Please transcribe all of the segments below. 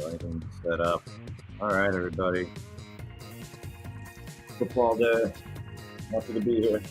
anything set up. All right, everybody. Football day. Happy to be here.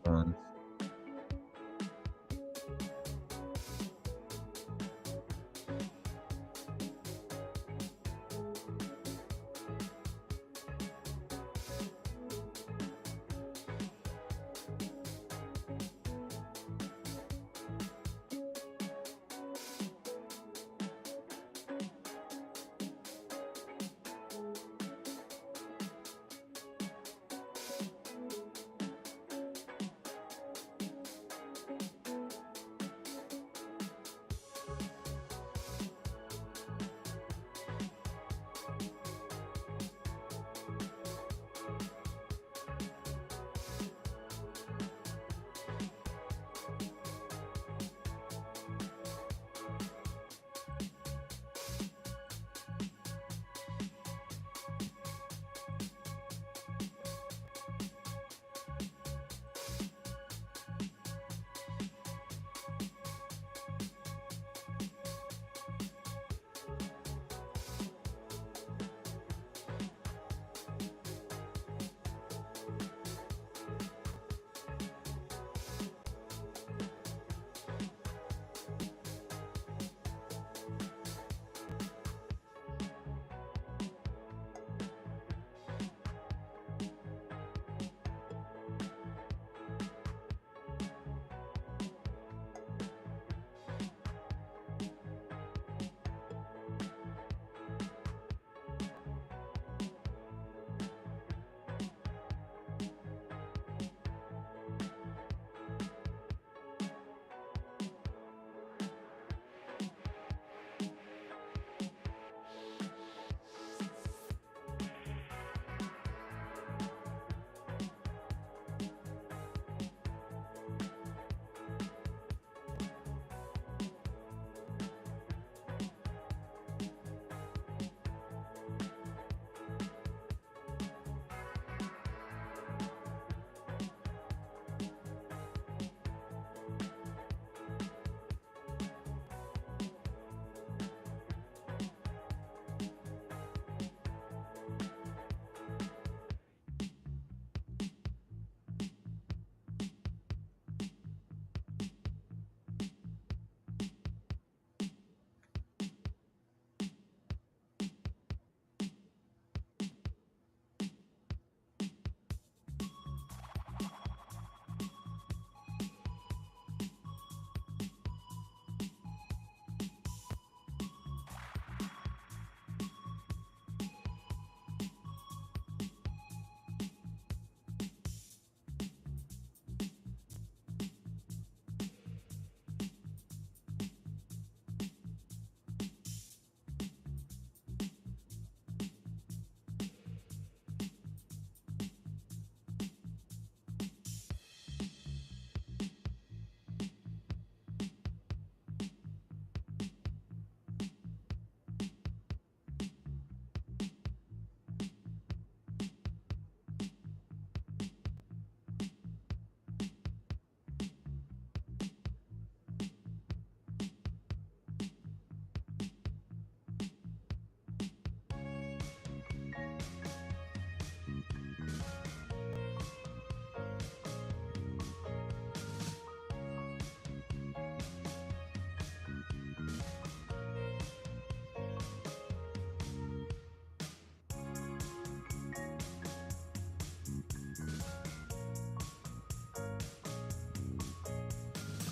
One.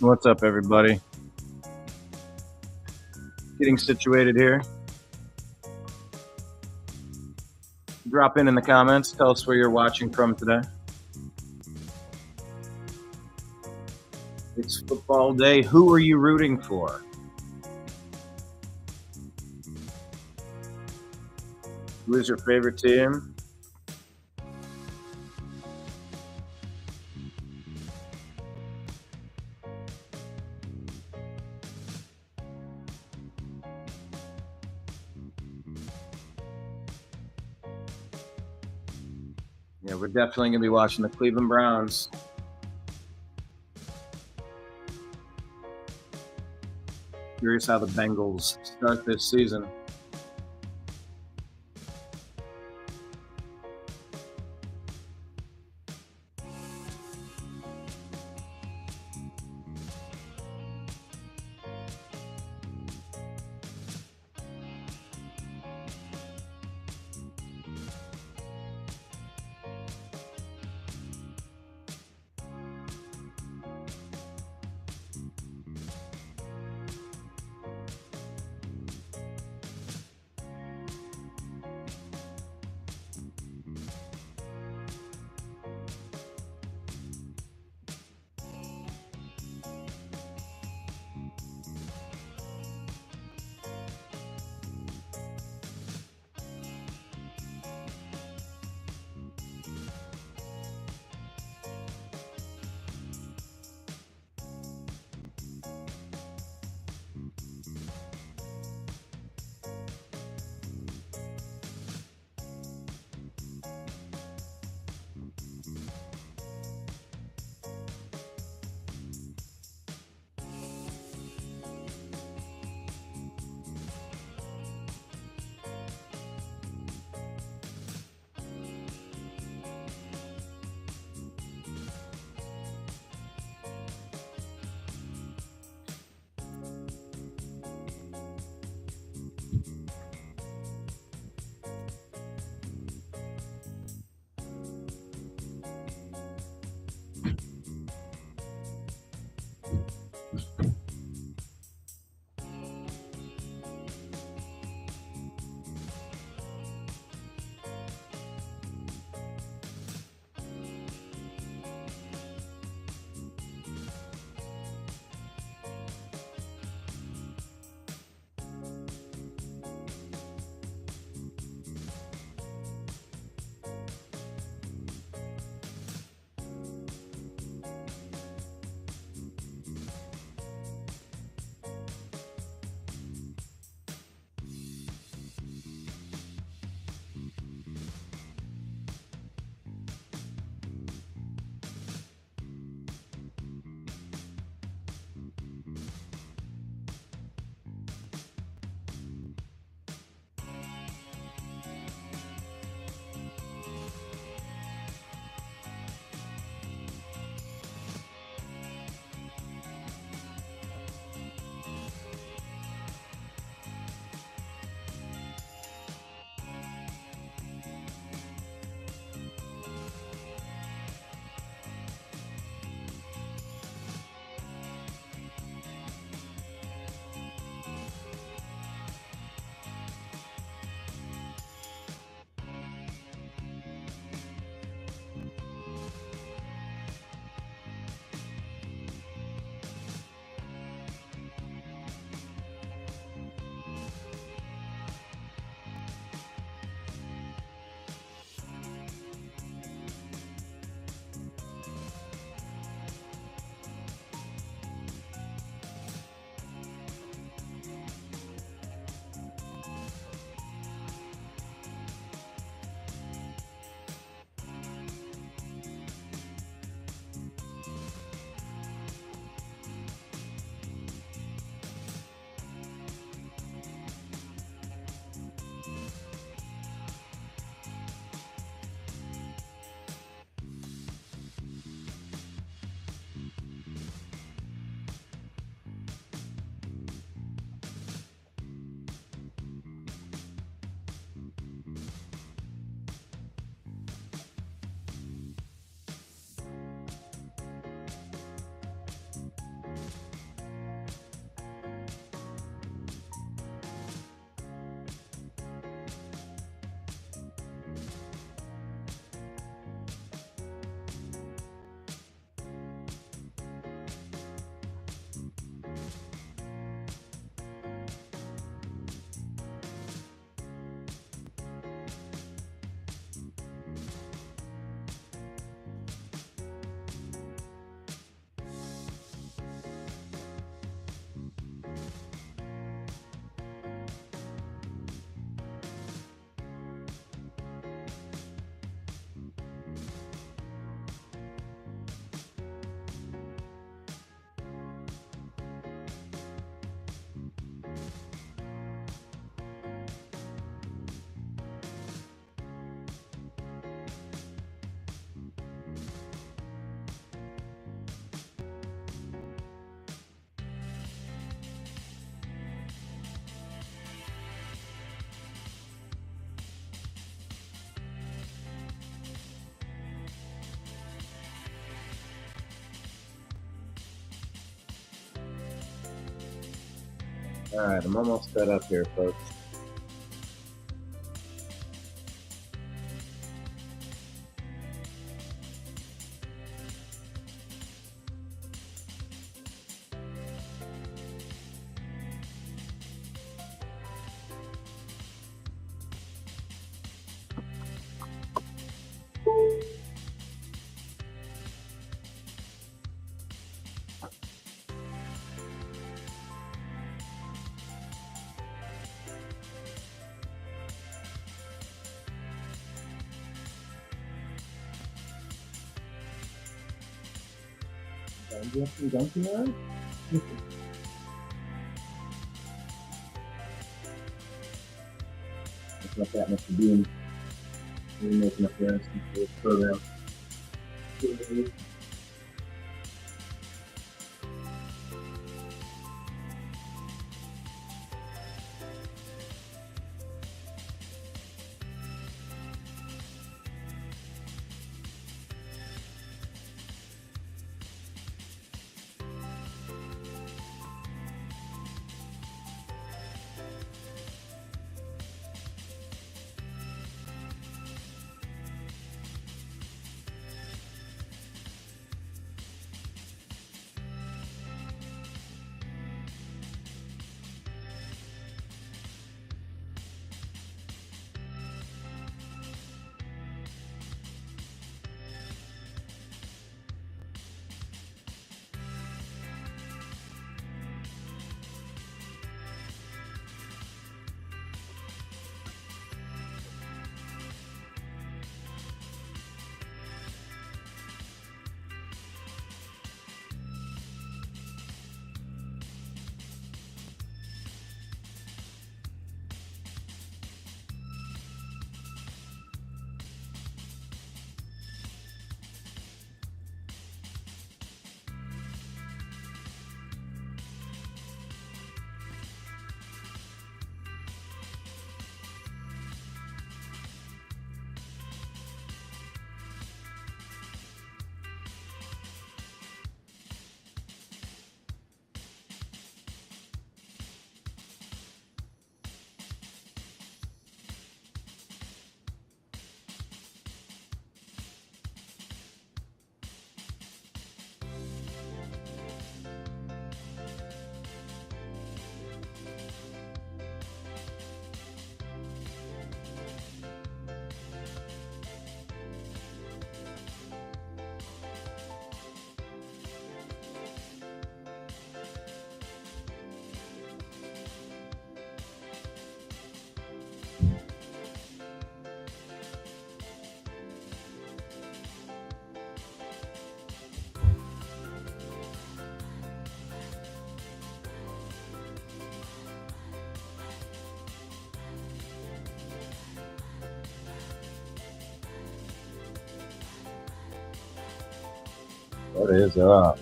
What's up, everybody? Getting situated here. Drop in the comments. Tell us where you're watching from today. It's football day. Who are you rooting for? Who is your favorite team? Yeah, we're definitely going to be watching the Cleveland Browns. Curious how the Bengals start this season. All right, I'm almost set up here, folks. Dunking on? Looks like that Mr. Bean making an appearance in this program. What is up?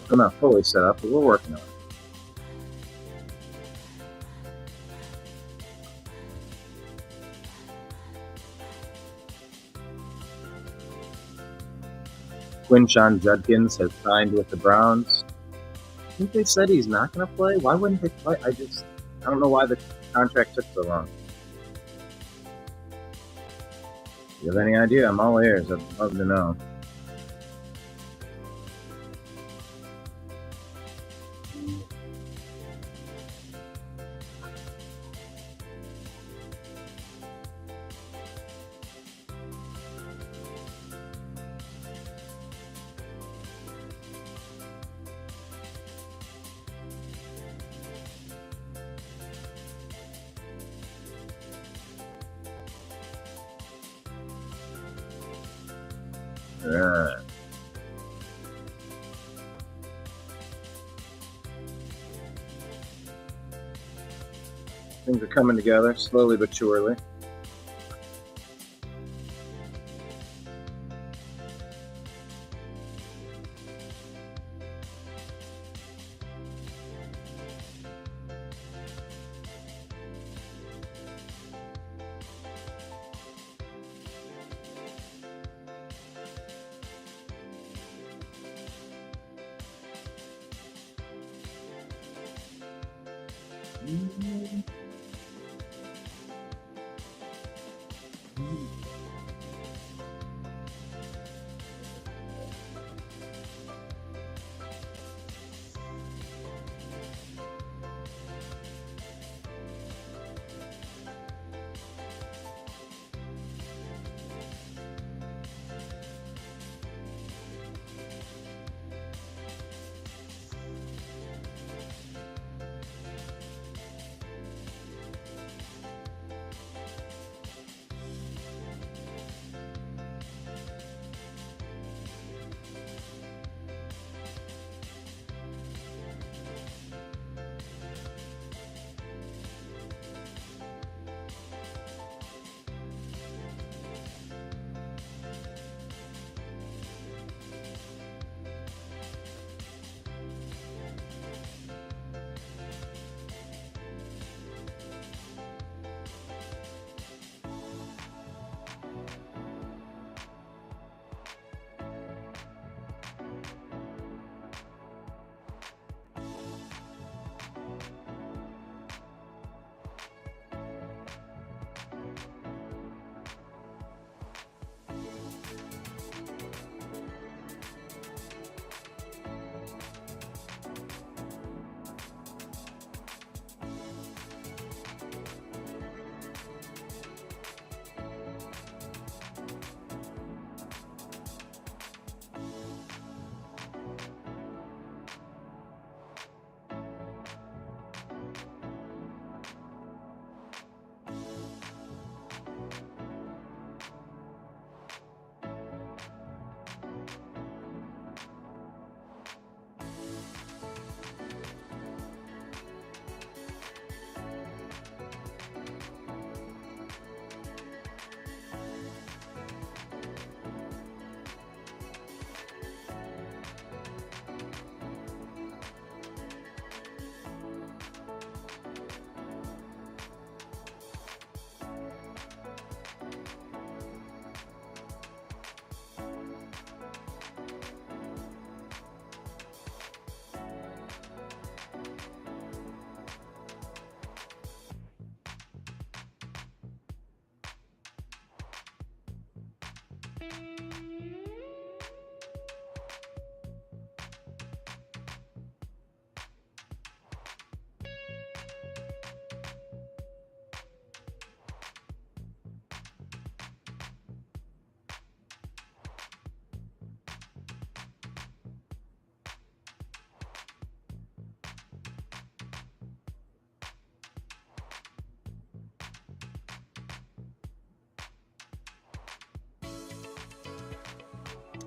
We're not fully set up, but we're working on it. Quinshon Judkins has signed with the Browns. I think they said he's not going to play. Why wouldn't they play? I don't know why the contract took so long. If you have any idea, I'm all ears. I'd love to know. Yeah. Things are coming together slowly but surely. Mm.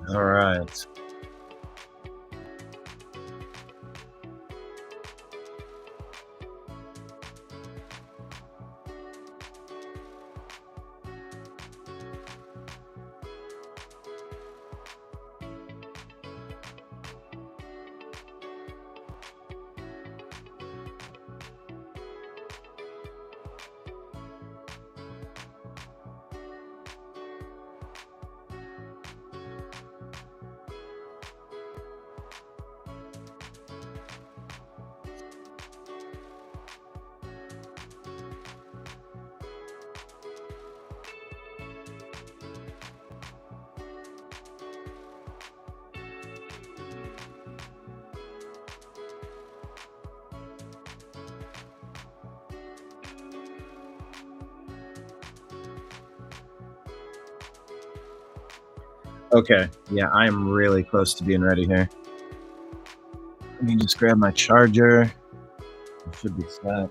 All right. Okay, yeah, I'm really close to being ready here. Let me just grab my charger. It should be set.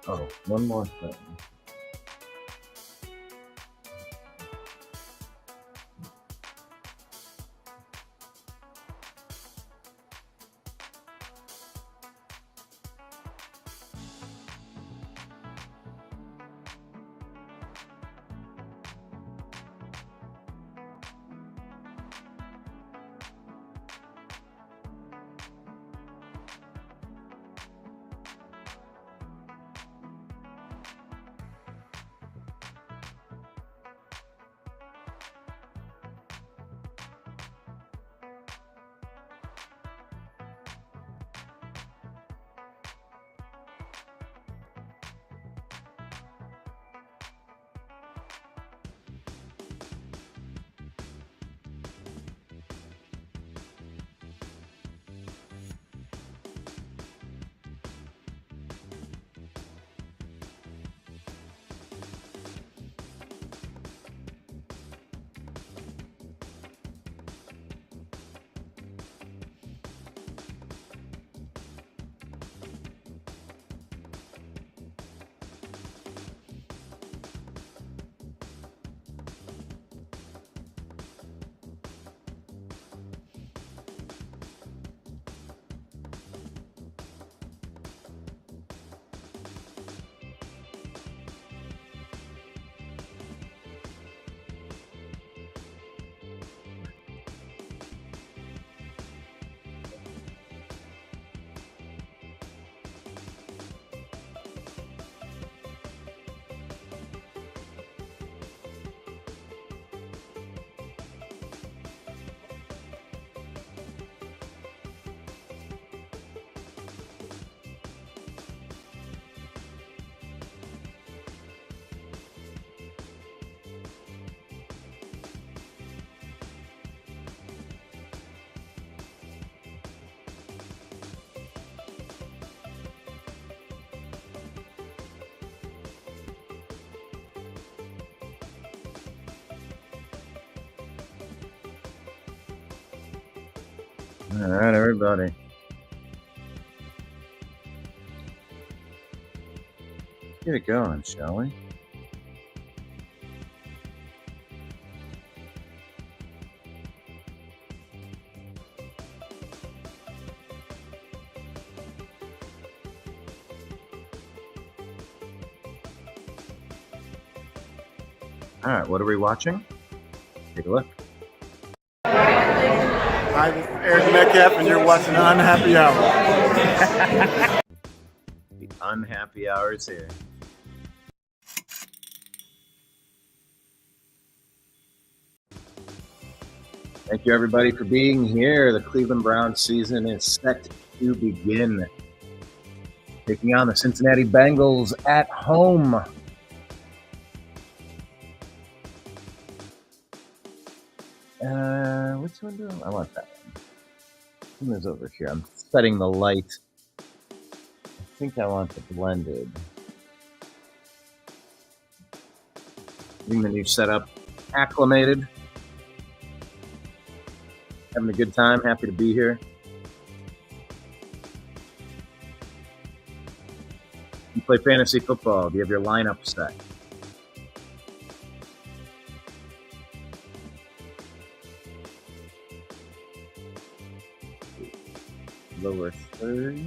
Oh, one more thing. All right, everybody. Let's get it going, shall we? All right, what are we watching? Take a look. Hi, this is Eric Metcalf, and you're watching Unhappy Hour. The unhappy hour is here. Thank you, everybody, for being here. The Cleveland Browns season is set to begin. Taking on the Cincinnati Bengals at home. Which one do I want? That one. One is over here. I'm setting the light. I think I want the blended. Getting the new setup acclimated. Having a good time. Happy to be here. You play fantasy football. Do you have your lineup set? Lower third.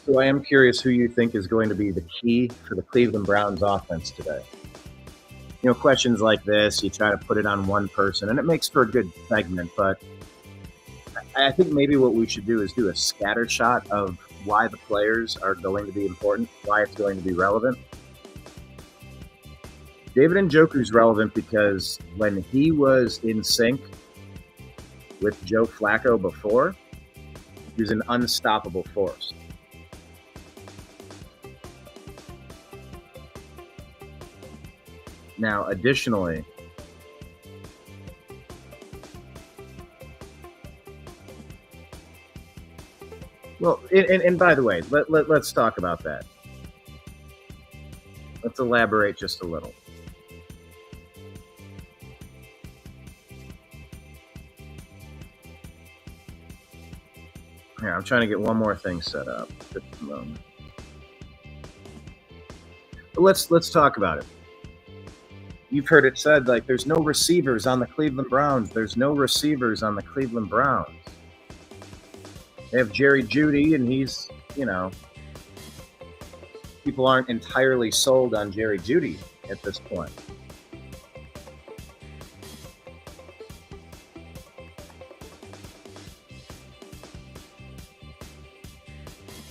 So I am curious who you think is going to be the key for the Cleveland Browns offense today. You know, questions like this, you try to put it on one person, and it makes for a good segment, but I think maybe what we should do is do a scatter shot of why the players are going to be important, why it's going to be relevant. David Njoku's relevant because when he was in sync with Joe Flacco before, he was an unstoppable force. Now, additionally, well, and by the way, let's talk about that. Let's elaborate just a little. Here, I'm trying to get one more thing set up at the moment. But let's talk about it. You've heard it said, like, there's no receivers on the Cleveland Browns. There's no receivers on the Cleveland Browns. They have Jerry Jeudy, and he's, people aren't entirely sold on Jerry Jeudy at this point.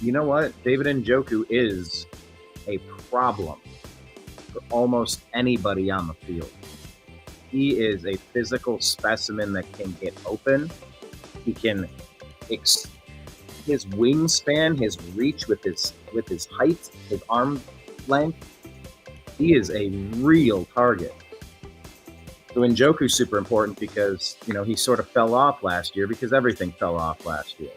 You know what? David Njoku is a problem for almost anybody on the field. He is a physical specimen that can get open. He can his wingspan, his reach with his height, his arm length. He is a real target. So Njoku's super important because, he sort of fell off last year because everything fell off last year.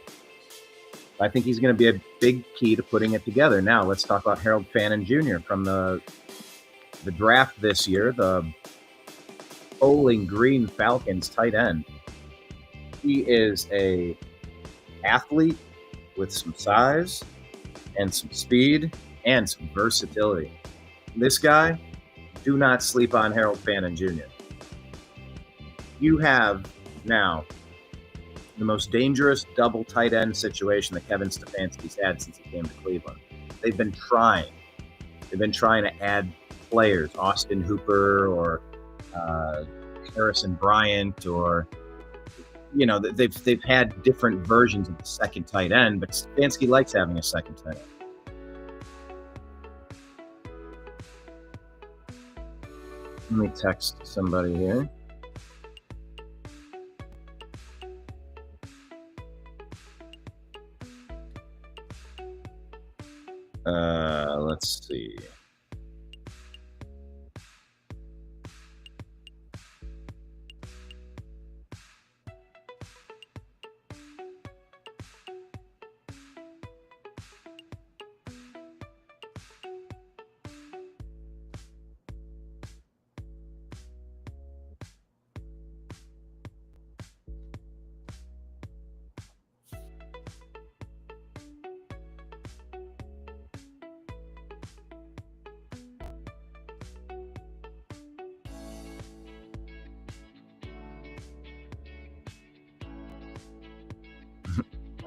I think he's going to be a big key to putting it together. Now, let's talk about Harold Fannin Jr. from the draft this year, the Bowling Green Falcons tight end. He is a athlete with some size and some speed and some versatility. This guy, do not sleep on Harold Fannin Jr. You have now the most dangerous double tight end situation that Kevin Stefanski's had since he came to Cleveland. They've been trying to add players, Austin Hooper or Harrison Bryant, or they've had different versions of the second tight end, but Stefanski likes having a second tight end. Let me text somebody here. Let's see.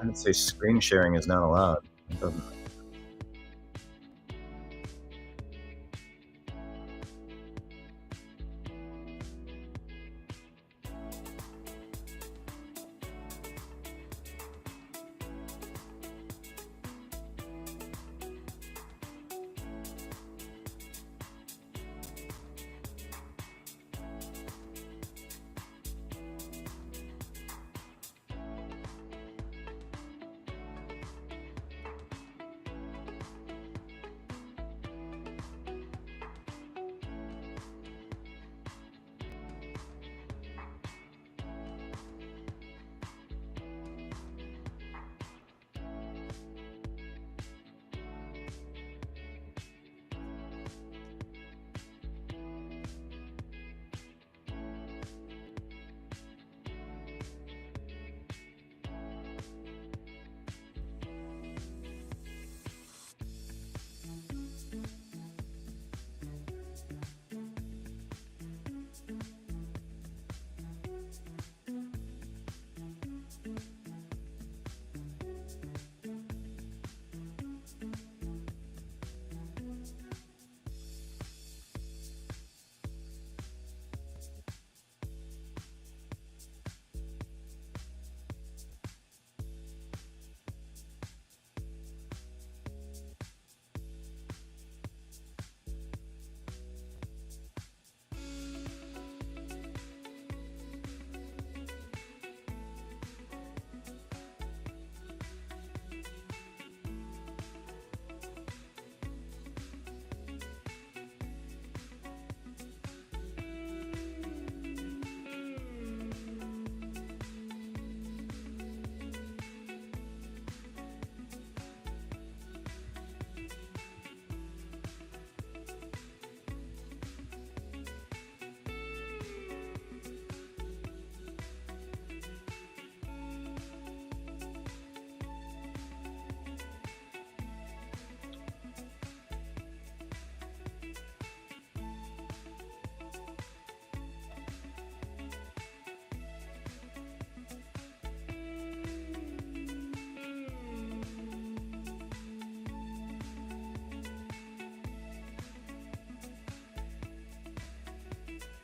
I'd say screen sharing is not allowed. It doesn't.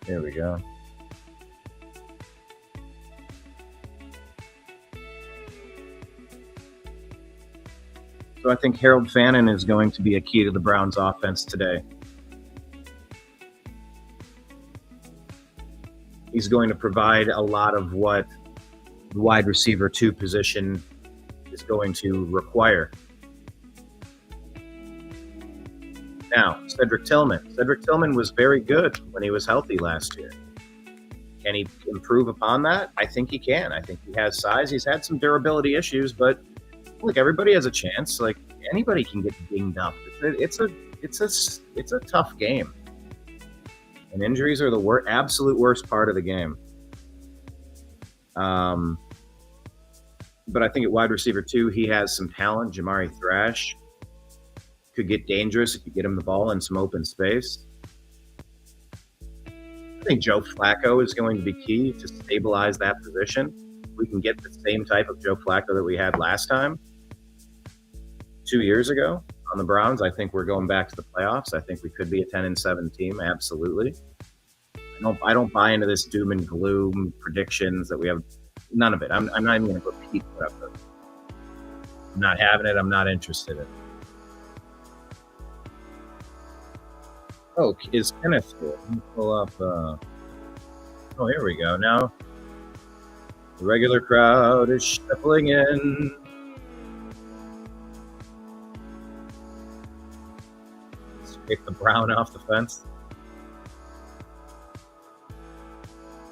There we go. So I think Harold Fannin is going to be a key to the Browns offense today. He's going to provide a lot of what the wide receiver 2 position is going to require. Now, Cedric Tillman. Cedric Tillman was very good when he was healthy last year. Can he improve upon that? I think he can. I think he has size. He's had some durability issues, but look, everybody has a chance. Like, anybody can get dinged up. It's a tough game. And injuries are the absolute worst part of the game. But I think at wide receiver 2, he has some talent. Jamari Thrash could get dangerous if you get him the ball in some open space. I think Joe Flacco is going to be key to stabilize that position. We can get the same type of Joe Flacco that we had last time 2 years ago on the Browns. I think we're going back to the playoffs. I think we could be a 10-7 team. Absolutely. I don't buy into this doom and gloom predictions that we have. None of it. I'm not even going to repeat what I've heard. I'm not having it. I'm not interested in it. Oh, is Kenneth here? Let me pull up. Oh, here we go. Now, the regular crowd is shuffling in. Scrape the brown off the fence.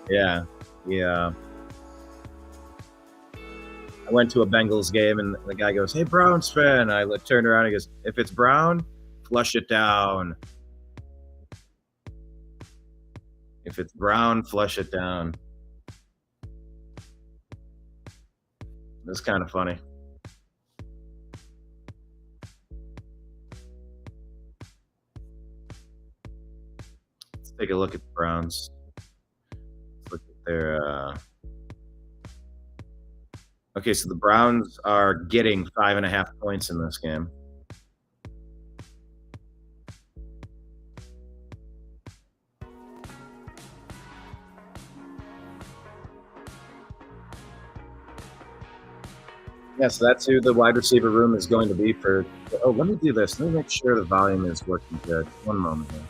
Yeah. I went to a Bengals game, and the guy goes, "Hey, Browns fan." I turned around and he goes, "If it's brown, flush it down. If it's brown, flush it down." It's kind of funny. Let's take a look at the Browns. Let's look at their... Okay, so the Browns are getting 5.5 points in this game. Yeah, so that's who the wide receiver room is going to be for... Oh, let me do this. Let me make sure the volume is working good. One moment here.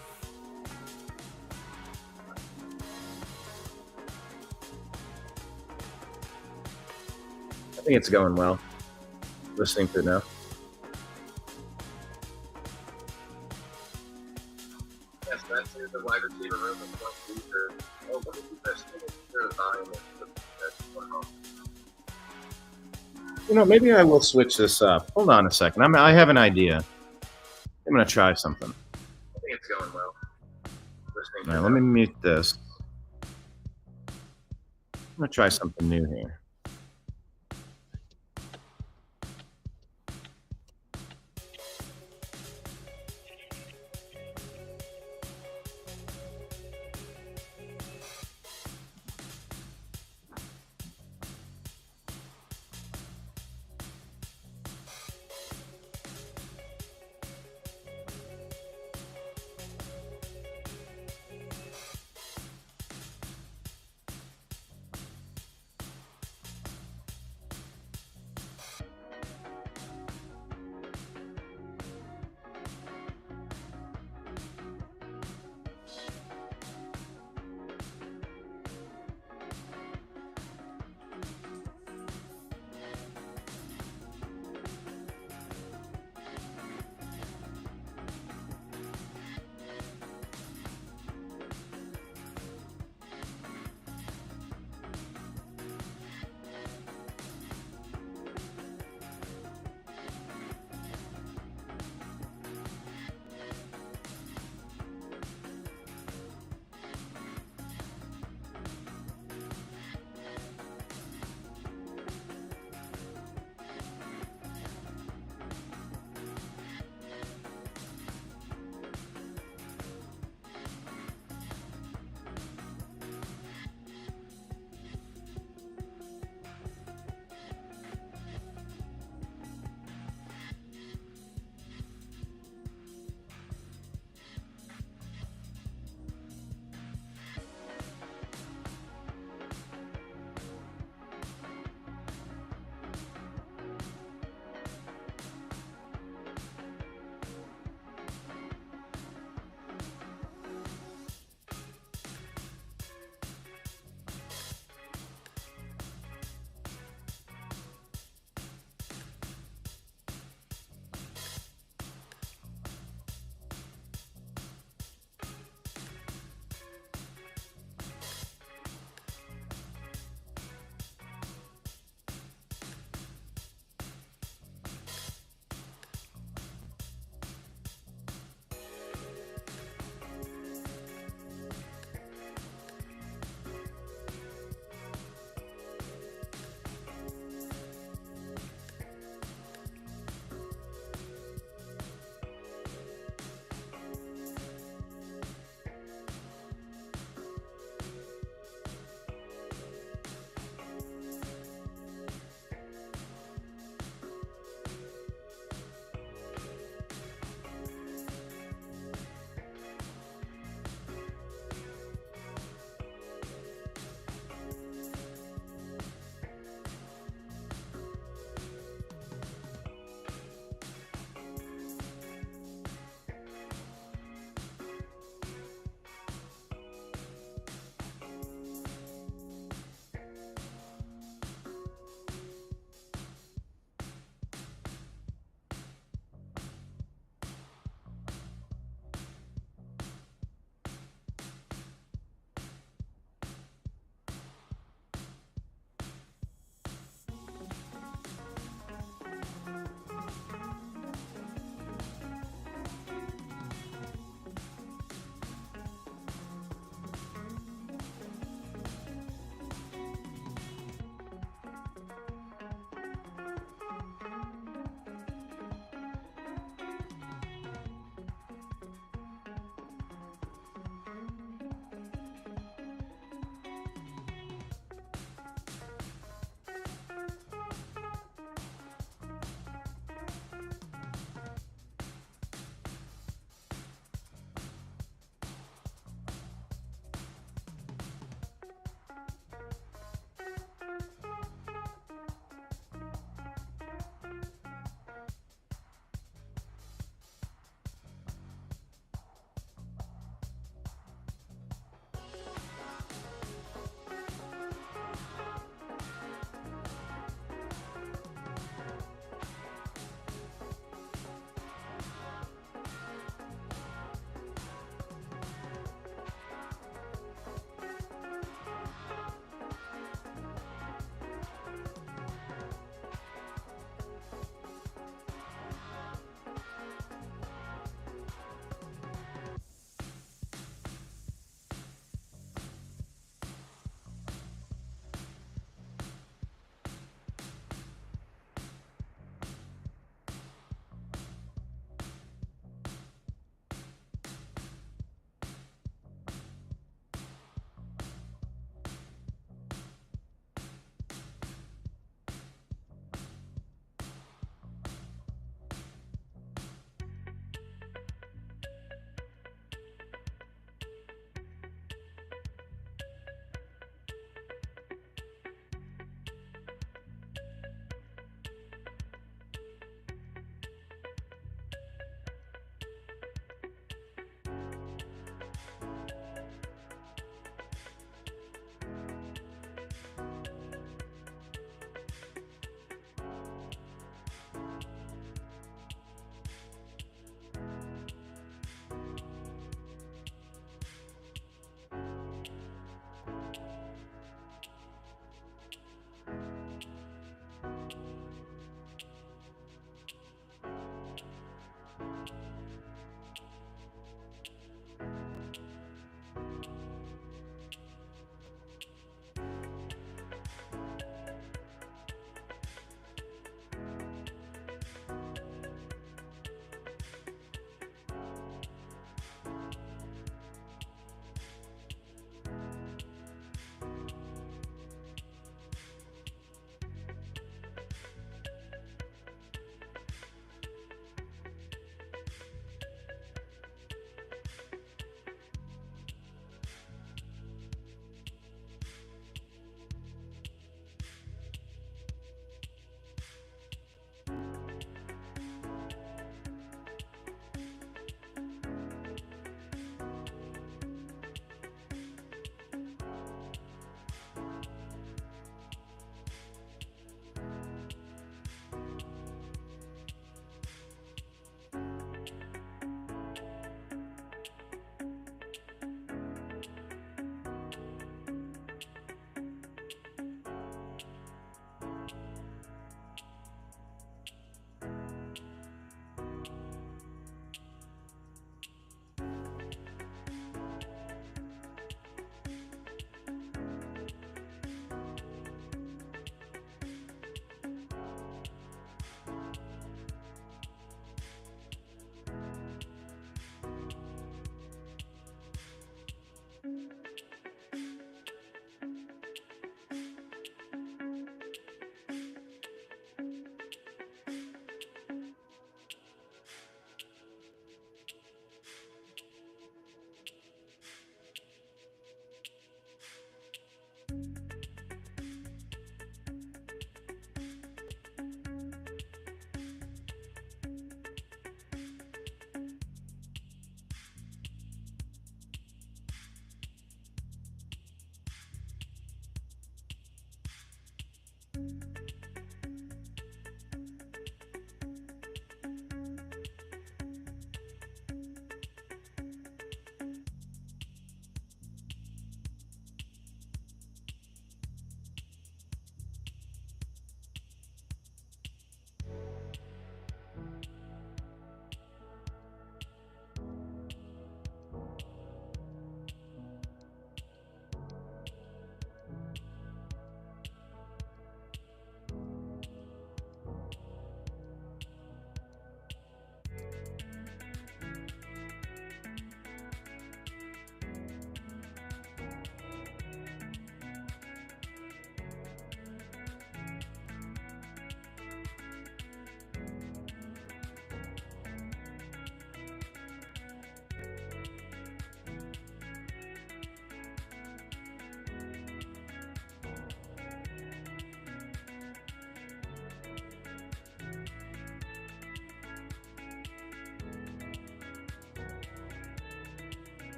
I think it's going well. Listening to it now. Yes, that's who the wide receiver room is going to be for... Oh, let me do this. Let me make sure the volume is going on. Maybe I will switch this up. Hold on a second. I have an idea. I'm going to try something. I think it's going well. All right, let me mute this. I'm going to try something new here.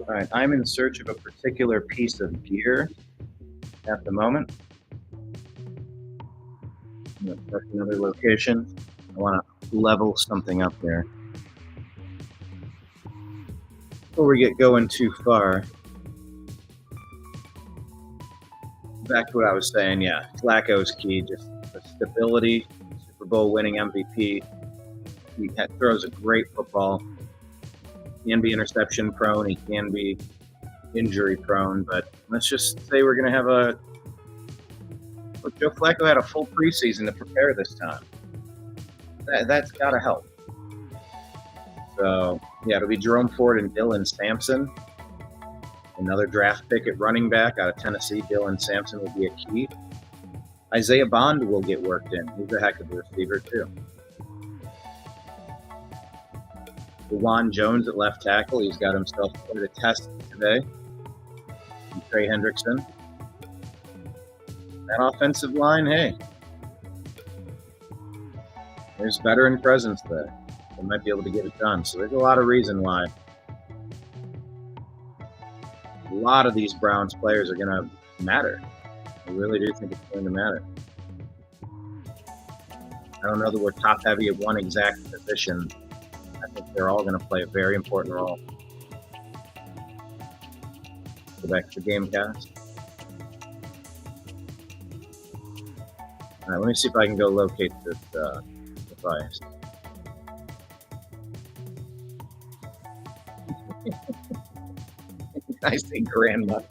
All right, I'm in search of a particular piece of gear at the moment. I'm going to check another location. I want to level something up there. Before we get going too far, back to what I was saying, yeah, Flacco's key, just the stability, Super Bowl winning MVP. He throws a great football. He can be interception prone, he can be injury prone, but let's just say we're going to have Joe Flacco had a full preseason to prepare this time. That's got to help. So, yeah, it'll be Jerome Ford and Dylan Sampson. Another draft pick at running back out of Tennessee. Dylan Sampson will be a key. Isaiah Bond will get worked in. He's a heck of a receiver, too. Juwan Jones at left tackle. He's got himself quite a test today. And Trey Hendrickson. That offensive line, hey, there's veteran presence there. They might be able to get it done. So there's a lot of reason why a lot of these Browns players are going to matter. I really do think it's going to matter. I don't know that we're top heavy at one exact position. I think they're all going to play a very important role. Go back to the Gamecast. All right, let me see if I can go locate this device. I say grandmother.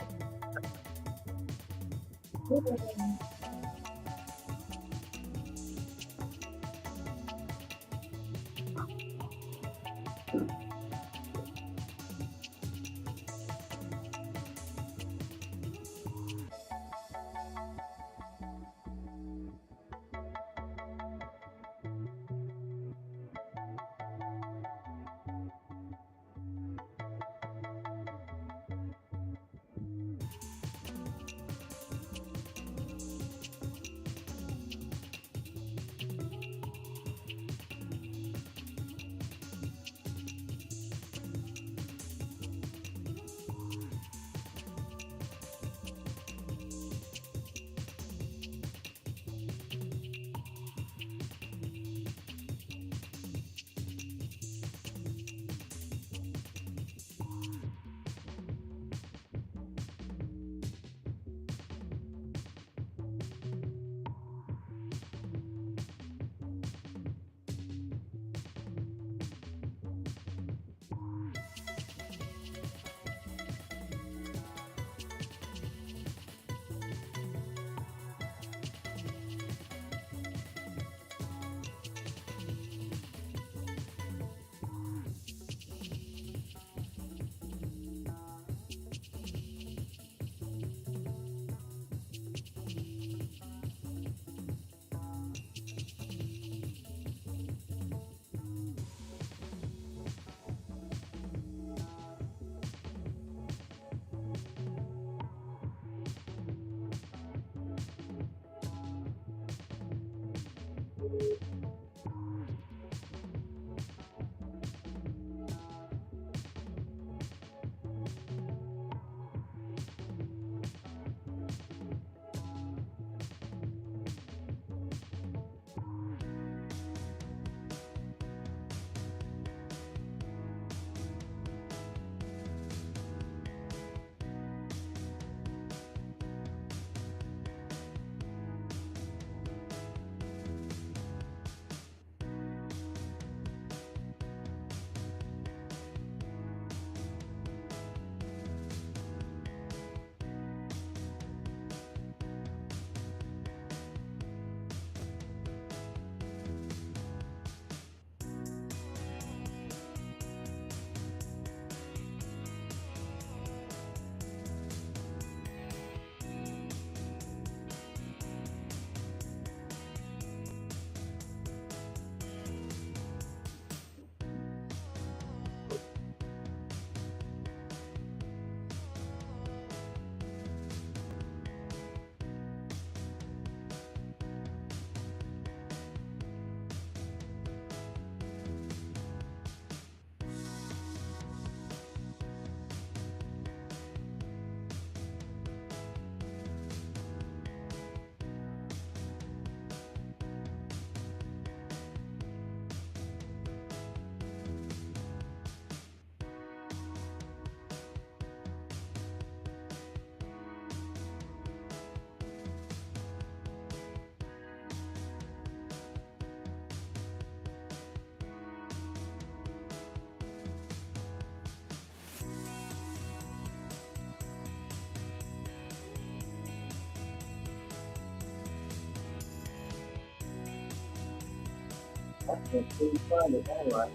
I can't really find it anyway.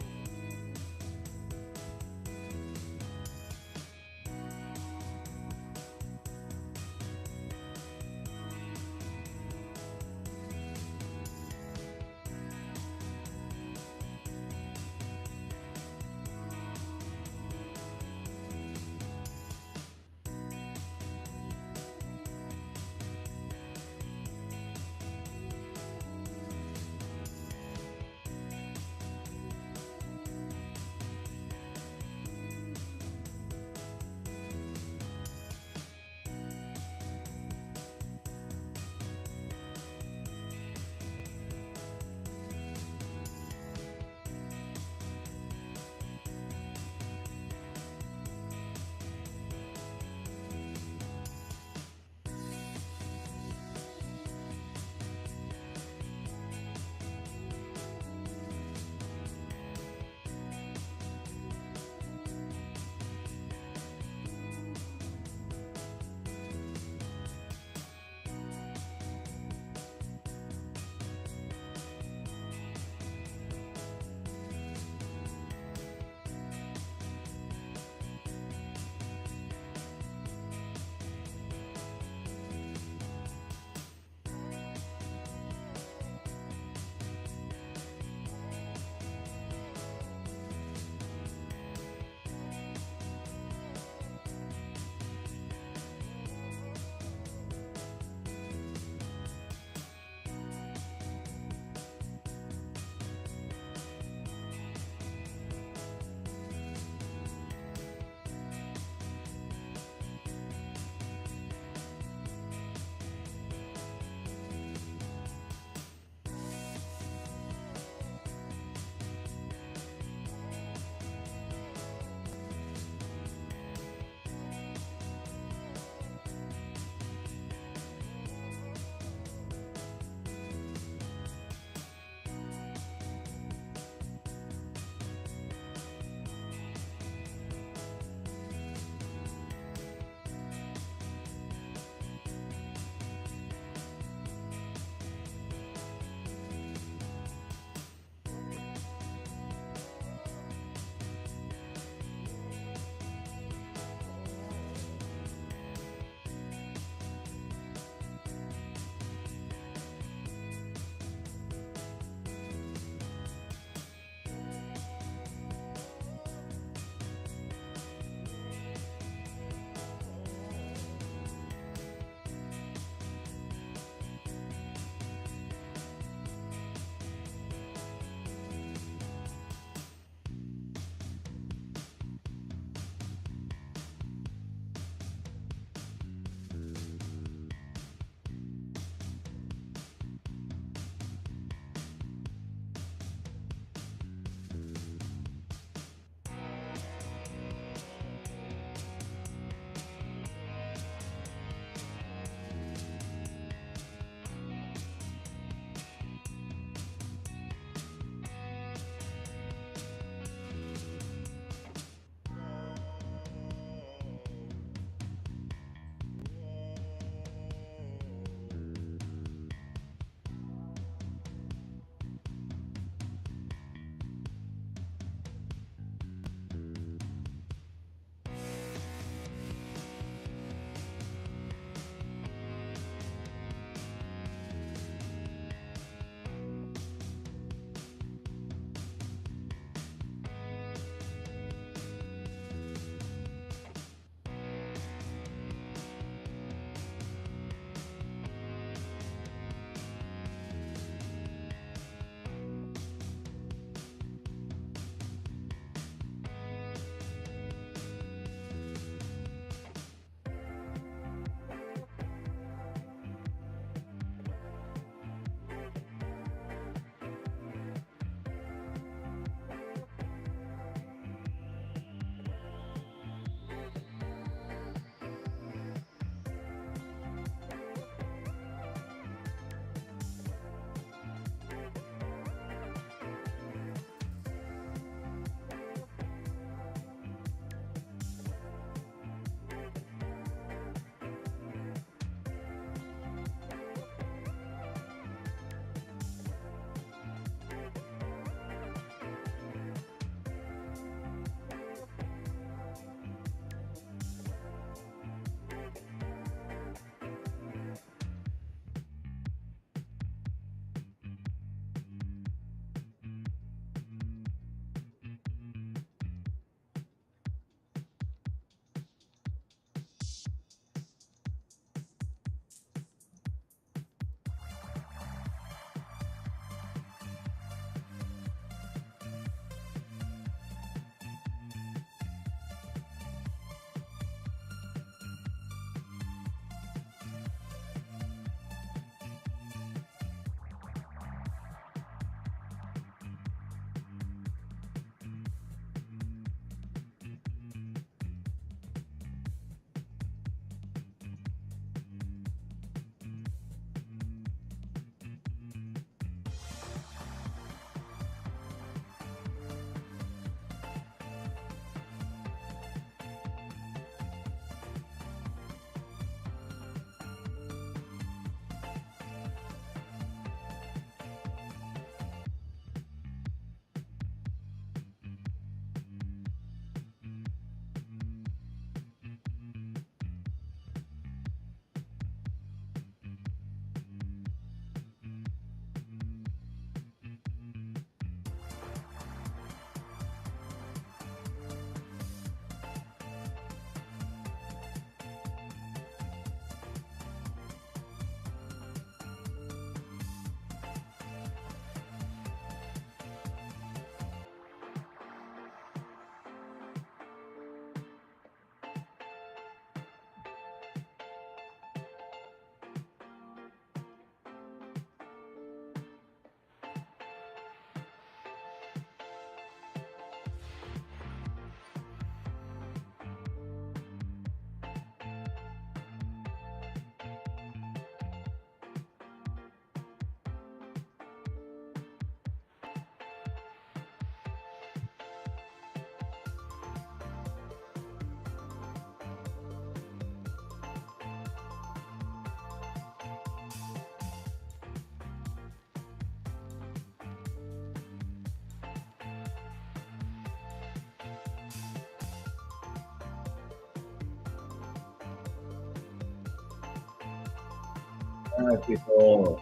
All right, people.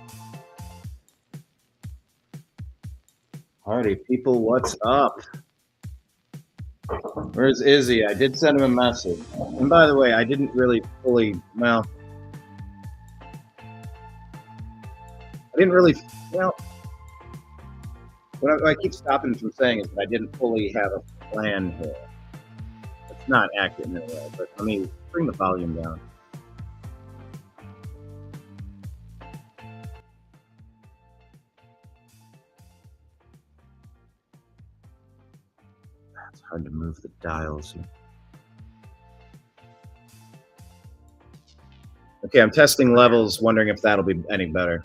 Alrighty, people, what's up? Where's Izzy? I did send him a message. And by the way, I didn't really fully, well, what I keep stopping from saying is that I didn't fully have a plan here. It's not accurate in any way, but let me bring the volume down. It's hard to move the dials. Okay, I'm testing levels, wondering if that'll be any better.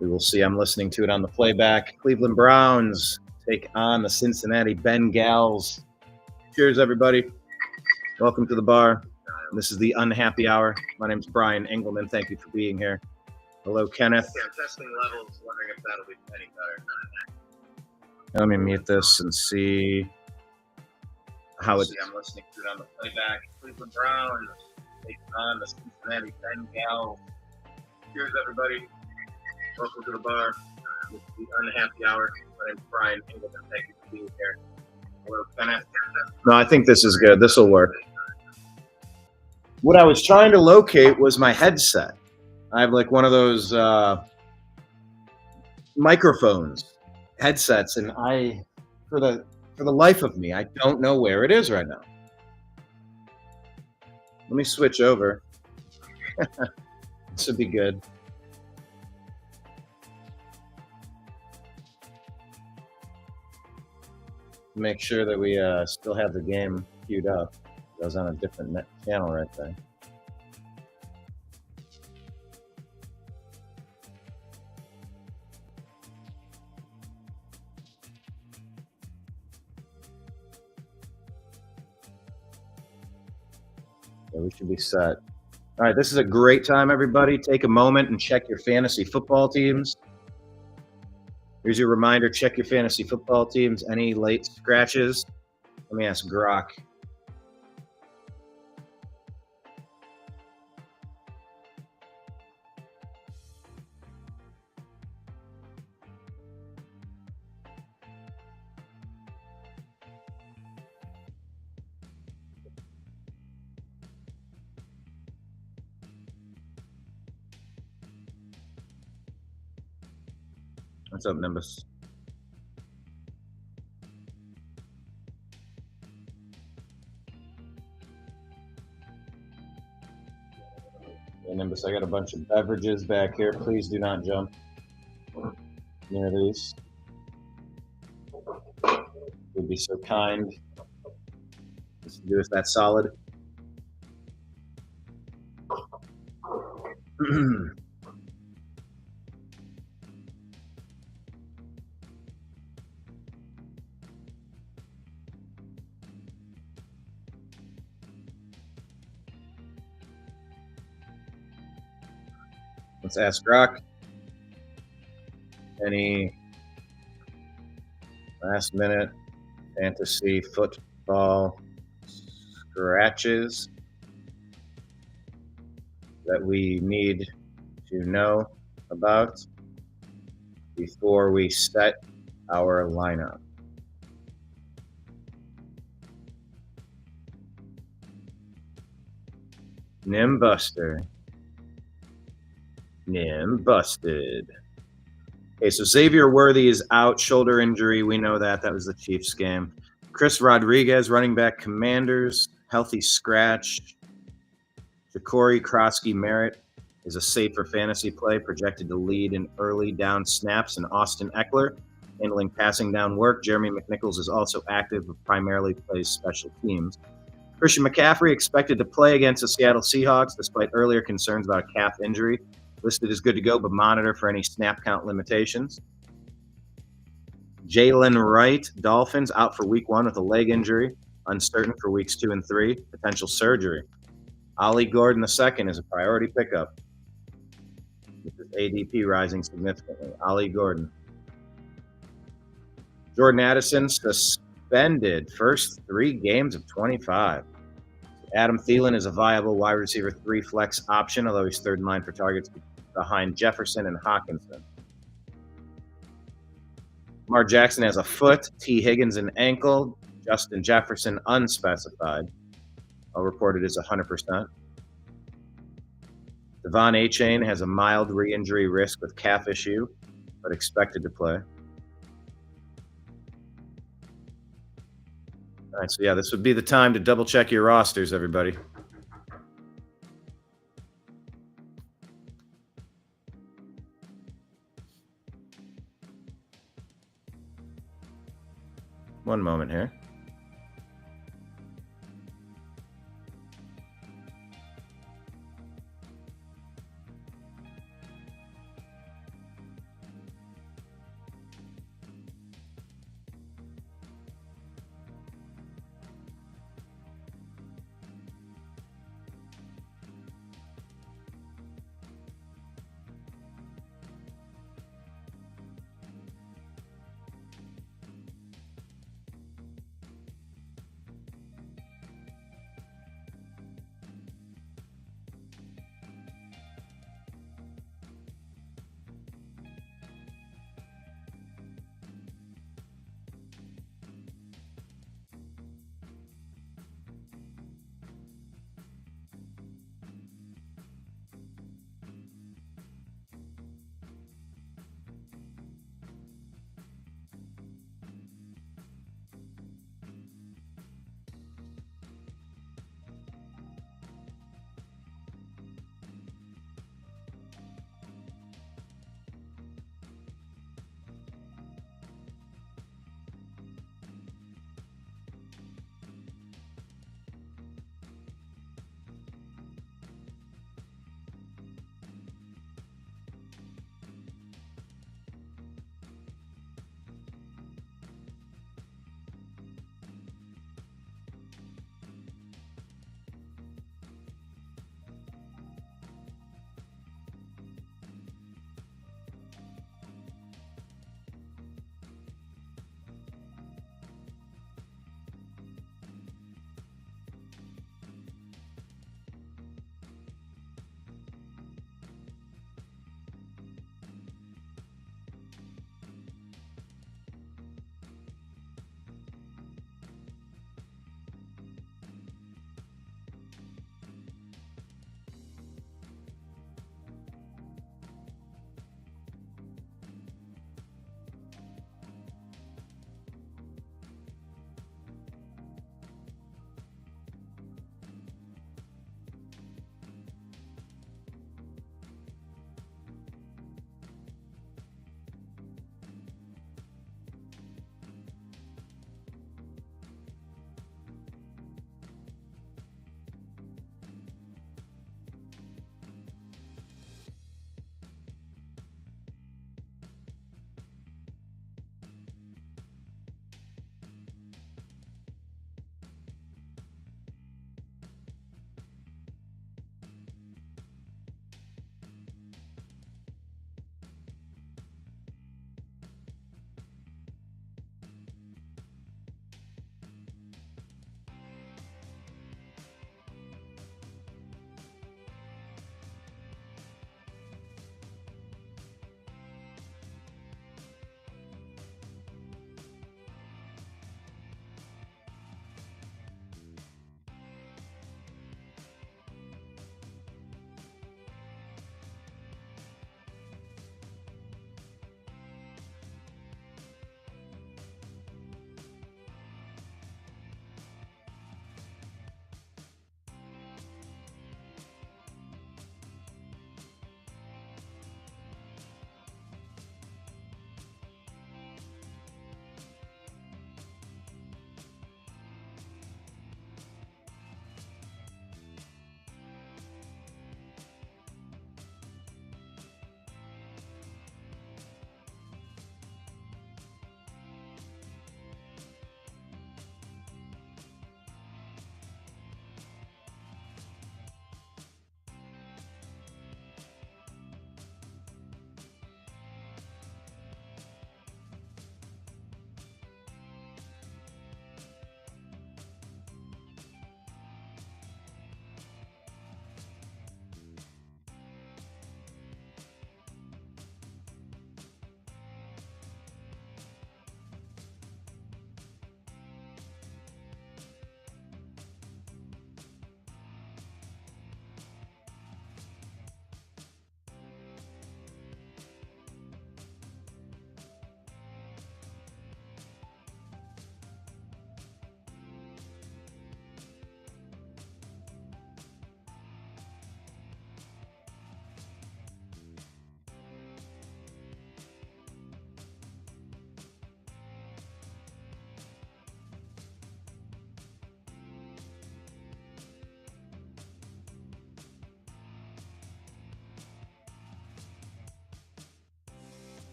We will see. I'm listening to it on the playback. Cleveland Browns take on the Cincinnati Bengals. Cheers, everybody. Welcome to the bar. This is the Unhappy Hour. My name's BrianEngelman. Thank you for being here. Hello, Kenneth. Yeah, I'm testing levels, wondering if that'll be any better. Let me mute this and see how it. I'm listening to it on the playback. Cleveland Browns take on the Cincinnati Bengals. Cheers, everybody. Welcome to the bar. This is the Unhappy Hour. My name's BrianEngelman. Thank you for being here. Hello, Kenneth. No, I think this is good. This will work. What I was trying to locate was my headset. I have like one of those microphones, headsets, and for the life of me, I don't know where it is right now. Let me switch over. This would be good. Make sure that we still have the game queued up. I was on a different channel right there. Yeah, we should be set. All right, this is a great time, everybody. Take a moment and check your fantasy football teams. Here's your reminder, check your fantasy football teams. Any late scratches? Let me ask Grok. What's up, Nimbus? Yeah, Nimbus, I got a bunch of beverages back here. Please do not jump near these. Would be so kind. Just do us that solid. Let's ask Rock. Any last minute fantasy football scratches that we need to know about before we set our lineup? Nim Buster. Nim busted. Okay, so Xavier Worthy is out, shoulder injury. We know that. That was the Chiefs game. Chris Rodriguez, running back, Commanders, healthy scratch. Ja'Cory Krosky-Merritt is a safer fantasy play, projected to lead in early down snaps. And Austin Eckler, handling passing down work. Jeremy McNichols is also active, but primarily plays special teams. Christian McCaffrey expected to play against the Seattle Seahawks, despite earlier concerns about a calf injury. Listed as good to go, but monitor for any snap count limitations. Jalen Wright, Dolphins, out for week 1 with a leg injury. Uncertain for weeks 2 and 3. Potential surgery. Ollie Gordon II is a priority pickup, with his ADP rising significantly. Ollie Gordon. Jordan Addison suspended first 3 games of 25. Adam Thielen is a viable wide receiver 3 flex option, although he's third in line for targets behind Jefferson and Hawkinson. Lamar Jackson has a foot, T. Higgins an ankle, Justin Jefferson unspecified. All reported is 100%. Devon Achane has a mild re-injury risk with calf issue, but expected to play. All right, so yeah, this would be the time to double check your rosters, everybody. One moment here.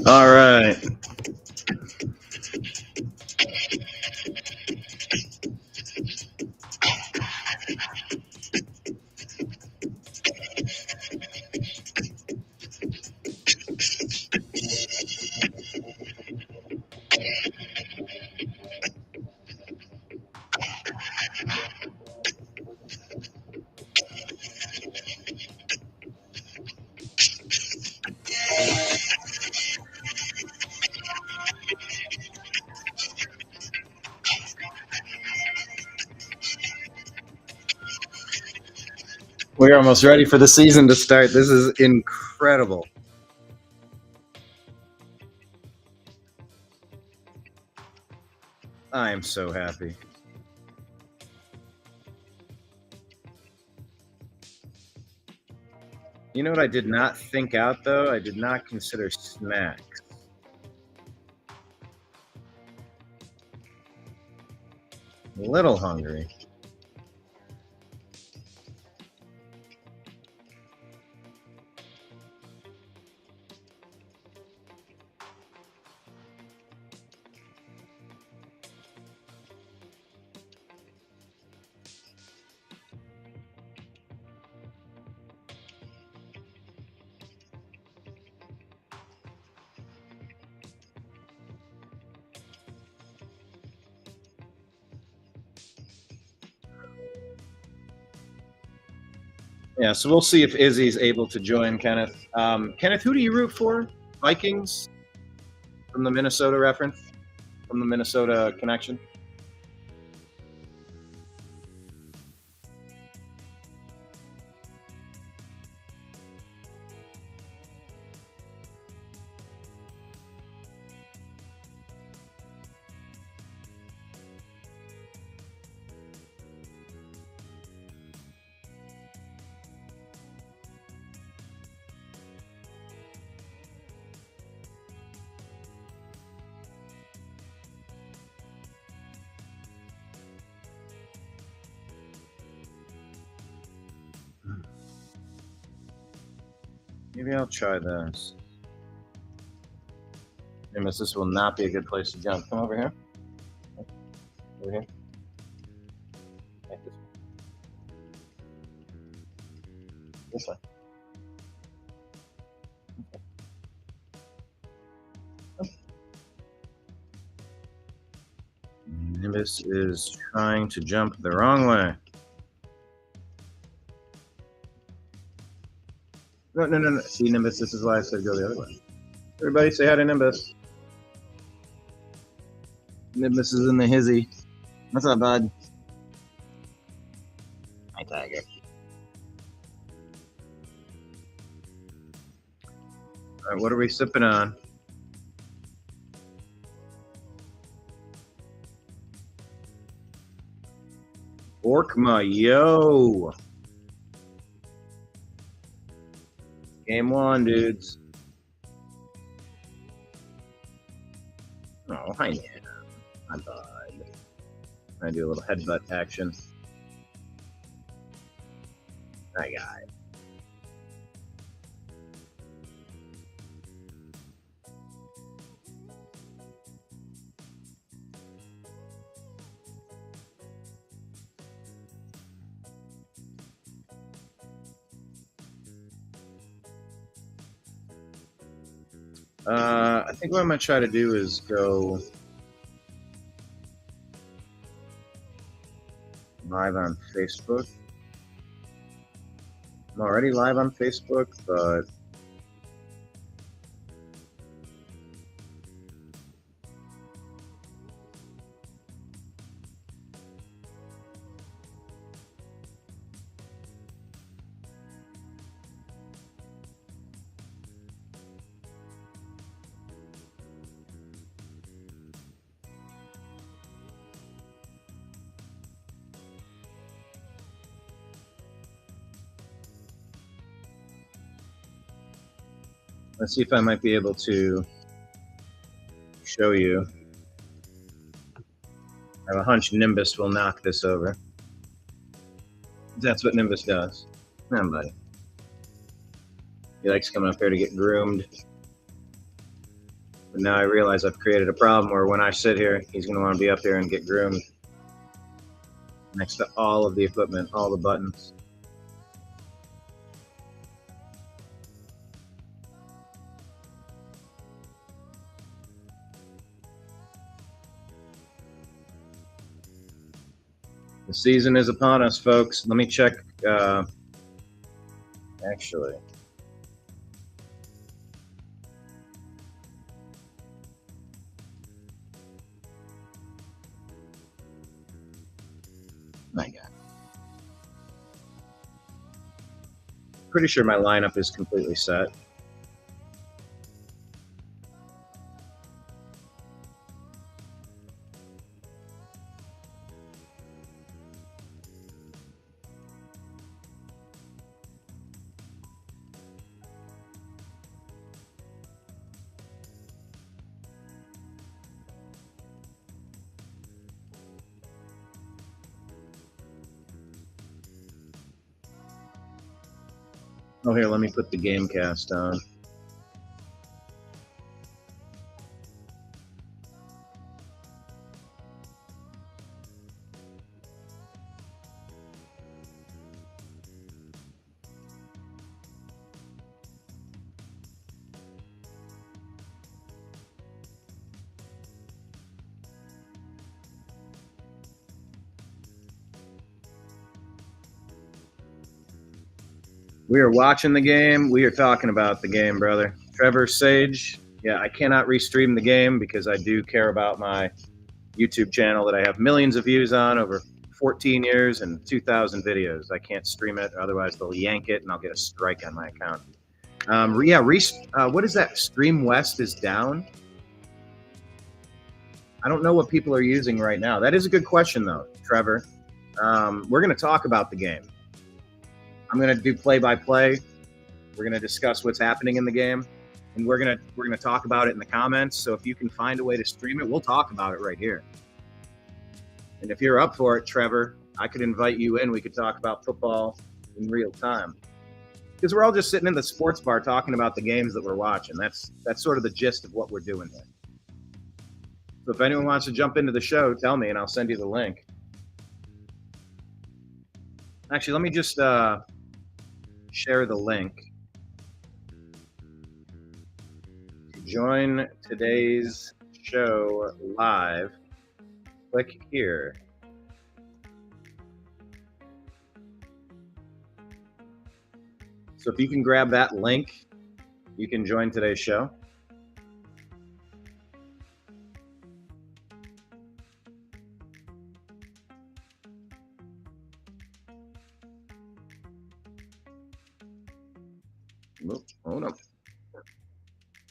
All right. We're almost ready for the season to start. This is incredible. I am so happy. You know what I did not think out, though? I did not consider snacks. A little hungry. Yeah, so we'll see if Izzy's able to join, Kenneth. Kenneth, who do you root for? Vikings? From the Minnesota reference? From the Minnesota connection? Maybe I'll try this. Amos, this will not be a good place to jump. Come over here. Over here. Like this. This way. Nimbus is trying to jump the wrong way. No. See, Nimbus, this is why I said go the other way. Everybody say hi to Nimbus. Nimbus is in the hizzy. What's up, bud? Hi, Tiger. All right, what are we sipping on? Orkma, yo. Game one, dudes. Oh, hi, Nana. Hi, bud. I do a little headbutt action. Hi, guy. I think what I'm going to try to do is go live on Facebook. I'm already live on Facebook, but let's see if I might be able to show you. I have a hunch Nimbus will knock this over. That's what Nimbus does. Come on, buddy. He likes coming up here to get groomed. But now I realize I've created a problem where when I sit here, he's going to want to be up here and get groomed next to all of the equipment, all the buttons. The season is upon us, folks. Let me check. Actually, my God. Pretty sure my lineup is completely set. Oh, here, let me put the game cast on. We are watching the game. We are talking about the game, brother. Trevor Sage. Yeah, I cannot restream the game because I do care about my YouTube channel that I have millions of views on over 14 years and 2,000 videos. I can't stream it, otherwise they'll yank it and I'll get a strike on my account. What is that? Stream West is down? I don't know what people are using right now. That is a good question, though, Trevor. We're going to talk about the game. I'm going to do play-by-play. We're going to discuss what's happening in the game, and we're going to talk about it in the comments. So if you can find a way to stream it, we'll talk about it right here. And if you're up for it, Trevor, I could invite you in. We could talk about football in real time, because we're all just sitting in the sports bar talking about the games that we're watching. That's sort of the gist of what we're doing here. So if anyone wants to jump into the show, tell me, and I'll send you the link. Actually, let me just share the link. To join today's show live, click here. So if you can grab that link, you can join today's show. Hold up.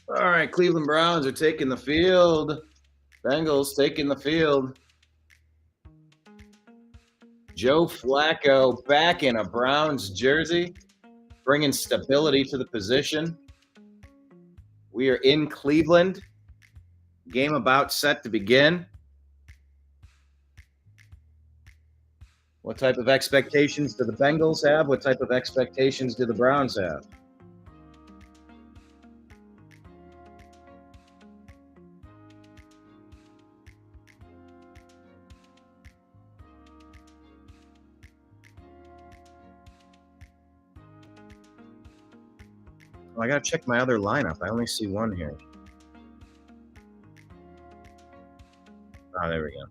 All right, Cleveland Browns are taking the field. Bengals taking the field. Joe Flacco back in a Browns jersey, bringing stability to the position. We are in Cleveland. Game about set to begin. What type of expectations do the Bengals have? What type of expectations do the Browns have? Well, I got to check my other lineup. I only see one here. Ah, there we go.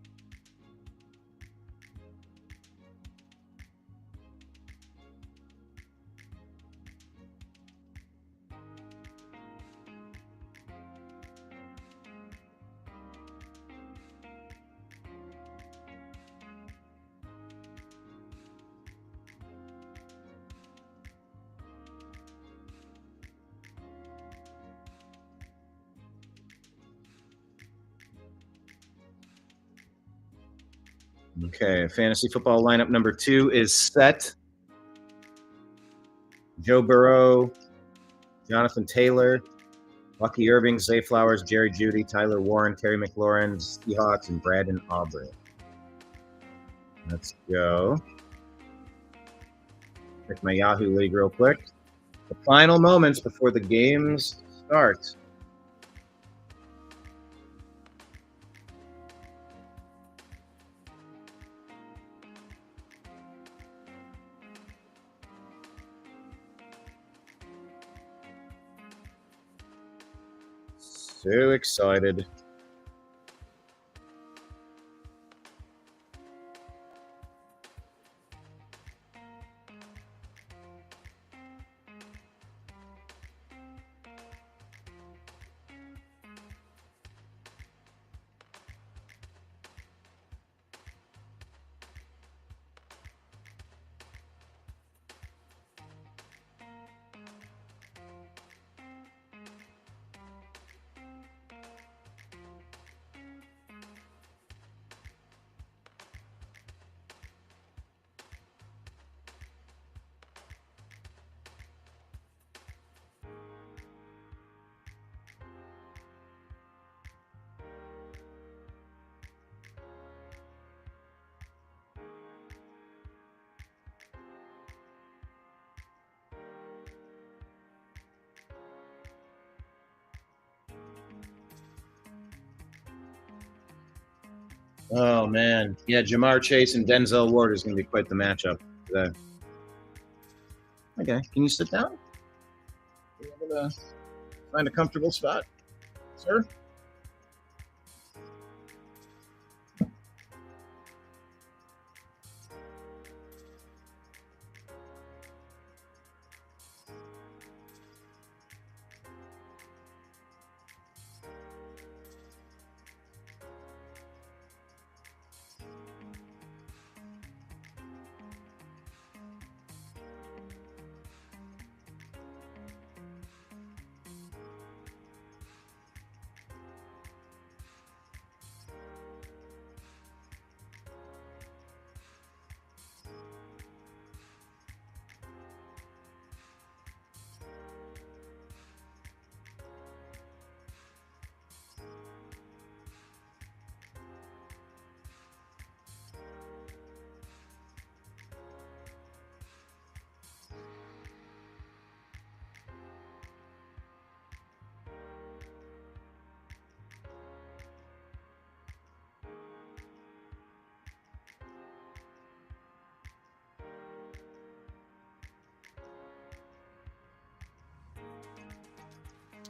Okay, fantasy football lineup number 2 is set. Joe Burrow, Jonathan Taylor, Lucky Irving, Zay Flowers, Jerry Jeudy, Tyler Warren, Terry McLaurin, Seahawks, and Brandon Aubrey. Let's go. Check my Yahoo League real quick. The final moments before the games start. So excited. Oh, man. Yeah, Jamar Chase and Denzel Ward is going to be quite the matchup today. Okay, can you sit down? Are you able to find a comfortable spot, sir?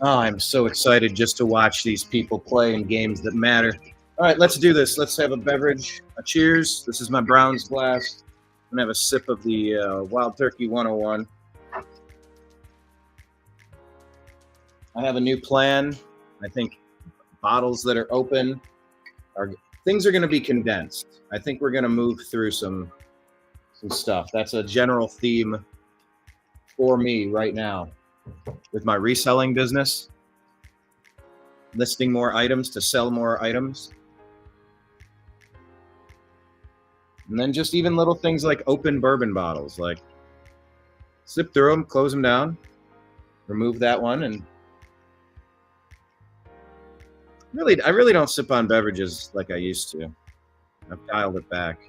Oh, I'm so excited just to watch these people play in games that matter. All right, let's do this. Let's have a beverage. A cheers. This is my Browns glass. I'm going to have a sip of the Wild Turkey 101. I have a new plan. I think bottles that are open things are going to be condensed. I think we're going to move through some stuff. That's a general theme for me right now with my reselling business, listing more items to sell more items. And then just even little things like open bourbon bottles, like sip through them, close them down, remove that one. And I really don't sip on beverages like I used to. I've dialed it back,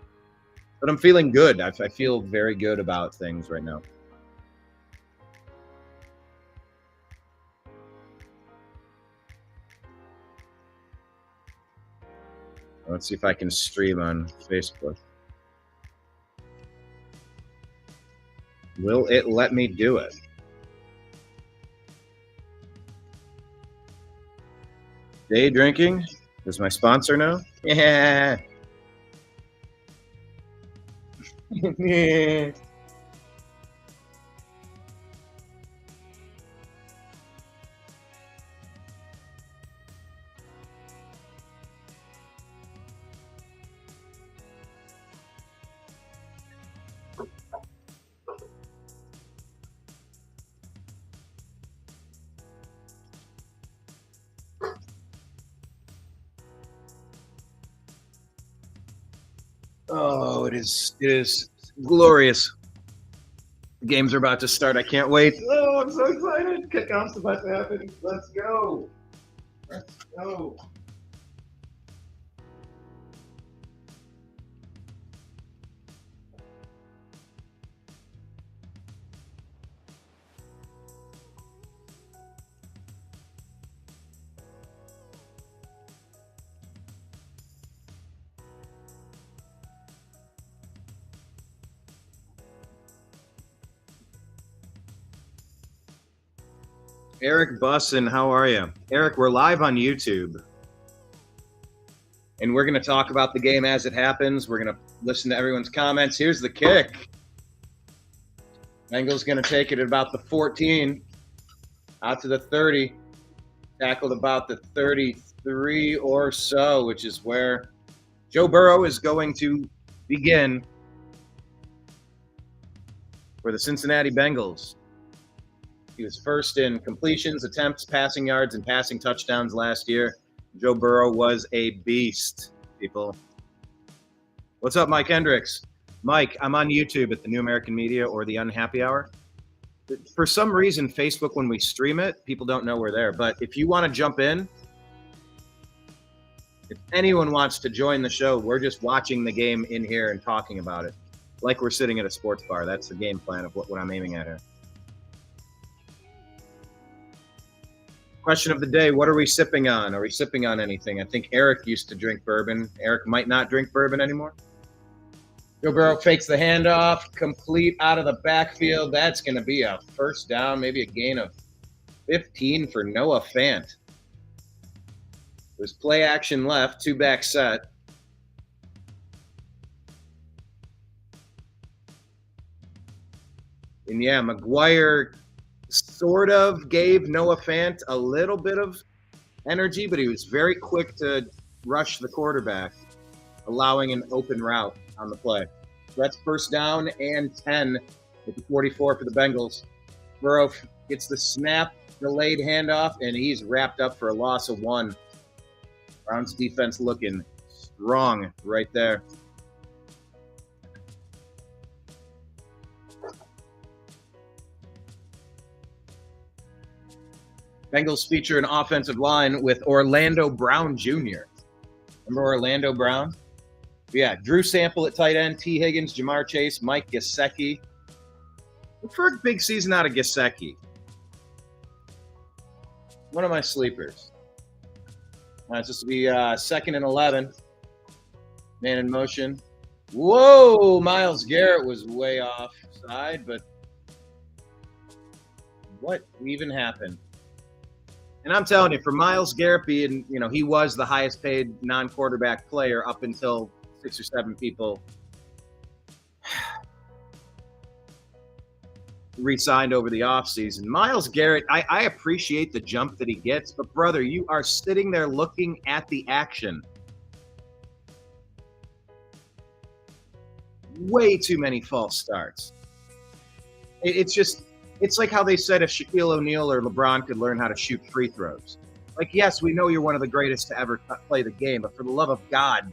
but I'm feeling good. I feel very good about things right now. Let's see if I can stream on Facebook. Will it let me do it? Day drinking? Does my sponsor know? Yeah. Oh, it is glorious. The games are about to start. I can't wait. Oh, I'm so excited. Kickoff's about to happen. Let's go. Let's go. Eric Bussin, how are you? Eric, we're live on YouTube. And we're going to talk about the game as it happens. We're going to listen to everyone's comments. Here's the kick. Bengals going to take it at about the 14, out to the 30. Tackled about the 33 or so, which is where Joe Burrow is going to begin for the Cincinnati Bengals. He was first in completions, attempts, passing yards, and passing touchdowns last year. Joe Burrow was a beast, people. What's up, Mike Hendricks? Mike, I'm on YouTube at the New American Media or the Unhappy Hour. For some reason, Facebook, when we stream it, people don't know we're there. But if you want to jump in, if anyone wants to join the show, we're just watching the game in here and talking about it. Like we're sitting at a sports bar. That's the game plan of what I'm aiming at here. Question of the day, what are we sipping on? Are we sipping on anything? I think Eric used to drink bourbon. Eric might not drink bourbon anymore. Joe Burrow fakes the handoff, complete out of the backfield. That's going to be a first down, maybe a gain of 15 for Noah Fant. It was play action left, two-back set. And yeah, McGuire sort of gave Noah Fant a little bit of energy, but he was very quick to rush the quarterback, allowing an open route on the play. So that's first down and 10 at the 44 for the Bengals. Burrow gets the snap, delayed handoff, and he's wrapped up for a loss of 1. Browns defense looking strong right there. Bengals feature an offensive line with Orlando Brown Jr. Remember Orlando Brown? Yeah, Drew Sample at tight end, T. Higgins, Jamar Chase, Mike Gesicki. Look for a big season out of Gesicki. One of my sleepers. It's just to be 2nd and 11. Man in motion. Whoa, Myles Garrett was way offside, but what even happened? And I'm telling you, for Myles Garrett being, he was the highest paid non-quarterback player up until 6 or 7 people re-signed over the offseason. Myles Garrett, I appreciate the jump that he gets, but brother, you are sitting there looking at the action. Way too many false starts. It's like how they said if Shaquille O'Neal or LeBron could learn how to shoot free throws. Like, yes, we know you're one of the greatest to ever play the game, but for the love of God,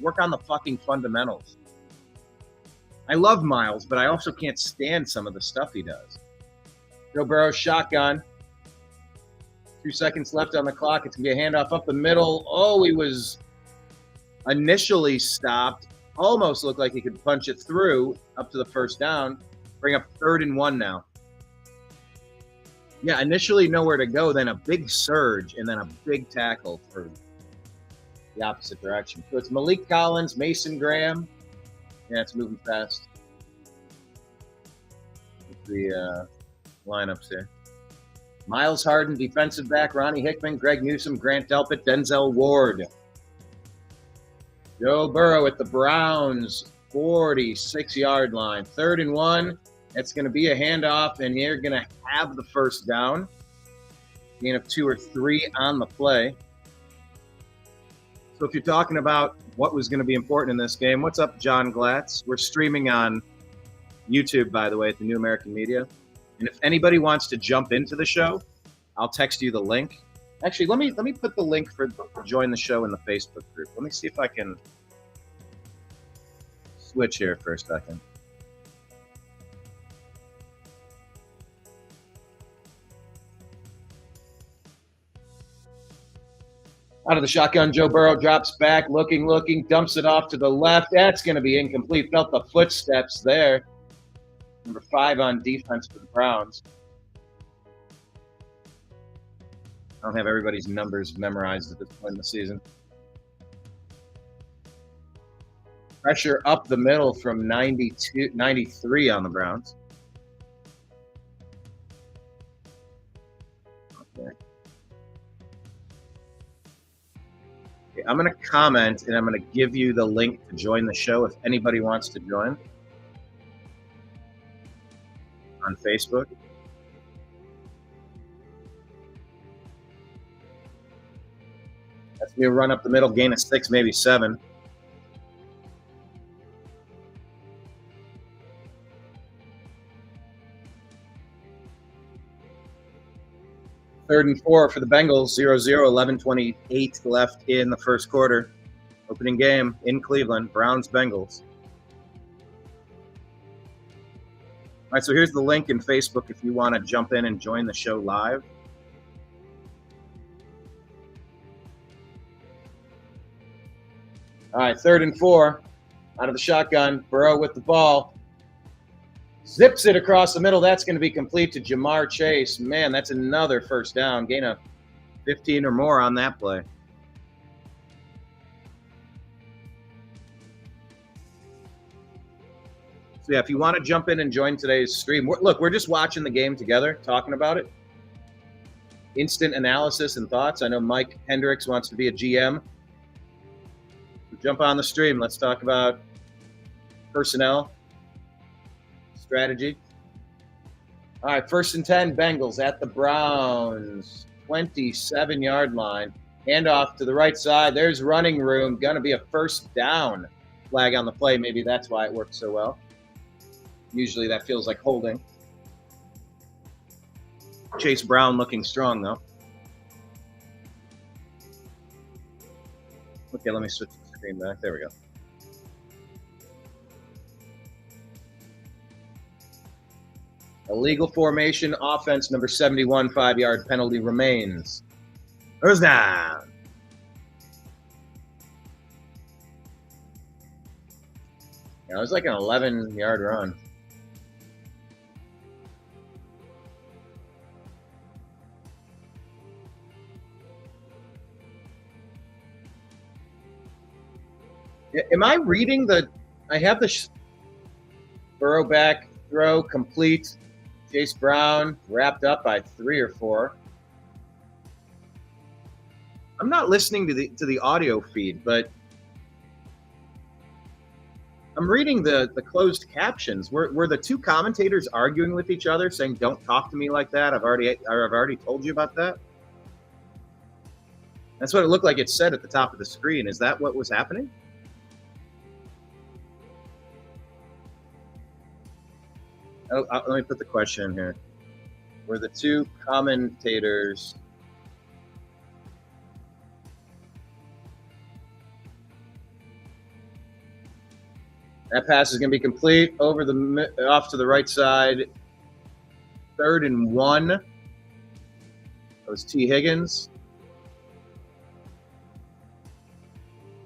work on the fucking fundamentals. I love Myles, but I also can't stand some of the stuff he does. Joe Burrow shotgun. 2 seconds left on the clock. It's going to be a handoff up the middle. Oh, he was initially stopped. Almost looked like he could punch it through up to the first down. Bring up 3rd and 1 now. Yeah, initially nowhere to go, then a big surge, and then a big tackle for the opposite direction. So it's Malik Collins, Mason Graham. Yeah, it's moving fast. The lineups here. Miles Harden, defensive back, Ronnie Hickman, Greg Newsome, Grant Delpit, Denzel Ward. Joe Burrow at the Browns, 46-yard line. 3rd and 1. It's going to be a handoff, and you're going to have the first down. Gain of 2 or 3 on the play. So if you're talking about what was going to be important in this game, what's up, John Glatz? We're streaming on YouTube, by the way, at the New American Media. And if anybody wants to jump into the show, I'll text you the link. Actually, let me put the link for join the show in the Facebook group. Let me see if I can switch here for a second. Out of the shotgun, Joe Burrow drops back, looking, dumps it off to the left. That's going to be incomplete. Felt the footsteps there. Number 5 on defense for the Browns. I don't have everybody's numbers memorized at this point in the season. Pressure up the middle from 93 on the Browns. Okay, I'm going to comment, and I'm going to give you the link to join the show if anybody wants to join on Facebook. That's going to be a run up the middle, gain of 6, maybe 7. Third and 4 for the Bengals, 0-0, 11:28 left in the first quarter. Opening game in Cleveland, Browns-Bengals. All right, so here's the link in Facebook if you want to jump in and join the show live. All right, 3rd and 4, out of the shotgun. Burrow with the ball. Zips it across the middle. That's going to be complete to Jamar Chase. Man, that's another first down. Gain of 15 or more on that play. So, yeah, if you want to jump in and join today's stream, we're just watching the game together, talking about it. Instant analysis and thoughts. I know Mike Hendricks wants to be a GM. So jump on the stream. Let's talk about personnel, strategy. All right, 1st and 10, Bengals at the Browns, 27-yard line. Handoff to the right side. There's running room. Going to be a first down. Flag on the play. Maybe that's why it worked so well. Usually that feels like holding. Chase Brown looking strong, though. Okay, let me switch the screen back. There we go. Illegal formation, offense number 71, 5-yard penalty remains. First down. Yeah, it was like an 11-yard run. Am I reading I have the Burrow back throw complete. Chase Brown wrapped up by 3 or 4. I'm not listening to the audio feed, but I'm reading the closed captions. Were the two commentators arguing with each other, saying, "Don't talk to me like that"? I've already told you about that. That's what it looked like it said at the top of the screen. Is that what was happening? Let me put the question in here. Were the two commentators that pass is going to be complete off to the right side. 3rd and 1. That was T. Higgins.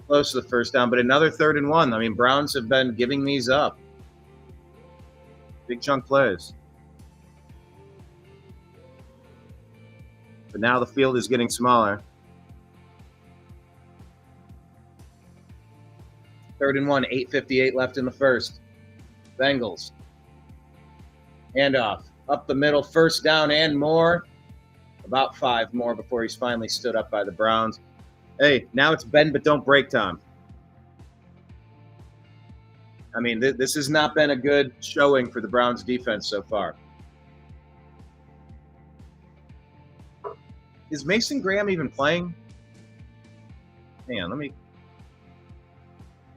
Close to the first down, but another 3rd and 1. I mean, Browns have been giving these up. Big chunk plays. But now the field is getting smaller. 3rd and 1, 8:58 left in the first. Bengals. Handoff. Up the middle, first down and more. About 5 more before he's finally stood up by the Browns. Hey, now it's bend but don't break time. I mean, this has not been a good showing for the Browns defense so far. Is Mason Graham even playing? Hang on, am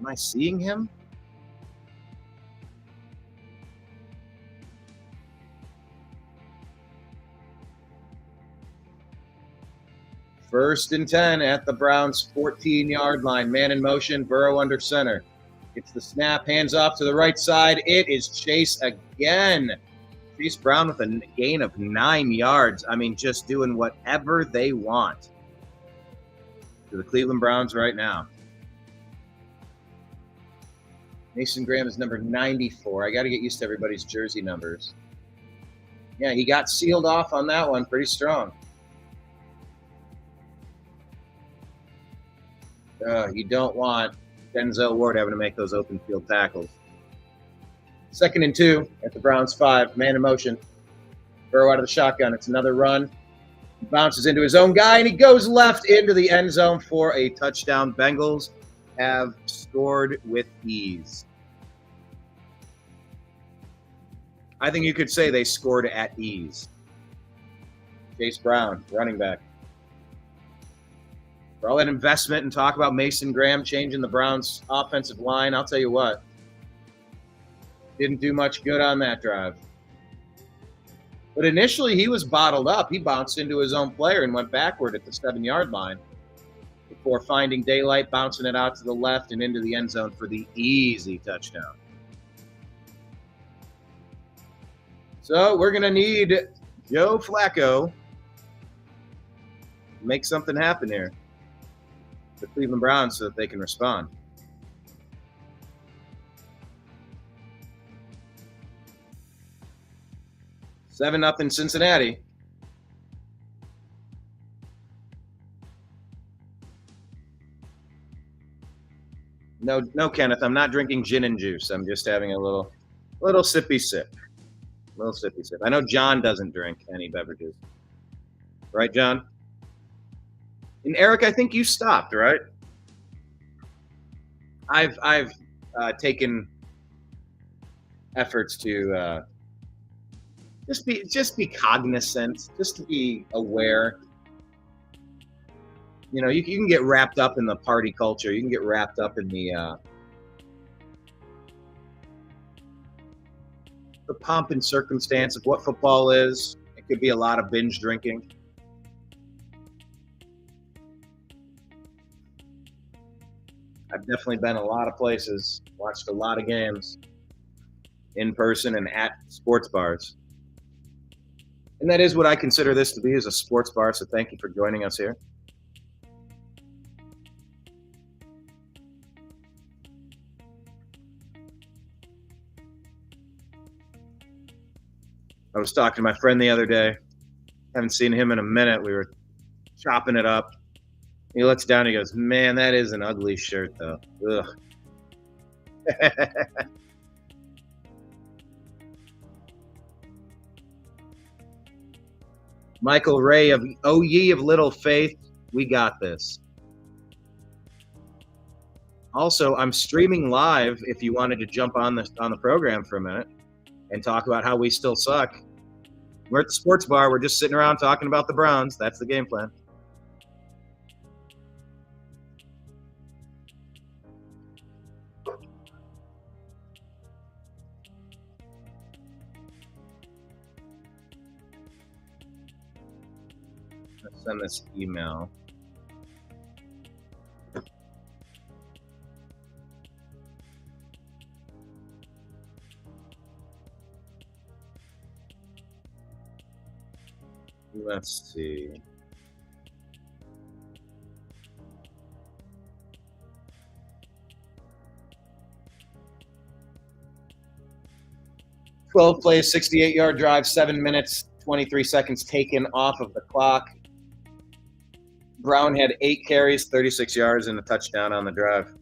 I seeing him? First and 10 at the Browns' 14-yard line. Man in motion, Burrow under center. Gets the snap, hands off to the right side. It is Chase again. Chase Brown with a gain of 9 yards. I mean, just doing whatever they want to the Cleveland Browns right now. Mason Graham is number 94. I got to get used to everybody's jersey numbers. Yeah, he got sealed off on that one pretty strong. You don't want Denzel Ward having to make those open field tackles. 2nd and 2 at the Browns 5. Man in motion. Burrow out of the shotgun. It's another run. He bounces into his own guy, and he goes left into the end zone for a touchdown. Bengals have scored with ease. I think you could say they scored at ease. Chase Brown, running back. For all that investment and talk about Mason Graham changing the Browns' offensive line, I'll tell you what, didn't do much good on that drive. But initially, he was bottled up. He bounced into his own player and went backward at the 7-yard line before finding daylight, bouncing it out to the left and into the end zone for the easy touchdown. So we're going to need Joe Flacco to make something happen here. The Cleveland Browns so that they can respond. Seven 0 Cincinnati. No, Kenneth. I'm not drinking gin and juice. I'm just having a little sippy sip. Little sippy sip. I know John doesn't drink any beverages, right, John? And Eric, I think you stopped, right? I've taken efforts to just be cognizant, just to be aware. You know, you can get wrapped up in the party culture. You can get wrapped up in the pomp and circumstance of what football is. It could be a lot of binge drinking. I've definitely been a lot of places, watched a lot of games in person and at sports bars. And that is what I consider this to be, is a sports bar, so thank you for joining us here. I was talking to my friend the other day. Haven't seen him in a minute. We were chopping it up. He looks down and he goes, "Man, that is an ugly shirt, though." Ugh. Michael Ray of "O Ye of Little Faith," we got this. Also, I'm streaming live if you wanted to jump on the program for a minute and talk about how we still suck. We're at the sports bar. We're just sitting around talking about the Browns. That's the game plan. Let's send this email. Let's see. Twelve plays, 68-yard drive, 7 minutes, 23 seconds taken off of the clock. Brown had 8 carries, 36 yards, and a touchdown on the drive.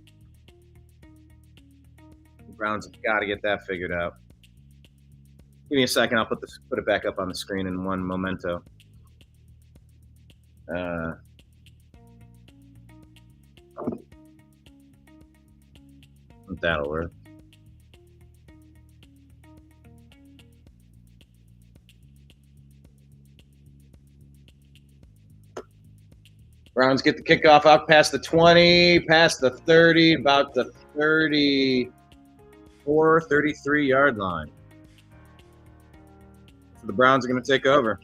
The Browns have got to get that figured out. Give me a second. I'll put it back up on the screen in one momento. That'll work. Browns get the kickoff out past the 20, past the 30, about the 34, 33-yard line. So the Browns are going to take over.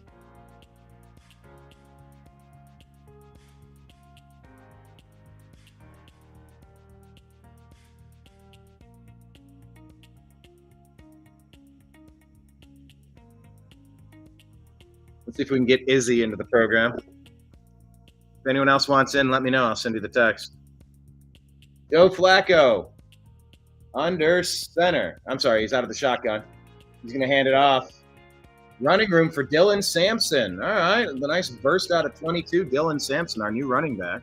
Let's see if we can get Izzy into the program. If anyone else wants in, let me know. I'll send you the text. Joe Flacco, under center. I'm sorry, he's out of the shotgun. He's going to hand it off. Running room for Dylan Sampson. All right, the nice burst out of 22. Dylan Sampson, our new running back.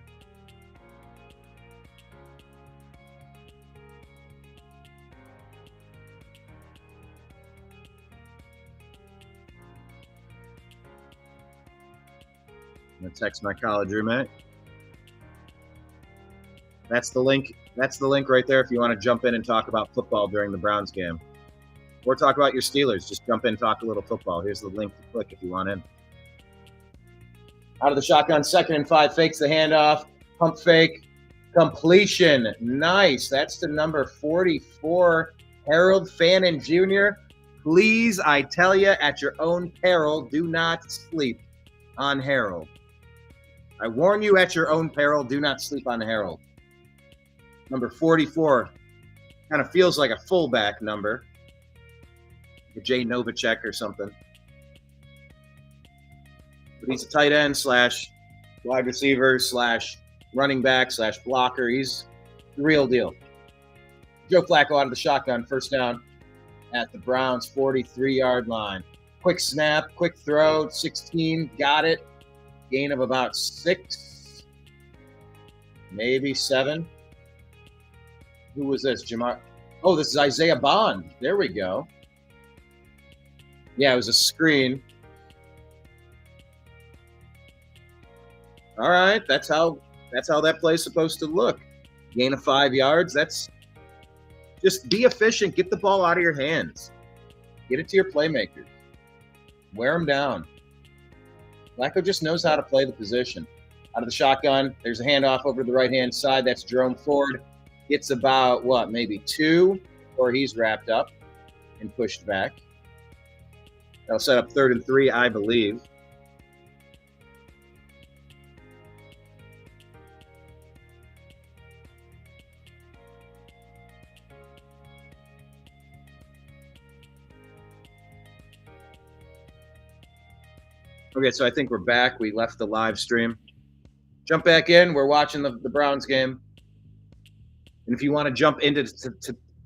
I'm going to text my college roommate. That's the link. That's the link right there if you want to jump in and talk about football during the Browns game. Or talk about your Steelers. Just jump in, talk a little football. Here's the link to click if you want in. Out of the shotgun, 2nd and 5, fakes the handoff. Pump fake. Completion. Nice. That's to number 44, Harold Fannin Jr. Please, I tell you, at your own peril, do not sleep on Harold. I warn you at your own peril, do not sleep on Harold. Number 44 kind of feels like a fullback number. Like a Jay Novacek or something. But he's a tight end / wide receiver / running back / blocker. He's the real deal. Joe Flacco out of the shotgun, 1st down at the Browns' 43-yard line. Quick snap, quick throw, 16, got it. Gain of about 6, maybe 7. Who was this? Jamar? Oh, this is Isaiah Bond. There we go. Yeah, it was a screen. All right, that's how that play's supposed to look. Gain of 5 yards. That's just be efficient. Get the ball out of your hands. Get it to your playmakers. Wear them down. Flacco just knows how to play the position. Out of the shotgun, there's a handoff over to the right-hand side. That's Jerome Ford. Gets about, maybe 2, or he's wrapped up and pushed back. That'll set up 3rd and 3, I believe. Okay, so I think we're back. We left the live stream. Jump back in. We're watching the Browns game. And if you want to jump into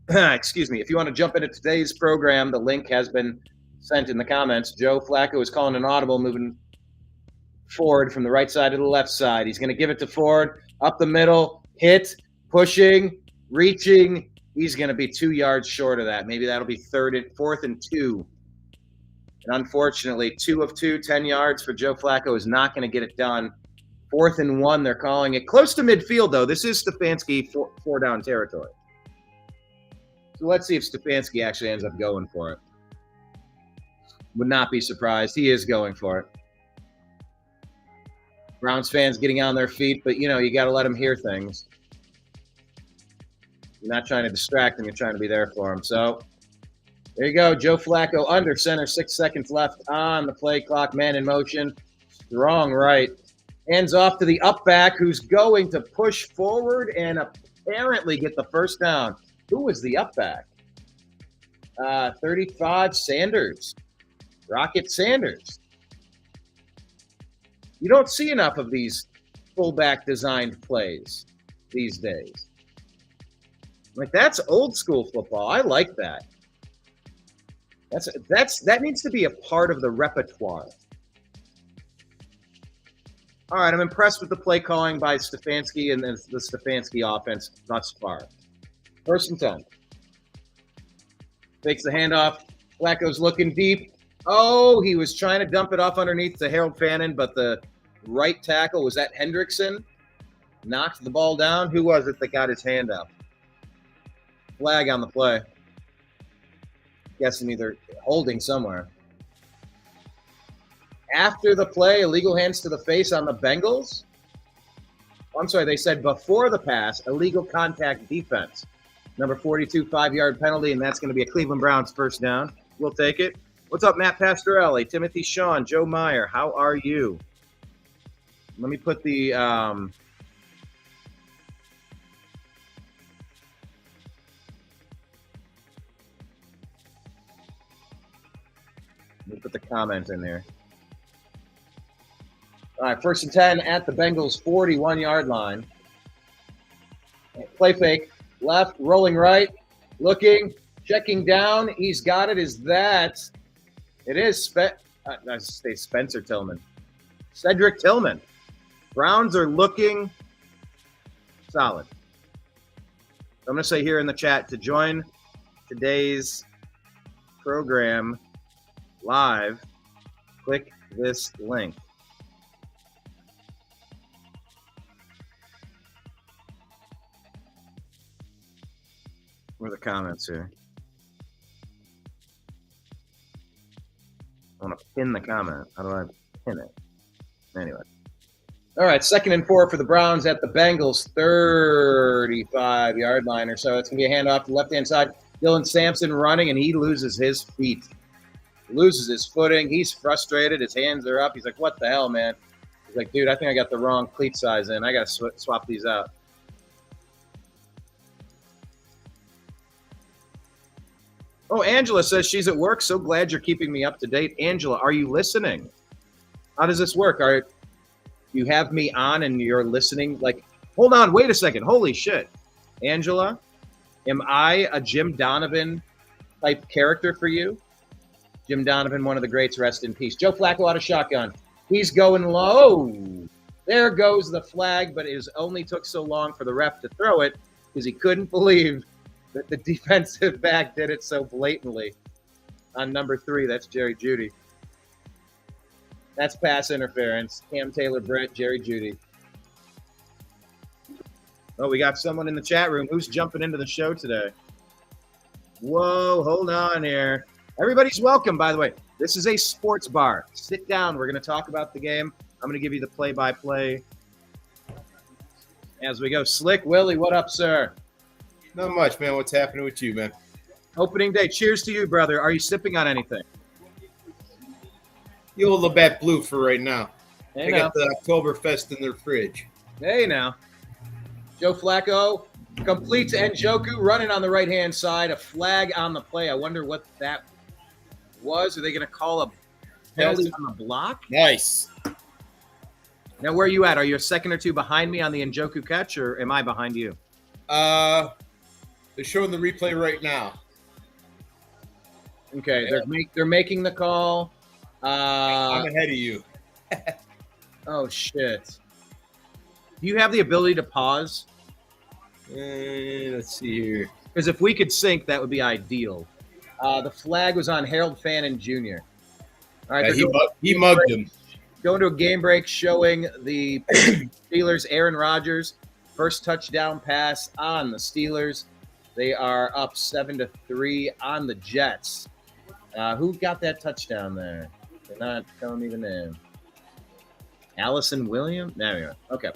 if you want to jump into today's program, the link has been sent in the comments. Joe Flacco is calling an audible, moving forward from the right side to the left side. He's going to give it to Ford, up the middle, hit, pushing, reaching. He's going to be 2 yards short of that. Maybe that'll be 4th and 2. And unfortunately, 2 of 2, 10 yards for Joe Flacco is not going to get it done. 4th and 1, they're calling it. Close to midfield, though. This is Stefanski four-down territory. So let's see if Stefanski actually ends up going for it. Would not be surprised. He is going for it. Browns fans getting on their feet, but, you got to let them hear things. You're not trying to distract them. You're trying to be there for them. So there you go. Joe Flacco under center, 6 seconds left on the play clock. Man in motion. Strong right. Hands off to the up back who's going to push forward and apparently get the 1st down. Who was the up back? 35, Sanders. Rocket Sanders. You don't see enough of these fullback designed plays these days. Like, that's old school football. I like that. That needs to be a part of the repertoire. All right, I'm impressed with the play calling by Stefanski and the Stefanski offense thus far. 1st and 10. Fakes the handoff. Flacco's looking deep. Oh, he was trying to dump it off underneath to Harold Fannin, but the right tackle, was that Hendrickson? Knocked the ball down. Who was it that got his hand up? Flag on the play. Guessing either holding somewhere. After the play, illegal hands to the face on the Bengals. I'm sorry, they said before the pass, illegal contact defense. Number 42, 5-yard penalty, and that's going to be a Cleveland Browns 1st down. We'll take it. What's up, Matt Pastorelli, Timothy Sean, Joe Meyer? How are you? Let me put the comment in there. All right, 1st and 10 at the Bengals 41-yard line. Play fake, left, rolling right, looking, checking down. He's got it. Is that? It is I say Spencer Tillman. Cedric Tillman. Browns are looking solid. I'm going to say here in the chat, to join today's program live, click this link. Where are the comments here? I want to pin the comment. How do I pin it? Anyway. All right, 2nd and 4 for the Browns at the Bengals 35-yard line or so. It's going to be a handoff to the left-hand side. Dylan Sampson running, and he loses his feet. Loses his footing. He's frustrated. His hands are up. He's like, what the hell, man? He's like, dude, I think I got the wrong cleat size in. I got to swap these out. Oh, Angela says she's at work. So glad you're keeping me up to date. Angela, are you listening? How does this work? You have me on and you're listening? Like, hold on, wait a second. Holy shit. Angela, am I a Jim Donovan type character for you? Jim Donovan, one of the greats, rest in peace. Joe Flacco out of shotgun. He's going low. There goes the flag, but it only took so long for the ref to throw it because he couldn't believe that the defensive back did it so blatantly. On number 3, that's Jerry Jeudy. That's pass interference. Cam Taylor-Britt, Jerry Jeudy. Oh, we got someone in the chat room. Who's jumping into the show today? Whoa, hold on here. Everybody's welcome, by the way. This is a sports bar. Sit down. We're going to talk about the game. I'm going to give you the play-by-play as we go. Slick Willie, what up, sir? Not much, man. What's happening with you, man? Opening day. Cheers to you, brother. Are you sipping on anything? The old Labatt Blue for right now. Hey, I got the Oktoberfest in their fridge. Hey, now. Joe Flacco completes Njoku running on the right-hand side. A flag on the play. I wonder what that was. Are they going to call a penalty on the block? Nice. Now, where are you at? Are you a second or two behind me on the Njoku catch, or am I behind you? They're showing the replay right now. Okay, yeah. They're making the call. I'm ahead of you. Oh, shit. Do you have the ability to pause? Let's see here. Because if we could sync, that would be ideal. The flag was on Harold Fannin Jr. All right, he mugged him. Going to a game break showing the Steelers, Aaron Rodgers, first touchdown pass on the Steelers. They are up 7-3 on the Jets. Who got that touchdown there? They're not telling me the name. Allison Williams? There we go. Okay.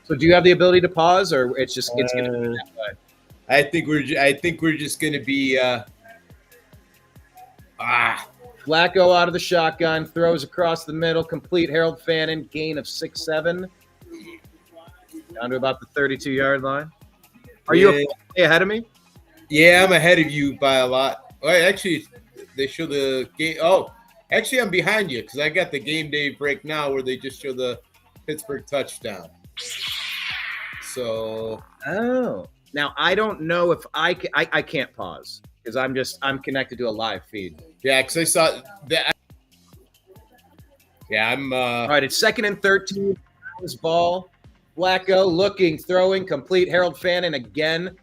So do you have the ability to pause, or it's going to be that way? I think we're just going to be Flacco out of the shotgun, throws across the middle, complete. Harold Fannin, gain of 6-7. Down to about the 32-yard line. Are you ahead of me? Yeah, I'm ahead of you by a lot. Well, actually, they show the game. Oh, actually, I'm behind you because I got the game day break now where they just show the Pittsburgh touchdown. So. Oh. Now, I don't know if I can't pause because I'm connected to a live feed. Yeah, because I saw that. Yeah, I'm. All right, it's 2nd and 13. This ball. Flacco looking, throwing, complete. Harold Fannin again.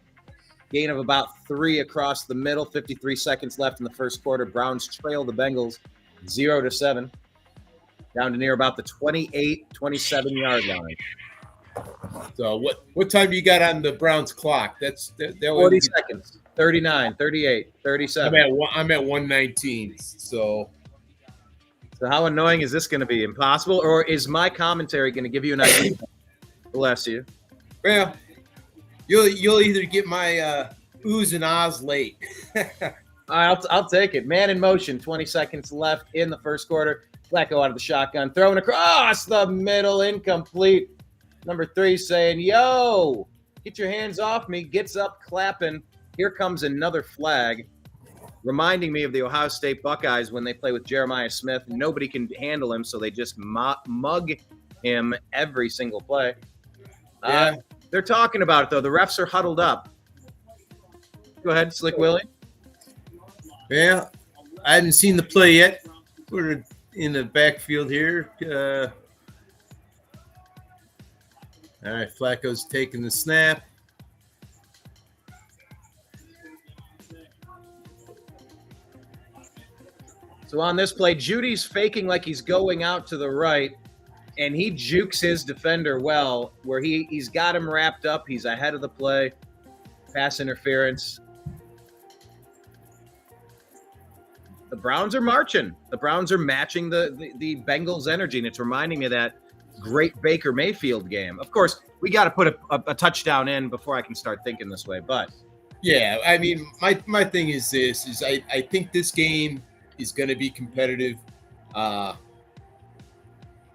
Gain of about 3 across the middle. 53 seconds left in the first quarter. Browns trail the Bengals 0-7. Down to near about the 28, 27-yard line. So what time do you got on the Browns clock? That 40 seconds. 39, 38, 37. I'm at 119. So how annoying is this going to be? Impossible? Or is my commentary going to give you an idea? Bless you. Well, you'll either get my oohs and ahs late. I'll take it. Man in motion. 20 seconds left in the first quarter. Flacco out of the shotgun, throwing across the middle, incomplete. Number 3 saying, "Yo, get your hands off me." Gets up, clapping. Here comes another flag, reminding me of the Ohio State Buckeyes when they play with Jeremiah Smith. Nobody can handle him, so they just mug him every single play. Yeah. They're talking about it, though. The refs are huddled up. Go ahead, Slick Willie. Yeah, I haven't seen the play yet. We're in the backfield here. All right, Flacco's taking the snap. So on this play, Judy's faking like he's going out to the right, and he jukes his defender well, where he's got him wrapped up. He's ahead of the play. Pass interference. The Browns are marching. The Browns are matching the Bengals' energy, and it's reminding me of that great Baker Mayfield game. Of course, we got to put a touchdown in before I can start thinking this way, but yeah, I mean, my thing is this: I think this game is going to be competitive. How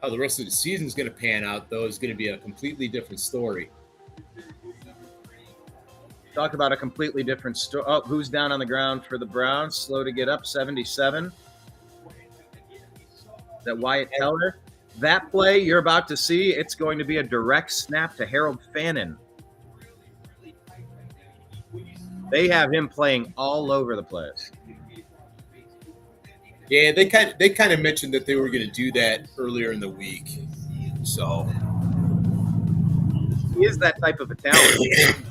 the rest of the season is going to pan out, though, is going to be a completely different story. talk about a completely different story. Oh, who's down on the ground for the Browns? Slow to get up, 77. That Wyatt Teller. That play you're about to see, it's going to be a direct snap to Harold Fannin. They have him playing all over the place. Yeah, they kind of mentioned that they were going to do that earlier in the week. So he is that type of a talent.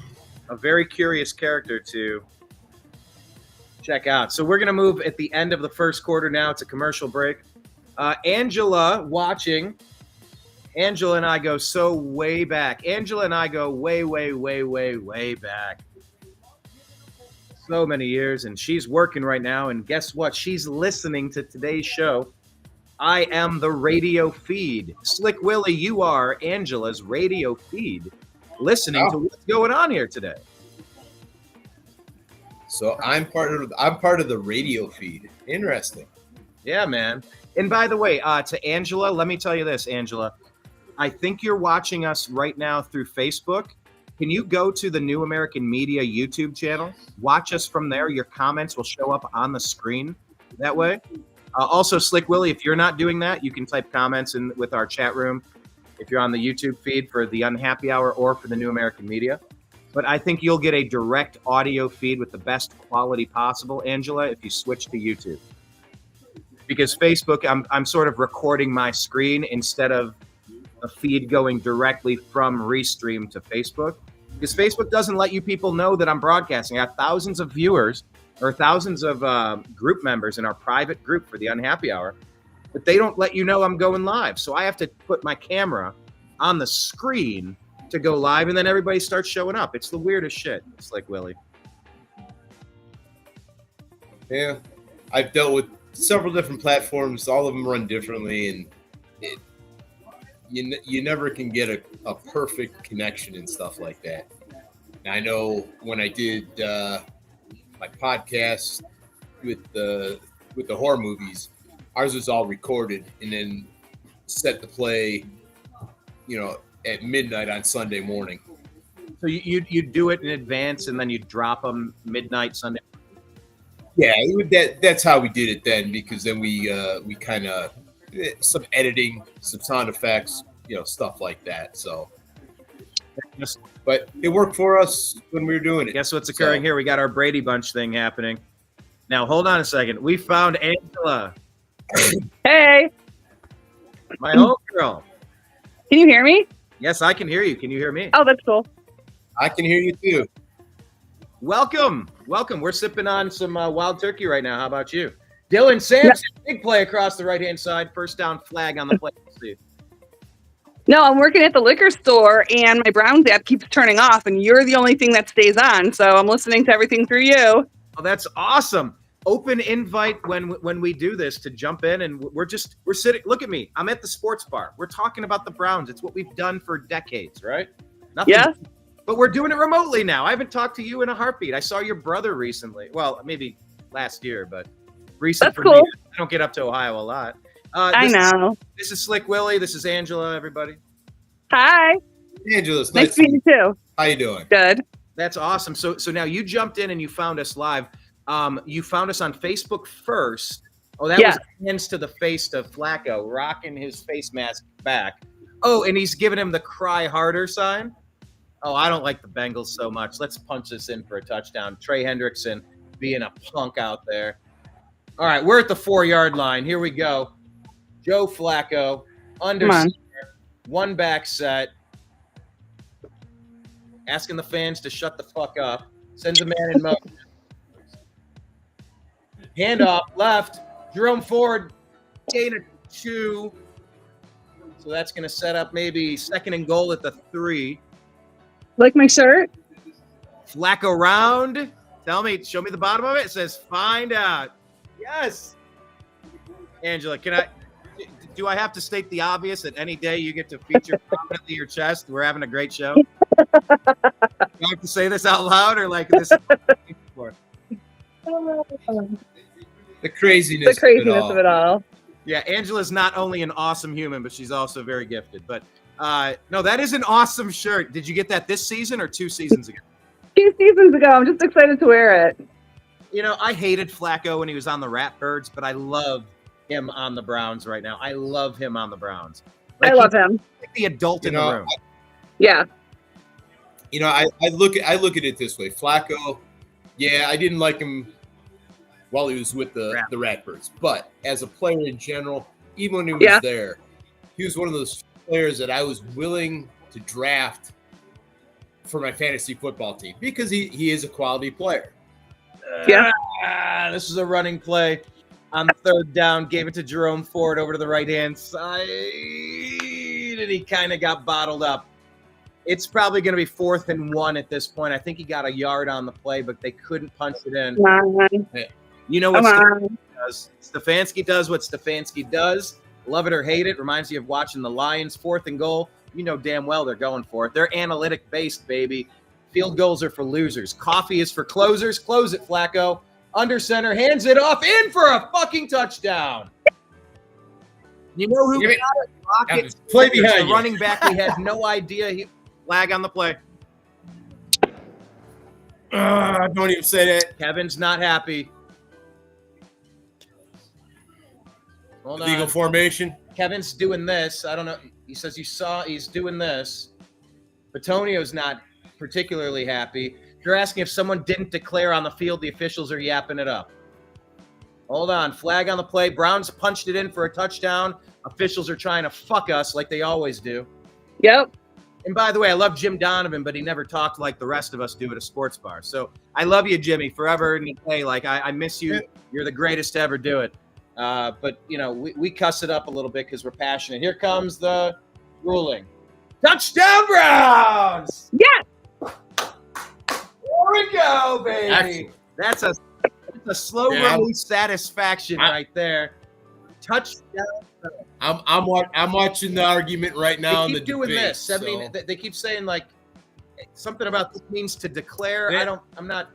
A very curious character to check out. So we're going to move at the end of the first quarter now. It's a commercial break. Angela watching. Angela and I go so way back. Angela and I go way, way, way, way, way back. So many years, and she's working right now. And guess what? She's listening to today's show. I am the radio feed. Slick Willie, you are Angela's radio feed, listening to what's going on here today. So I'm part of the radio feed. Interesting. Yeah, man. And by the way, to Angela, let me tell you this, Angela. I think you're watching us right now through Facebook. Can you go to the New American Media YouTube channel? Watch us from there. Your comments will show up on the screen that way. Also, Slick Willie, if you're not doing that, you can type comments in with our chat room if you're on the YouTube feed for the Unhappy Hour or for the New American Media. But I think you'll get a direct audio feed with the best quality possible, Angela, if you switch to YouTube. Because Facebook, I'm sort of recording my screen instead of a feed going directly from Restream to Facebook. Because Facebook doesn't let you people know that I'm broadcasting. I have thousands of viewers or thousands of group members in our private group for the Unhappy Hour, but they don't let you know I'm going live. So I have to put my camera on the screen to go live, and then everybody starts showing up. It's the weirdest shit. It's like Willie. Yeah, I've dealt with several different platforms. All of them run differently, and you never can get a perfect connection and stuff like that. And I know when I did my podcast with the horror movies, ours was all recorded and then set to play, at midnight on Sunday morning. So you do it in advance and then you drop them midnight Sunday. Yeah, that's how we did it then, because then we kind of some editing, some sound effects, stuff like that. So, but it worked for us when we were doing it. Guess what's occurring here? We got our Brady Bunch thing happening. Now, hold on a second. We found Angela. Hey. My homegirl. Can you hear me? Yes, I can hear you. Can you hear me? Oh, that's cool. I can hear you too. Welcome. We're sipping on some wild turkey right now. How about you? Dylan Sampson, big play across the right-hand side. First down flag on the play. No, I'm working at the liquor store, and my Browns app keeps turning off, and you're the only thing that stays on, so I'm listening to everything through you. Oh, that's awesome. Open invite when we do this to jump in, and we're sitting. Look at me. I'm at the sports bar. We're talking about the Browns. It's what we've done for decades, right? Nothing. Yeah. But we're doing it remotely now. I haven't talked to you in a heartbeat. I saw your brother recently. Well, maybe last year, but recent That's for cool. me. I don't get up to Ohio a lot. I know. This is Slick Willie. This is Angela, everybody. Hi. Angela, Nice to meet you too. How you doing? Good. That's awesome. So now you jumped in and you found us live. You found us on Facebook first. Oh, that was hands to the face to Flacco, rocking his face mask back. Oh, and he's giving him the cry harder sign. Oh, I don't like the Bengals so much. Let's punch this in for a touchdown. Trey Hendrickson being a punk out there. All right, we're at the 4-yard line. Here we go. Joe Flacco, under center, one back set. Asking the fans to shut the fuck up. Sends a man in motion. Handoff left. Jerome Ford, gain of 2. So that's going to set up maybe second and goal at the 3. Like my shirt? Flacco round. Tell me, show me the bottom of it. It says find out. Yes. Angela, do I have to state the obvious that any day you get to feature prominently your chest, we're having a great show? Do I have to say this out loud or like this? The craziness of it all. Yeah, Angela's not only an awesome human, but she's also very gifted. But no, that is an awesome shirt. Did you get that this season or 2 seasons ago? 2 seasons ago. I'm just excited to wear it. You know, I hated Flacco when he was on the Ratbirds, but I love him on the Browns right now. I love him on the Browns. Like, I love him. Like the adult in the room. Yeah. You know, I look at it this way. Flacco, yeah, I didn't like him while he was with the Ratbirds, but as a player in general, even when he was there, he was one of those players that I was willing to draft for my fantasy football team because he is a quality player. This is a running play on 3rd down. Gave it to Jerome Ford over to the right-hand side, and he kind of got bottled up. It's probably going to be 4th and 1 at this point. I think he got a yard on the play, but they couldn't punch it in. You know what Stefanski does? Stefanski does what Stefanski does. Love it or hate it. Reminds you of watching the Lions. 4th and goal. You know damn well they're going for it. They're analytic-based, baby. Field goals are for losers. Coffee is for closers. Close it, Flacco. Under center, hands it off, in for a fucking touchdown. You know who got it? Rockets. Play behind the you. Running back, we had no idea. Flag on the play. Don't even say that. Kevin's not happy. Hold on. Legal formation. Kevin's doing this. I don't know. He says he's doing this. Batonio's not particularly happy. You're asking if someone didn't declare on the field, the officials are yapping it up. Hold on. Flag on the play. Browns punched it in for a touchdown. Officials are trying to fuck us like they always do. Yep. And by the way, I love Jim Donovan, but he never talked like the rest of us do at a sports bar. So I love you, Jimmy, forever and day. Like, I miss you. You're the greatest to ever do it. But, you know, we cuss it up a little bit because we're passionate. Here comes the ruling. Touchdown, Browns! Yes! There we go, baby. Excellent. That's a slow release satisfaction right there. Touchdown. I'm watching the argument right now. They keep in the doing debate, this. I mean, they keep saying like something about this means to declare. I'm not.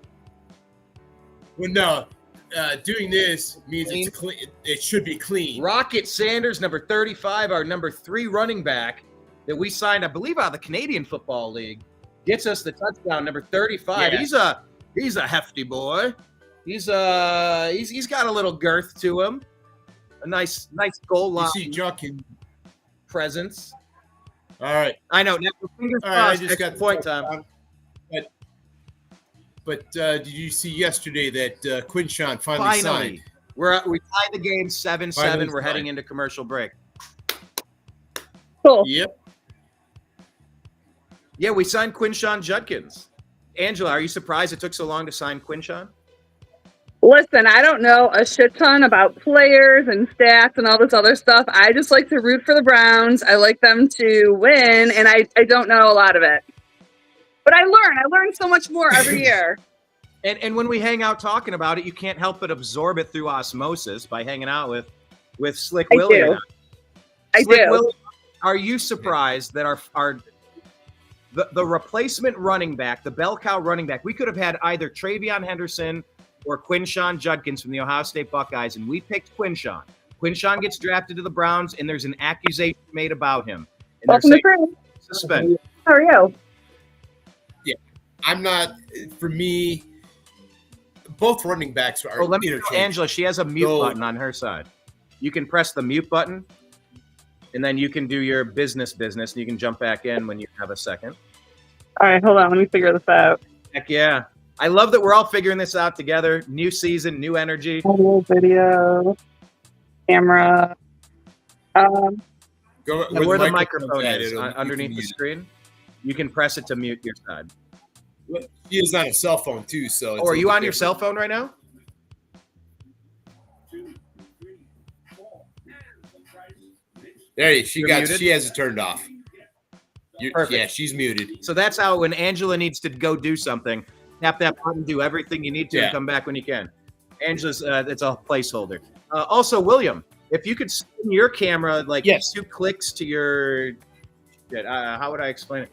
Well, no. Doing this means it's clean. It should be clean. Rocket Sanders, number 35, our number 3 running back that we signed, I believe, out of the Canadian Football League, gets us the touchdown. Number 35. Yeah. He's a hefty boy. He's got a little girth to him. A nice goal line. You see Junkin presence. All right. I know. Now, fingers All right. I crossed, just got point time. But did you see yesterday that Quinshawn finally signed? We tied the game 7-7. Finally We're heading signed. into commercial break. Cool. Yep. Yeah, we signed Quinshawn Judkins. Angela, are you surprised it took so long to sign Quinshawn? Listen, I don't know a shit ton about players and stats and all this other stuff. I just like to root for the Browns. I like them to win, and I don't know a lot of it. But I learn so much more every year. And when we hang out talking about it, you can't help but absorb it through osmosis by hanging out with Slick Willie. I do. Willie, are you surprised that the replacement running back, the bell cow running back, we could have had either Travion Henderson or Quinshawn Judkins from the Ohio State Buckeyes, and we picked Quinshawn. Quinshawn gets drafted to the Browns, and there's an accusation made about him. And Welcome to Browns. Suspended. How are you? Yeah. I'm not. For me, both running backs are. Let me tell Angela, she has a mute button on her side. You can press the mute button, and then you can do your business, and you can jump back in when you have a second. All right, hold on. Let me figure this out. Heck yeah. I love that we're all figuring this out together. New season, new energy. Video, camera. Go where the microphone is underneath the screen. You can press it to mute your side. She is on a cell phone too, so. Oh, are you on your cell phone right now? There, she has it turned off. Perfect. Yeah, she's muted. So that's how when Angela needs to go do something, tap that button, do everything you need to, and come back when you can. Angela's, it's a placeholder. Also, William, if you could spin your camera like 2 clicks to your, how would I explain it?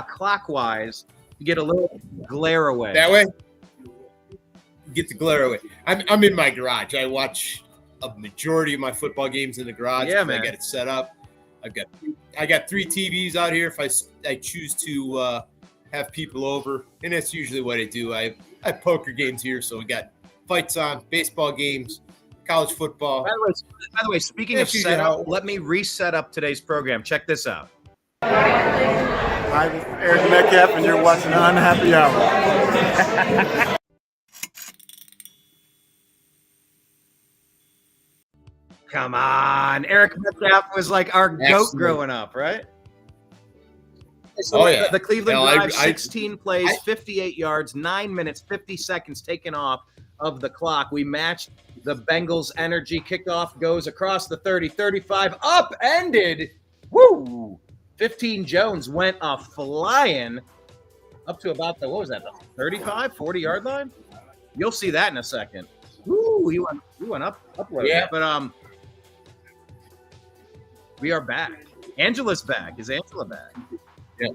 Clockwise, you get a little glare away. That way? Get the glare away. I'm in my garage. I watch a majority of my football games in the garage. Yeah, man. I got it set up. I got 3 TVs out here. If I choose to have people over, and that's usually what I do. I have poker games here, so we got fights on, baseball games, college football. By the way, speaking of setup, let me reset up today's program. Check this out. Hi, this is Eric Metcalf, and you're watching Unhappy Hour. Come on. Eric Metcalf was like our goat growing up, right? So the Cleveland Drive, 16 plays, 58 yards, 9 minutes, 50 seconds taken off of the clock. We matched the Bengals' energy. Kickoff goes across the 30, 35, upended. Woo! 15 Jones went flying up to about the, what was that, the 35, 40-yard line? You'll see that in a second. Woo! He went up. Yeah. But we are back. Angela's back. Is Angela back? Yeah.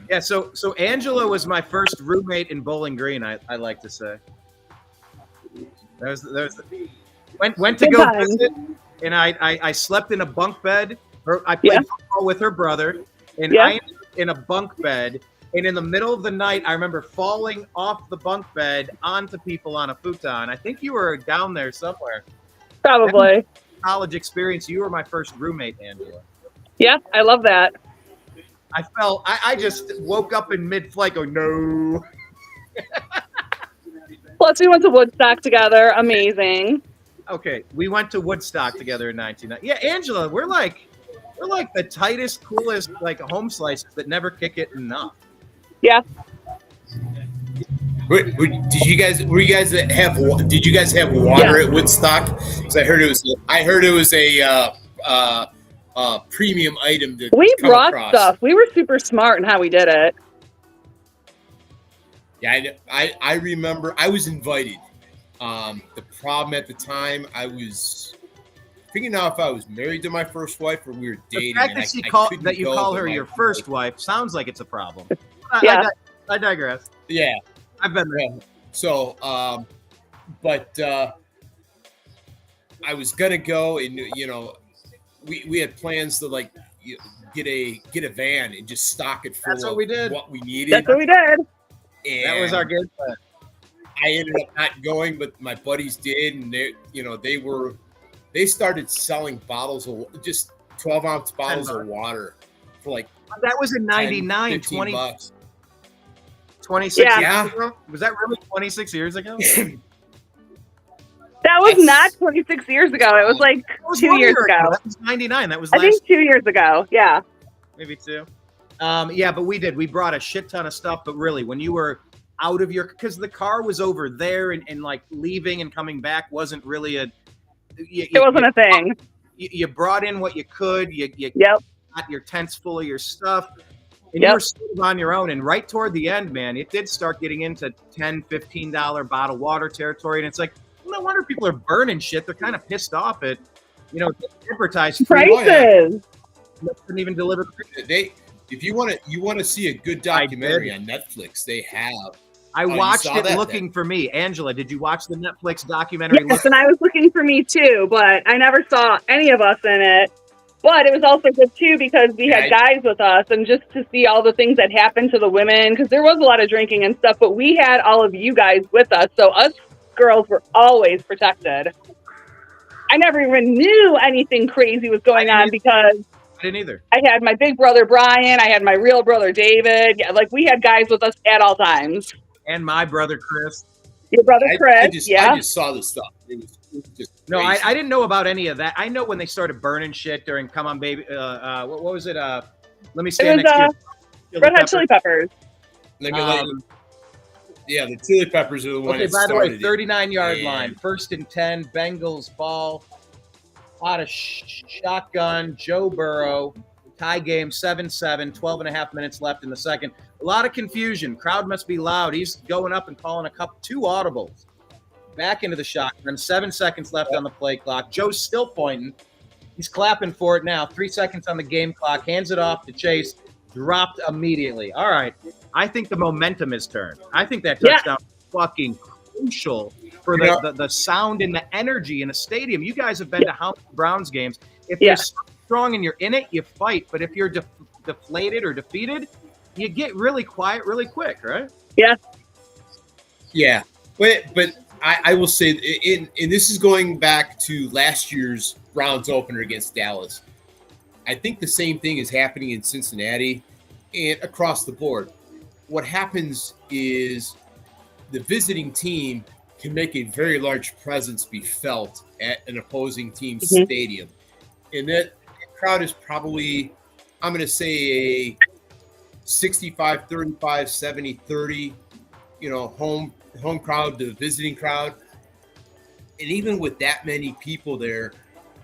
Yeah, so Angela was my first roommate in Bowling Green, I like to say. Went to go visit, and I slept in a bunk bed. I played football with her brother, and I ended up in a bunk bed. And in the middle of the night, I remember falling off the bunk bed onto people on a futon. I think you were down there somewhere. Probably. College experience. You were my first roommate, Angela. Yeah, I love that. I just woke up in mid-flight going, no. Plus, we went to Woodstock together. Amazing. Okay, we went to Woodstock together in 1990. Yeah, Angela, we're like the tightest, coolest, like home slices that never kick it enough. Yeah. Did you guys have water at Woodstock? Because I heard it was a premium item to we come brought across. Stuff. We were super smart in how we did it. Yeah, I remember I was invited. The problem at the time, I was figuring out if I was married to my first wife or we were dating. The fact that you call her your first wife sounds like it's a problem. I digress. Yeah. I've been there. So, but I was gonna go, and we had plans to like get a van and just stock it full of what we needed. That's what we did. And that was our game plan. I ended up not going, but my buddies did, and they started selling bottles of just 12-ounce bottles of water for like that was in 99, 10, 15 bucks. 26 years ago? Was that really 26 years ago? That was not 26 years ago. It was like 2 years ago. That was 99. That was I think 2 years ago. Yeah. Maybe 2. Yeah, but we did. We brought a shit ton of stuff. But really, when you were out of because the car was over there and like leaving and coming back wasn't really it wasn't a thing. You brought in what you could. You got your tents full of your stuff. And you were sort of on your own. And right toward the end, man, it did start getting into $10, $15 bottled water territory. And it's like, no wonder people are burning shit. They're kind of pissed off at, advertised prices. They couldn't even deliver. If you want to see a good documentary on Netflix, they have. I watched it looking for me. Angela, did you watch the Netflix documentary? Yes, and I was looking for me too, but I never saw any of us in it. But it was also good too because we had guys with us, and just to see all the things that happened to the women, because there was a lot of drinking and stuff, but we had all of you guys with us, so us girls were always protected. I never even knew anything crazy was going on because I didn't either. I had my big brother Brian, I had my real brother David. Yeah, like we had guys with us at all times. And my brother Chris. Your brother Chris, I just saw the stuff. It was just no, I didn't know about any of that. I know when they started burning shit during Come On Baby. What was it? Let me stand next to you. Red Hot Chili Peppers. Yeah, the Chili Peppers are the ones. Okay, by the way, 39-yard line, 1st and 10, Bengals ball, out of shotgun, Joe Burrow, tie game 7-7, 12 and a half minutes left in the second. A lot of confusion. Crowd must be loud. He's going up and calling two audibles. Back into the shotgun. 7 seconds left on the play clock. Joe's still pointing. He's clapping for it now. 3 seconds on the game clock. Hands it off to Chase. Dropped immediately. All right. I think the momentum is turned. I think that touchdown is fucking crucial for the sound and the energy in a stadium. You guys have been to how many Browns games? If you're strong and you're in it, you fight. But if you're deflated or defeated, you get really quiet really quick, right? Yeah. Yeah. But I will say, and this is going back to last year's Browns opener against Dallas. I think the same thing is happening in Cincinnati and across the board. What happens is the visiting team can make a very large presence be felt at an opposing team's stadium. And that crowd is probably, I'm going to say, a 65-35, 70-30, home crowd to visiting crowd. And even with that many people there,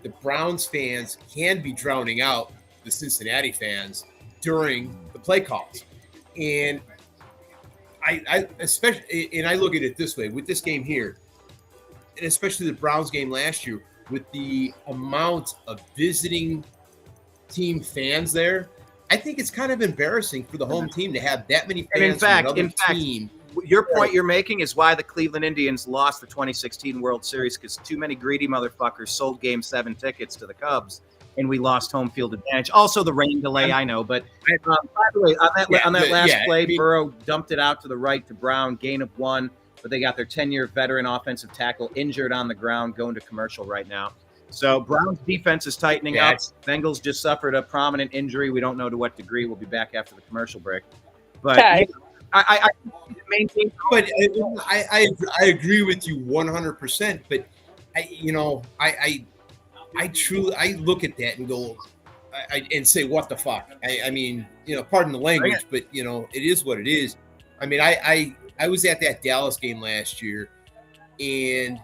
the Browns fans can be drowning out the Cincinnati fans during the play calls. And I especially, and I look at it this way with this game here, and especially the Browns game last year, with the amount of visiting team fans there, I think it's kind of embarrassing for the home team to have that many fans. And in fact, team. Your point you're making is why the Cleveland Indians lost the 2016 World Series, because too many greedy motherfuckers sold Game 7 tickets to the Cubs, and we lost home field advantage. Also, the rain delay, I know. But by the way, on that last play, Burrow dumped it out to the right to Brown, gain of 1, but they got their 10-year veteran offensive tackle injured on the ground, going to commercial right now. So Browns defense is tightening up. Bengals just suffered a prominent injury. We don't know to what degree. We'll be back after the commercial break. But I maintain. But I agree with you 100%. But I truly look at that and go, and say, what the fuck? I mean, pardon the language, but it is what it is. I mean, I was at that Dallas game last year, and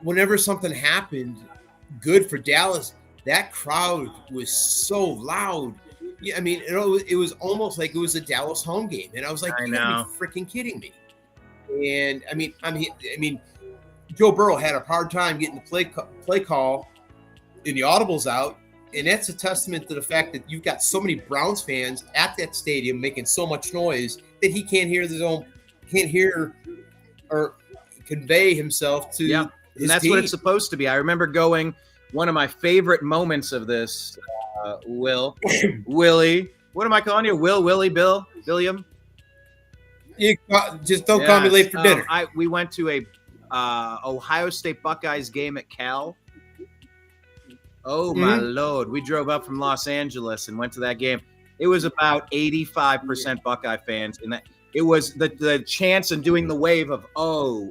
whenever something happened good for Dallas, that crowd was so loud. Yeah, I mean, it was almost like it was a Dallas home game, and I was like, "You gotta be freaking kidding me!" And I mean, Joe Burrow had a hard time getting the play call and the audibles out, and that's a testament to the fact that you've got so many Browns fans at that stadium making so much noise that he can't hear or convey himself to. Yeah, and that's team. What it's supposed to be. I remember going. One of my favorite moments of this. Willie, what am I calling you? Willie, Bill, William? You just don't call me late for dinner. We went to a Ohio State Buckeyes game at Cal. Oh, my Lord. We drove up from Los Angeles and went to that game. It was about 85% Buckeye fans. And it was the chants and doing the wave of O-H-I-O.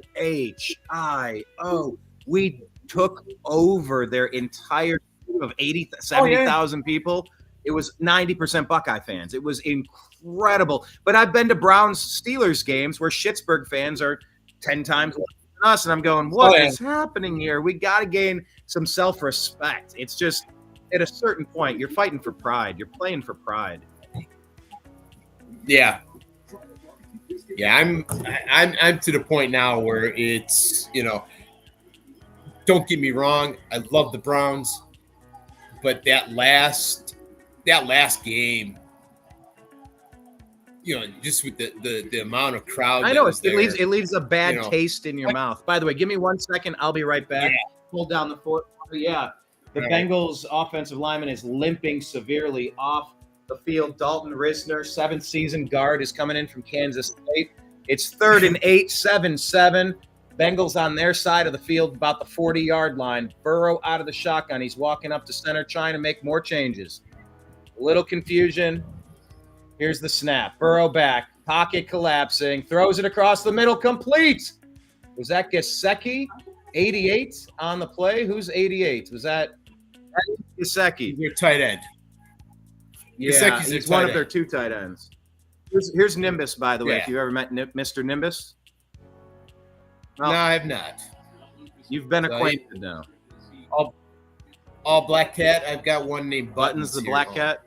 We took over their entire of 70,000 people. It was 90% Buckeye fans. It was incredible. But I've been to Browns-Steelers games where Schittsburg fans are 10 times less than us, and I'm going, what is happening here? We got to gain some self-respect. It's just, at a certain point, you're fighting for pride. You're playing for pride. Yeah. Yeah, I'm to the point now where it's, don't get me wrong, I love the Browns. But that last game, just with the amount of crowd, I know it leaves a bad taste in your mouth. By the way, give me 1 second. I'll be right back. Hold down the fort. Yeah, the Bengals offensive lineman is limping severely off the field. Dalton Risner, 7th season guard, is coming in from Kansas State. It's 3rd and 8, 7-7. Bengals on their side of the field, about the 40-yard line. Burrow out of the shotgun. He's walking up to center, trying to make more changes. A little confusion. Here's the snap. Burrow back. Pocket collapsing. Throws it across the middle. Complete. Was that Gesicki? 88 on the play? Who's 88? Was that Gesicki? Your tight end. Yeah, he's one of their 2 tight ends. Here's Nimbus, by the way, if you've ever met Mr. Nimbus. No, I have not. You've been acquainted now. All black cat. I've got one named Buttons the black cat.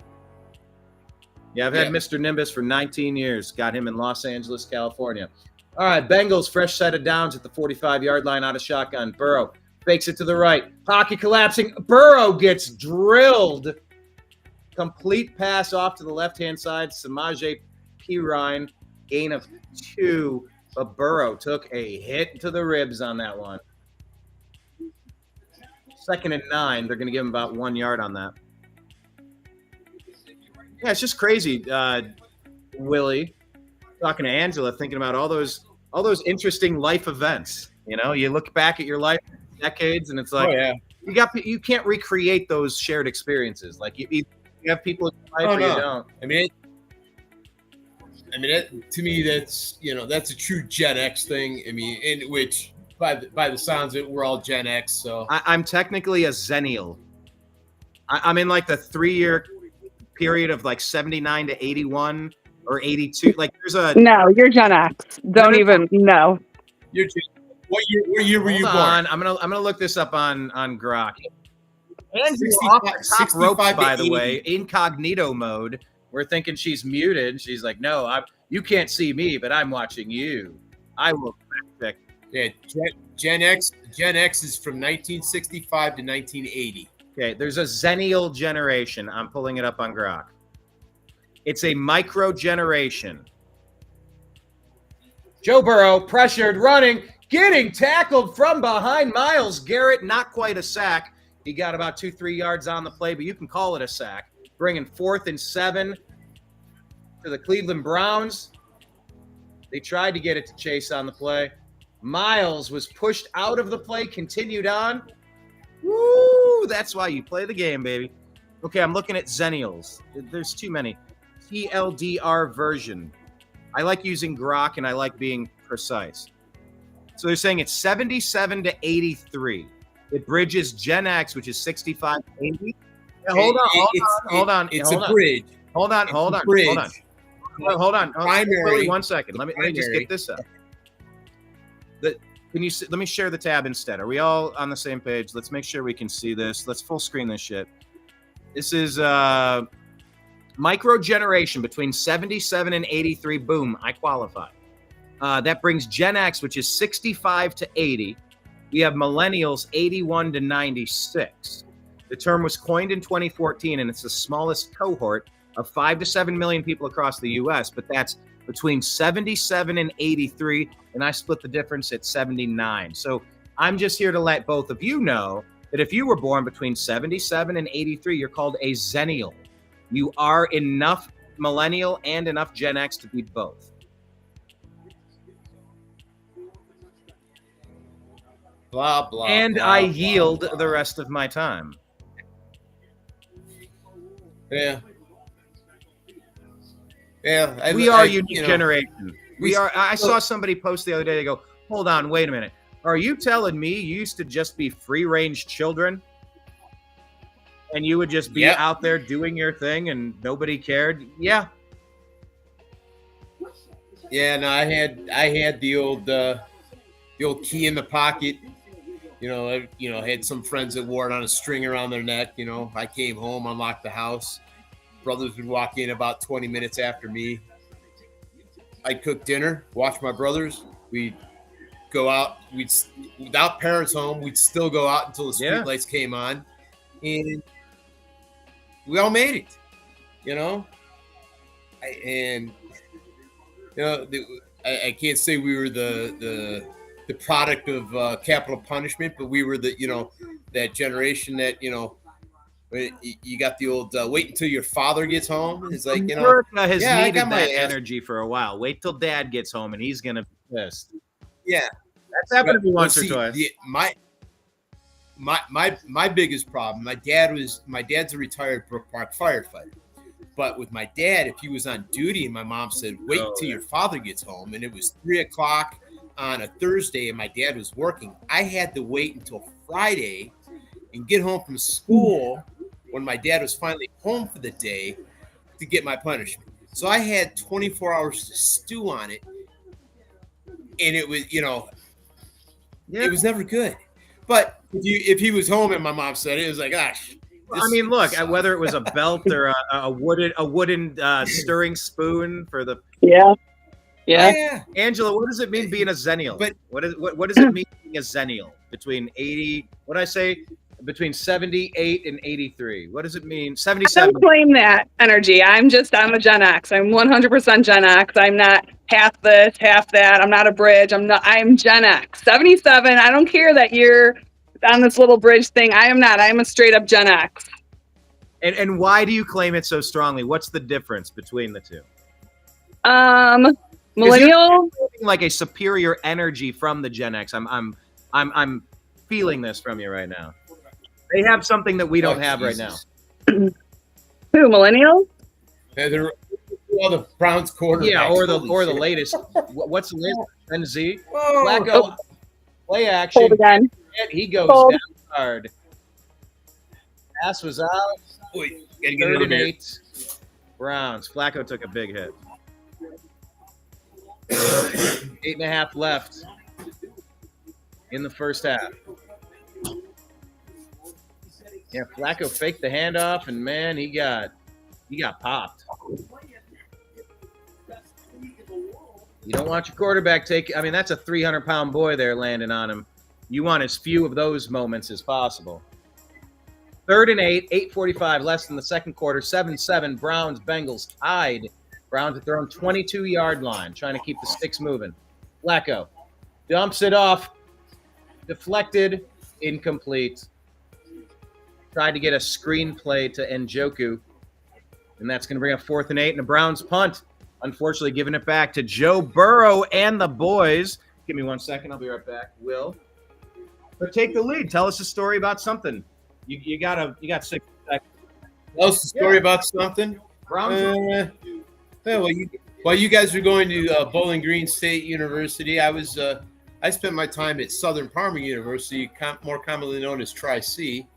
Yeah, I've had Mr. Nimbus for 19 years. Got him in Los Angeles, California. All right, Bengals, fresh set of downs at the 45-yard line out of shotgun. Burrow fakes it to the right. Pocket collapsing. Burrow gets drilled. Complete pass off to the left-hand side. Samaje Perine, gain of 2. But Burrow took a hit to the ribs on that one. 2nd and 9. They're going to give him about 1 yard on that. Yeah, it's just crazy, Willie. Talking to Angela, thinking about all those interesting life events. You know, you look back at your life decades, and it's like, you can't recreate those shared experiences. Like you have people in your life, or you don't. I mean, to me, that's a true Gen X thing. I mean, in which by the sounds of it, we're all Gen X. So I'm technically a Zennial. I'm in like the 3-year period of like 79 to 81 or 82. Like there's a you're Gen X. Don't even know. You're what year were you born? I'm gonna look this up on Grok. Angela off the top ropes, by the way, incognito mode. We're thinking she's muted. She's like, no, you can't see me, but I'm watching you. I will fact check. Yeah, Gen X is from 1965 to 1980. Okay, there's a Zennial generation. I'm pulling it up on Grok. It's a micro generation. Joe Burrow, pressured, running, getting tackled from behind. Myles Garrett, not quite a sack. He got about 2-3 yards on the play, but you can call it a sack. Bringing 4th and 7 to the Cleveland Browns. They tried to get it to Chase on the play. Myles was pushed out of the play, continued on. Woo! That's why you play the game, baby. Okay, I'm looking at Zennials. There's too many. TLDR version. I like using Grok, and I like being precise. So they're saying it's 77 to 83. It bridges Gen X, which is 65 to 80. Hold on. It's a bridge. Hold on. Primary. 1 second. Let me just get this up. Let me share the tab instead. Are we all on the same page? Let's make sure we can see this. Let's full screen this shit. This is micro generation between 77 and 83. Boom, I qualify. That brings Gen X, which is 65 to 80. We have millennials, 81 to 96. The term was coined in 2014, and it's the smallest cohort of 5 to 7 million people across the U.S., but that's between 77 and 83, and I split the difference at 79. So I'm just here to let both of you know that if you were born between 77 and 83, you're called a Zennial. You are enough millennial and enough Gen X to be both. Blah, blah, and blah, I blah, yield blah. the rest of my time. Yeah. We are a unique generation. I saw somebody post the other day. They go, hold on, wait a minute. Are you telling me you used to just be free-range children? And you would just be out there doing your thing and nobody cared? Yeah. Yeah, no, I had the old key in the pocket. I had some friends that wore it on a string around their neck. I came home, unlocked the house. Brothers would walk in about 20 minutes after me. I'd cook dinner, watch my brothers. We'd go out. Without parents home, we'd still go out until the street lights came on. And we all made it, I can't say we were the product of capital punishment, but we were that generation that, you got the old wait until your father gets home. It's like, America has needed that energy for a while. Wait till dad gets home and he's going to be pissed. Yeah. That's happened to me once or twice. My biggest problem, my dad's a retired Brook Park firefighter. But with my dad, if he was on duty and my mom said, wait until your father gets home, and it was 3:00 on a Thursday and my dad was working, I had to wait until Friday and get home from school when my dad was finally home for the day to get my punishment. So I had 24 hours to stew on it. And it was, it was never good. But if he was home and my mom said it, was like, gosh, I mean, look, whether it was a belt or a wooden stirring spoon for the. Yeah. Angela, what does it mean being a zennial? But what does it mean being a zennial between 80? What did I say? Between 78 and 83. What does it mean? I 77. don't claim that energy. I'm a Gen X. I'm 100% Gen X. I'm not half this, half that. I'm not a bridge. I'm Gen X. 77. I don't care that you're on this little bridge thing. I am not. I'm a straight up Gen X. And why do you claim it so strongly? What's the difference between the two? Millennial, like a superior energy from the Gen X. I'm feeling this from you right now. They have something that we don't have right now. Who, millennial? Yeah, they're all the Browns quarterbacks. Yeah, or the latest. What's the latest? NZ. Flacco, play action. Hold again. He goes down hard. Pass was out. Wait, 3rd and 8. Browns. Flacco took a big hit. 8.5 left in the first half. Yeah, Flacco faked the handoff, and man, he got popped. You don't want your quarterback that's a 300-pound boy there landing on him. You want as few of those moments as possible. 3rd and 8, 8:45 less than the second quarter, 7-7. Browns, Bengals tied. Browns have thrown 22-yard line, trying to keep the sticks moving. Flacco dumps it off. Deflected, incomplete. Tried to get a screenplay to Njoku, and that's going to bring up 4th and 8 and a Browns punt. Unfortunately, giving it back to Joe Burrow and the boys. Give me 1 second. I'll be right back. Will. But take the lead. Tell us a story about something. You got 6 seconds. Tell us a story about something. Browns. While you guys were going to Bowling Green State University, I spent my time at Southern Parma University, more commonly known as Tri-C,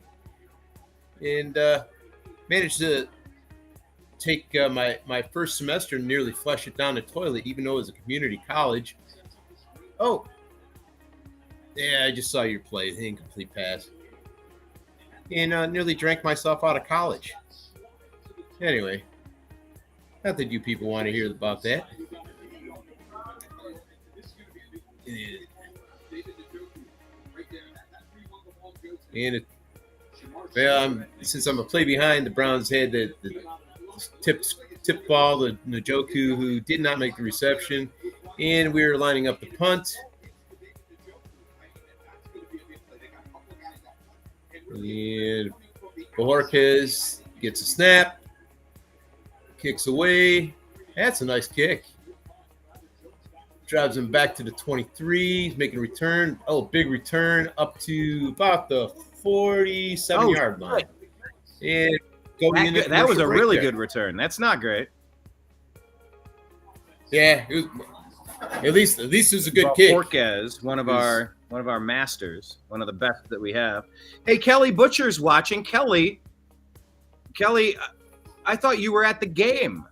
and managed to take my first semester and nearly flush it down the toilet, even though it was a community college. Oh, yeah, I just saw your play, the incomplete pass, and nearly drank myself out of college. Anyway, not that you people want to hear about that. Since I'm a play behind, the Browns had the tip ball to Njoku, who did not make the reception, and we were lining up the punt. And Bojorquez gets a snap, kicks away. That's a nice kick. Drives him back to the 23. He's making a return. Oh, big return up to about the 47-yard line. And going in that was a really good return. That's not great. Yeah, it was, at least it was a good kick. Bojorquez, one of our masters, one of the best that we have. Hey, Kelly Butcher's watching. Kelly, I thought you were at the game.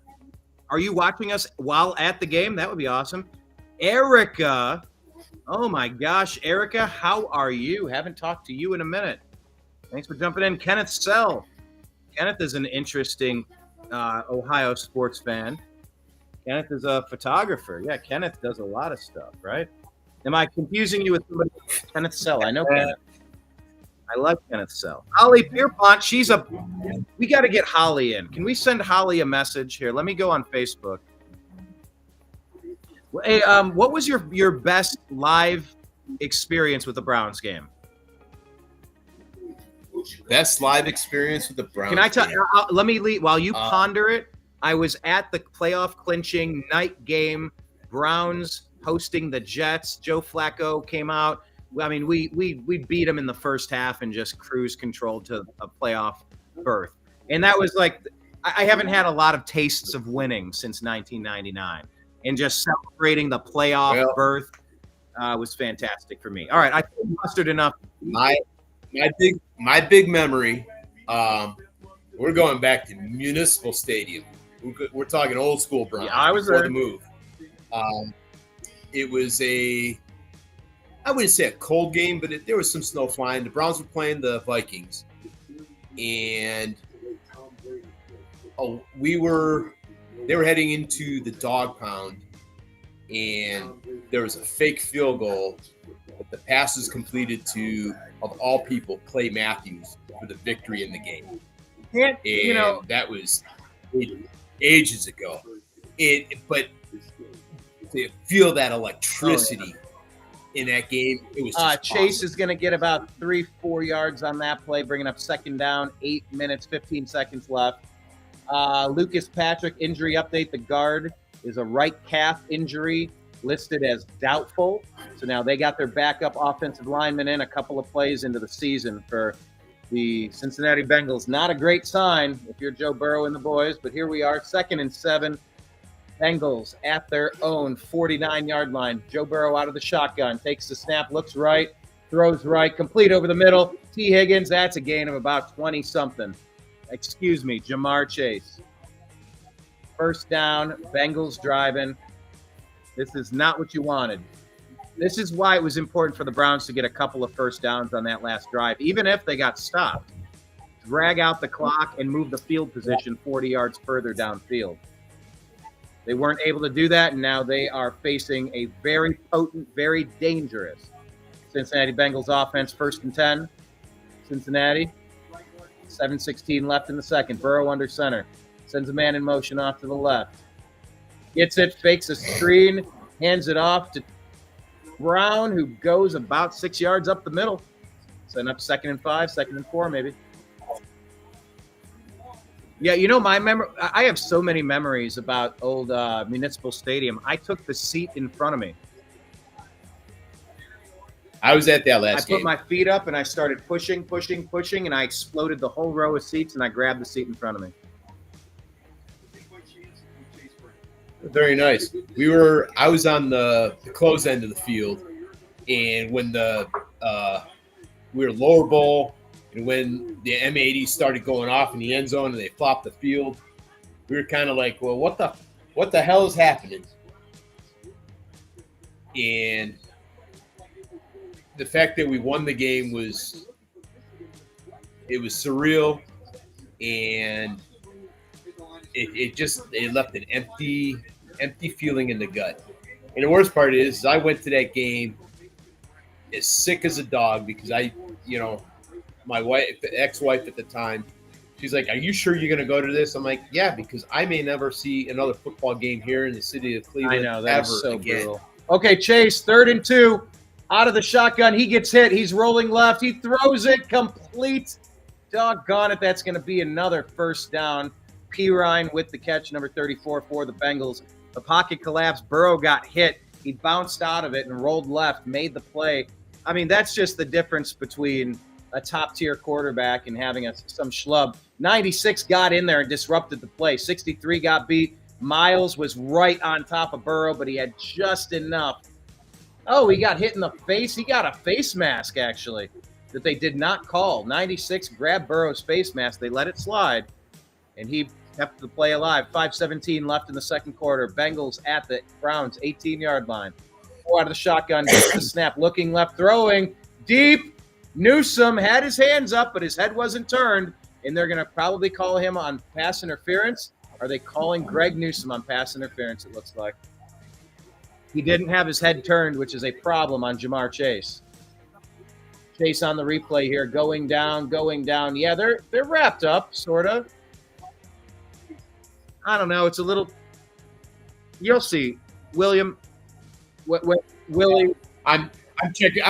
Are you watching us while at the game? That would be awesome. Erica, oh my gosh, Erica, how are you? Haven't talked to you in a minute. Thanks for jumping in. Kenneth Sell. Kenneth is an interesting Ohio sports fan. Kenneth is a photographer. Yeah, Kenneth does a lot of stuff, right? Am I confusing you with somebody? Kenneth Sell. I know Kenneth. I love Kenneth Sell. Holly Pierpont, we got to get Holly in. Can we send Holly a message here? Let me go on Facebook. Hey, what was your best live experience with the Browns game? Best live experience with the Browns. Can I tell? Let me lead while you ponder it. I was at the playoff clinching night game. Browns hosting the Jets. Joe Flacco came out. I mean, we beat them in the first half and just cruise controlled to a playoff berth. And that was like, I haven't had a lot of tastes of winning since 1999. And just celebrating the playoff berth was fantastic for me. All right, I mustered enough. My big memory. We're going back to Municipal Stadium. We're talking old school Browns. Yeah, I was before there. The move. It was I wouldn't say a cold game, but there was some snow flying. The Browns were playing the Vikings, and they were heading into the dog pound, and there was a fake field goal, but the pass was completed to, of all people, Clay Matthews for the victory in the game. And that was ages ago. But to feel that electricity in that game, it was just Chase awesome. is going to get about 3-4 yards on that play, bringing up second down, 8 minutes, 15 seconds left. Lucas Patrick injury update. The guard is a right calf injury, listed as doubtful. So now they got their backup offensive lineman in a couple of plays into the season for the Cincinnati Bengals. Not a great sign if you're Joe Burrow and the boys, but here we are, 2nd and 7. Bengals at their own 49-yard line. Joe Burrow out of the shotgun, takes the snap, looks right, throws right, complete over the middle. T. Higgins, that's a gain of about 20-something. Excuse me, Jamar Chase. First down, Bengals driving. This is not what you wanted. This is why it was important for the Browns to get a couple of first downs on that last drive, even if they got stopped. Drag out the clock and move the field position 40 yards further downfield. They weren't able to do that, and now they are facing a very potent, very dangerous Cincinnati Bengals offense. 1st and 10, Cincinnati. 7:16 left in the second. Burrow under center. Sends a man in motion off to the left. Gets it, fakes a screen, hands it off to Brown, who goes about 6 yards up the middle. Setting up 2nd and 5, 2nd and 4 maybe. Yeah, I have so many memories about old Municipal Stadium. I took the seat in front of me. I was at that last game. I put my feet up and I started pushing, and I exploded the whole row of seats, and I grabbed the seat in front of me. Very nice. I was on the close end of the field, and when we were lower bowl, and when the M80 started going off in the end zone and they flopped the field, we were kind of like, well, what the hell is happening? And the fact that we won the game was surreal, and it left an empty feeling in the gut. And the worst part is I went to that game as sick as a dog because my wife, ex-wife at the time, she's like, "Are you sure you're going to go to this?" I'm like, "Yeah, because I may never see another football game here in the city of Cleveland ever so again." brutal. Okay, Chase, 3rd and 2. Out of the shotgun, he gets hit. He's rolling left. He throws it complete. Doggone it, that's going to be another first down. Pirine with the catch, number 34 for the Bengals. The pocket collapsed. Burrow got hit. He bounced out of it and rolled left, made the play. I mean, that's just the difference between a top-tier quarterback and having some schlub. 96 got in there and disrupted the play. 63 got beat. Miles was right on top of Burrow, but he had just enough. Oh, he got hit in the face. He got a face mask, actually, that they did not call. 96 grabbed Burrow's face mask. They let it slide, and he kept the play alive. 5:17 left in the second quarter. Bengals at the Browns' 18-yard line. 4 out of the shotgun. Gets the snap. Looking left. Throwing deep. Newsome had his hands up, but his head wasn't turned, and they're going to probably call him on pass interference. Are they calling Greg Newsome on pass interference, it looks like? He didn't have his head turned, which is a problem on Jamar Chase. Chase on the replay here, going down. Yeah, they're wrapped up, sort of. I don't know. It's a little – you'll see. William, Willie – I'm checking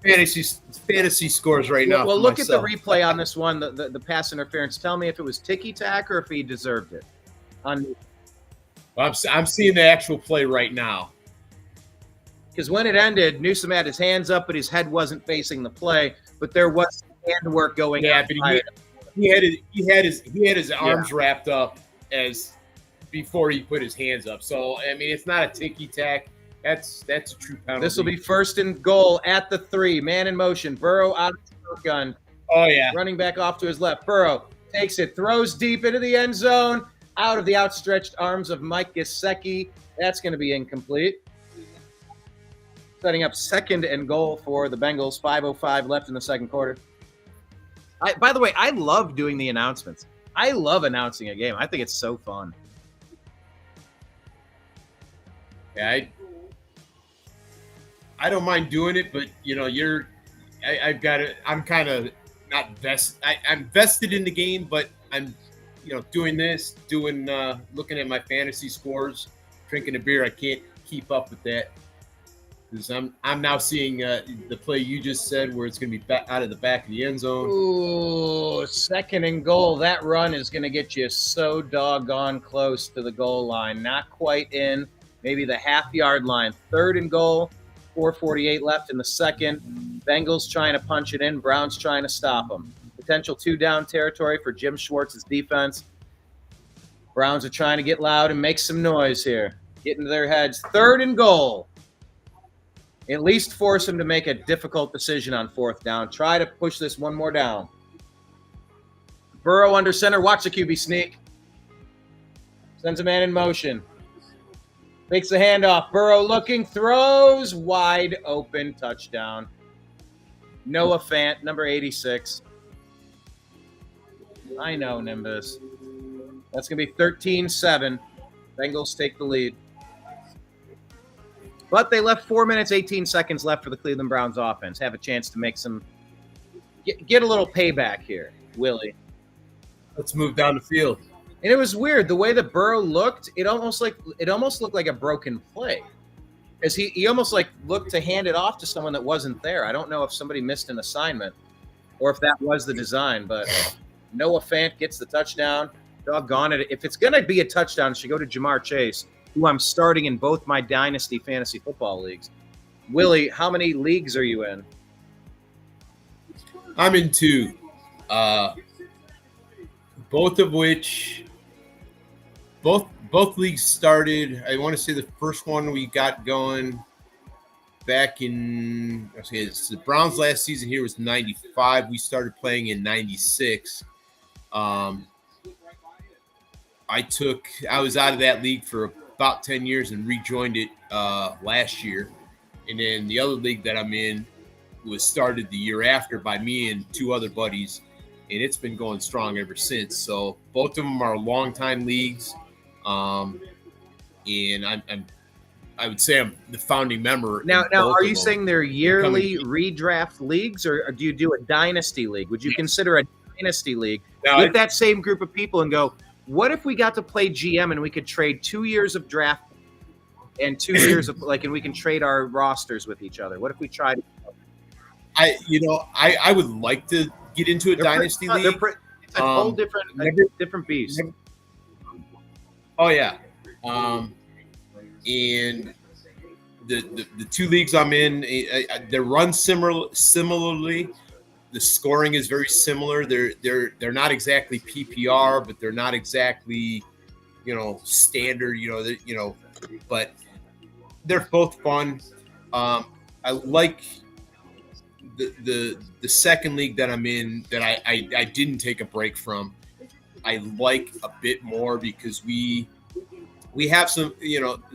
fantasy scores right now. Well, look at the replay on this one, the pass interference. Tell me if it was ticky-tack or if he deserved it. I'm seeing the actual play right now. Because when it ended, Newsome had his hands up, but his head wasn't facing the play. But there was handwork going on. Yeah, but he had his arms wrapped up as before he put his hands up. So I mean, it's not a ticky-tack. That's a true penalty. This will be 1st and goal at the 3. Man in motion. Burrow out of the shotgun. Oh, yeah. Running back off to his left. Burrow takes it, throws deep into the end zone. Out of the outstretched arms of Mike Gesicki. That's going to be incomplete. Setting up 2nd and goal for the Bengals. 5:05 left in the second quarter. By the way, I love doing the announcements. I love announcing a game. I think it's so fun. Yeah, I don't mind doing it, but I've got it. I'm kind of not vested. I'm vested in the game, but I'm, doing looking at my fantasy scores, drinking a beer. I can't keep up with that because I'm now seeing the play you just said where it's going to be out of the back of the end zone. Ooh, 2nd and goal. That run is going to get you so doggone close to the goal line. Not quite in, maybe the half-yard line. 3rd and goal, 4:48 left in the second. Bengals trying to punch it in. Browns trying to stop them. Potential 2-down territory for Jim Schwartz's defense. Browns are trying to get loud and make some noise here. Get into their heads. 3rd and goal. At least force them to make a difficult decision on 4th down. Try to push this one more down. Burrow under center. Watch the QB sneak. Sends a man in motion. Makes the handoff. Burrow looking. Throws. Wide open. Touchdown. Noah Fant, number 86. I know, Nimbus. That's going to be 13-7. Bengals take the lead. But they left 4 minutes, 18 seconds left for the Cleveland Browns offense. Have a chance to make some get a little payback here, Willie. Let's move down the field. And it was weird. The way that Burrow looked, it almost looked like a broken play. As he almost looked to hand it off to someone that wasn't there. I don't know if somebody missed an assignment or if that was the design, but Noah Fant gets the touchdown. Doggone it. If it's going to be a touchdown, it should go to Jamar Chase, who I'm starting in both my Dynasty fantasy football leagues. Willie, how many leagues are you in? I'm in 2. Both of which both leagues started. I want to say the first one we got going back in the Browns last season here was 95. We started playing in 96. I was out of that league for about 10 years and rejoined it last year. And then the other league that I'm in was started the year after by me and 2 other buddies, and it's been going strong ever since. So both of them are longtime leagues. And I would say I'm the founding member. Now, are you saying they're yearly redraft leagues, or do you do a dynasty league? Would you consider a dynasty league with that same group of people and go, what if we got to play GM and we could trade 2 years of draft and 2 years of and we can trade our rosters with each other? What if we tried? I would like to get into a dynasty league. It's a whole different beast. Oh yeah, and the 2 leagues I'm in, they're run similarly. The scoring is very similar. They're not exactly PPR, but they're not exactly standard. But they're both fun. I like the second league that I'm in that I didn't take a break from. I like a bit more because we have some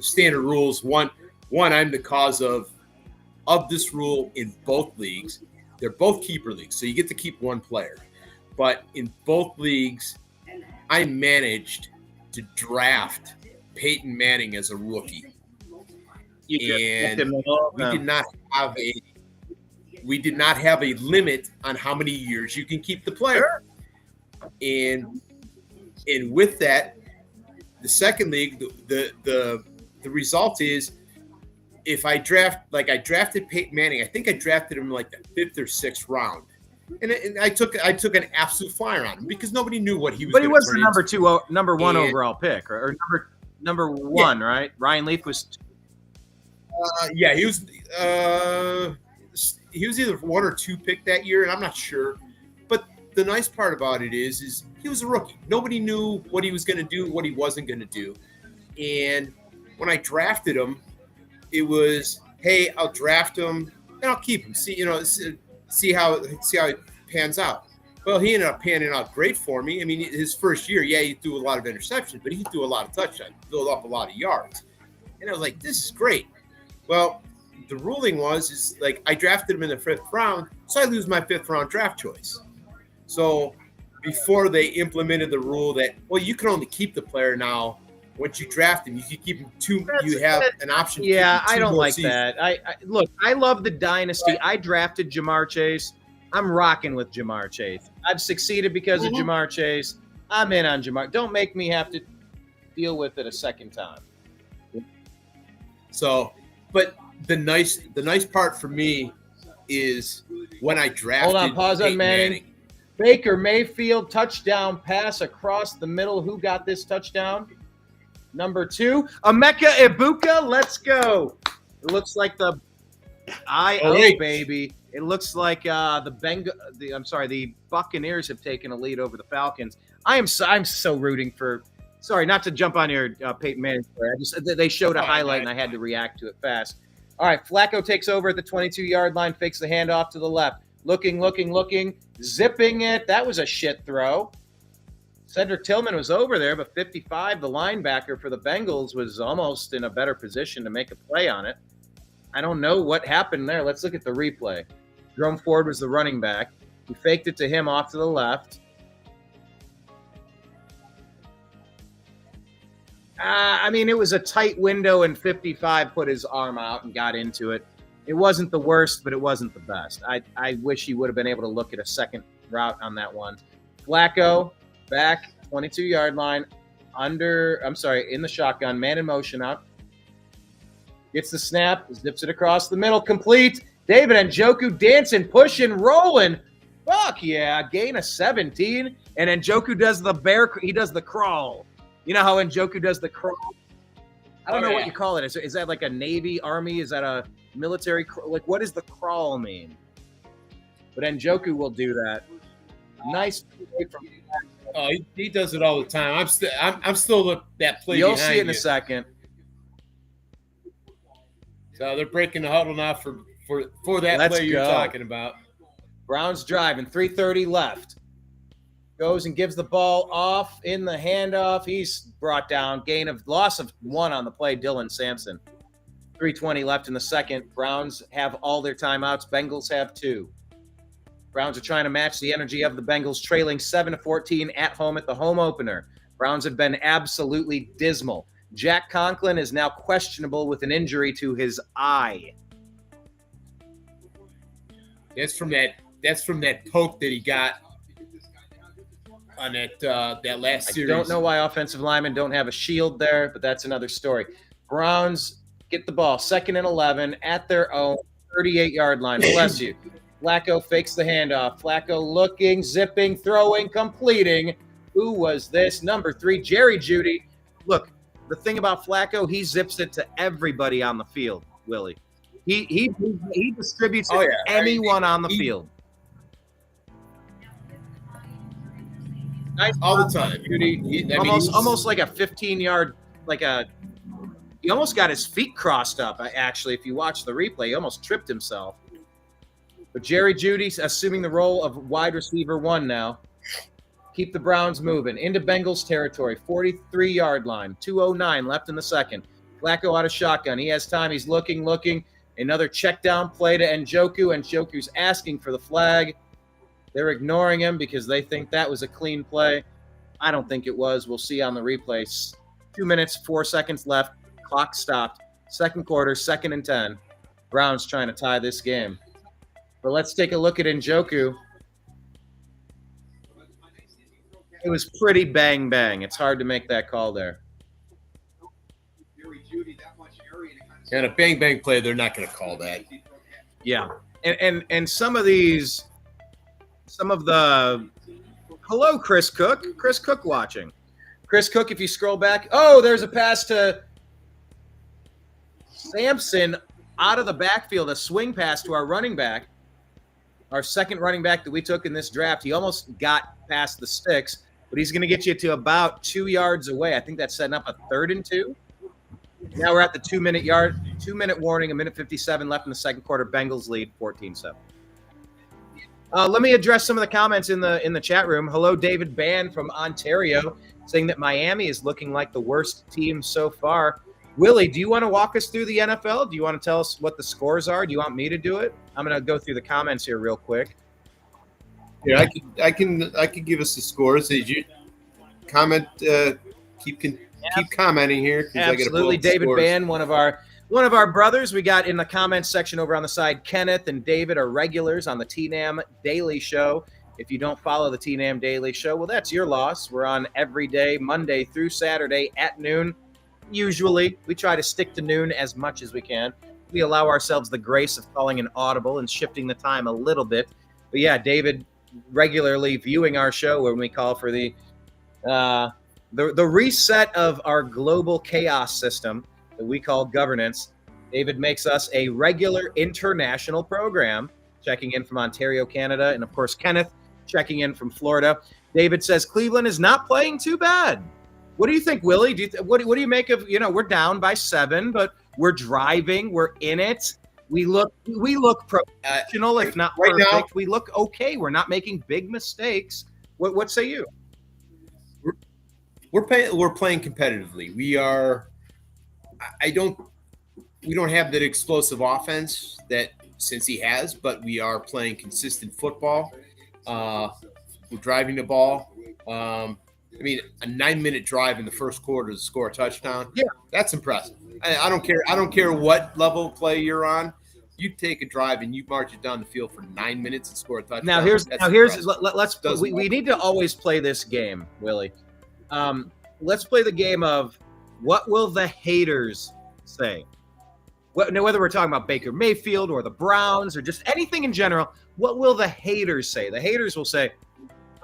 standard rules. One, I'm the cause of this rule in both leagues. They're both keeper leagues, so you get to keep one player. But in both leagues, I managed to draft Peyton Manning as a rookie, and we did not have a limit on how many years you can keep the player. And with that, the second league, the result is, if I drafted Peyton Manning, I think I drafted him like the 5th or 6th round, and I took an absolute flyer on him because nobody knew what he was. But he was the number one overall pick, or number one, right? Ryan Leaf was. Yeah, he was. He was either 1 or 2 pick that year, and I'm not sure. But the nice part about it is he was a rookie. Nobody knew what he was going to do, what he wasn't going to do, and when I drafted him, it was, hey, I'll draft him and I'll keep him. See how it pans out. Well, he ended up panning out great for me. I mean, his first year, yeah, he threw a lot of interceptions, but he threw a lot of touchdowns, built up a lot of yards. And I was like, this is great. Well, the ruling was I drafted him in the 5th round, so I lose my 5th round draft choice. So before they implemented the rule that, well, you can only keep the player now. Once you draft him, you can keep him two. You have an option. Yeah, to keep him I two don't more like seasons. that. I look, I love the dynasty. I drafted Jamar Chase. I'm rocking with Jamar Chase. I've succeeded because of Jamar Chase. I'm in on Jamar. Don't make me have to deal with it a second time. So, but the nice part for me is when I drafted. Hold on, pause on Peyton Manning. Baker Mayfield touchdown pass across the middle. Who got this touchdown? Number 2, Emeka Ibuka. Let's go. It looks like the baby. It looks like the Buccaneers have taken a lead over the Falcons. I'm so rooting for. Sorry, not to jump on your Peyton Manning story. They showed a highlight and I had to react to it fast. All right, Flacco takes over at the 22-yard line, fakes the handoff to the left. Looking, zipping it. That was a shit throw. Cedric Tillman was over there, but 55, the linebacker for the Bengals, was almost in a better position to make a play on it. I don't know what happened there. Let's look at the replay. Jerome Ford was the running back. He faked it to him off to the left. It was a tight window, and 55 put his arm out and got into it. It wasn't the worst, but it wasn't the best. I wish he would have been able to look at a second route on that one. Flacco, back, 22-yard line, in the shotgun, man in motion up. Gets the snap, zips it across the middle, complete. David Njoku dancing, pushing, rolling. Fuck yeah, gain of 17. And Njoku does he does the crawl. You know how Njoku does the crawl? I don't know what you call it. Is that like a Navy, Army? Is that a military? Like, what does the crawl mean? But Njoku will do that. Nice play from. Oh, he does it all the time. I'm still that play. You'll see it in a second. So they're breaking the huddle now for that play you're talking about. Browns driving, 3:30 left. Goes and gives the ball off in the handoff. He's brought down. Loss of 1 on the play, Dylan Sampson. 3:20 left in the second. Browns have all their timeouts. Bengals have 2. Browns are trying to match the energy of the Bengals, trailing 7-14 at home at the home opener. Browns have been absolutely dismal. Jack Conklin is now questionable with an injury to his eye. That's from that poke that he got on that last series. I don't know why offensive linemen don't have a shield there, but that's another story. Browns get the ball, 2nd and 11 at their own 38-yard line. Bless you. Flacco fakes the handoff. Flacco looking, zipping, throwing, completing. Who was this? Number 3, Jerry Jeudy. Look, the thing about Flacco, he zips it to everybody on the field, Willie. He distributes it to anyone on the field. Nice all the time. Jeudy. Almost like a 15-yard, he almost got his feet crossed up, actually. If you watch the replay, he almost tripped himself. But Jerry Jeudy's assuming the role of wide receiver 1 now. Keep the Browns moving. Into Bengals territory, 43-yard line, 2:09 left in the second. Flacco out of shotgun. He has time. He's looking. Another check down play to Njoku. Njoku's asking for the flag. They're ignoring him because they think that was a clean play. I don't think it was. We'll see on the replay. 2 minutes, 4 seconds left. Clock stopped. Second quarter, 2nd and 10. Browns trying to tie this game. But let's take a look at Njoku. It was pretty bang. It's hard to make that call there. And a bang play, they're not going to call that. Yeah. And some of the hello, Chris Cook watching. Chris Cook, if you scroll back, there's a pass to Sampson out of the backfield, a swing pass to our running back, our second running back that we took in this draft. He almost got past the sticks, but he's going to get you to about 2 yards away. I think that's setting up a 3rd and 2. Now we're at the 2-minute warning, 1:57 left in the second quarter. Bengals lead 14-7. Let me address some of the comments in the chat room. Hello, David Bann from Ontario, saying that Miami is looking like the worst team so far. Willie, do you want to walk us through the NFL? Do you want to tell us what the scores are? Do you want me to do it? I'm going to go through the comments here real quick. Yeah, I can give us the scores. Did you comment? Keep commenting here. Absolutely, David Ban, one of our brothers. We got in the comments section over on the side. Kenneth and David are regulars on the TNAM Daily Show. If you don't follow the TNAM Daily Show, well, that's your loss. We're on every day, Monday through Saturday at noon. Usually, we try to stick to noon as much as we can. We allow ourselves the grace of calling an audible and shifting the time a little bit. But yeah, David regularly viewing our show when we call for the reset of our global chaos system that we call governance. David makes us a regular international program, checking in from Ontario, Canada, and of course, Kenneth checking in from Florida. David says Cleveland is not playing too bad. What do you think, Willie? What do you make of, we're down by 7, but we're driving, we're in it. We look professional, if not right perfect. Now, we look okay. We're not making big mistakes. What say you? We're playing competitively. We don't have that explosive offense that Cincy has, but we are playing consistent football. We're driving the ball. A 9-minute drive in the first quarter to score a touchdown. Yeah, that's impressive. I don't care. I don't care what level of play you're on. You take a drive and you march it down the field for 9 minutes and score a touchdown. We need to always play this game, Willie. Let's play the game of what will the haters say? Whether we're talking about Baker Mayfield or the Browns or just anything in general, what will the haters say? The haters will say,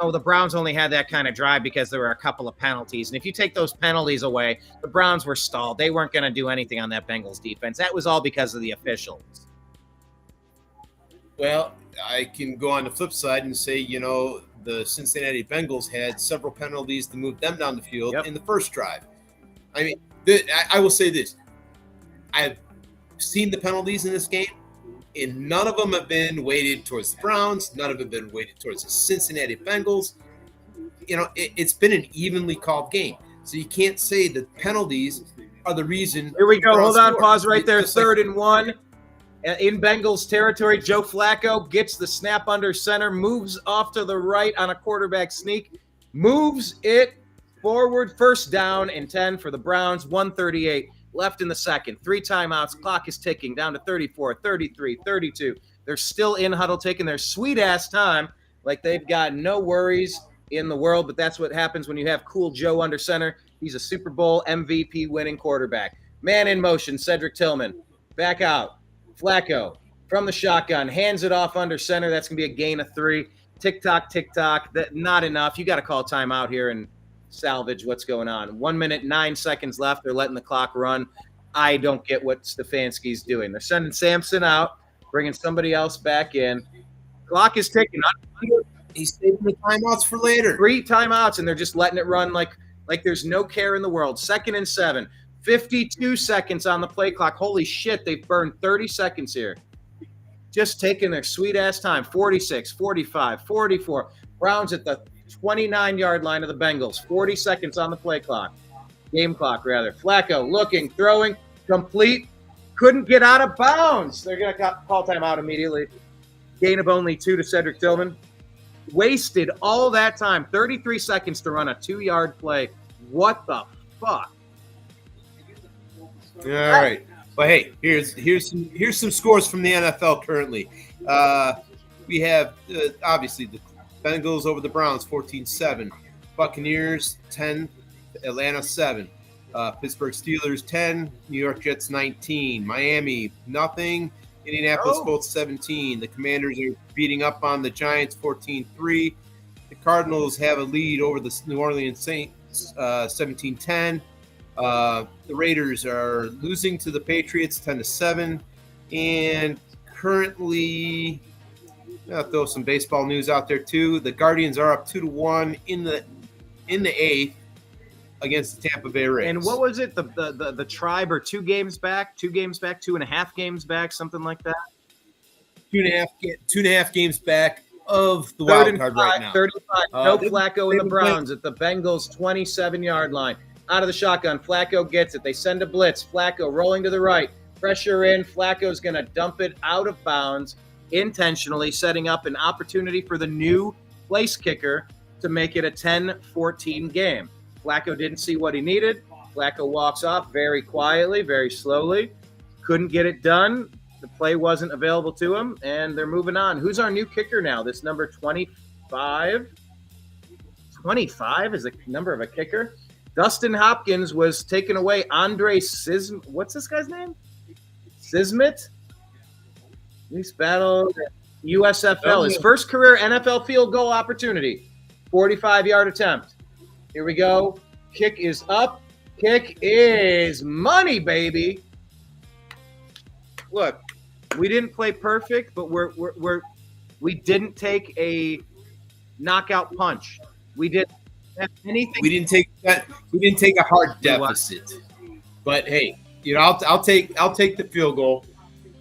oh, the Browns only had that kind of drive because there were a couple of penalties. And if you take those penalties away, the Browns were stalled. They weren't going to do anything on that Bengals defense. That was all because of the officials. Well, I can go on the flip side and say, the Cincinnati Bengals had several penalties to move them down the field in the first drive. I will say this. I've seen the penalties in this game, and none of them have been weighted towards the Browns. None of them have been weighted towards the Cincinnati Bengals. It's been an evenly called game. So you can't say that penalties are the reason. Here we go. Hold on. Pause right there. 3rd and 1. In Bengals territory, Joe Flacco gets the snap under center, moves off to the right on a quarterback sneak, moves it forward, first down and 10 for the Browns, 1:38 left in the second. 3 timeouts, clock is ticking down to 34, 33, 32. They're still in huddle taking their sweet-ass time like they've got no worries in the world, but that's what happens when you have cool Joe under center. He's a Super Bowl MVP winning quarterback. Man in motion, Cedric Tillman. Back out. Flacco from the shotgun, hands it off under center. That's going to be a gain of 3. Tick-tock, tick-tock. That not enough. You got to call timeout here and salvage what's going on. 1 minute, 9 seconds left. They're letting the clock run. I don't get what Stefanski's doing. They're sending Sampson out, bringing somebody else back in. Clock is ticking. He's saving the timeouts for later. 3 timeouts, and they're just letting it run like there's no care in the world. 2nd and 7. 52 seconds on the play clock. Holy shit, they've burned 30 seconds here. Just taking their sweet-ass time. 46, 45, 44. Browns at the 29-yard line of the Bengals. 40 seconds on the play clock. Game clock, rather. Flacco looking, throwing, complete. Couldn't get out of bounds. They're going to call timeout immediately. Gain of only 2 to Cedric Tillman. Wasted all that time. 33 seconds to run a 2-yard play. What the fuck? All right. Well, hey, here's some scores from the NFL currently. We have obviously the Bengals over the Browns 14-7, Buccaneers 10, Atlanta 7, Pittsburgh Steelers 10, New York Jets 19, Miami nothing, Indianapolis Colts 17. The Commanders are beating up on the Giants 14-3. The Cardinals have a lead over the New Orleans Saints 17-10. The Raiders are losing to the Patriots 10-7, and currently, I'll throw some baseball news out there too. The Guardians are up 2-1 in the 8th against the Tampa Bay Rays. And what was it? The Tribe are 2 games back, 2.5 games back, something like that. 2.5 games back of the wild card right now. 35. No Flacco and the Browns at the Bengals 27-yard line. Out of the shotgun, Flacco gets it. They send a blitz. Flacco rolling to the right. Pressure in. Flacco's going to dump it out of bounds intentionally, setting up an opportunity for the new place kicker to make it a 10-14 game. Flacco didn't see what he needed. Flacco walks off very quietly, very slowly. Couldn't get it done. The play wasn't available to him, and they're moving on. Who's our new kicker now? This number 25? 25 is the number of a kicker. Dustin Hopkins was taken away. Andre what's this guy's name? Sismit? He's battled USFL. His first career NFL field goal opportunity. 45-yard attempt. Here we go. Kick is up. Kick is money, baby. Look, we didn't play perfect, but we didn't take a knockout punch. We didn't have anything. We didn't take that. We didn't take a hard deficit. But hey, I'll take the field goal.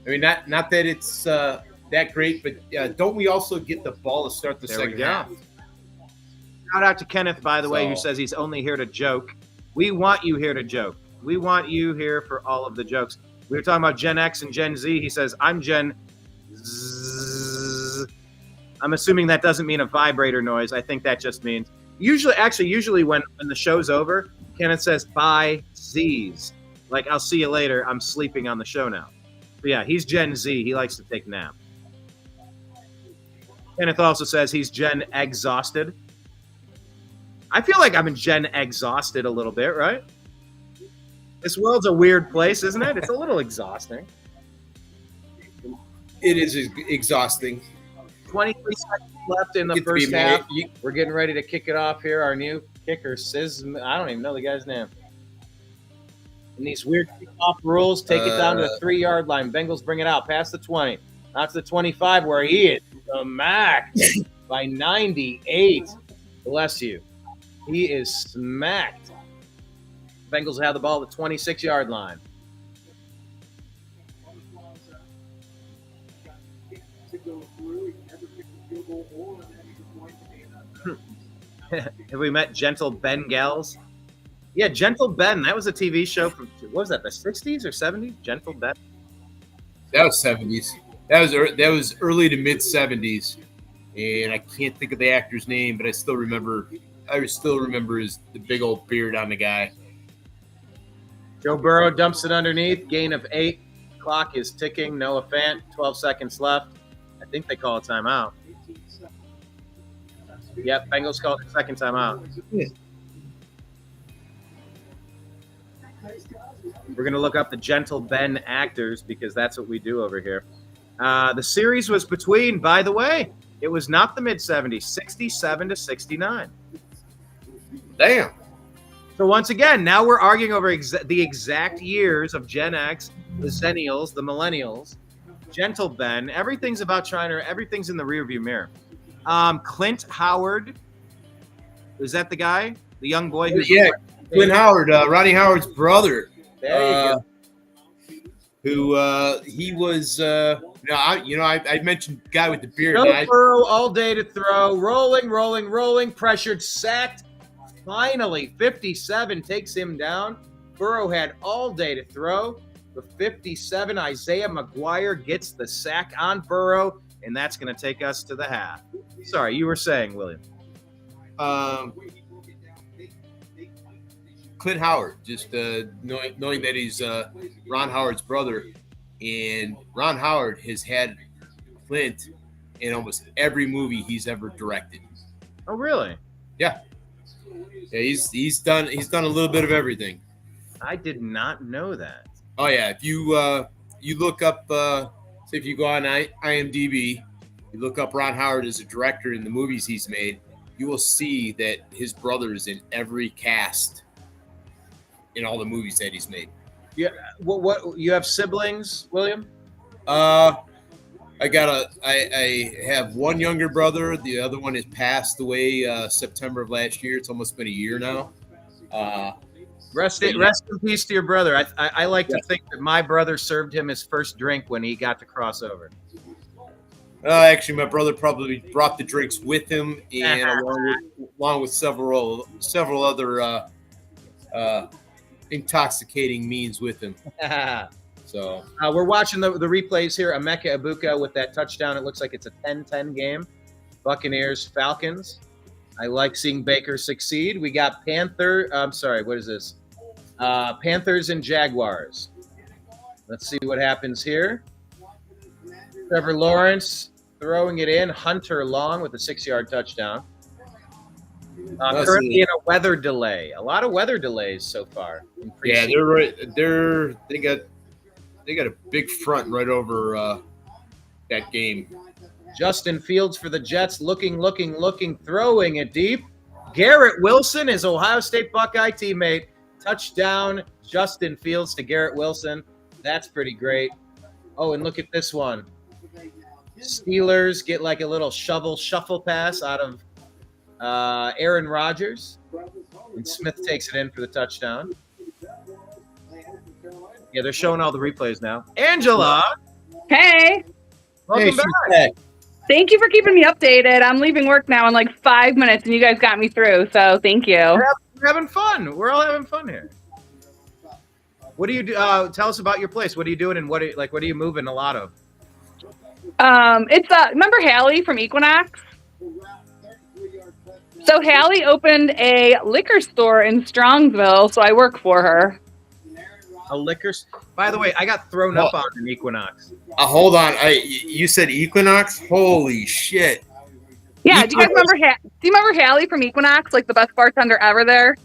I mean, not that it's that great, but don't we also get the ball to start the second half? Shout out to Kenneth, by the way, who says he's only here to joke. We want you here to joke. We want you here for all of the jokes. We were talking about Gen X and Gen Z. He says, I'm Gen Z. I'm assuming that doesn't mean a vibrator noise. I think that just means usually when the show's over, Kenneth says, bye, Z's. Like, I'll see you later. I'm sleeping on the show now. But yeah, he's Gen Z. He likes to take naps. Kenneth also says he's Gen exhausted. I feel like I'm in Gen exhausted a little bit, right? This world's a weird place, isn't it? It's a little exhausting. It is exhausting. 23 seconds left in the first half. We're getting ready to kick it off here. Our new kicker, I don't even know the guy's name. And these weird kickoff rules take it down to the 3-yard line. Bengals bring it out past the 20. Out to the 25 where he is the max by 98. Bless you. He is smacked. Bengals have the ball at the 26-yard line. Have we met Gentle Bengals? Yeah, Gentle Ben. That was a TV show from, what was that, the 60s or 70s? Gentle Ben? That was 70s. That was early to mid 70s. And I can't think of the actor's name, but I still remember the big old beard on the guy. Joe Burrow dumps it underneath. Gain of 8. Clock is ticking. Noah Fant, 12 seconds left. I think they call a timeout. Yep, Bengals call it the second timeout. We're going to look up the Gentle Ben actors because that's what we do over here. The series was between, by the way, it was not the mid-70s, 67 to 69. Damn. So once again, now we're arguing over the exact years of Gen X, the Zennials, the Millennials, Gentle Ben. Everything's in the rearview mirror. Clint Howard, is that the guy? The young boy? Clint Howard, Ronnie Howard's brother. There you go. He was, I mentioned guy with the beard. Joe Burrow all day to throw, rolling, pressured, sacked. Finally, 57 takes him down. Burrow had all day to throw. The 57, Isaiah McGuire gets the sack on Burrow, and that's going to take us to the half. Sorry, you were saying, William. Clint Howard, just knowing that he's Ron Howard's brother, and Ron Howard has had Clint in almost every movie he's ever directed. Oh, really? Yeah. Yeah, he's done a little bit of everything. I did not know that. Oh yeah, if you look up, say if you go on IMDb, you look up Ron Howard as a director in the movies he's made, you will see that his brother is in every cast in all the movies that he's made. Yeah. What you have siblings, William? I have one younger brother. The other one has passed away September of last year. It's almost been a year now. Rest in peace to your brother. I like to think that my brother served him his first drink when he got to cross over. Actually, my brother probably brought the drinks with him, and along with several other intoxicating means with him. So we're watching the replays here. Emeka Egbuka with that touchdown. It looks like it's a 10-10 game. Buccaneers, Falcons. I like seeing Baker succeed. We got Panthers and Jaguars. Let's see what happens here. Trevor Lawrence throwing it in. Hunter Long with a 6-yard touchdown. Currently in a weather delay. A lot of weather delays so far. Yeah, they're right. They got a big front right over that game. Justin Fields for the Jets, looking, throwing it deep. Garrett Wilson, his Ohio State Buckeye teammate. Touchdown, Justin Fields to Garrett Wilson. That's pretty great. Oh, and look at this one. Steelers get like a little shuffle pass out of Aaron Rodgers. And Smith takes it in for the touchdown. Yeah, they're showing all the replays now. Angela! Hey, Welcome Hey, back. thank you for keeping me updated. I'm leaving work now in like 5 minutes, and you guys got me through. So thank you. We're having fun. We're all having fun here. What do you do? Tell us about your place. What are you doing, and what are you moving a lot of? It's remember Hallie from Equinox? So Hallie opened a liquor store in Strongsville, so I work for her. A liquor. By the way, I got thrown up on an Equinox. Hold on. You said Equinox? Holy shit! Yeah, do you guys remember? Do you remember Hallie from Equinox, like the best bartender ever there?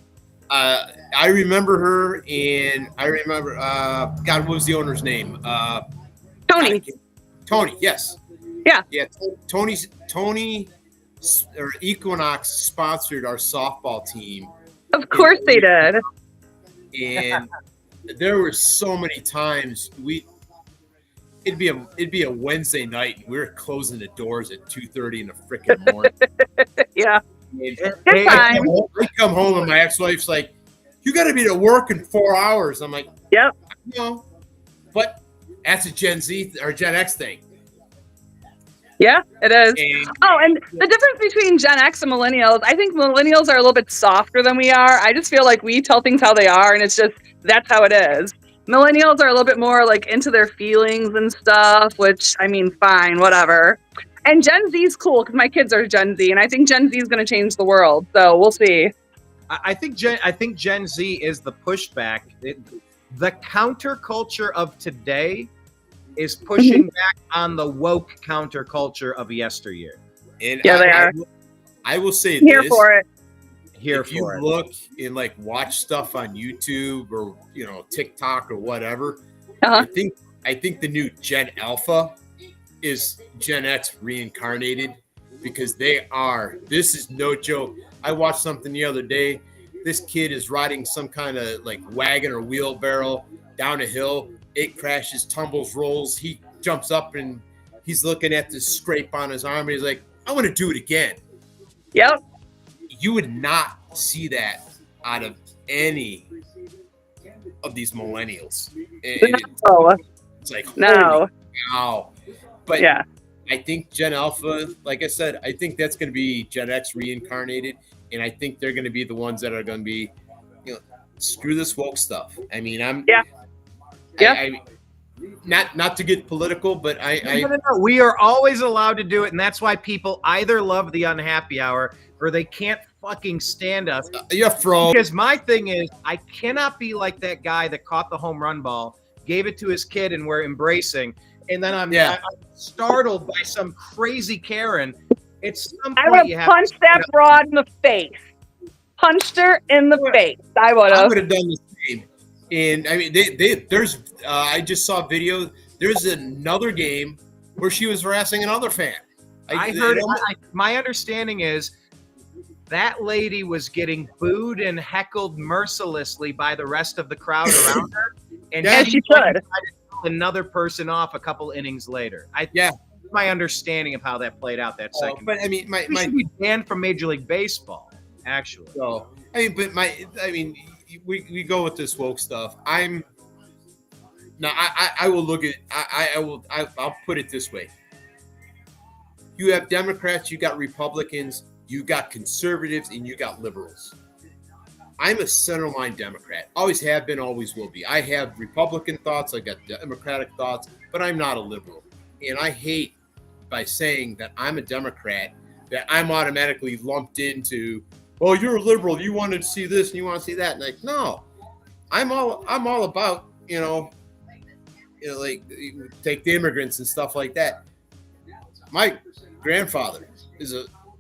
I remember her, and I remember. God, what was the owner's name? Tony. Tony. Yes. Yeah. Yeah. Tony. Or Equinox sponsored our softball team. Of course they did. And there were so many times it'd be a Wednesday night and we were closing the doors at 2:30 in the freaking morning. Yeah. And I come home and my ex-wife's like, "You got to be to work in 4 hours." I'm like, "Yep." No, but that's a Gen Z or Gen X thing. Yeah, it is. And the difference between Gen X and millennials, I think millennials are a little bit softer than we are. I just feel like we tell things how they are, and it's just, that's how it is. Millennials are a little bit more like into their feelings and stuff, which, I mean, fine, whatever. And Gen Z is cool because my kids are Gen Z, and I think Gen Z is going to change the world. So we'll see. I think Gen Z is the pushback. The counterculture of today is pushing back on the woke counterculture of yesteryear. And yeah, they are. I will say Here this. for it. If you look and like watch stuff on YouTube or TikTok or whatever, I think the new Gen Alpha is Gen X reincarnated because they are. This is no joke. I watched something the other day. This kid is riding some kind of like wagon or wheelbarrow down a hill. It crashes, tumbles, rolls. He jumps up and he's looking at this scrape on his arm. And he's like, "I want to do it again." Yep. You would not see that out of any of these millennials. It's like, no. Wow. But yeah. I think Gen Alpha, like I said, I think that's going to be Gen X reincarnated. And I think they're going to be the ones that are going to be, screw this woke stuff. I mean, not to get political, but No. We are always allowed to do it, and that's why people either love the unhappy hour or they can't fucking stand us. Because my thing is, I cannot be like that guy that caught the home run ball, gave it to his kid, and we're embracing, and then I'm startled by some crazy Karen. At some point, I would have punched that broad in the face. Punched her in the face. I would have. I would have done the same. And I mean, there's. I just saw a video. There's another game where she was harassing another fan. I heard. My understanding is that lady was getting booed and heckled mercilessly by the rest of the crowd around her, and she should. Another person off a couple innings later. My understanding of how that played out that second. But I mean, my should be banned from Major League Baseball. Actually, so we go with this woke stuff. I will look at. I'll put it this way. You have Democrats, you got Republicans, you got conservatives, and you got liberals. I'm a centerline Democrat. Always have been, always will be. I have Republican thoughts, I got Democratic thoughts, but I'm not a liberal. And I hate by saying that I'm a Democrat that I'm automatically lumped into. Oh, you're a liberal. You want to see this and you want to see that. And like, no, I'm all about, like take the immigrants and stuff like that. My grandfather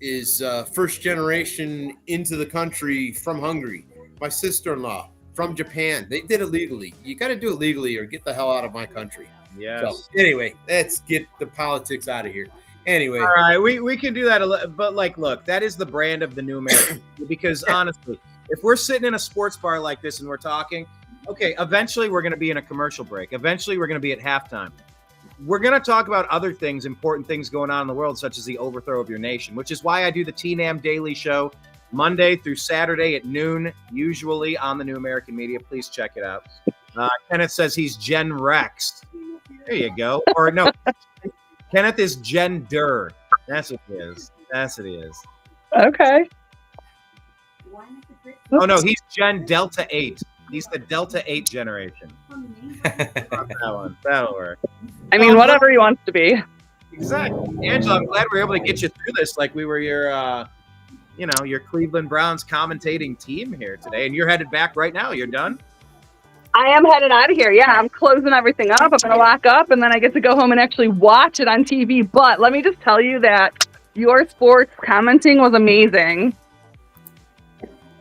is first generation into the country from Hungary. My sister-in-law from Japan. They did it legally. You got to do it legally or get the hell out of my country. Yes. So anyway, let's get the politics out of here. Anyway. All right, we can do that, but like, look, that is the brand of the new American. Because honestly, if we're sitting in a sports bar like this and we're talking, okay, eventually we're going to be in a commercial break. Eventually we're going to be at halftime. We're going to talk about other things, important things going on in the world, such as the overthrow of your nation, which is why I do the TNAM Daily Show Monday through Saturday at noon, usually on the New American Media. Please check it out. Kenneth says he's Gen Rex. There you go. Or no, Kenneth is gender. That's what he is. That's what he is. Okay. Oh, no, he's Gen Delta 8. He's the Delta 8 generation. That one. That'll work. I mean, whatever he wants to be. Exactly. Angela, I'm glad we were able to get you through this like we were your Cleveland Browns commentating team here today. And you're headed back right now. You're done? I am headed out of here. Yeah, I'm closing everything up. I'm going to lock up, and then I get to go home and actually watch it on TV. But let me just tell you that your sports commenting was amazing.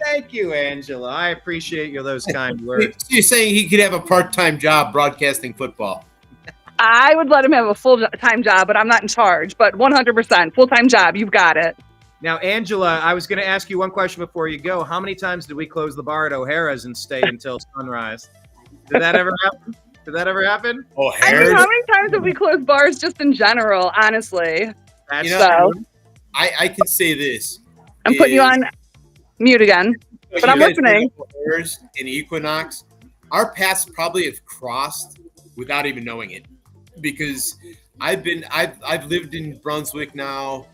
Thank you, Angela. I appreciate those kind words. So you're saying he could have a part-time job broadcasting football? I would let him have a full-time job, but I'm not in charge. But 100% full-time job. You've got it. Now, Angela, I was going to ask you one question before you go. How many times did we close the bar at O'Hara's and stay until sunrise? Did that ever happen? O'Hara's? I mean, how many times have we closed bars just in general, honestly? I can say this. I'm putting you on mute again, but I'm listening. O'Hara's and Equinox, our paths probably have crossed without even knowing it, because I've lived in Brunswick now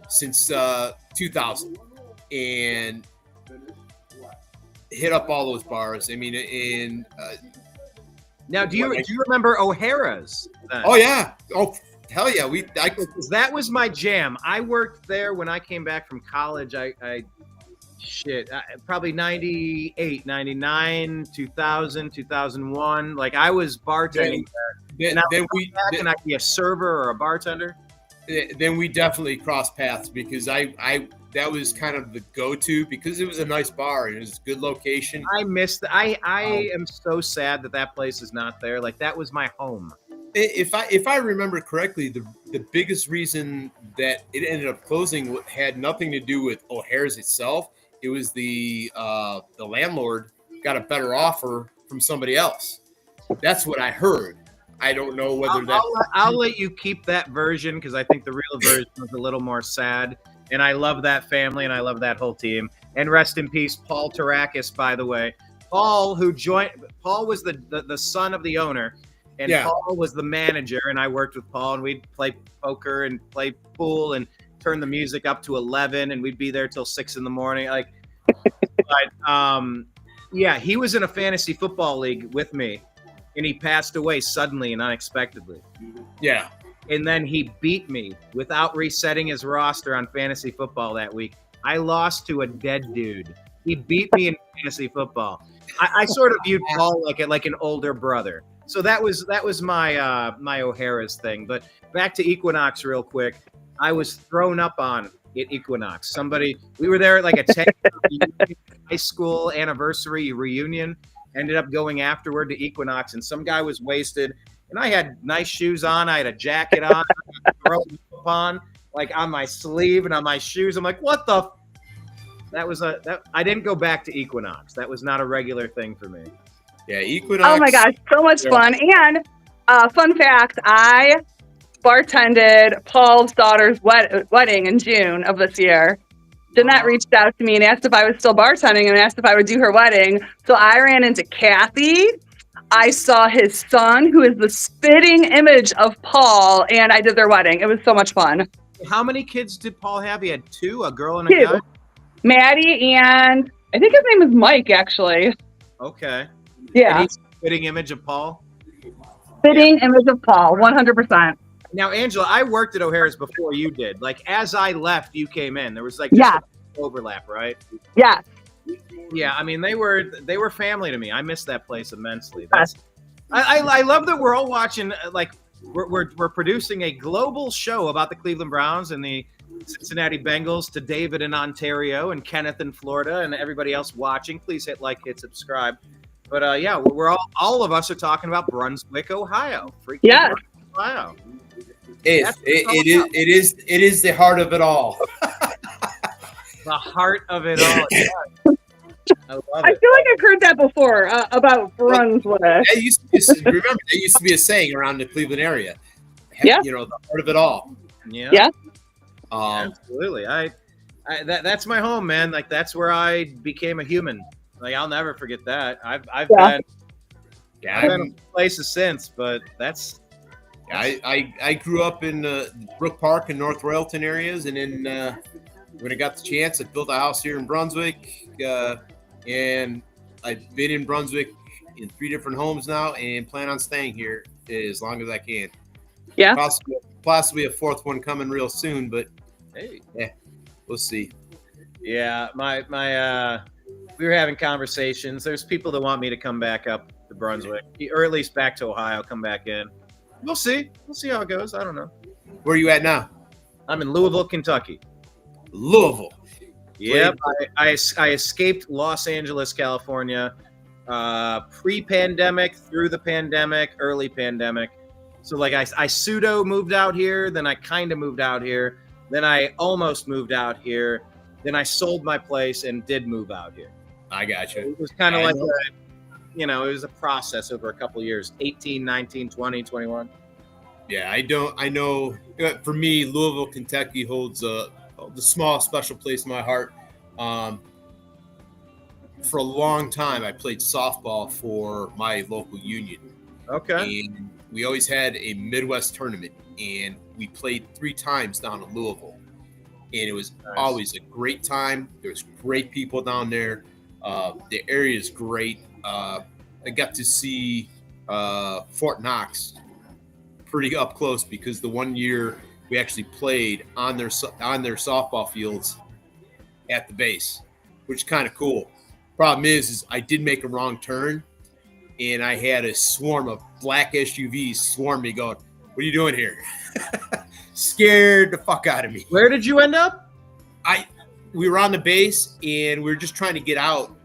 since 2000 and hit up all those bars. I mean, now, do you remember O'Hara's? Oh yeah. Oh hell yeah. That was my jam. I worked there when I came back from college. Probably 98, 99, 2000, 2001. Like, I was bartending there. And I'd be a server or a bartender. Then we definitely crossed paths, because that was kind of the go-to, because it was a nice bar and it was a good location. I missed. I am so sad that place is not there. Like, that was my home. If I remember correctly, the biggest reason that it ended up closing had nothing to do with O'Hara's itself. It was the landlord got a better offer from somebody else. That's what I heard. I don't know whether I'll let you keep that version, because I think the real version was a little more sad. And I love that family, and I love that whole team. And rest in peace, Paul Tarakis, by the way. Paul was the son of the owner, and Paul was the manager, and I worked with Paul, and we'd play poker and play pool and turn the music up to 11, and we'd be there till 6 a.m. Like, but he was in a fantasy football league with me. And he passed away suddenly and unexpectedly. Yeah. And then he beat me without resetting his roster on fantasy football that week. I lost to a dead dude. He beat me in fantasy football. I sort of viewed Paul like an older brother. So that was my my O'Hara's thing. But back to Equinox real quick. I was thrown up on at Equinox. We were there at like a 10-year high school anniversary reunion. Ended up going afterward to Equinox, and some guy was wasted, and I had nice shoes on. I had a jacket on, on, like on my sleeve and on my shoes. I'm like, what the? I didn't go back to Equinox. That was not a regular thing for me. Yeah, Equinox. Oh my gosh, so much fun. And fun fact, I bartended Paul's daughter's wedding in June of this year. Jeanette reached out to me and asked if I was still bartending and asked if I would do her wedding. So I ran into Kathy. I saw his son, who is the spitting image of Paul, and I did their wedding. It was so much fun. How many kids did Paul have? He had 2, a girl and a guy? Maddie, and I think his name is Mike, actually. Okay. Yeah. And he's the spitting image of Paul? Spitting image of Paul, 100%. Now, Angela, I worked at O'Hara's before you did. Like, as I left, you came in. There was like just Yeah. overlap, right? Yes. Yeah, I mean, they were family to me. I miss that place immensely. I love that we're all watching. Like, we're producing a global show about the Cleveland Browns and the Cincinnati Bengals to David in Ontario and Kenneth in Florida and everybody else watching. Please hit like, hit subscribe. But yeah, we're all of us are talking about Brunswick, Ohio. Freaking Yes. Brunswick, Ohio. It is the heart of it all. The heart of it all. Yeah. I love I it. feel like I've heard that before about Brunswick. That used to be a saying around the Cleveland area. Yeah. You know, the heart of it all. Yeah. Yeah. Absolutely. That's my home, man. Like, that's where I became a human. Like, I'll never forget that. I've been places since, but that's. I grew up in Brook Park and North Royalton areas, and then when I got the chance, I built a house here in Brunswick, and I've been in Brunswick in 3 different homes now, and plan on staying here as long as I can. Yeah. Possibly a 4th one coming real soon, but Hey. Yeah, we'll see. Yeah, my we were having conversations. There's people that want me to come back up to Brunswick, or at least back to Ohio, come back in. We'll see. We'll see how it goes. I don't know. Where are you at now? I'm in Louisville, Kentucky. Louisville. Yep. I escaped Los Angeles, California, pre-pandemic, through the pandemic, early pandemic. So like I pseudo moved out here, then I kind of moved out here, then I almost moved out here, then I sold my place and did move out here. I got you. It was kind of like it was a process over a couple of years, 18, 19, 20, 21. Yeah, I know for me, Louisville, Kentucky holds the small special place in my heart. For a long time, I played softball for my local union. Okay. And we always had a Midwest tournament, and we played 3 times down in Louisville. And it was always a great time. There's great people down there. The area is great. I got to see Fort Knox pretty up close, because the one year we actually played on their softball fields at the base, which is kind of cool. Problem is I did make a wrong turn, and I had a swarm of black SUVs swarm me, going, "What are you doing here?" Scared the fuck out of me. Where did you end up? We were on the base, and we were just trying to get out.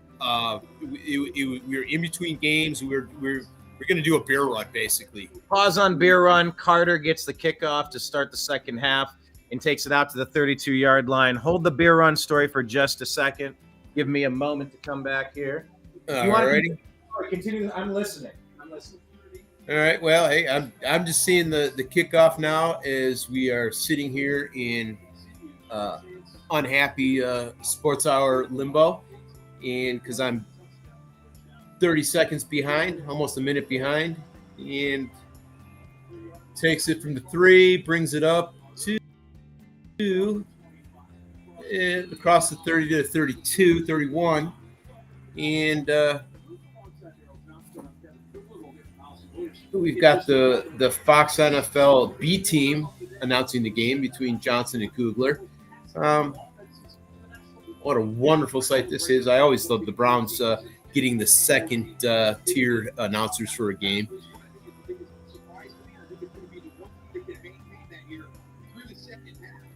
We were in between games. We're going to do a beer run, basically. Pause on beer run. Carter gets the kickoff to start the second half and takes it out to the 32-yard line. Hold the beer run story for just a second. Give me a moment to come back here. Alrighty. Continue. I'm listening. All right. Well, hey, I'm just seeing the kickoff now as we are sitting here in unhappy sports hour limbo, and because I'm 30 seconds behind, almost a minute behind, and takes it from the 3, brings it up to across the 30 to 32, 31, and we've got the Fox NFL B team announcing the game between Johnson and Kugler. What a wonderful sight this is. I always love the Browns getting the second tier announcers for a game.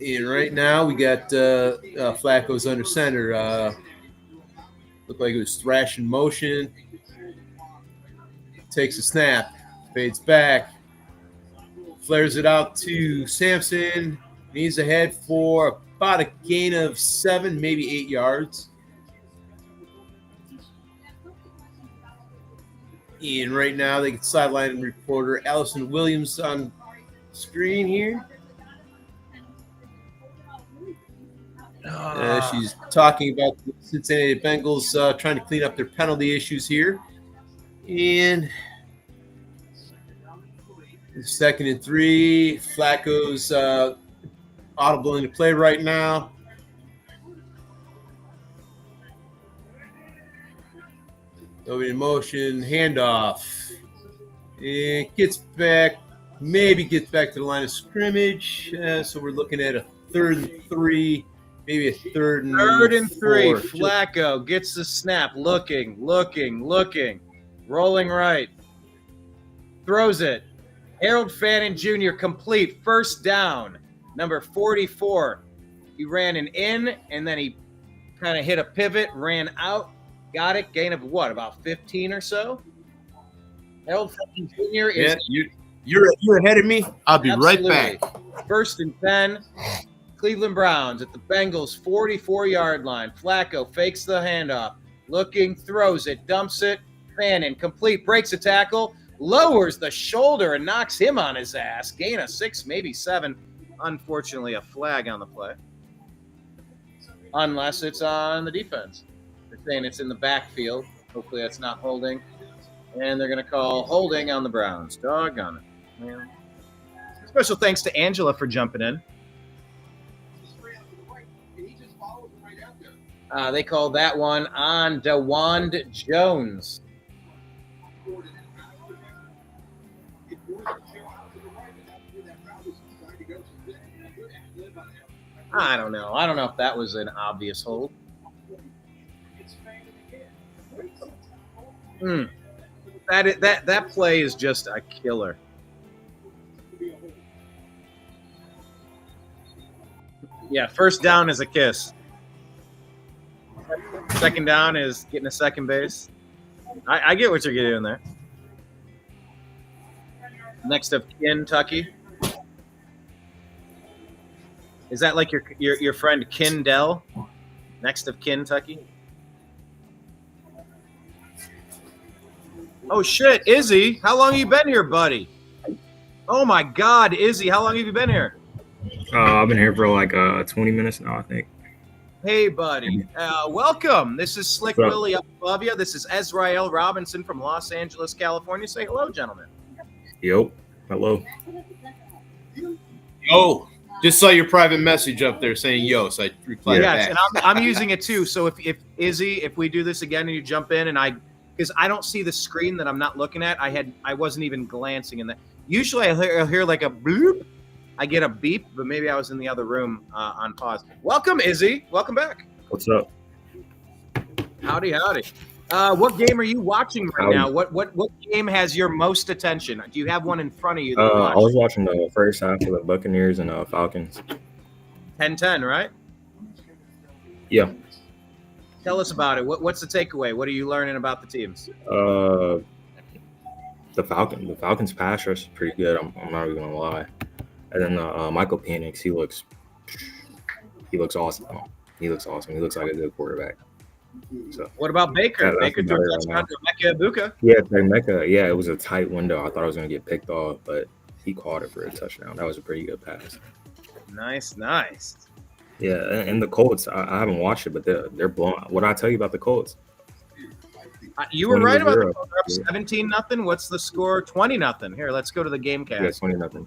And right now we got Flacco's under center. Looked like it was thrashing motion. Takes a snap. Fades back. Flares it out to Sampson. He's ahead for about a gain of 7, maybe 8 yards. And right now they get sideline reporter Allison Williams on screen here. She's talking about the Cincinnati Bengals trying to clean up their penalty issues here. And 2nd and 3. Flacco's audible into play right now. Over in motion, handoff. It gets back maybe gets back to the line of scrimmage. So we're looking at a 3rd and 3, maybe a 3rd and 3. 4. Flacco gets the snap. Looking. Rolling right. Throws it. Harold Fannin Jr. complete. First down. Number 44. He ran an in, and then he kind of hit a pivot, ran out, got it. Gain of what, about 15 or so? Harold Fannin Jr. is you're ahead of me. I'll be absolutely right back. 1st and 10. Cleveland Browns at the Bengals 44-yard line. Flacco fakes the handoff. Looking, throws it, dumps it. Fannin complete, breaks a tackle, lowers the shoulder and knocks him on his ass. Gain of 6, maybe 7. Unfortunately, a flag on the play. Unless it's on the defense. They're saying it's in the backfield. Hopefully that's not holding. And they're going to call holding on the Browns. Doggone it. Man. Special thanks to Angela for jumping in. They called that one on DeWand Jones. I don't know. I don't know if that was an obvious hold. That play is just a killer. Yeah, first down is a kiss. Second down is getting a second base. I get what you're doing there. Next up, Kentucky. Is that like your friend Kindell? Next of Kentucky? Oh shit, Izzy, how long have you been here, buddy? Oh my God, Izzy, how long have you been here? I've been here for like 20 minutes now, I think. Hey, buddy. Welcome. This is Slick Willie up above you. This is Ezrael Robinson from Los Angeles, California. Say hello, gentlemen. Yo, hello. Yo, just saw your private message up there saying yo, so I replied back. Yes, and I'm using it too. So if Izzy, if we do this again and you jump in and because I don't see the screen that I'm not looking at, I wasn't even glancing in that. Usually I'll hear like a bloop. I get a beep, but maybe I was in the other room on pause. Welcome, Izzy. Welcome back. What's up? Howdy. What game are you watching right now? What game has your most attention? Do you have one in front of you? I was watching the first half of the Buccaneers and Falcons. 10-10, right? Yeah. Tell us about it. What's the takeaway? What are you learning about the teams? The Falcons pass rush is pretty good. I'm not even gonna lie. And then Michael Penix, he looks awesome. He looks awesome. He looks like a good quarterback. So what about Baker? Baker threw a touchdown to Emeka Egbuka. Yeah, Emeka. Yeah, it was a tight window. I thought I was gonna get picked off, but he caught it for a touchdown. That was a pretty good pass. Nice. Yeah, and the Colts, I haven't watched it, but they're blowing. What did I tell you about the Colts? You were right about the Colts. They're up 17-0. What's the score? 20-0. Here, let's go to the game cast. Yeah, 20-0.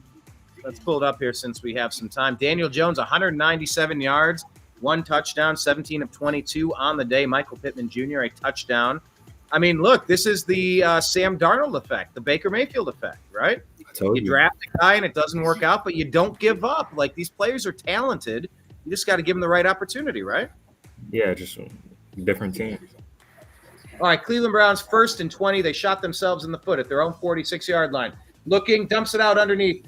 Let's pull it up here since we have some time. Daniel Jones, 197 yards, 1 touchdown, 17 of 22 on the day. Michael Pittman Jr., a touchdown. I mean, look, this is the Sam Darnold effect, the Baker Mayfield effect, right? You draft a guy and it doesn't work out, but you don't give up. Like, these players are talented. You just got to give them the right opportunity, right? Yeah, just different teams. All right, Cleveland Browns, 1st and 20. They shot themselves in the foot at their own 46-yard line. Looking, dumps it out underneath.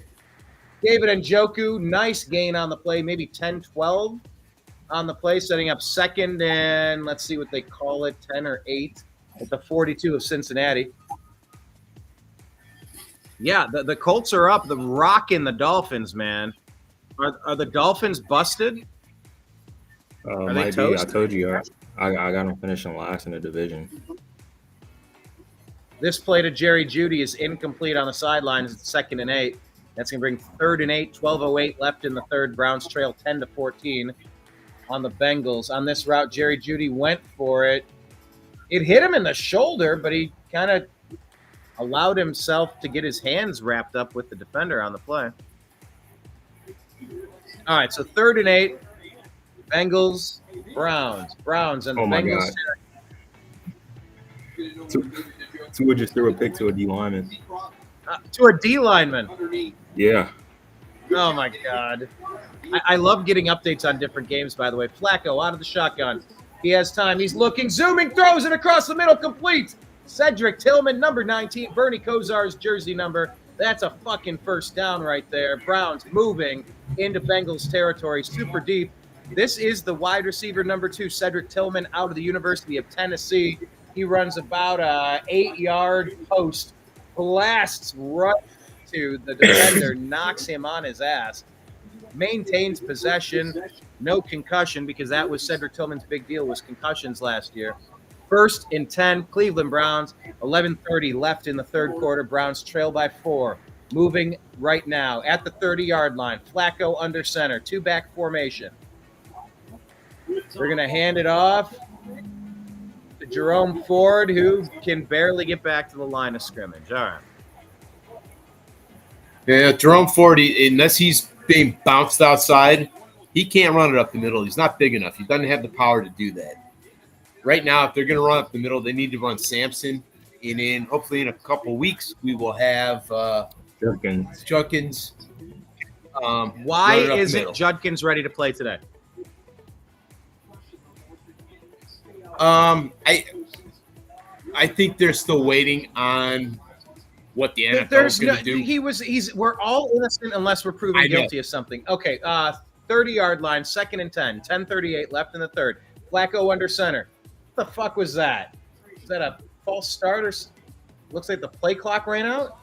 David Njoku, nice gain on the play, maybe 10-12 on the play, setting up 2nd and let's see what they call it, 10 or 8 at the 42 of Cincinnati. Yeah, the Colts are up. The rocking the Dolphins, man. Are the Dolphins busted? Are they toast? I told you, I got them finishing last in the division. This play to Jerry Jeudy is incomplete on the sidelines. It's 2nd and 8. That's going to bring 3rd and 8, 12:08 left in the third. Browns trail 10-14 on the Bengals. On this route, Jerry Jeudy went for it. It hit him in the shoulder, but he kind of allowed himself to get his hands wrapped up with the defender on the play. All right, so 3rd and 8, Bengals, Browns, and the Bengals. Tua just threw a pick to a D lineman. To a D lineman. Yeah. Oh my God. I love getting updates on different games, by the way. Flacco out of the shotgun. He has time. He's looking, zooming, throws it across the middle, complete. Cedric Tillman, number 19, Bernie Kosar's jersey number. That's a fucking first down right there. Browns moving into Bengals territory, super deep. This is the wide receiver number 2, Cedric Tillman, out of the University of Tennessee. He runs about a 8-yard post, blasts right to the defender, knocks him on his ass, maintains possession, no concussion, because that was Cedric Tillman's big deal, was concussions last year. 1st and 10, Cleveland Browns, 11:30 left in the third quarter. Browns trail by 4. Moving right now at the 30-yard line. Flacco under center, 2-back formation. They're going to hand it off to Jerome Ford, who can barely get back to the line of scrimmage. All right. Yeah, Jerome Ford, unless he's being bounced outside, he can't run it up the middle. He's not big enough. He doesn't have the power to do that. Right now, if they're going to run up the middle, they need to run Sampson. And then hopefully in a couple weeks, we will have Judkins. Why isn't Judkins ready to play today? I think they're still waiting on what the NFL is going to do. We're all innocent unless we're proven guilty of something. Okay, 30-yard line, 2nd and 10, 10:38 left in the third. Flacco under center. What the fuck was that? Is that a false start or looks like the play clock ran out?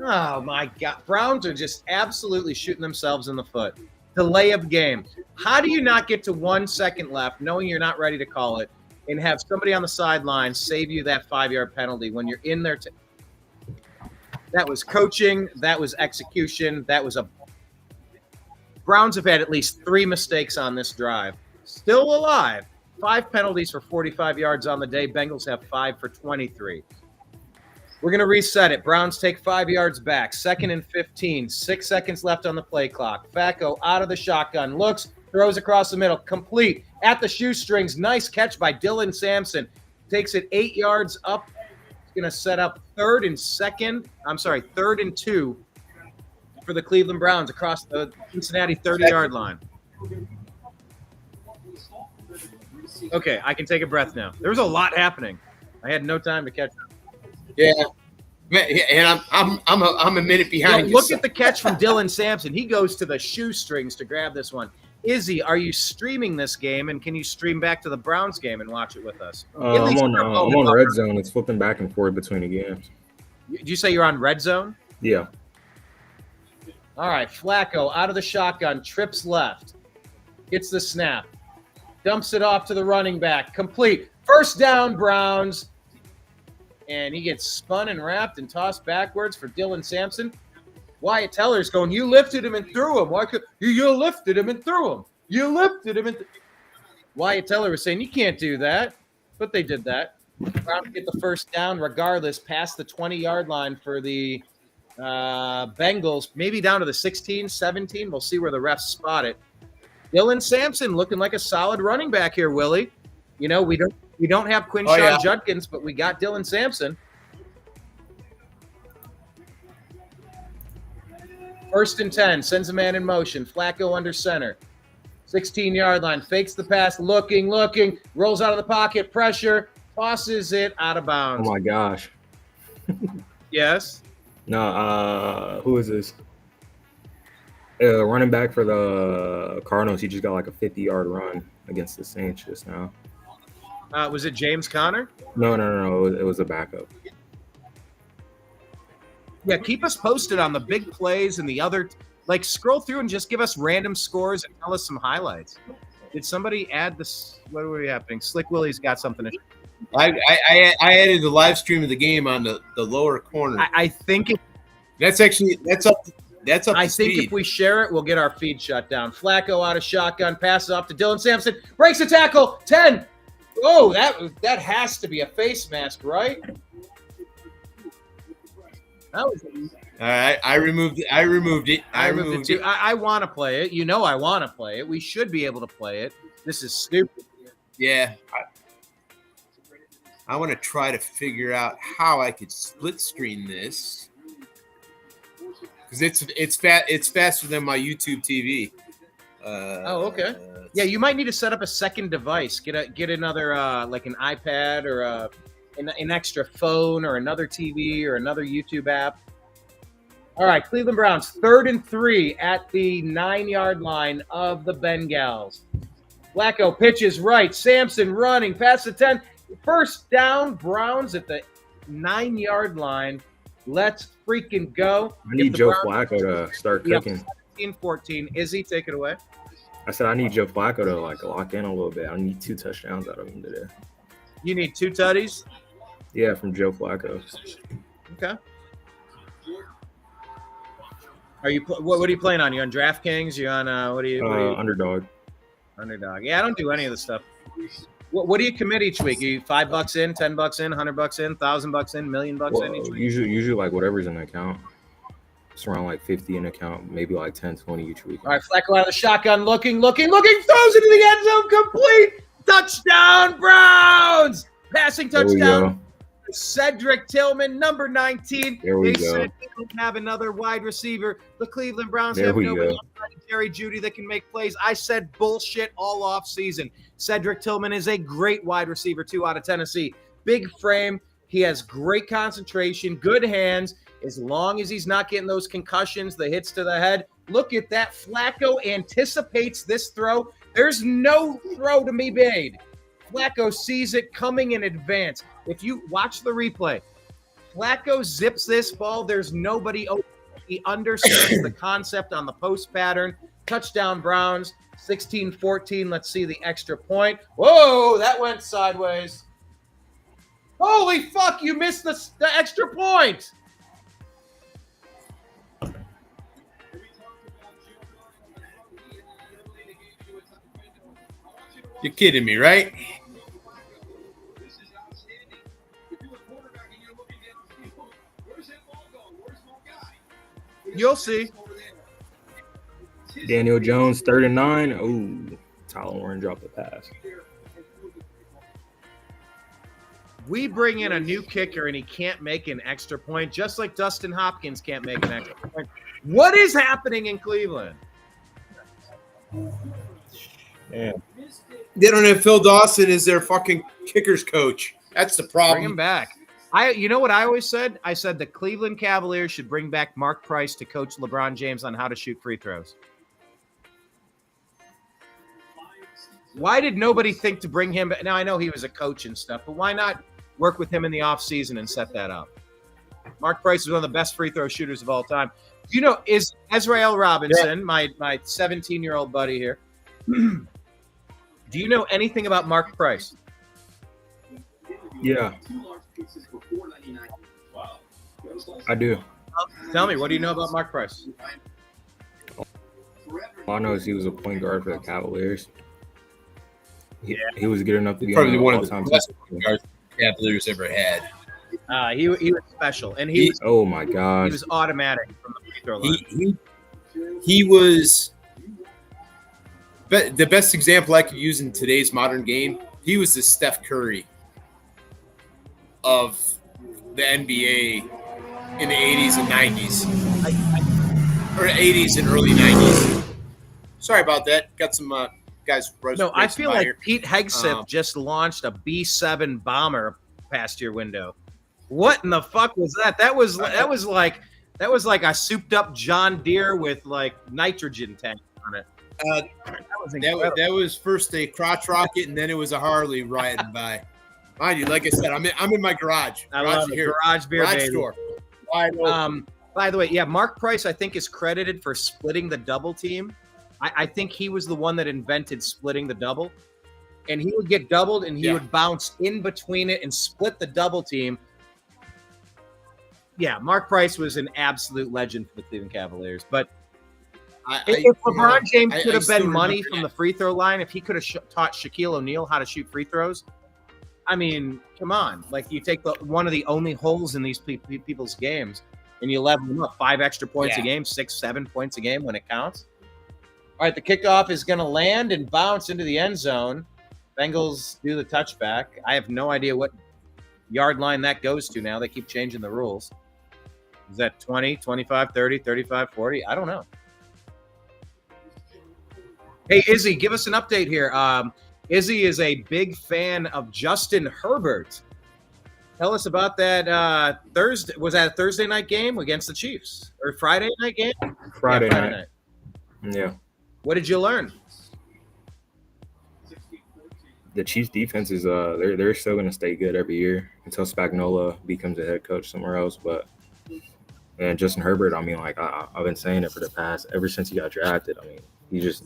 Oh my God. Browns are just absolutely shooting themselves in the foot. Delay of game. How do you not get to 1 second left, knowing you're not ready to call it, and have somebody on the sideline save you that 5-yard penalty when you're in there? That was coaching. That was execution. Browns have had at least 3 mistakes on this drive. Still alive. 5 penalties for 45 yards on the day. Bengals have 5 for 23. We're going to reset it. Browns take 5 yards back. 2nd and 15. 6 seconds left on the play clock. Flacco out of the shotgun. Looks, throws across the middle. Complete at the shoestrings. Nice catch by Dylan Sampson. Takes it 8 yards up. He's going to set up 3rd and 2 for the Cleveland Browns across the Cincinnati 30-yard line. Okay, I can take a breath now. There was a lot happening. I had no time to catch up. Yeah, and I'm a minute behind. Look at the catch from Dylan Sampson. He goes to the shoestrings to grab this one. Izzy, are you streaming this game, and can you stream back to the Browns game and watch it with us? I'm on Red Zone. It's flipping back and forth between the games. Did you say you're on Red Zone? Yeah. All right, Flacco out of the shotgun, trips left, gets the snap, dumps it off to the running back, complete. 1st down, Browns. And he gets spun and wrapped and tossed backwards for Dylan Sampson. Wyatt Teller's going, you lifted him and threw him. Why could you lifted him and threw him? You lifted him and Wyatt Teller was saying, you can't do that. But they did that. Browns get the 1st down regardless, past the 20-yard line for the Bengals, maybe down to the 16, 17. We'll see where the refs spot it. Dylan Sampson looking like a solid running back here, Willie. You know, we don't have Quinshawn Judkins, but we got Dylan Sampson. 1st and 10, sends a man in motion. Flacco under center. 16-yard line, fakes the pass, looking, rolls out of the pocket, pressure, tosses it out of bounds. Oh my gosh. Yes? No, who is this? Running back for the Cardinals. He just got like a 50-yard run against the Saints just now. Was it James Conner? No. It was a backup. Yeah, keep us posted on the big plays and the other. Like, scroll through and just give us random scores and tell us some highlights. Did somebody add this? What are we happening? Slick Willie's got something to. I added the live stream of the game on the lower corner. I think that's up. That's up. I think if we share it, we'll get our feed shut down. Flacco out of shotgun, passes off to Dylan Sampson, breaks a tackle, 10. Oh, that has to be a face mask, right? That was. All right, I removed it. I removed it too. I want to play it. You know, I want to play it. We should be able to play it. This is stupid. Yeah. I want to try to figure out how I could split screen this because it's faster than my YouTube TV. Okay. Yeah, you might need to set up a second device. Get another like an iPad or an extra phone or another TV or another YouTube app. All right, Cleveland Browns 3rd and 3 at the 9-yard line of the Bengals. Flacco pitches right. Sampson running past the 10. First down, Browns at the 9-yard line. Let's freaking go. I need Joe Flacco to start cooking. 17-14. Izzy, take it away. I said I need Joe Flacco to like lock in a little bit. I need 2 touchdowns out of him today. You need 2 tutties? Yeah, from Joe Flacco. Okay. Are you what are you playing on? You on DraftKings? You on what are you Underdog. Underdog. Yeah, I don't do any of the stuff. What do you commit each week? Are you $5 in, $10 in, $100 in, $1,000 in, $1 million in each week? Usually like whatever's in the account. It's around like 50 in the account, maybe like 10, 20 each week. All right, Flacco out of the shotgun, looking, throws into the end zone, complete, touchdown, Browns! Passing touchdown. Cedric Tillman, number 19. There we they go. said they don't have another wide receiver. The Cleveland Browns There have we nobody go. outside of Jerry Jeudy that can make plays. I said bullshit all off season. Cedric Tillman is a great wide receiver, 2 out of Tennessee. Big frame. He has great concentration, good hands. As long as he's not getting those concussions, the hits to the head. Look at that. Flacco anticipates this throw. There's no throw to be made. Flacco sees it coming in advance. If you watch the replay, Flacco zips this ball. There's nobody open. He understands the concept on the post pattern. Touchdown Browns, 16-14. Let's see the extra point. Whoa, that went sideways. Holy fuck, you missed the extra point. You're kidding me, right? You'll see. Daniel Jones, 3rd and 9. Ooh, Tyler Warren dropped the pass. We bring in a new kicker and he can't make an extra point, just like Dustin Hopkins can't make an extra point. What is happening in Cleveland? Yeah. They don't have Phil Dawson as their fucking kickers coach. That's the problem. Bring him back. You know what I always said? I said the Cleveland Cavaliers should bring back Mark Price to coach LeBron James on how to shoot free throws. Why did nobody think to bring him back? Now, I know he was a coach and stuff, but why not work with him in the offseason and set that up? Mark Price is one of the best free throw shooters of all time. You know, is Ezrael Robinson, my 17-year-old buddy here, do you know anything about Mark Price? Yeah. I do. Tell me, what do you know about Mark Price? All I know is he was a point guard for the Cavaliers. He was good enough to be Probably on one of all-time the best point guards the Cavaliers ever had. He was special, and he oh my God, was automatic from the free throw line. He was the best example I could use in today's modern game. He was the Steph Curry of the NBA in the 80s and 90s, or 80s and early 90s. Sorry about that. Got some guys. No, I feel like Pete Hegseth just launched a B-7 bomber past your window. What in the fuck was that? That was like a souped up John Deere with like nitrogen tank on it. That was first a crotch rocket, and then it was a Harley riding by. Mind you, like I said, I'm in my garage. I love it. Garage beer, baby. Store. By the way, yeah, Mark Price, I think, is credited for splitting the double team. I think he was the one that invented splitting the double. And he would get doubled, and he would bounce in between it and split the double team. Yeah, Mark Price was an absolute legend for the Cleveland Cavaliers. But if LeBron James could have been money from the free throw line, if he could have taught Shaquille O'Neal how to shoot free throws, I mean, come on. Like, you take one of the only holes in these people's games, and you level them up 5 extra points a game, 6, 7 points a game when it counts. All right, the kickoff is going to land and bounce into the end zone. Bengals do the touchback. I have no idea what yard line that goes to now. They keep changing the rules. Is that 20, 25, 30, 35, 40? I don't know. Hey, Izzy, give us an update here. Izzy is a big fan of Justin Herbert. Tell us about that Thursday. Was that a Thursday night game against the Chiefs? Or Friday night game? Friday night. Yeah. What did you learn? The Chiefs defense is they're still going to stay good every year until Spagnuolo becomes a head coach somewhere else. And Justin Herbert, I mean, like I've been saying it for the past ever since he got drafted. I mean, he's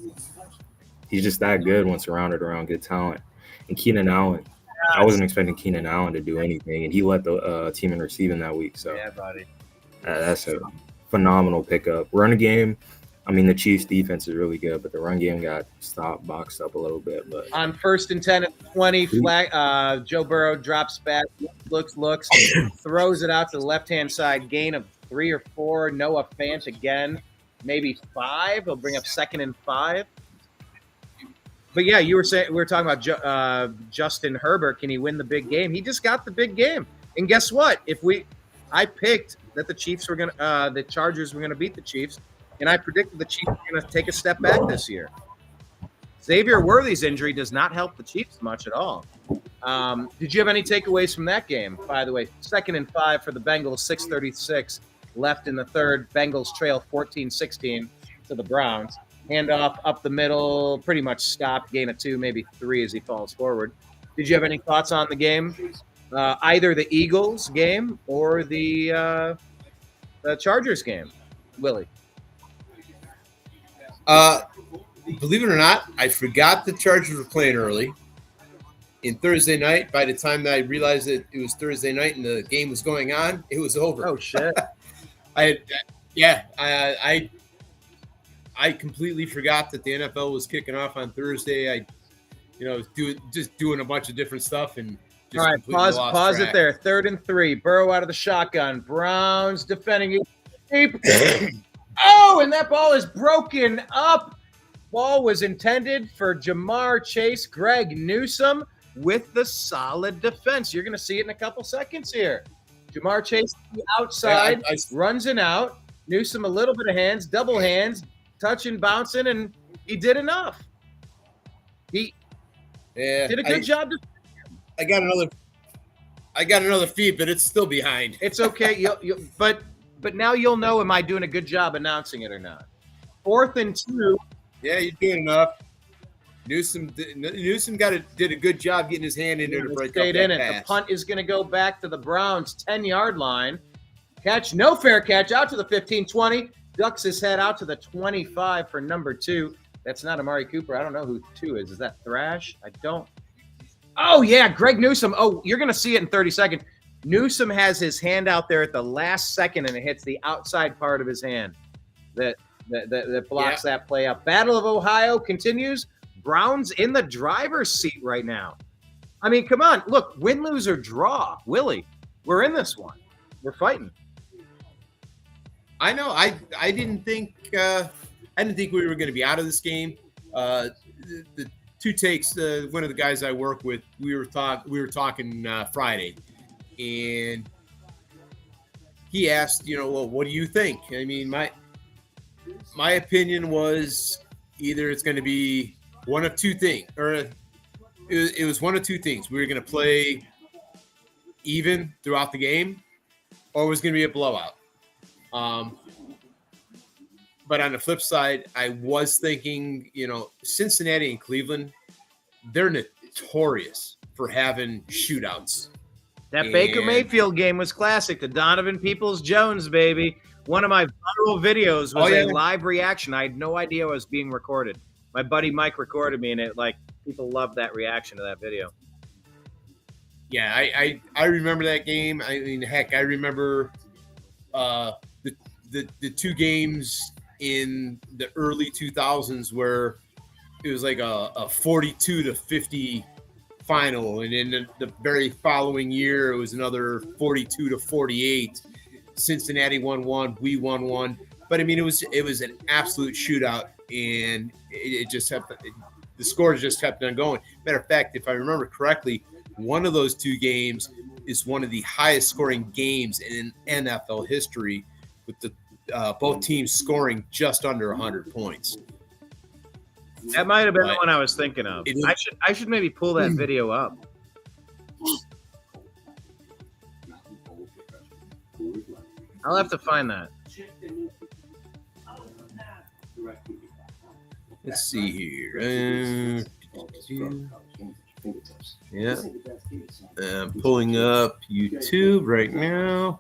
just that good when surrounded around good talent. And Keenan Allen, I wasn't expecting Keenan Allen to do anything, and he led the team in receiving that week. So yeah, buddy, that's a phenomenal pickup. Run game. I mean, the Chiefs' defense is really good, but the run game got boxed up a little bit. But on 1st and 10 at 20, flag. Joe Burrow drops back, looks, throws it out to the left-hand side, gain of 3 or 4. Noah Fant again, maybe 5. He'll bring up 2nd and 5. But yeah, we were talking about Justin Herbert. Can he win the big game? He just got the big game. And guess what? I picked that the Chargers were gonna beat the Chiefs. And I predicted the Chiefs were going to take a step back this year. Xavier Worthy's injury does not help the Chiefs much at all. Did you have any takeaways from that game? By the way, 2nd and 5 for the Bengals, 6:36 left in the third. Bengals trail 14-16 to the Browns. Handoff up the middle, pretty much stopped. Gain of 2, maybe 3 as he falls forward. Did you have any thoughts on the game? Either the Eagles game or the Chargers game, Willie? Believe it or not, I forgot the Chargers were playing early. In Thursday night, by the time that I realized that it was Thursday night and the game was going on, it was over. Oh shit! I completely forgot that the NFL was kicking off on Thursday. I, was doing a bunch of different stuff and. All right, pause it there. 3rd and 3. Burrow out of the shotgun. Browns defending it. Oh, and that ball is broken up. Ball was intended for Jamar Chase. Greg Newsome with the solid defense. You're going to see it in a couple seconds here. Jamar Chase to the outside, runs and out. Newsome a little bit of hands, double hands, touching, bouncing, and he did enough. He did a good job. I got another feed, but it's still behind. It's okay. But now you'll know, am I doing a good job announcing it or not? 4th and 2. Yeah, you're doing enough. Newsome did a good job getting his hand in there to break up that pass. The punt is going to go back to the Browns' 10-yard line. Catch, no fair catch, out to the 15-20. Ducks his head out to the 25 for number 2. That's not Amari Cooper. I don't know who 2 is. Is that Thrash? I don't. Oh, yeah, Greg Newsome. Oh, you're going to see it in 30 seconds. Newsome has his hand out there at the last second, and it hits the outside part of his hand that blocks that play up. Battle of Ohio continues. Browns in the driver's seat right now. I mean, come on. Look, win, lose, or draw. Willie, we're in this one. We're fighting. I know. I didn't think we were going to be out of this game. The 2 takes. One of the guys I work with, we were talking Friday. And he asked, well, what do you think? I mean, my opinion was either it's going to be one of 2 things, or it was one of 2 things. We were going to play even throughout the game, or it was going to be a blowout. But on the flip side, I was thinking, Cincinnati and Cleveland, they're notorious for having shootouts. That Baker Mayfield game was classic. The Donovan Peoples-Jones, baby. One of my viral videos was a live reaction. I had no idea it was being recorded. My buddy Mike recorded me, and people loved that reaction to that video. Yeah, I remember that game. I mean, heck, I remember the 2 games in the early 2000s where it was like a 42-50 final, and in the very following year it was another 42-48. Cincinnati won 1, we won 1, but I mean it was an absolute shootout, and the scores just kept on going. Matter of fact, if I remember correctly, one of those 2 games is one of the highest scoring games in NFL history, with the both teams scoring just under 100 points. That might have been But the one I was thinking of. it is- I should maybe pull that video up. I'll have to find that. Let's see here. Yeah. I'm pulling up YouTube right now.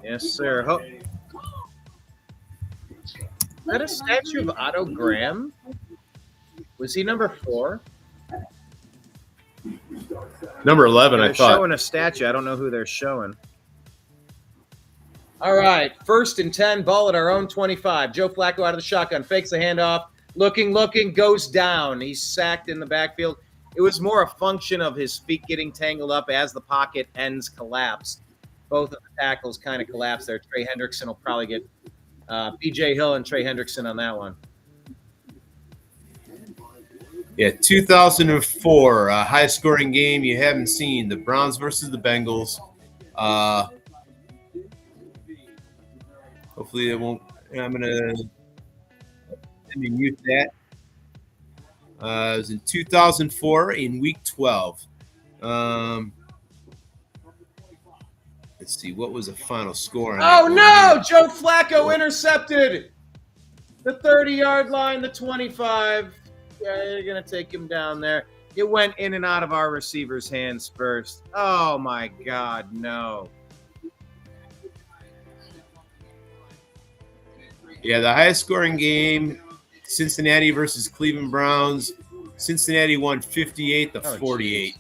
Yes, sir. Is that a statue of Otto Graham? Was he number 4? Number 11, They're I thought. showing a statue. I don't know who they're showing. All right, 1st and 10, ball at our own 25. Joe Flacco out of the shotgun, fakes the handoff, looking, goes down. He's sacked in the backfield. It was more a function of his feet getting tangled up as the pocket ends collapsed. Both of the tackles kind of collapsed there. Trey Hendrickson will probably get B.J. Hill and Trey Hendrickson on that one. Yeah, 2004, highest scoring game you haven't seen. The Browns versus the Bengals. Hopefully it won't. I'm going to mute that. It was in 2004 in week 12. Let's see. What was the final score? Oh, no! Joe Flacco intercepted. The 30-yard line, the 25. Yeah, they're going to take him down there. It went in and out of our receiver's hands first. Oh, my God, no. Yeah, the highest scoring game, Cincinnati versus Cleveland Browns. Cincinnati won 58-48.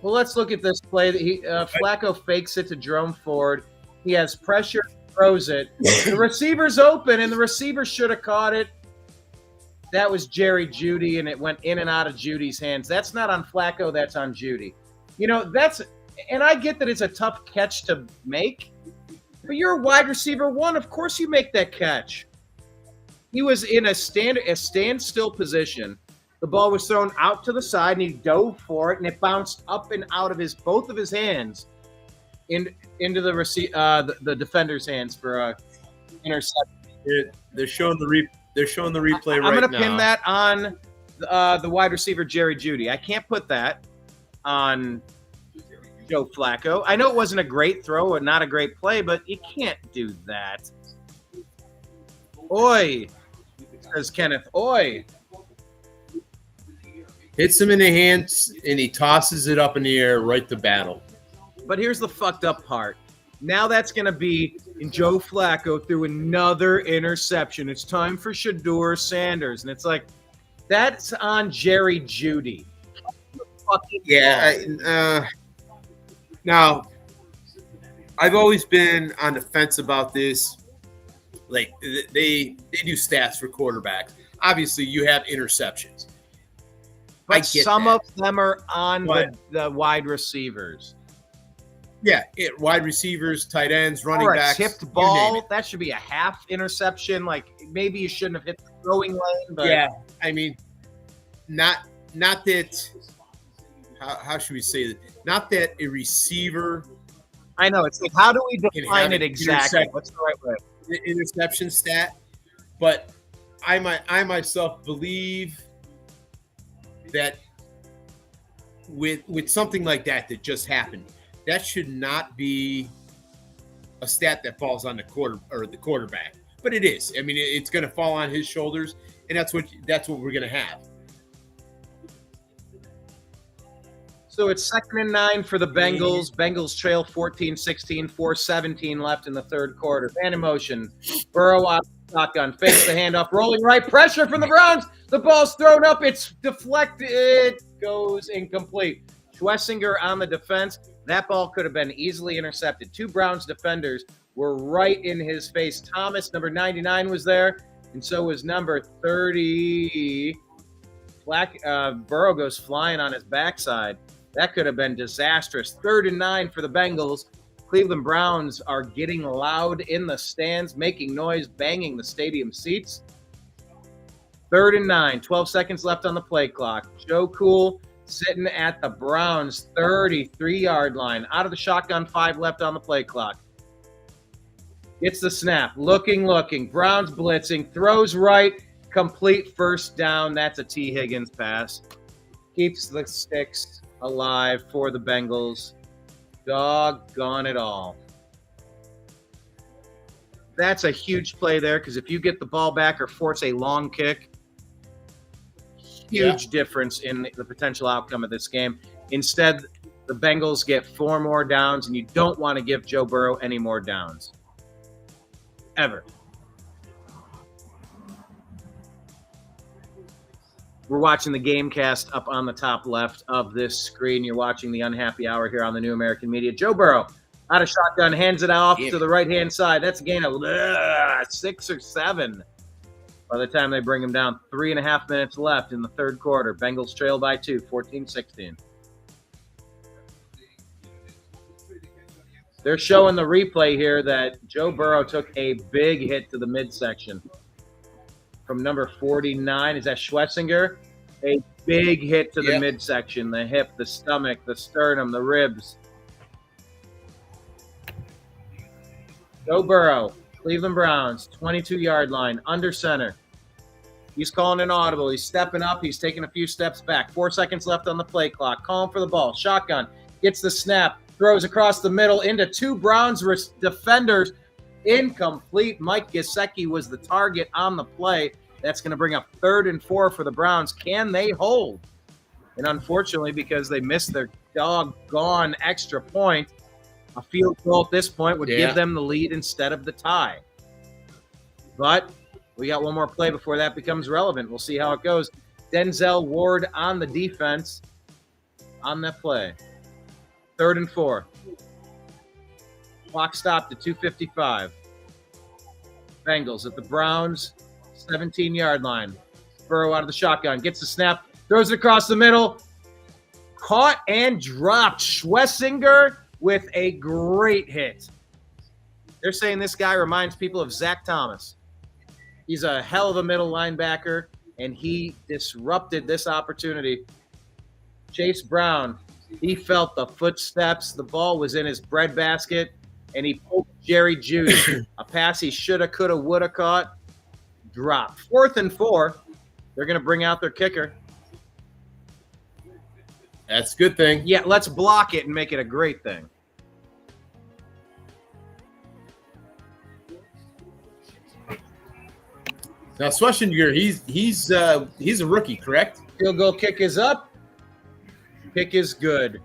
Well, let's look at this play. Flacco fakes it to Jerome Ford. He has pressure, throws it. The receiver's open, and the receiver should have caught it. That was Jerry Jeudy, and it went in and out of Judy's hands. That's not on Flacco. That's on Jeudy. And I get that it's a tough catch to make, but you're a wide receiver 1. Of course you make that catch. He was in a standstill position. The ball was thrown out to the side, and he dove for it, and it bounced up and out of both of his hands into the defender's hands for interception. They're showing the replay right now. I'm going to pin that on the wide receiver Jerry Jeudy. I can't put that on Joe Flacco. I know it wasn't a great throw and not a great play, but you can't do that. Oi, says Kenneth. Oi. Hits him in the hands, and he tosses it up in the air right to battle. But here's the fucked up part. Now that's going to be in Joe Flacco threw another interception. It's time for Shedeur Sanders. And it's like, that's on Jerry Jeudy. Yeah. Now, I've always been on the fence about this. Like, they do stats for quarterbacks. Obviously, you have interceptions. But some of them are on the wide receivers. Yeah, wide receivers, tight ends, running or a backs. Tipped ball, that should be a half interception. Like, maybe you shouldn't have hit the throwing lane. But yeah, I mean, not that. How should we say that? Not that a receiver. I know, it's like, how do we define it exactly? What's the right way? The interception stat, but I myself believe that with something like that just happened, that should not be a stat that falls on the quarterback. But it is. I mean, it's going to fall on his shoulders, and that's what we're going to have. So it's 2nd and 9 for the Bengals. Bengals trail 14-16, 4:17 left in the third quarter. Man in motion. Burrow out, shotgun, fakes the handoff, rolling right, pressure from the Browns. The ball's thrown up. It's deflected. It goes incomplete. Schwessinger on the defense. That ball could have been easily intercepted. 2 Browns defenders were right in his face. Thomas, number 99, was there, and so was number 30. Burrow goes flying on his backside. That could have been disastrous. 3rd and 9 for the Bengals. Cleveland Browns are getting loud in the stands, making noise, banging the stadium seats. 3rd and 9, 12 seconds left on the play clock. Joe Cool sitting at the Browns' 33-yard line. Out of the shotgun, 5 left on the play clock. Gets the snap. Looking. Browns blitzing. Throws right. Complete first down. That's a T. Higgins pass. Keeps the sticks alive for the Bengals. Doggone it all. That's a huge play there because if you get the ball back or force a long kick, huge difference in the potential outcome of this game. Instead, the Bengals get 4 more downs, and you don't want to give Joe Burrow any more downs. Ever. We're watching the Gamecast up on the top left of this screen. You're watching the Unhappy Hour here on the New American Media. Joe Burrow, out of shotgun, hands it off to the right-hand side. That's a gain of 6 or 7. By the time they bring him down, 3.5 minutes left in the third quarter. Bengals trail by 2, 14-16. They're showing the replay here that Joe Burrow took a big hit to the midsection. From number 49, is that Schlesinger? A big hit to the midsection, the hip, the stomach, the sternum, the ribs. Joe Burrow, Cleveland Browns, 22-yard line, under center. He's calling an audible. He's stepping up. He's taking a few steps back. 4 seconds left on the play clock. Calling for the ball. Shotgun. Gets the snap. Throws across the middle into 2 Browns defenders. Incomplete. Mike Gesicki was the target on the play. That's going to bring up 3rd and 4 for the Browns. Can they hold? And unfortunately, because they missed their doggone extra point, a field goal at this point would give them the lead instead of the tie. But we got one more play before that becomes relevant. We'll see how it goes. Denzel Ward on the defense on that play. 3rd and 4. Clock stopped at 2:55. Bengals at the Browns' 17-yard line. Burrow out of the shotgun. Gets the snap. Throws it across the middle. Caught and dropped. Schlesinger with a great hit. They're saying this guy reminds people of Zach Thomas. He's a hell of a middle linebacker, and he disrupted this opportunity. Chase Brown, he felt the footsteps. The ball was in his breadbasket, and he pulled Jerry Judy. A pass he shoulda, coulda, woulda caught. Dropped. 4th and 4. They're going to bring out their kicker. That's a good thing. Yeah, let's block it and make it a great thing. Now, Schlesinger, he's a rookie, correct? Field goal kick is up. Kick is good.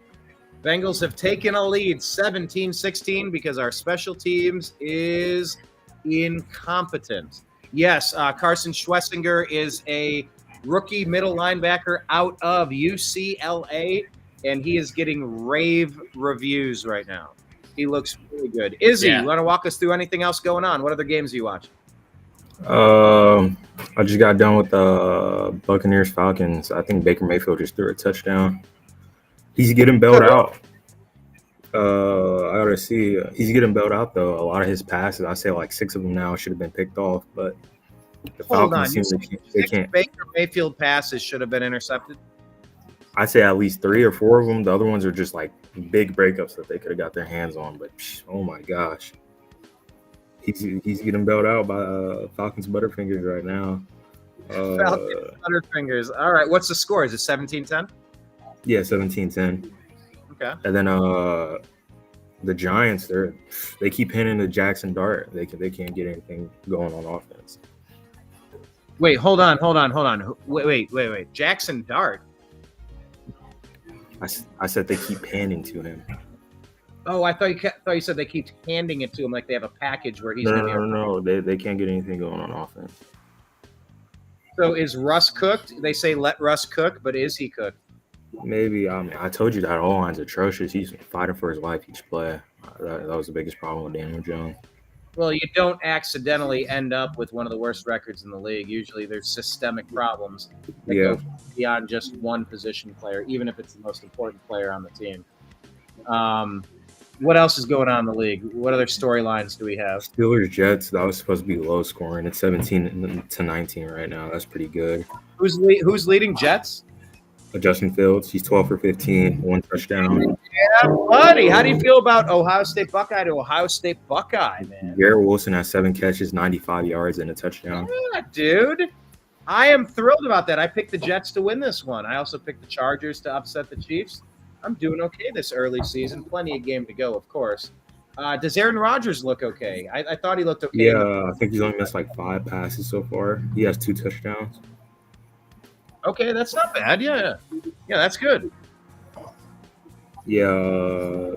Bengals have taken a lead 17-16 because our special teams is incompetent. Yes, Carson Schlesinger is a rookie middle linebacker out of UCLA, and he is getting rave reviews right now. He looks really good. Izzy, you want to walk us through anything else going on? What other games do you watch? I just got done with the Buccaneers Falcons. I think Baker Mayfield just threw a touchdown. He's getting bailed out. I gotta see. He's getting bailed out though. A lot of his passes, I say like 6 of them now, should have been picked off. But the Falcons seem they can't. Baker Mayfield passes should have been intercepted. I say at least 3 or 4 of them. The other ones are just like big breakups that they could have got their hands on. But oh my gosh, he's getting bailed out by Falcons Butterfingers right now. Falcons Butterfingers. All right, what's the score? Is it 17-10? Yeah, 17-10. Okay. And then the Giants, they keep hitting the Jackson Dart. They can't get anything going on offense. Wait, hold on. Wait. Jackson Dart. I said they keep handing to him. Oh, I thought you said they keep handing it to him like they have a package where he's No. They can't get anything going on offense. So is Russ cooked? They say let Russ cook, but is he cooked? Maybe. I mean, I told you that O-line's atrocious. He's fighting for his life each play. That was the biggest problem with Daniel Jones. Well, you don't accidentally end up with one of the worst records in the league. Usually there's systemic problems that go beyond just one position player, even if it's the most important player on the team. What else is going on in the league? What other storylines do we have? Steelers Jets, that was supposed to be low scoring. It's 17-19 right now. That's pretty good. Who's leading Jets? Justin Fields, he's 12 for 15, 1 touchdown. Yeah, buddy. How do you feel about Ohio State Buckeye to Ohio State Buckeye, man? Garrett Wilson has 7 catches, 95 yards, and a touchdown. Yeah, dude. I am thrilled about that. I picked the Jets to win this one. I also picked the Chargers to upset the Chiefs. I'm doing okay this early season. Plenty of game to go, of course. Does Aaron Rodgers look okay? I thought he looked okay. Yeah, I think he's only missed like 5 passes so far. He has 2 touchdowns. Okay, that's not bad. Yeah, that's good. Yeah,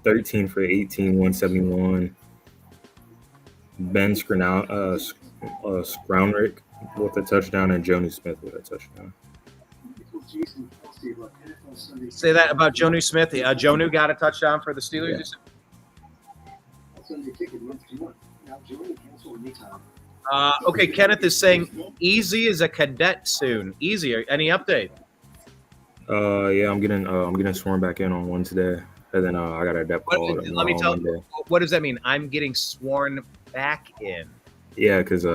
13 for 18, 171. Ben Skrownrick with a touchdown and Jonnu Smith with a touchdown. Say that about Jonnu Smith. Jonnu got a touchdown for the Steelers. Yeah. Okay, Kenneth is saying Easy is a cadet soon. Easy, any update? Yeah, I'm getting sworn back in on one today, and then I got a depth call. Let me tell you, what does that mean? I'm getting sworn back in. Yeah, because they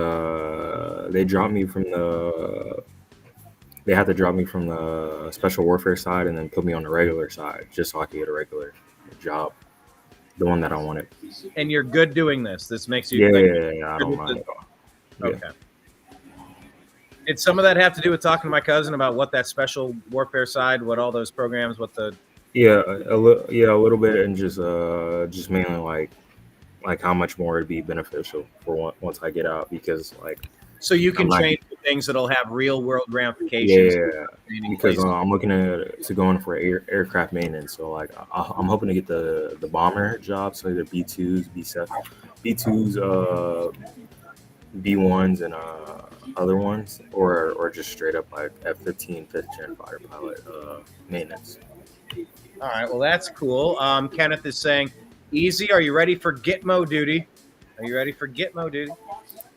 had to drop me from the special warfare side and then put me on the regular side just so I could get a regular job, the one that I wanted. And you're good doing this. This makes you yeah, I don't mind at all. Okay. Yeah. Did some of that have to do with talking to my cousin about what that special warfare side, what all those programs, what the? Yeah, a little bit, and just mainly like how much more it'd be beneficial for once I get out, because like. So you can train for things that'll have real world ramifications. Yeah, because I'm looking to go in for aircraft maintenance. So like I'm hoping to get the bomber job, so either B2s, B1s, and other ones, or just straight up like F-15 5th gen fighter pilot maintenance. All right, well that's cool. Kenneth is saying, "Easy, are you ready for Gitmo duty? Are you ready for Gitmo duty?"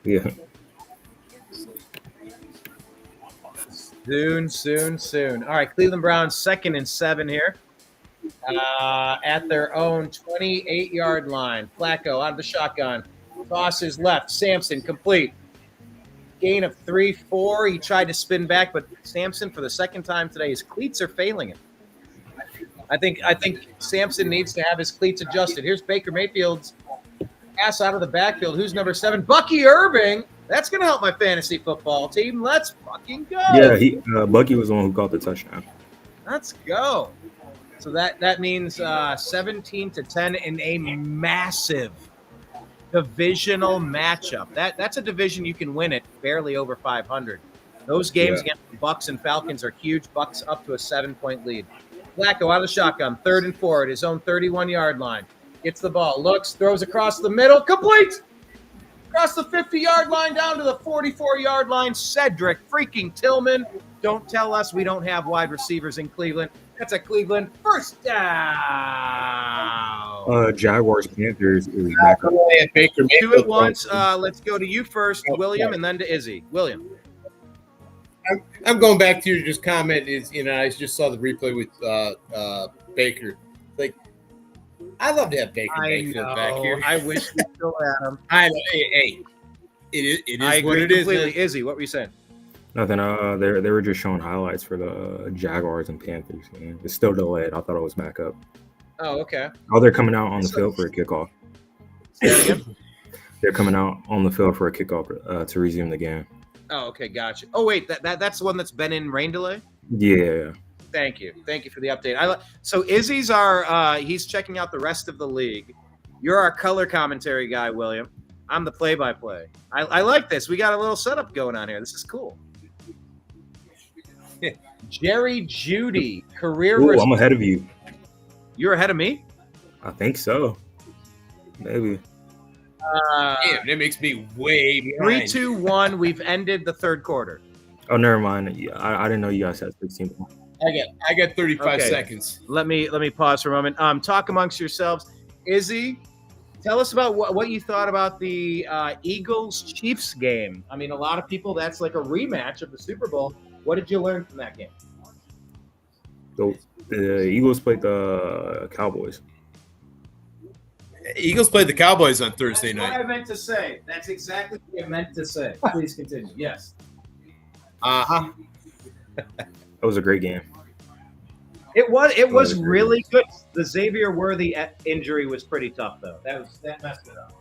Yeah. Soon. All right, Cleveland Browns 2nd and 7 here at their own 28-yard line. Flacco out of the shotgun. Tosses left. Sampson complete. Gain of 3-4. He tried to spin back, but Sampson, for the second time today, his cleats are failing him. I think Sampson needs to have his cleats adjusted. Here's Baker Mayfield's pass out of the backfield. Who's number 7? Bucky Irving. That's going to help my fantasy football team. Let's fucking go. Yeah, Bucky was the one who caught the touchdown. Let's go. So that means 17-10 in a massive divisional matchup. That's a division you can win at barely over 500. Those games against the Bucks and Falcons are huge. Bucks up to a 7-point lead. Flacco out of the shotgun, 3rd and 4 at his own 31-yard line. Gets the ball, looks, throws across the middle, complete! Across the 50-yard line down to the 44-yard line, Cedric freaking Tillman. Don't tell us we don't have wide receivers in Cleveland. That's a Cleveland first down. Jaguars Panthers is back up. 2 at once. Let's go to you first, William, and then to Izzy. William. I'm going back to your just comment. I just saw the replay with Baker. Like, I love to have Baker Mayfield back here. I wish we still had him. I know. Hey, it is I what agree it completely. is. Izzy, what were you saying? Nothing. They were just showing highlights for the Jaguars and Panthers. Man. It's still delayed. I thought it was back up. Oh, okay. Oh, they're coming out on the field for a kickoff. They're coming out on the field for a kickoff to resume the game. Oh, okay, gotcha. Oh, wait, that's the one that's been in rain delay? Yeah. Thank you for the update. So Izzy's he's checking out the rest of the league. You're our color commentary guy, William. I'm the play-by-play. I like this. We got a little setup going on here. This is cool. Jerry Jeudy, career. Ooh, I'm ahead of you. You're ahead of me? I think so. Maybe. Damn, that makes me way behind. 3-2-1. We've ended the third quarter. Oh, never mind. I didn't know you guys had 16 points. I got 35 Okay. seconds. Let me pause for a moment. Talk amongst yourselves. Izzy, tell us about what you thought about the Eagles-Chiefs game. I mean, a lot of people, that's like a rematch of the Super Bowl. What did you learn from that game? The Eagles played the Cowboys. Eagles played the Cowboys on Thursday That's what I night. meant to say. That's exactly what I meant to say. Please continue. Yes. Uh-huh. That was a great game. It was agree. really good. The Xavier Worthy injury was pretty tough, though. That messed it up.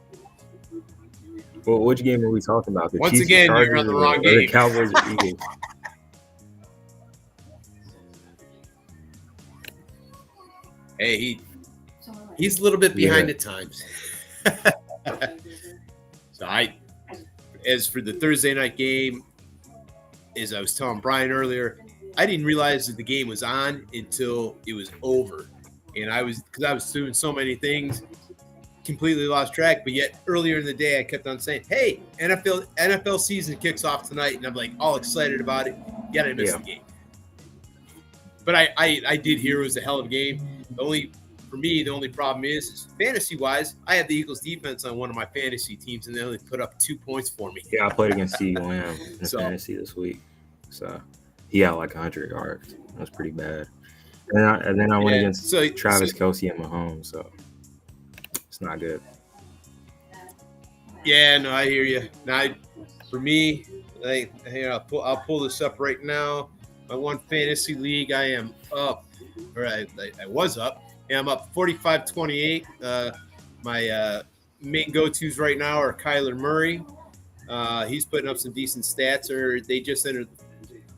Well, which game are we talking about? The Once Chiefs, again, Chargers, you're on the or wrong the game. Cowboys or Eagles? Hey, he's a little bit behind at times. So as for the Thursday night game, as I was telling Brian earlier, I didn't realize that the game was on until it was over. And because I was doing so many things, completely lost track. But yet earlier in the day, I kept on saying, hey, NFL season kicks off tonight. And I'm like all excited about it. Yet I missed the game. But I did hear it was a hell of a game. For me, the only problem is fantasy-wise, I have the Eagles defense on one of my fantasy teams, and they only put up 2 points for me. Yeah, I played against CeeDee Lamb in fantasy this week. So he had like 100 yards. That was pretty bad. And then I went against Travis Kelce and Mahomes, so it's not good. Yeah, no, I hear you. Now, for me, I'll pull this up right now. My one fantasy league, I am up, or I was up. Yeah, I'm up 45-28. My main go-tos right now are Kyler Murray. He's putting up some decent stats. They just entered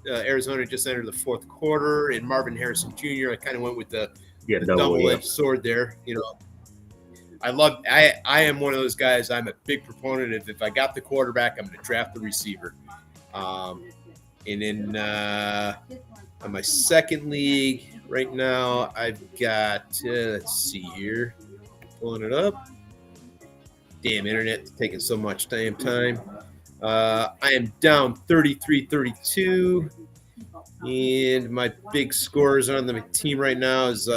Arizona just entered the fourth quarter, and Marvin Harrison Jr. I kind of went with the double-edged sword there. You know, I am one of those guys. I'm a big proponent of if I got the quarterback, I'm going to draft the receiver. And then on my second league right now, I've got let's see here, pulling it up. Damn, internet taking so much damn time. I am down 33-32, and my big scores on the team right now is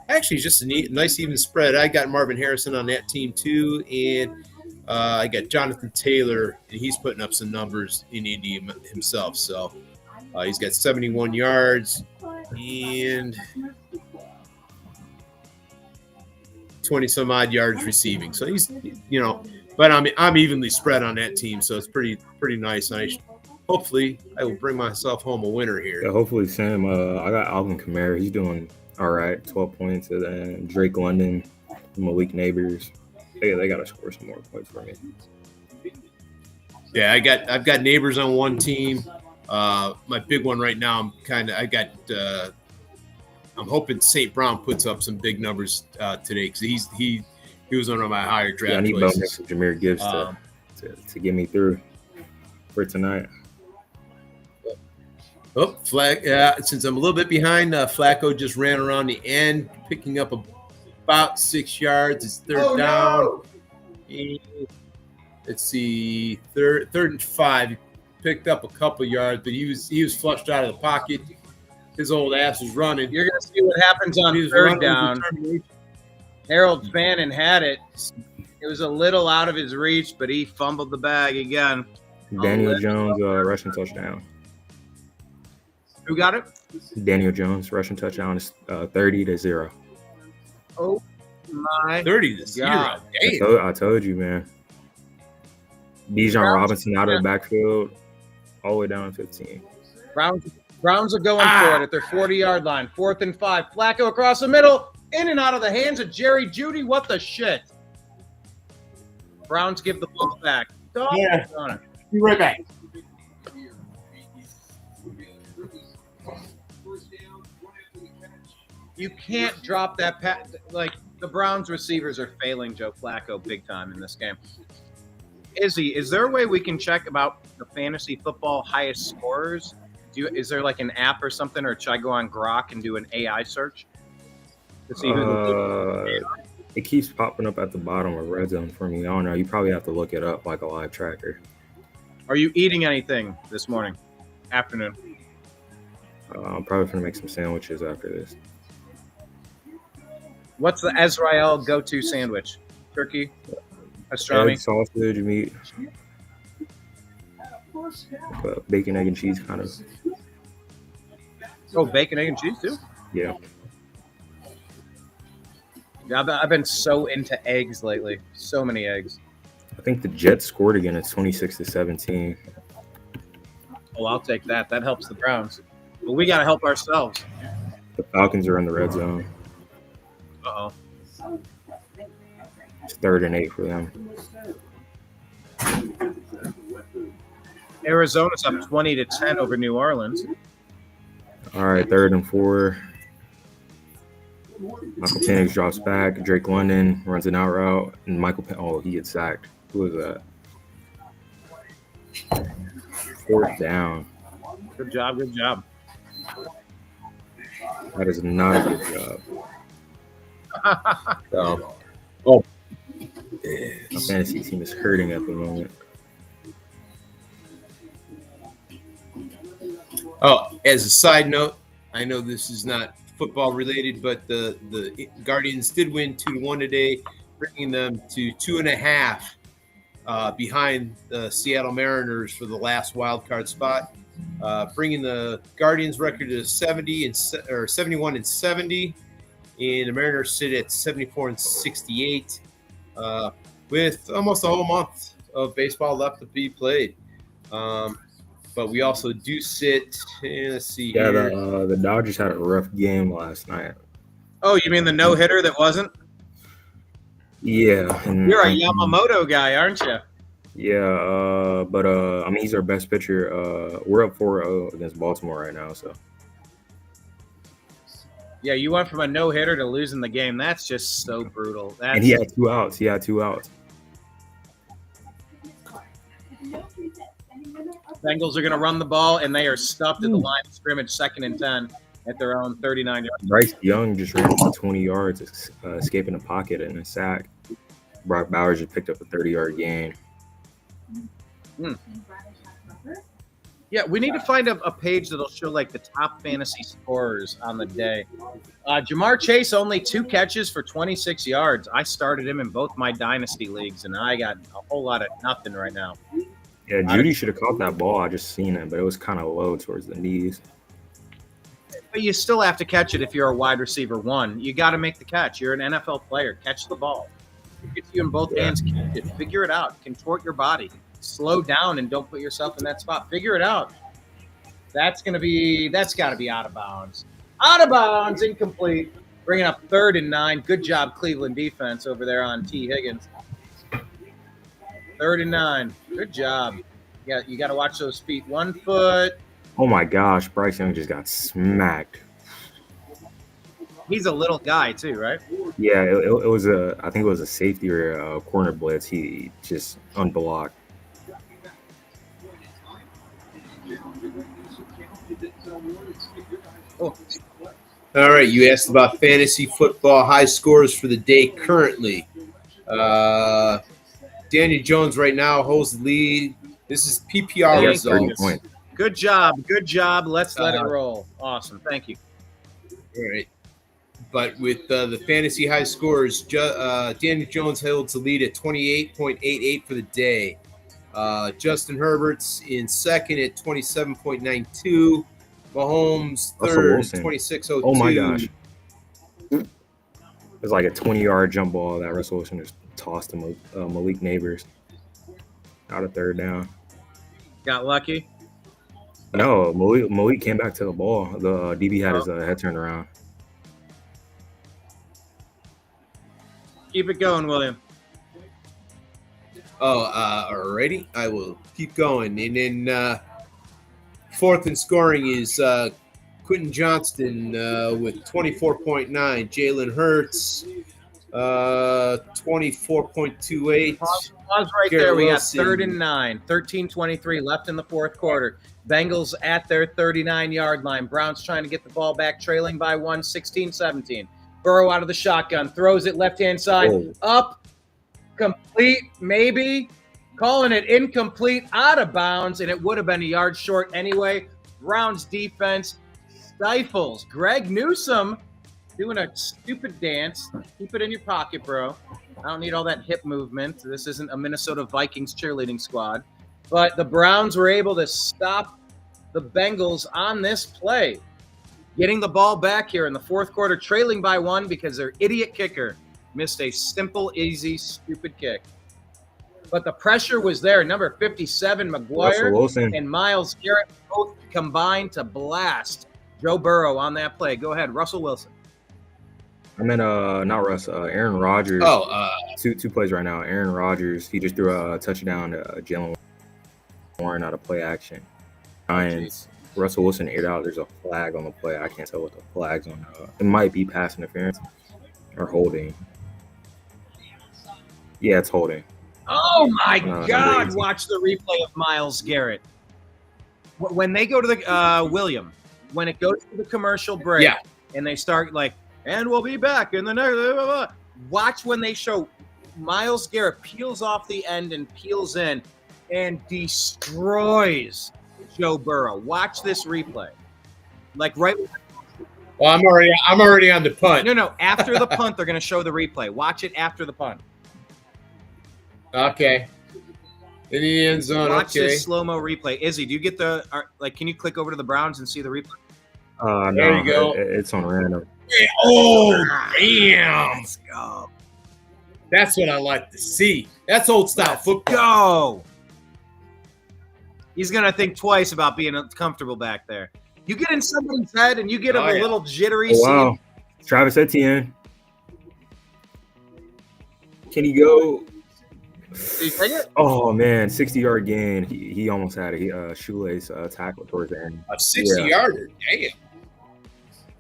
actually just a nice even spread. I got Marvin Harrison on that team too, and I got Jonathan Taylor, and he's putting up some numbers in Indy himself. So he's got 71 yards and 20 some odd yards receiving. So he's, but I'm evenly spread on that team, so it's pretty nice. Hopefully I will bring myself home a winner here. Yeah, hopefully Sam. I got Alvin Kamara. He's doing all right, 12 points, and then Drake London, Malik Neighbors. They got to score some more points for me. Yeah, I've got Neighbors on one team. My big one right now, I'm hoping St. Brown puts up some big numbers today because he was one of my higher draft I need choices. bonus of Jahmyr Gibbs to get me through for tonight. Oh, since I'm a little bit behind, Flacco just ran around the end, picking up about 6 yards. It's third down. No. Let's see, third and 5. He picked up a couple yards, but he was flushed out of the pocket. His old ass was running. You're going to see what happens on third down. Harold Fannin had it. It was a little out of his reach, but he fumbled the bag again. Daniel Jones rushing touchdown. Who got it? Daniel Jones rushing touchdown is 30-0. Oh my 30-0. I told you, man. Bijan Robinson out of the backfield, all the way down 15. Browns are going for it at their 40-yard line. 4th and 5. Flacco across the middle, in and out of the hands of Jerry Jeudy. What the shit? Browns give the ball back. Be right back. You can't drop that pass. Like, the Browns receivers are failing Joe Flacco big time in this game. Izzy, is there a way we can check about the fantasy football highest scorers? Is there like an app or something, or should I go on Grok and do an AI search to see who it keeps popping up at the bottom of Red Zone for me. I don't know. You probably have to look it up like a live tracker. Are you eating anything this morning, afternoon? I'm probably going to make some sandwiches after this. What's the Israel go-to sandwich? Turkey? Pastrami? Egg, sausage, meat. Bacon, egg, and cheese kind of. Oh, bacon, egg, and cheese too? Yeah. I've been so into eggs lately. So many eggs. I think the Jets scored again. It's 26-17. Oh, I'll take that. That helps the Browns. But we got to help ourselves. The Falcons are in the red zone. Uh-oh. It's 3rd and 8 for them. Arizona's up 20-10 over New Orleans. All right, 3rd and 4. Michael Penix drops back. Drake London runs an out route, and he gets sacked. Who was that? 4th down. Good job. Good job. That is not a good job. My fantasy team is hurting at the moment. Oh, as a side note, I know this is not football related, but the Guardians did win 2-1 today, bringing them to 2.5 behind the Seattle Mariners for the last wild card spot, bringing the Guardians record to 71-70, and the Mariners sit at 74-68, with almost a whole month of baseball left to be played. But we also do sit. Let's see. Yeah, here. the Dodgers had a rough game last night. Oh, you mean the no-hitter that wasn't? Yeah. And, You're a Yamamoto guy, aren't you? Yeah, but I mean, he's our best pitcher. We're up 4-0 against Baltimore right now, so. Yeah, you went from a no-hitter to losing the game. That's just so brutal. And he had 2 outs. Bengals are going to run the ball, and they are stuffed at the line of scrimmage, 2nd and 10 at their own 39 yards. Bryce Young just ran for 20 yards, escaping the pocket and a sack. Brock Bowers just picked up a 30-yard gain. Yeah, we need to find a page that'll show like the top fantasy scorers on the day. Jamar Chase, only 2 catches for 26 yards. I started him in both my dynasty leagues, and I got a whole lot of nothing right now. Yeah, Judy should have caught that ball. I just seen it, but it was kind of low towards the knees. But you still have to catch it if you're a wide receiver 1. You got to make the catch. You're an NFL player. Catch the ball. It gets you in both hands. Catch it. Figure it out. Contort your body. Slow down and don't put yourself in that spot. Figure it out. That's got to be out of bounds. Out of bounds, incomplete. Bringing up 3rd and 9. Good job, Cleveland defense over there on T. Higgins. 3rd and 9. Good job. Yeah, you got to watch those feet. 1 foot. Oh my gosh, Bryce Young just got smacked. He's a little guy too, right? Yeah, it was I think it was a safety or a corner blitz. He just unblocked. Oh. All right, you asked about fantasy football high scores for the day currently. Daniel Jones right now holds the lead. This is PPR results. Good job. Let's let it roll. Awesome. Thank you. All right. But with the fantasy high scores, Daniel Jones holds the lead at 28.88 for the day. Justin Herbert's in second at 27.92. Mahomes third, 26.02. Oh my gosh. It was like a 20-yard jump ball that Russell Wilson just tossed to Malik Neighbors out of 3rd down. Got lucky? No, Malik came back to the ball. The DB had his head turned around. Keep it going, William. Alrighty. I will keep going. And then 4th in scoring is Quentin Johnston with 24.9. Jalen Hurts, 24.28. Pause right there. We got 3rd and 9. 13:23 left in the 4th quarter. Bengals at their 39-yard line. Browns trying to get the ball back, trailing by 1, 16-17. Burrow out of the shotgun, throws it left-hand side, up, complete, maybe, calling it incomplete, out of bounds, and it would have been a yard short anyway. Browns defense stifles. Greg Newsome doing a stupid dance. Keep it in your pocket, bro. I don't need all that hip movement. This isn't a Minnesota Vikings cheerleading squad. But the Browns were able to stop the Bengals on this play. Getting the ball back here in the 4th quarter, trailing by 1 because their idiot kicker Missed a simple, easy, stupid kick. But the pressure was there. Number 57, Russell McGuire Wilson. and Myles Garrett both combined to blast Joe Burrow on that play. Go ahead, Russell Wilson. I meant not Russ, Aaron Rodgers. Two plays right now. Aaron Rodgers, he just threw a touchdown to Jalen Warren out of play action. Giants. Russell Wilson aired out. There's a flag on the play. I can't tell what the flag's on. It might be pass interference or holding. Yeah, it's holding. Oh my God! Watch the replay of Myles Garrett. When they go to the William, when it goes to the commercial break, and they start like, and we'll be back in the next. Blah, blah, blah. Watch when they show Myles Garrett peels off the end and peels in and destroys Joe Burrow. Watch this replay. Like right. Well, I'm already on the punt. No. After the punt, they're going to show the replay. Watch it after the punt. Okay. In the end zone. Watch okay. this slow-mo replay. Izzy, do you get can you click over to the Browns and see the replay? There No, you go. It's on random. Oh, damn. Let's go. That's what I like to see. That's old style football. Go. He's going to think twice about being comfortable back there. You get in somebody's head and you get a little jittery. Oh, wow. Travis Etienne. Can he go? Did you take it? Oh, man. 60-yard gain. He almost had a shoelace tackle towards the end. A 60-yarder. Damn.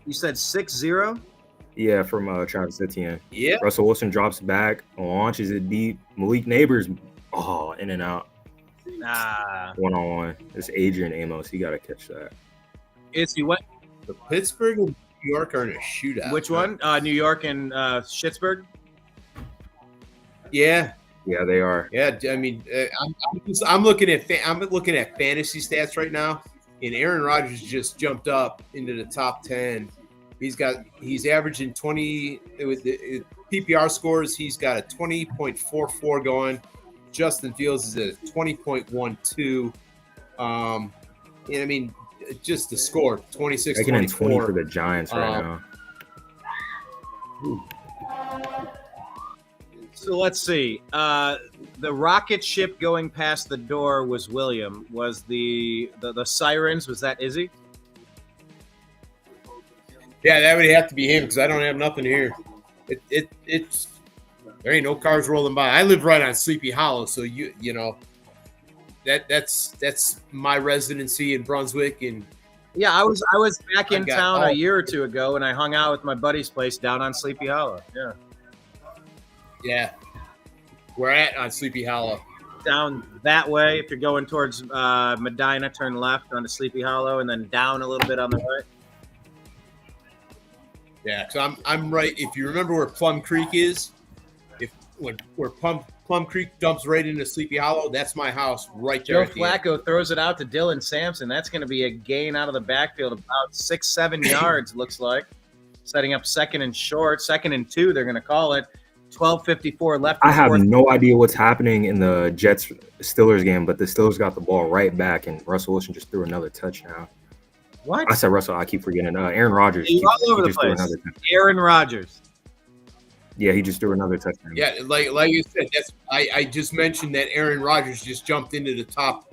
You said 6-0? Yeah, from Travis Etienne. Yeah. Russell Wilson drops back, launches it deep. Malik Neighbors, in and out. One-on-one. It's Adrian Amos. He got to catch that. Izzy, what? The Pittsburgh and New York are in a shootout. Which one? New York and Schittsburg? Yeah. Yeah, they are. Yeah, I mean, I'm looking at fantasy stats right now, and Aaron Rodgers just jumped up into the top 10. He's averaging 20 with the PPR scores. He's got a 20.44 going. Justin Fields is at a 20.12. And I mean, just the score 26. Making it 20 for the Giants right now. So let's see. The rocket ship going past the door was William. Was the sirens? Was that Izzy? Yeah, that would have to be him because I don't have nothing here. It's there ain't no cars rolling by. I live right on Sleepy Hollow, so you know that's my residency in Brunswick. And yeah, I was back in town a year or two ago, and I hung out with my buddy's place down on Sleepy Hollow. Yeah, we're on Sleepy Hollow. Down that way, if you're going towards Medina, turn left onto Sleepy Hollow, and then down a little bit on the right. Yeah, so I'm right. If you remember where Plum Creek is, where Plum Creek dumps right into Sleepy Hollow, that's my house right there. Joe Flacco throws it out to Dylan Sampson. That's going to be a gain out of the backfield, about 6-7 yards, looks like. Setting up second and 2, they're going to call it. 12:54 left. I have no idea what's happening in the Jets-Steelers game, but the Steelers got the ball right back, and Russell Wilson just threw another touchdown. What? I said Russell. I keep forgetting. Aaron Rodgers. He's all over the place. Aaron Rodgers. Yeah, he just threw another touchdown. Yeah, like you said, I just mentioned that Aaron Rodgers just jumped into the top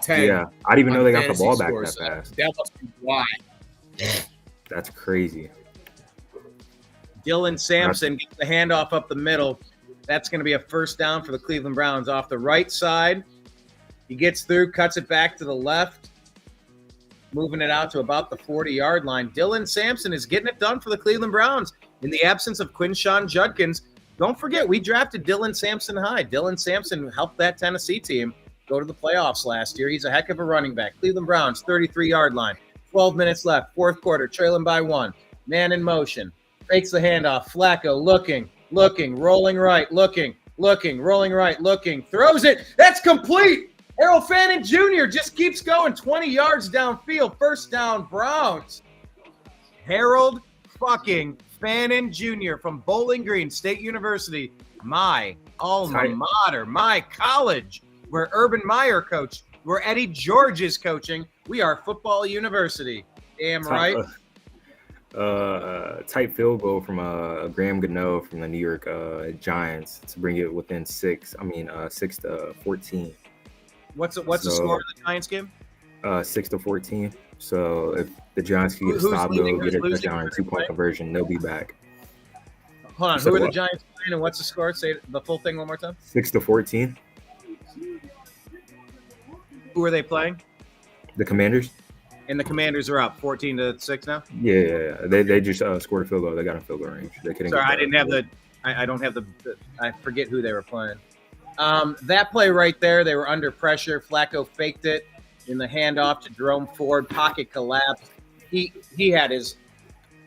10. Yeah, I didn't even know they got the ball back that fast. That must be why. That's crazy. Dylan Sampson gets the handoff up the middle. That's going to be a first down for the Cleveland Browns off the right side. He gets through, cuts it back to the left, moving it out to about the 40-yard line. Dylan Sampson is getting it done for the Cleveland Browns. In the absence of Quinshawn Judkins, don't forget, we drafted Dylan Sampson high. Dylan Sampson helped that Tennessee team go to the playoffs last year. He's a heck of a running back. Cleveland Browns, 33-yard line. 12 minutes left, fourth quarter, trailing by 1. Man in motion. Fakes the handoff. Flacco looking, rolling right, looking, rolling right, looking. Throws it. That's complete. Errol Fannin Jr. just keeps going 20 yards downfield. First down, Browns. Harold fucking Fannin Jr. from Bowling Green State University. My alma mater, my college, where Urban Meyer coached, where Eddie George is coaching. We are football university. Damn right. Tight field goal from Graham Gano from the New York Giants to bring it within 6 to 14. What's the score of the Giants game? 6 to 14. So if the Giants can get a Who's stop leading, go, get a who's losing? touchdown and 2-point conversion, they'll be back. Hold on. So Who are the what? Giants playing and what's the score? Say the full thing one more time. 6 to 14. Who are they playing? The Commanders. And the Commanders are up 14-6 now. Yeah. They just scored a field goal. They got a field goal range. They couldn't. Sorry, get I didn't have the. I don't have the. I forget who they were playing. That play right there, they were under pressure. Flacco faked it in the handoff to Jerome Ford. Pocket collapsed. He had his.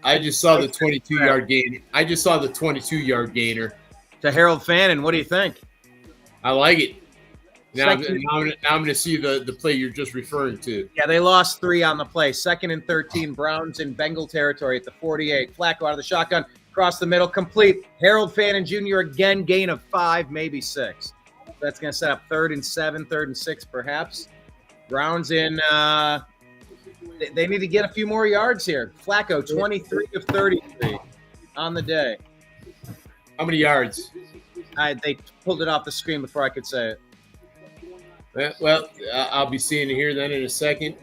I just saw the 22-yard gain. I just saw the 22-yard gainer. To Harold Fannin, what do you think? I like it. Now I'm Second- going to see the play you're just referring to. Yeah, they lost 3 on the play. 2nd and 13. Browns in Bengal territory at the 48. Flacco out of the shotgun, across the middle, complete. Harold Fannin Jr. again, gain of 5, maybe 6. That's going to set up 3rd and 7, 3rd and 6, perhaps. Browns in. They need to get a few more yards here. Flacco, 23 of 33 on the day. How many yards? They pulled it off the screen before I could say it. Well, I'll be seeing it here then in a second.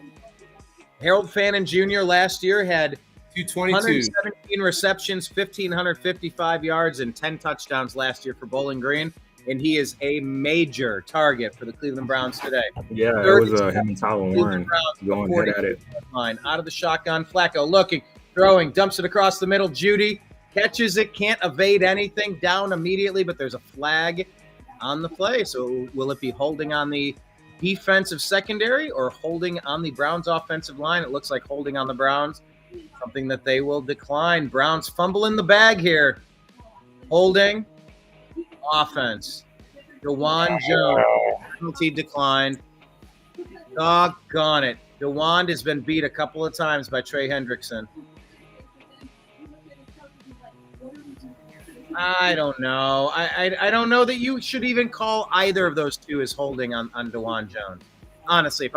Harold Fannin Jr. last year had 222. 117 receptions, 1,555 yards, and 10 touchdowns last year for Bowling Green. And he is a major target for the Cleveland Browns today. Yeah, it was him and Tyler Warren going head at it. Line out of the shotgun. Flacco looking, throwing, dumps it across the middle. Judy catches it, can't evade anything, down immediately, but there's a flag on the play. So will it be holding on the defensive secondary or holding on the Browns offensive line? It looks like holding on the Browns, something that they will decline. Browns fumble in the bag here. Holding offense. DeJuan Jones, penalty declined. Doggone it. DeJuan has been beat a couple of times by Trey Hendrickson. I don't know. I don't know that you should even call either of those two as holding on DeJuan Jones. Honestly,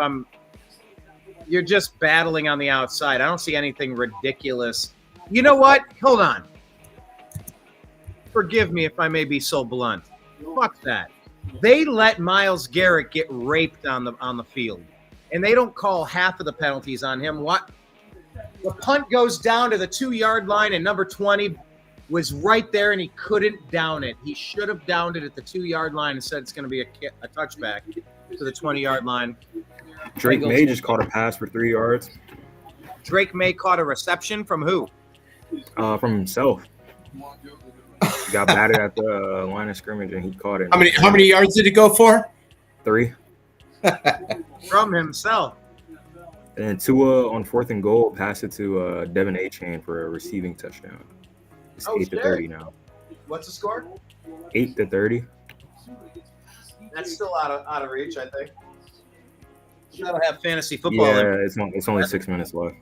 you're just battling on the outside. I don't see anything ridiculous. You know what? Hold on. Forgive me if I may be so blunt. Fuck that. They let Myles Garrett get raped on the field, and they don't call half of the penalties on him. What? The punt goes down to the 2-yard line, and number 20 was right there, and he couldn't down it. He should have downed it at the 2-yard line and said it's going to be a touchback to the 20-yard line. Drake May just caught a pass for 3 yards. Drake May caught a reception from who? From himself. He got batted at the line of scrimmage and he caught it. How many yards did it go for? 3. From himself. And Tua on 4th and goal passed it to Devin Achane for a receiving touchdown. It's 8 to 30 now. What's the score? 8 to 30. That's still out of reach, I think. That'll have fantasy football. Yeah, it's only 6 minutes left.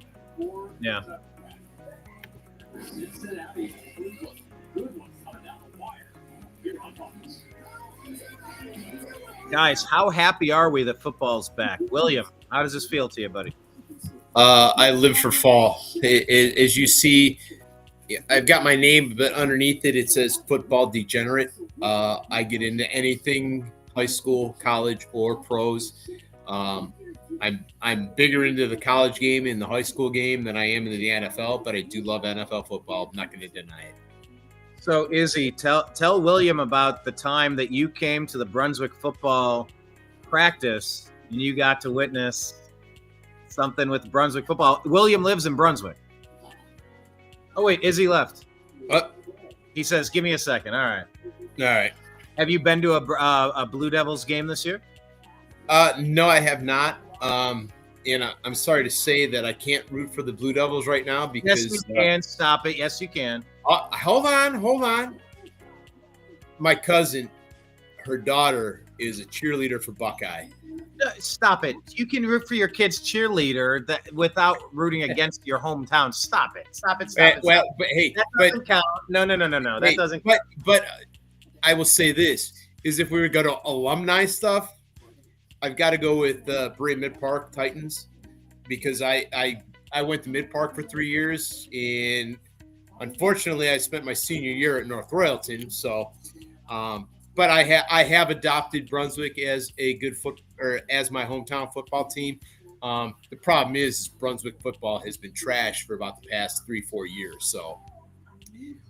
Yeah. Guys, how happy are we that football's back? William, how does this feel to you, buddy? I live for fall. As you see, I've got my name, but underneath it says football degenerate. I get into anything, high school, college, or pros. I'm bigger into the college game and the high school game than I am into the NFL, but I do love NFL football. I'm not going to deny it. So, Izzy, tell William about the time that you came to the Brunswick football practice and you got to witness something with Brunswick football. William lives in Brunswick. Oh, wait, Izzy left. What? He says, give me a second. All right. All right. Have you been to a Blue Devils game this year? No, I have not. And I'm sorry to say that I can't root for the Blue Devils right now because Yes, you can. Stop it. Yes, you can. Hold on. My cousin, her daughter is a cheerleader for Buckeye. Stop it. You can root for your kid's cheerleader without rooting against your hometown. Stop it. Stop it. Well, but hey, that doesn't count. No. That doesn't count. But I will say this, is if we were going to alumni stuff, I've got to go with Bryn Mid Park Titans because I I went to Mid Park for 3 years, and unfortunately, I spent my senior year at North Royalton. So, but I have adopted Brunswick as a good as my hometown football team. The problem is Brunswick football has been trashed for about the past 3-4 years. So,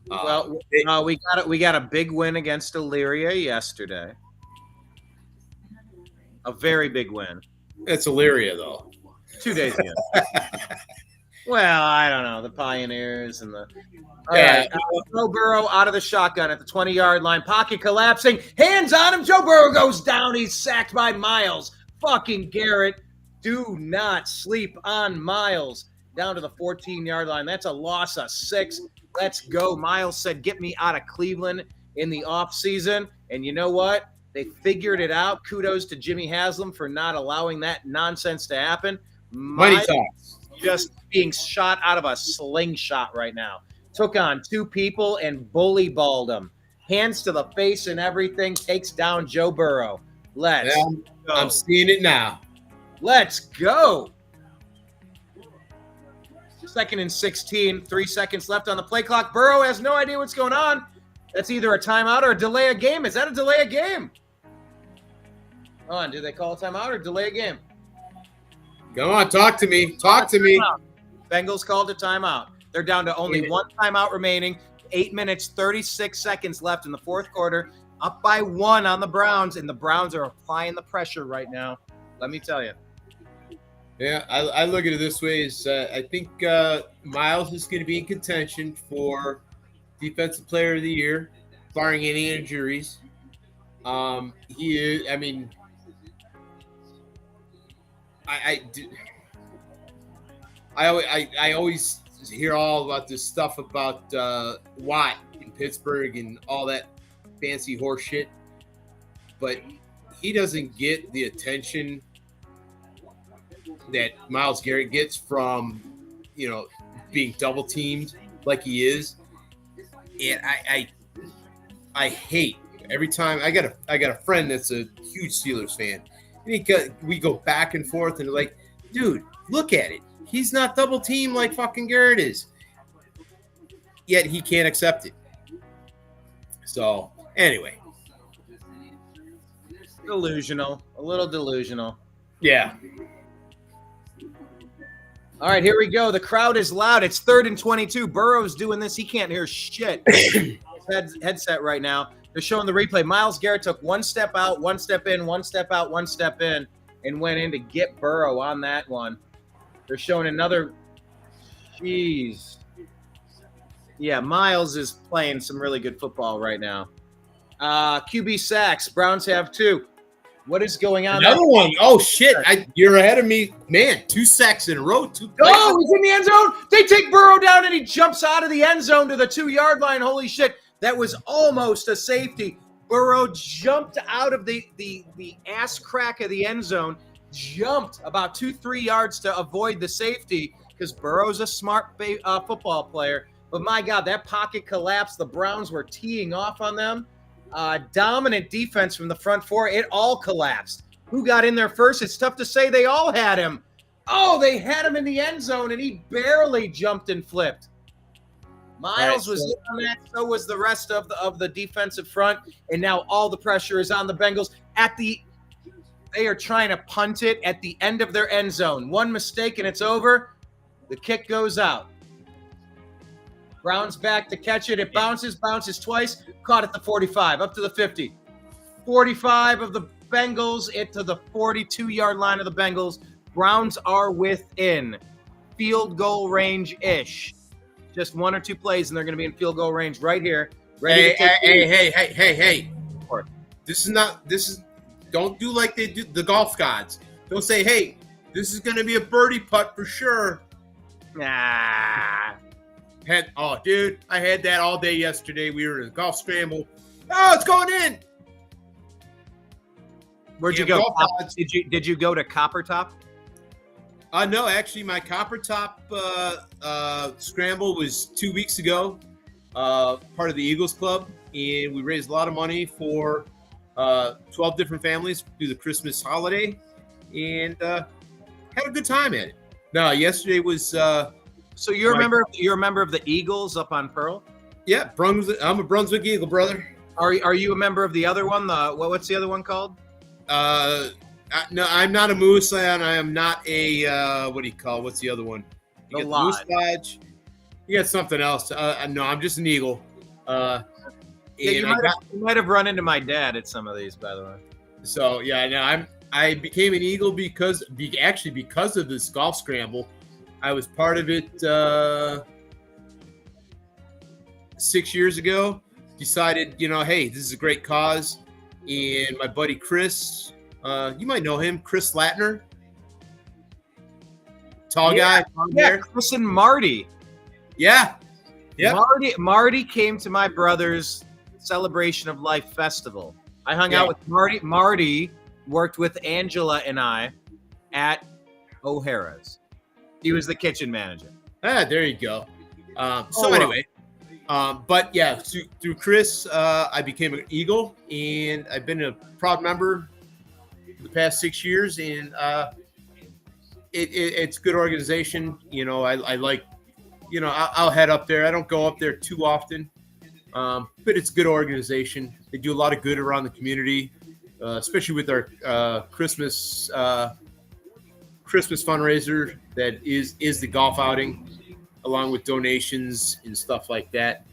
we got a big win against Elyria yesterday. A very big win. It's Elyria though. 2 days ago. Well, I don't know. The Pioneers and the. All Yeah. right. Joe Burrow out of the shotgun at the 20-yard line. Pocket collapsing. Hands on him. Joe Burrow goes down. He's sacked by Miles. Fucking Garrett. Do not sleep on Miles. Down to the 14-yard line. That's a loss of 6. Let's go. Miles said, get me out of Cleveland in the offseason. And you know what? They figured it out. Kudos to Jimmy Haslam for not allowing that nonsense to happen. Money Miles talks. just being shot out of a slingshot right now. Took on 2 people and bully balled them. Hands to the face and everything. Takes down Joe Burrow. Let's go. I'm seeing it now. Let's go. 2nd and 16. 3 seconds left on the play clock. Burrow has no idea what's going on. That's either a timeout or a delay of game. Is that a delay of game? Hold on. Did they call a timeout or delay a game? Go on, talk to me. Talk to me. Bengals called a timeout. They're down to only 1 timeout remaining. 8 minutes, 36 seconds left in the 4th quarter. Up by 1 on the Browns, and the Browns are applying the pressure right now. Let me tell you. Yeah, I look at it this way: is I think Miles is going to be in contention for Defensive Player of the Year, barring any injuries. He is. I mean, I always hear all about this stuff about Watt in Pittsburgh and all that fancy horse shit, but he doesn't get the attention that Myles Garrett gets from, being double teamed like he is. And I hate every time I got a friend that's a huge Steelers fan, and we go back and forth, and they're like, dude, look at it. He's not double teamed like fucking Garrett is. Yet he can't accept it. So anyway. Delusional. A little delusional. Yeah. All right, here we go. The crowd is loud. It's 3rd and 22. Burrow's doing this. He can't hear shit. His headset right now. They're showing the replay. Myles Garrett took 1 step out, 1 step in, 1 step out, 1 step in, and went in to get Burrow on that one. They're showing another. Jeez. Yeah, Miles is playing some really good football right now. QB sacks. Browns have 2. What is going on? Another one. Oh, shit. You're ahead of me. Man, 2 sacks in a row. 2 Oh, he's in the end zone. They take Burrow down, and he jumps out of the end zone to the 2-yard line. Holy shit. That was almost a safety. Burrow jumped out of the ass crack of the end zone, jumped about 2-3 yards to avoid the safety because Burrow's a smart football player. But, my God, that pocket collapsed. The Browns were teeing off on them. Dominant defense from the front 4. It all collapsed. Who got in there first? It's tough to say. They all had him. Oh, they had him in the end zone, and he barely jumped and flipped. Miles was in on that. So was the rest of the defensive front. And now all the pressure is on the Bengals. They are trying to punt it at the end of their end zone. One mistake, and it's over. The kick goes out. Brown's back to catch it. It bounces twice. Caught at the 45, up to the 50. 45 of the Bengals, it to the 42-yard line of the Bengals. Browns are within field goal range-ish. Just 1 or 2 plays, and they're going to be in field goal range right here. Hey. Don't do like they do the golf gods. Don't say, hey, this is going to be a birdie putt for sure. Nah. Dude, I had that all day yesterday. We were in a golf scramble. Oh, it's going in. Where'd you go? Did you go to Copper Top? No, actually, my Copper Top scramble was 2 weeks ago. Part of the Eagles Club, and we raised a lot of money for 12 different families through the Christmas holiday, and had a good time at it. No, yesterday was So you're a member of the Eagles up on Pearl? yeah, Brunswick. I'm a Brunswick Eagle, brother. Are you a member of the other one? What's the other one called? No, I'm not a Moose and I am not a what do you call? What's the other one? You The got Lodge. the Moose Lodge. You got something else? No, I'm just an Eagle. Yeah, you might have run into my dad at some of these, by the way. So yeah, no, I became an Eagle because of this golf scramble. I was part of it 6 years ago. Decided, hey, this is a great cause, and my buddy Chris, you might know him, Chris Latner, tall guy, long hair. Chris and Marty. Yeah. Marty came to my brother's Celebration of Life festival. I hung out with Marty. Marty worked with Angela and I at O'Hara's. He was the kitchen manager. There you go. Anyway, but yeah, through Chris, I became an Eagle, and I've been a proud member for the past 6 years, and it's good organization. I like, I'll head up there. I don't go up there too often, but it's good organization. They do a lot of good around the community, especially with our Christmas fundraiser that is the golf outing, along with donations and stuff like that.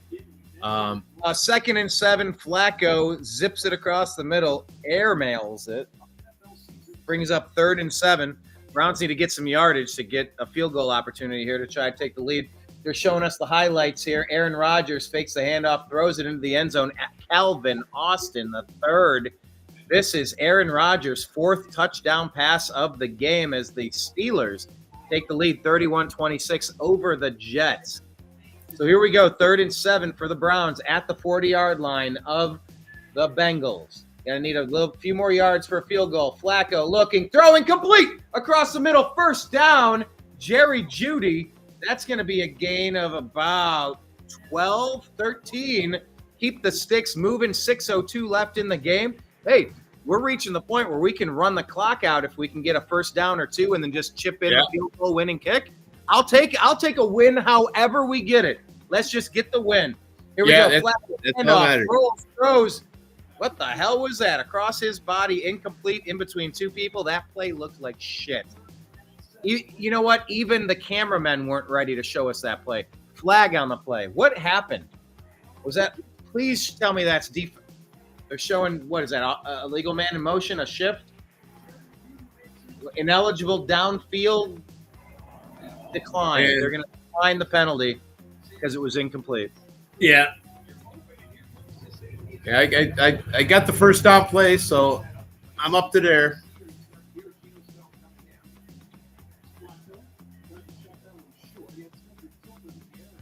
2nd and 7, Flacco zips it across the middle, airmails it, brings up 3rd and 7. Browns need to get some yardage to get a field goal opportunity here to try to take the lead. They're showing us the highlights here. Aaron Rodgers fakes the handoff, throws it into the end zone. Calvin Austin, the third. This is Aaron Rodgers' 4th touchdown pass of the game as the Steelers take the lead 31-26 over the Jets. So here we go, 3rd and 7 for the Browns at the 40-yard line of the Bengals. Gonna need a few more yards for a field goal. Flacco looking, throwing, complete across the middle. First down, Jerry Jeudy. That's gonna be a gain of about 12, 13. Keep the sticks moving, 6:02 left in the game. Hey, we're reaching the point where we can run the clock out if we can get a first down or two and then just chip in a field goal winning kick. I'll take a win however we get it. Let's just get the win. Here we go. That's all matters. Throws. What the hell was that? Across his body, incomplete, in between two people. That play looked like shit. You know what? Even the cameramen weren't ready to show us that play. Flag on the play. What happened? Was that? Please tell me that's defense. They're showing, what is that? A legal man in motion, a shift? Ineligible downfield decline. Yeah. They're going to decline the penalty because it was incomplete. Yeah. I got the first down play, so I'm up to there.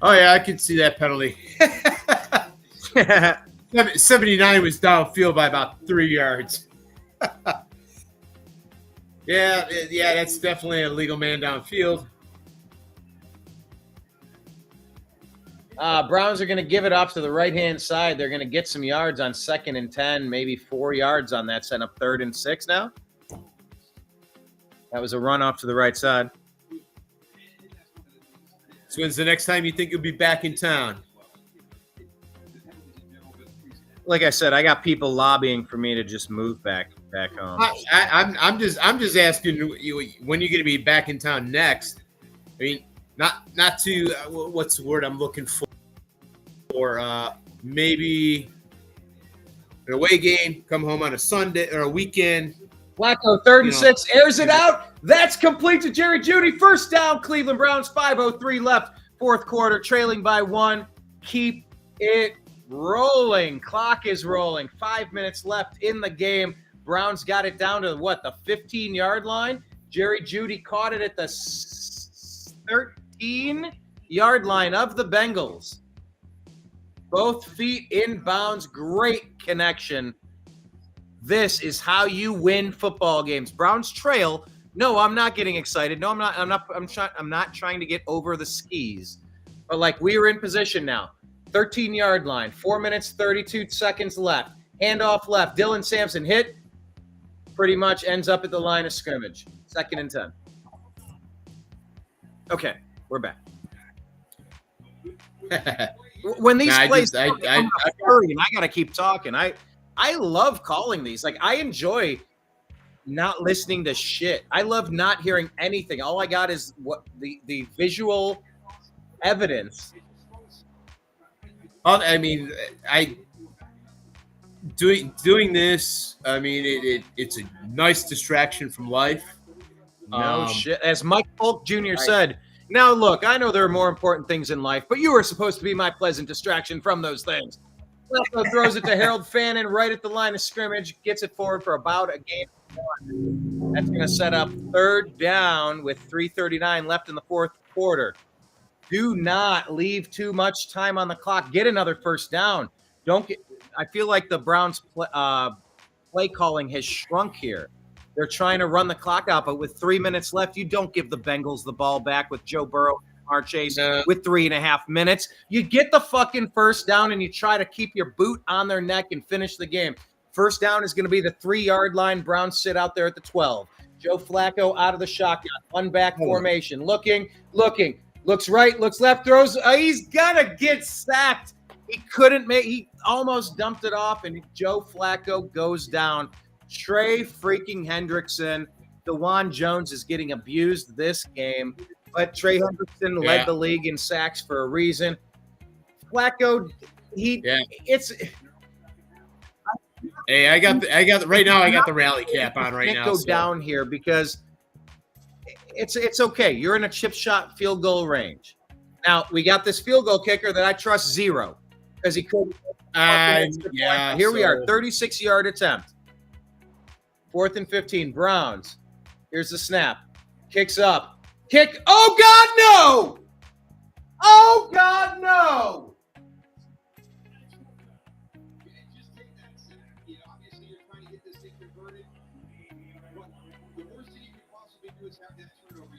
Oh, yeah, I can see that penalty. 79 was downfield by about 3 yards. Yeah, that's definitely a legal man downfield. Browns are going to give it off to the right-hand side. They're going to get some yards on 2nd and 10, maybe 4 yards on that, set up 3rd and 6 now. That was a run off to the right side. So when's the next time you think you'll be back in town? Like I said, I got people lobbying for me to just move back home. I'm just asking you when you're going to be back in town next. I mean, not to what's the word I'm looking for? Or maybe an away game, come home on a Sunday or a weekend. Flacco, 3rd and 6, airs it out. That's complete to Jerry Jeudy. First down, Cleveland Browns, 5:03 left, 4th quarter, trailing by 1. Keep it rolling. Clock is rolling. 5 minutes left in the game. Browns got it down to the 15-yard line. Jerry Jeudy caught it at the 13-yard line of the Bengals. Both feet inbounds. Great connection. This is how you win football games. Browns trail. No, I'm not getting excited. No, I'm not. I'm not trying to get over the skis. But like, we are in position now. 13-yard line. 4 minutes, 32 seconds left. Handoff left. Dylan Sampson hit. Pretty much ends up at the line of scrimmage. 2nd and 10. Okay, we're back. When these plays, I gotta keep talking. I love calling these. Like, I enjoy not listening to shit. I love not hearing anything. All I got is what the visual evidence. I mean, doing this. I mean, it's a nice distraction from life. No shit. As Mike Polk Jr. said, now look, I know there are more important things in life, but you are supposed to be my pleasant distraction from those things. Flacco throws it to Harold Fannin right at the line of scrimmage, gets it forward for about a game. That's going to set up third down with 3:39 left in the fourth quarter. Do not leave too much time on the clock. Get another first down. I feel like the Browns play calling has shrunk here. They're trying to run the clock out, but with 3 minutes left, you don't give the Bengals the ball back with Joe Burrow and Jamar Chase with 3.5 minutes. You get the fucking first down and you try to keep your boot on their neck and finish the game. First down is going to be the 3-yard line. Browns sit out there at the 12. Joe Flacco out of the shotgun. One back formation. Looking. Looks right, looks left, throws. He's going to get sacked. He almost dumped it off, and Joe Flacco goes down. Trey freaking Hendrickson. DeJuan Jones is getting abused this game, but Trey Hendrickson led the league in sacks for a reason. Flacco, Hey, I got the rally cap on right now. Go down here because it's okay. You're in a chip shot field goal range. Now we got this field goal kicker that I trust zero because he could. Here we are, 36-yard attempt. 4th and 15, Browns. Here's the snap. Kicks up. Kick. Oh, God, no! Oh, God, no!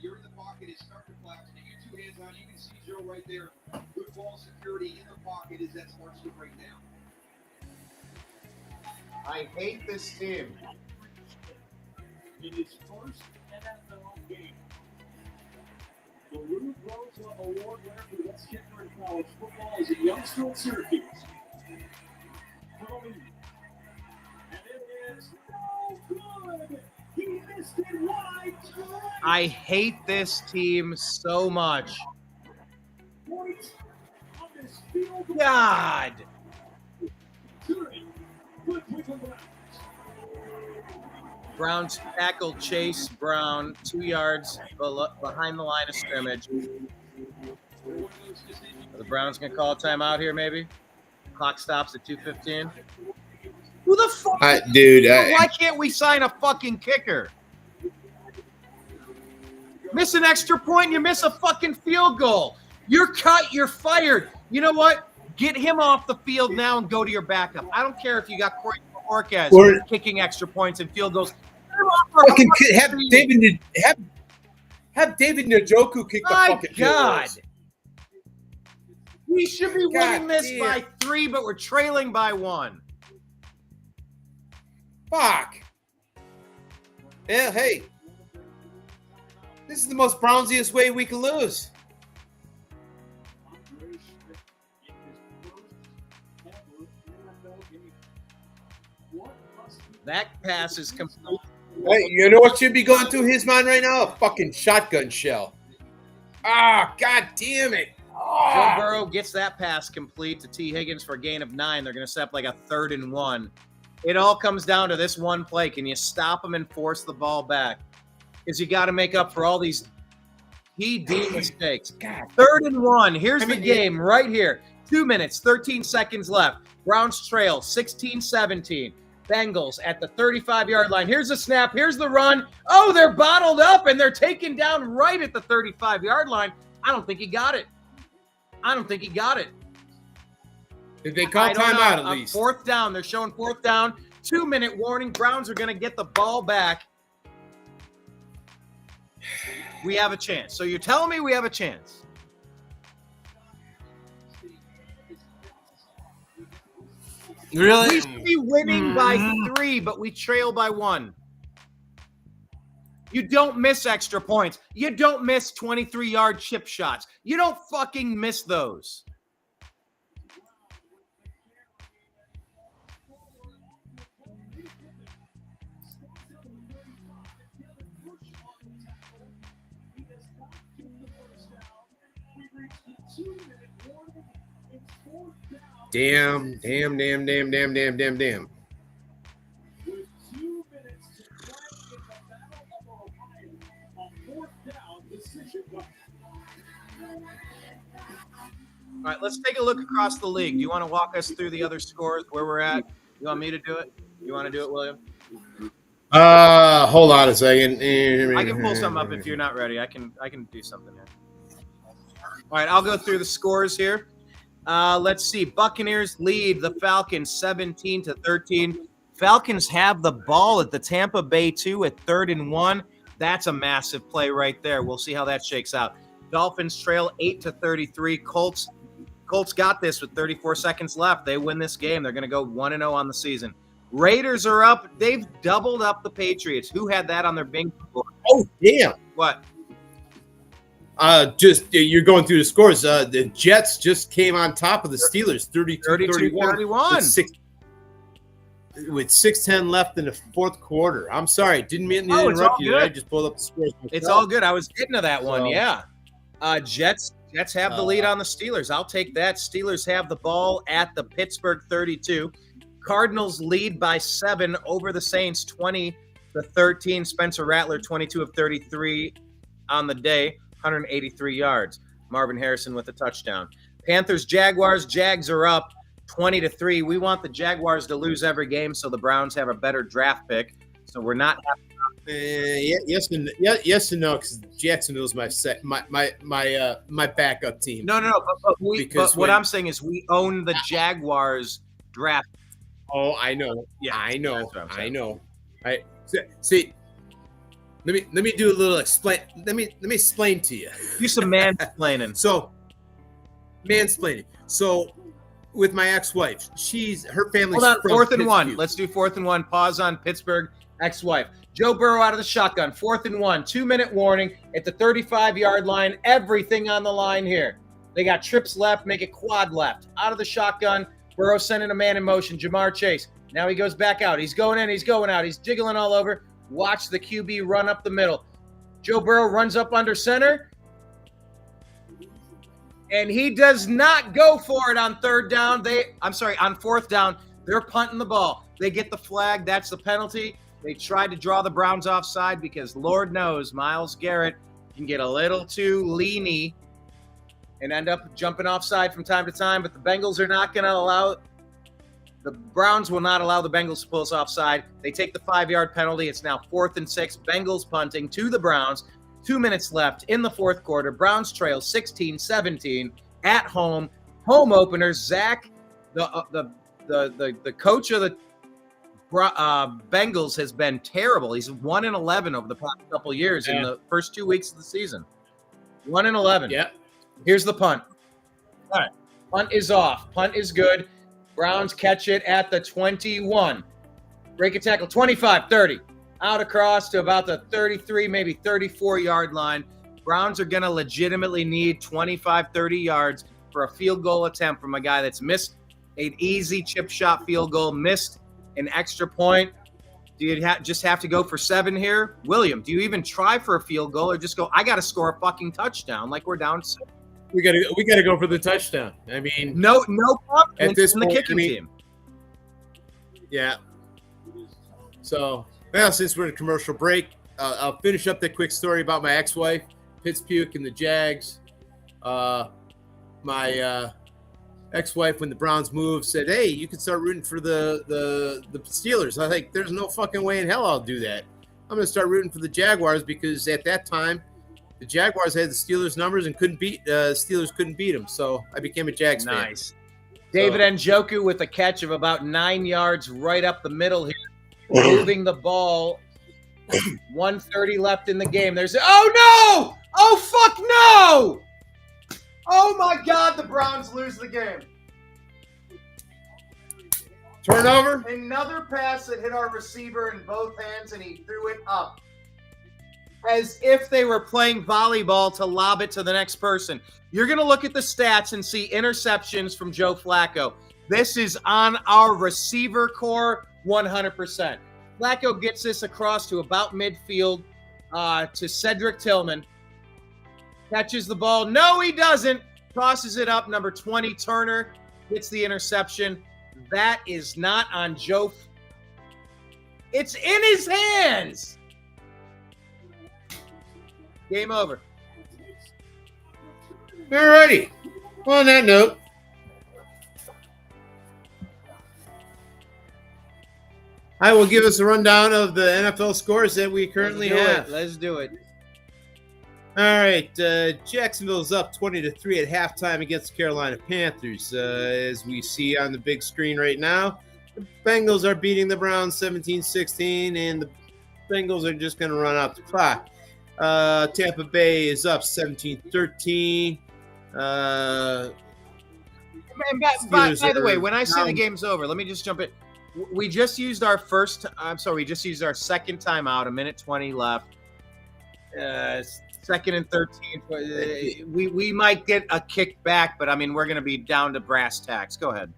You're in the pocket. It's starting to collapse. You get 2 hands on. You can see Joe right there. Good ball security in the pocket as that starts to break down. I hate this team. In his first NFL game, the Lou Rosa Award winner for the best kicker in college football is a youngster at Syracuse. And it is no good. He missed it wide. I hate this team so much. God. Browns tackle Chase Brown 2 yards behind the line of scrimmage. Are the Browns going to call a timeout here, maybe? Clock stops at 2:15. Who the fuck? Dude. Why can't we sign a fucking kicker? Miss an extra point, you miss a fucking field goal. You're cut, you're fired. You know what? Get him off the field now and go to your backup. I don't care if you got Corey Orcaz kicking extra points and field goals. Have David Njoku kick the fucking God. We should be winning this by 3, but we're trailing by 1. Fuck. Yeah, hey. This is the most Brownsiest way we can lose. That pass is complete. Hey, you know what should be going through his mind right now? A fucking shotgun shell. God damn it. Joe Burrow gets that pass complete to T. Higgins for a gain of 9. They're going to set up like a 3rd and 1. It all comes down to this one play. Can you stop them and force the ball back? Because you got to make up for all these PD mistakes. 3rd and 1. Here's the game right here. 2 minutes, 13 seconds left. Browns trail 16-17. Bengals at the 35-yard line. Here's the snap. Here's the run. Oh, they're bottled up, and they're taken down right at the 35-yard line. I don't think he got it. Did they call timeout at least? 4th down. They're showing 4th down. 2-minute warning. Browns are going to get the ball back. We have a chance. So you're telling me we have a chance? Really? We should be winning by 3, but we trail by 1. You don't miss extra points. You don't miss 23-yard chip shots. You don't fucking miss those. Damn. All right, let's take a look across the league. Do you want to walk us through the other scores, where we're at? You want me to do it? You want to do it, William? Hold on a second. I can pull something up if you're not ready. I can do something here. All right, I'll go through the scores here. Let's see. Buccaneers lead the Falcons 17-13. Falcons have the ball at the Tampa Bay 2 at 3rd and 1. That's a massive play right there. We'll see how that shakes out. Dolphins trail 8-33. Colts got this with 34 seconds left. They win this game. They're going to go 1-0 on the season. Raiders are up. They've doubled up the Patriots. Who had that on their bingo board? Oh, damn. What? You're going through the scores. The Jets just came on top of the Steelers, 32-31. With 6:10 left in the fourth quarter. I'm sorry. Didn't mean to interrupt you. I just pulled up the scores myself. It's all good. I was getting to that one. Yeah. Jets have the lead on the Steelers. I'll take that. Steelers have the ball at the Pittsburgh 32. Cardinals lead by 7 over the Saints, 20-13. Spencer Rattler, 22 of 33 on the day, 183 yards. Marvin Harrison with a touchdown. Panthers, Jaguars. Jags are up 20-3. We want the Jaguars to lose every game so the Browns have a better draft pick. So we're not yes and no, because Jacksonville's my backup team. No. But what I'm saying is we own the Jaguars draft. Oh, I know. Yeah, I know. See. Let me do a little explain. Let me explain to you. Do some mansplaining. Mansplaining. So, with my ex-wife, her family's Hold on, from 4th and 1. Pittsburgh. Let's do 4th and 1. Pause on Pittsburgh ex-wife. Joe Burrow out of the shotgun. 4th and 1. 2-minute warning at the 35-yard line. Everything on the line here. They got trips left. Make it quad left. Out of the shotgun. Burrow sending a man in motion. Jamar Chase. Now he goes back out. He's going in. He's going out. He's jiggling all over. Watch the QB run up the middle. Joe Burrow runs up under center. And he does not go for it on 3rd down. on 4th down. They're punting the ball. They get the flag. That's the penalty. They tried to draw the Browns offside because Lord knows Myles Garrett can get a little too leany and end up jumping offside from time to time. But the Bengals are not going to allow – the Browns will not allow the Bengals to pull us offside. They take the 5-yard penalty. It's now 4th and 6. Bengals punting to the Browns. 2 minutes left in the fourth quarter. Browns trail 16-17 at home. Home openers. Zach, the coach of the Bengals has been terrible. He's 1-11 over the past couple years in the first 2 weeks of the season. 1-11. Yeah. Here's the punt. All right. Punt is off. Punt is good. Browns catch it at the 21. Break a tackle. 25-30. Out across to about the 33, maybe 34-yard line. Browns are going to legitimately need 25, 30 yards for a field goal attempt from a guy that's missed an easy chip shot field goal, missed an extra point. Do you just have to go for 7 here? William, do you even try for a field goal or just go, I got to score a fucking touchdown like we're down 6? We gotta go for the touchdown. I mean, no confidence at this in the point, kicking team. Yeah. So, well, since we're in a commercial break, I'll finish up that quick story about my ex-wife, Pittsburgh and the Jags. My ex-wife, when the Browns moved, said, "Hey, you can start rooting for the Steelers." I think there's no fucking way in hell I'll do that. I'm gonna start rooting for the Jaguars because at that time, the Jaguars had the Steelers numbers and Steelers couldn't beat them. So I became a Jags fan. Nice. David Njoku with a catch of about 9 yards right up the middle here, moving the ball. 1:30 left in the game. Oh no! Oh fuck no! Oh my God! The Browns lose the game. Turnover. Another pass that hit our receiver in both hands, and he threw it up. as if they were playing volleyball to lob it to the next person. You're going to look at the stats and see interceptions from Joe Flacco. This is on our receiver core 100%. Flacco gets this across to about midfield to Cedric Tillman. Catches the ball. No, he doesn't. Tosses it up. Number 20, Turner, gets the interception. That is not on Joe. It's in his hands. Game over. All righty. Well, on that note, I will give us a rundown of the NFL scores that we currently have. Let's do it. All right, Jacksonville's up 20-3 at halftime against the Carolina Panthers. As we see on the big screen right now, the Bengals are beating the Browns 17-16, and the Bengals are just going to run out the clock. Tampa Bay is up 17-13. By the way, when I say the game's over, let me just jump in. We just used our second timeout, a minute 20 left. Second and 13. We might get a kick back, but I mean, we're going to be down to brass tacks. Go ahead.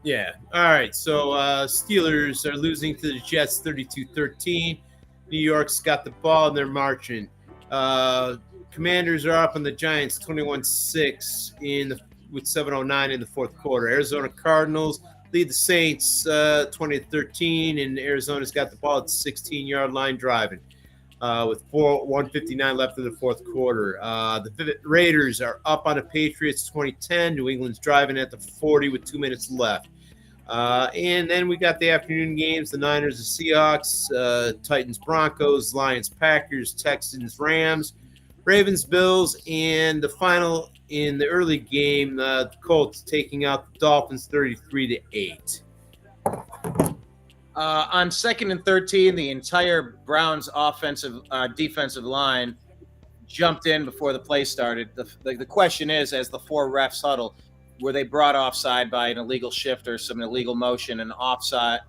Yeah. All right. So Steelers are losing to the Jets 32-13. New York's got the ball and they're marching. Commanders are up on the Giants 21-6 with 7:09 in the fourth quarter. Arizona Cardinals lead the Saints 20-13, and Arizona's got the ball at the 16-yard line driving with 1:59 left in the fourth quarter. The Raiders are up on the Patriots 20-10. New England's driving at the 40 with 2 minutes left. And then we got the afternoon games, the Niners, the Seahawks, Titans, Broncos, Lions, Packers, Texans, Rams, Ravens, Bills, and the final in the early game, the Colts taking out the Dolphins 33-8. On second and 13, the entire Browns defensive line jumped in before the play started. The question is, as the four refs huddle, were they brought offside by an illegal shift or some illegal motion and offside?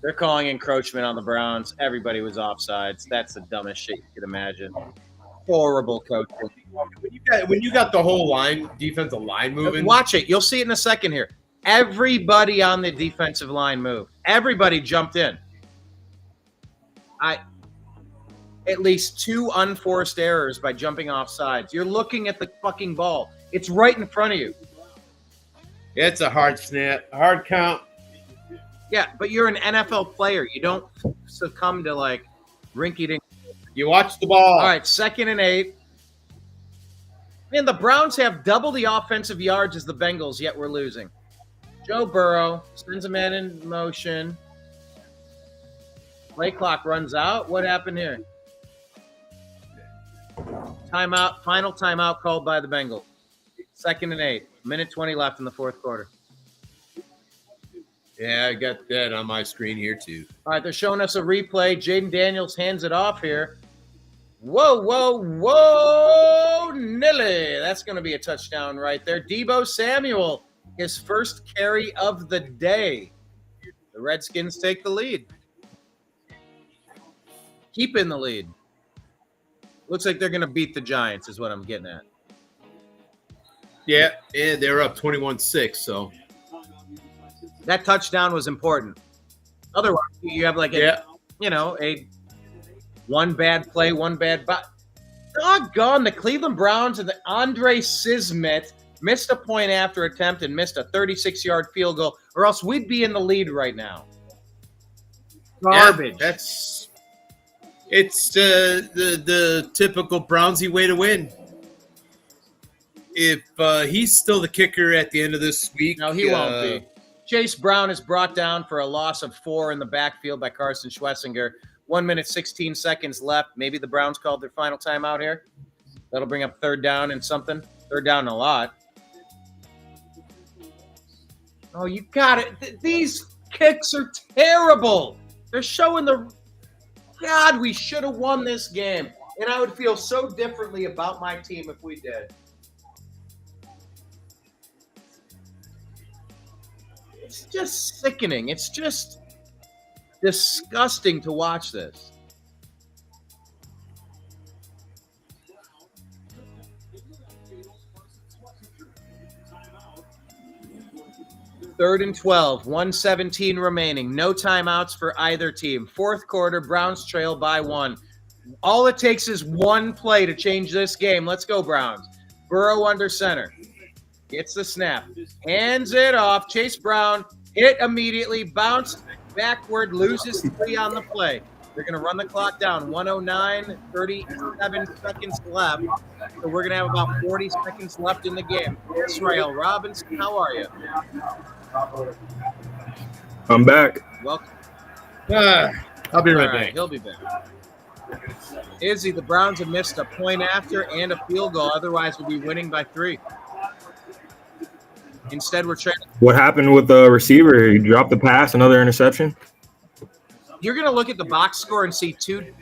They're calling encroachment on the Browns. Everybody was offsides. That's the dumbest shit you could imagine. Horrible coaching. When you got the whole defensive line moving. Watch it. You'll see it in a second here. Everybody on the defensive line moved. Everybody jumped in. At least 2 unforced errors by jumping off sides. You're looking at the fucking ball. It's right in front of you. It's a hard snap, hard count. Yeah, but you're an NFL player. You don't succumb to rinky-dink. You watch the ball. All right, 2nd and 8. Man, the Browns have double the offensive yards as the Bengals, yet we're losing. Joe Burrow sends a man in motion. Play clock runs out. What happened here? Timeout. Final timeout called by the Bengals. 2nd and 8. Minute 20 left in the fourth quarter. Yeah, I got that on my screen here too. All right, they're showing us a replay. Jaden Daniels hands it off here. Whoa, Nilly. That's going to be a touchdown right there. Deebo Samuel, his first carry of the day. The Redskins take the lead. Keep in the lead. Looks like they're going to beat the Giants is what I'm getting at. Yeah, they're up 21-6, so. That touchdown was important. Otherwise, you have a one bad play, one bad doggone, the Cleveland Browns and the Andre Sismet missed a point after attempt and missed a 36-yard field goal, or else we'd be in the lead right now. Garbage. Yeah, it's the typical Brownsy way to win. If he's still the kicker at the end of this week. No, he won't be. Chase Brown is brought down for a loss of 4 in the backfield by Carson Schwessinger. 1 minute, 16 seconds left. Maybe the Browns called their final timeout here. That'll bring up 3rd down and something. 3rd down a lot. Oh, you got it. These kicks are terrible. They're showing God, we should have won this game. And I would feel so differently about my team if we did. It's just sickening. It's just disgusting to watch this. 3rd and 12, 1:17 remaining. No timeouts for either team. Fourth quarter, Browns trail by 1. All it takes is one play to change this game. Let's go, Browns. Burrow under center. Gets the snap. Hands it off. Chase Brown hit immediately. Bounced backward. Loses 3 on the play. They're going to run the clock down. 109, 37 seconds left. So we're going to have about 40 seconds left in the game. Israel Robinson, how are you? I'm back. Welcome. I'll be All right right, back. he'll be back. Izzy, the Browns have missed a point after and a field goal. Otherwise, we'll be winning by 3. Instead, we're trying. What happened with the receiver? He dropped the pass, another interception. You're going to look at the box score and see 2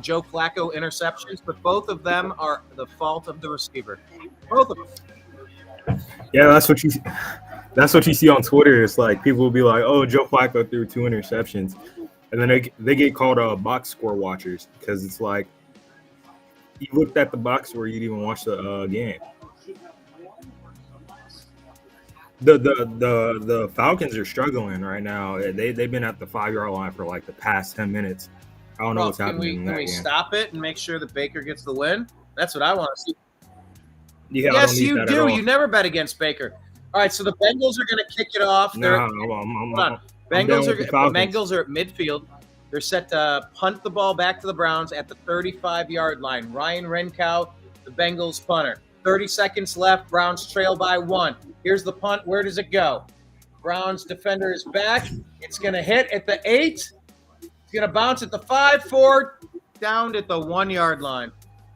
Joe Flacco interceptions, but both of them are the fault of the receiver. Both of them. Yeah, that's what you see on Twitter. It's like people will be like, "Oh, Joe Flacco threw 2 interceptions," and then they get called box score watchers because it's like you looked at the box score, you didn't even watch the game. The Falcons are struggling right now. They've been at the 5-yard line for like the past 10 minutes. I don't know what's happening in that Can we game. stop it and make sure that Baker gets the win? That's what I want to see. Yeah, Yes, you do. You never bet against Baker. All right, so the Bengals are going to kick it off. Bengals are at midfield. They're set to punt the ball back to the Browns at the 35-yard line. Ryan Renkow, the Bengals punter. 30 seconds left. Browns trail by 1. Here's the punt. Where does it go? Browns defender is back. It's going to hit at the 8. It's going to bounce at the 5, 4, down at the 1-yard line.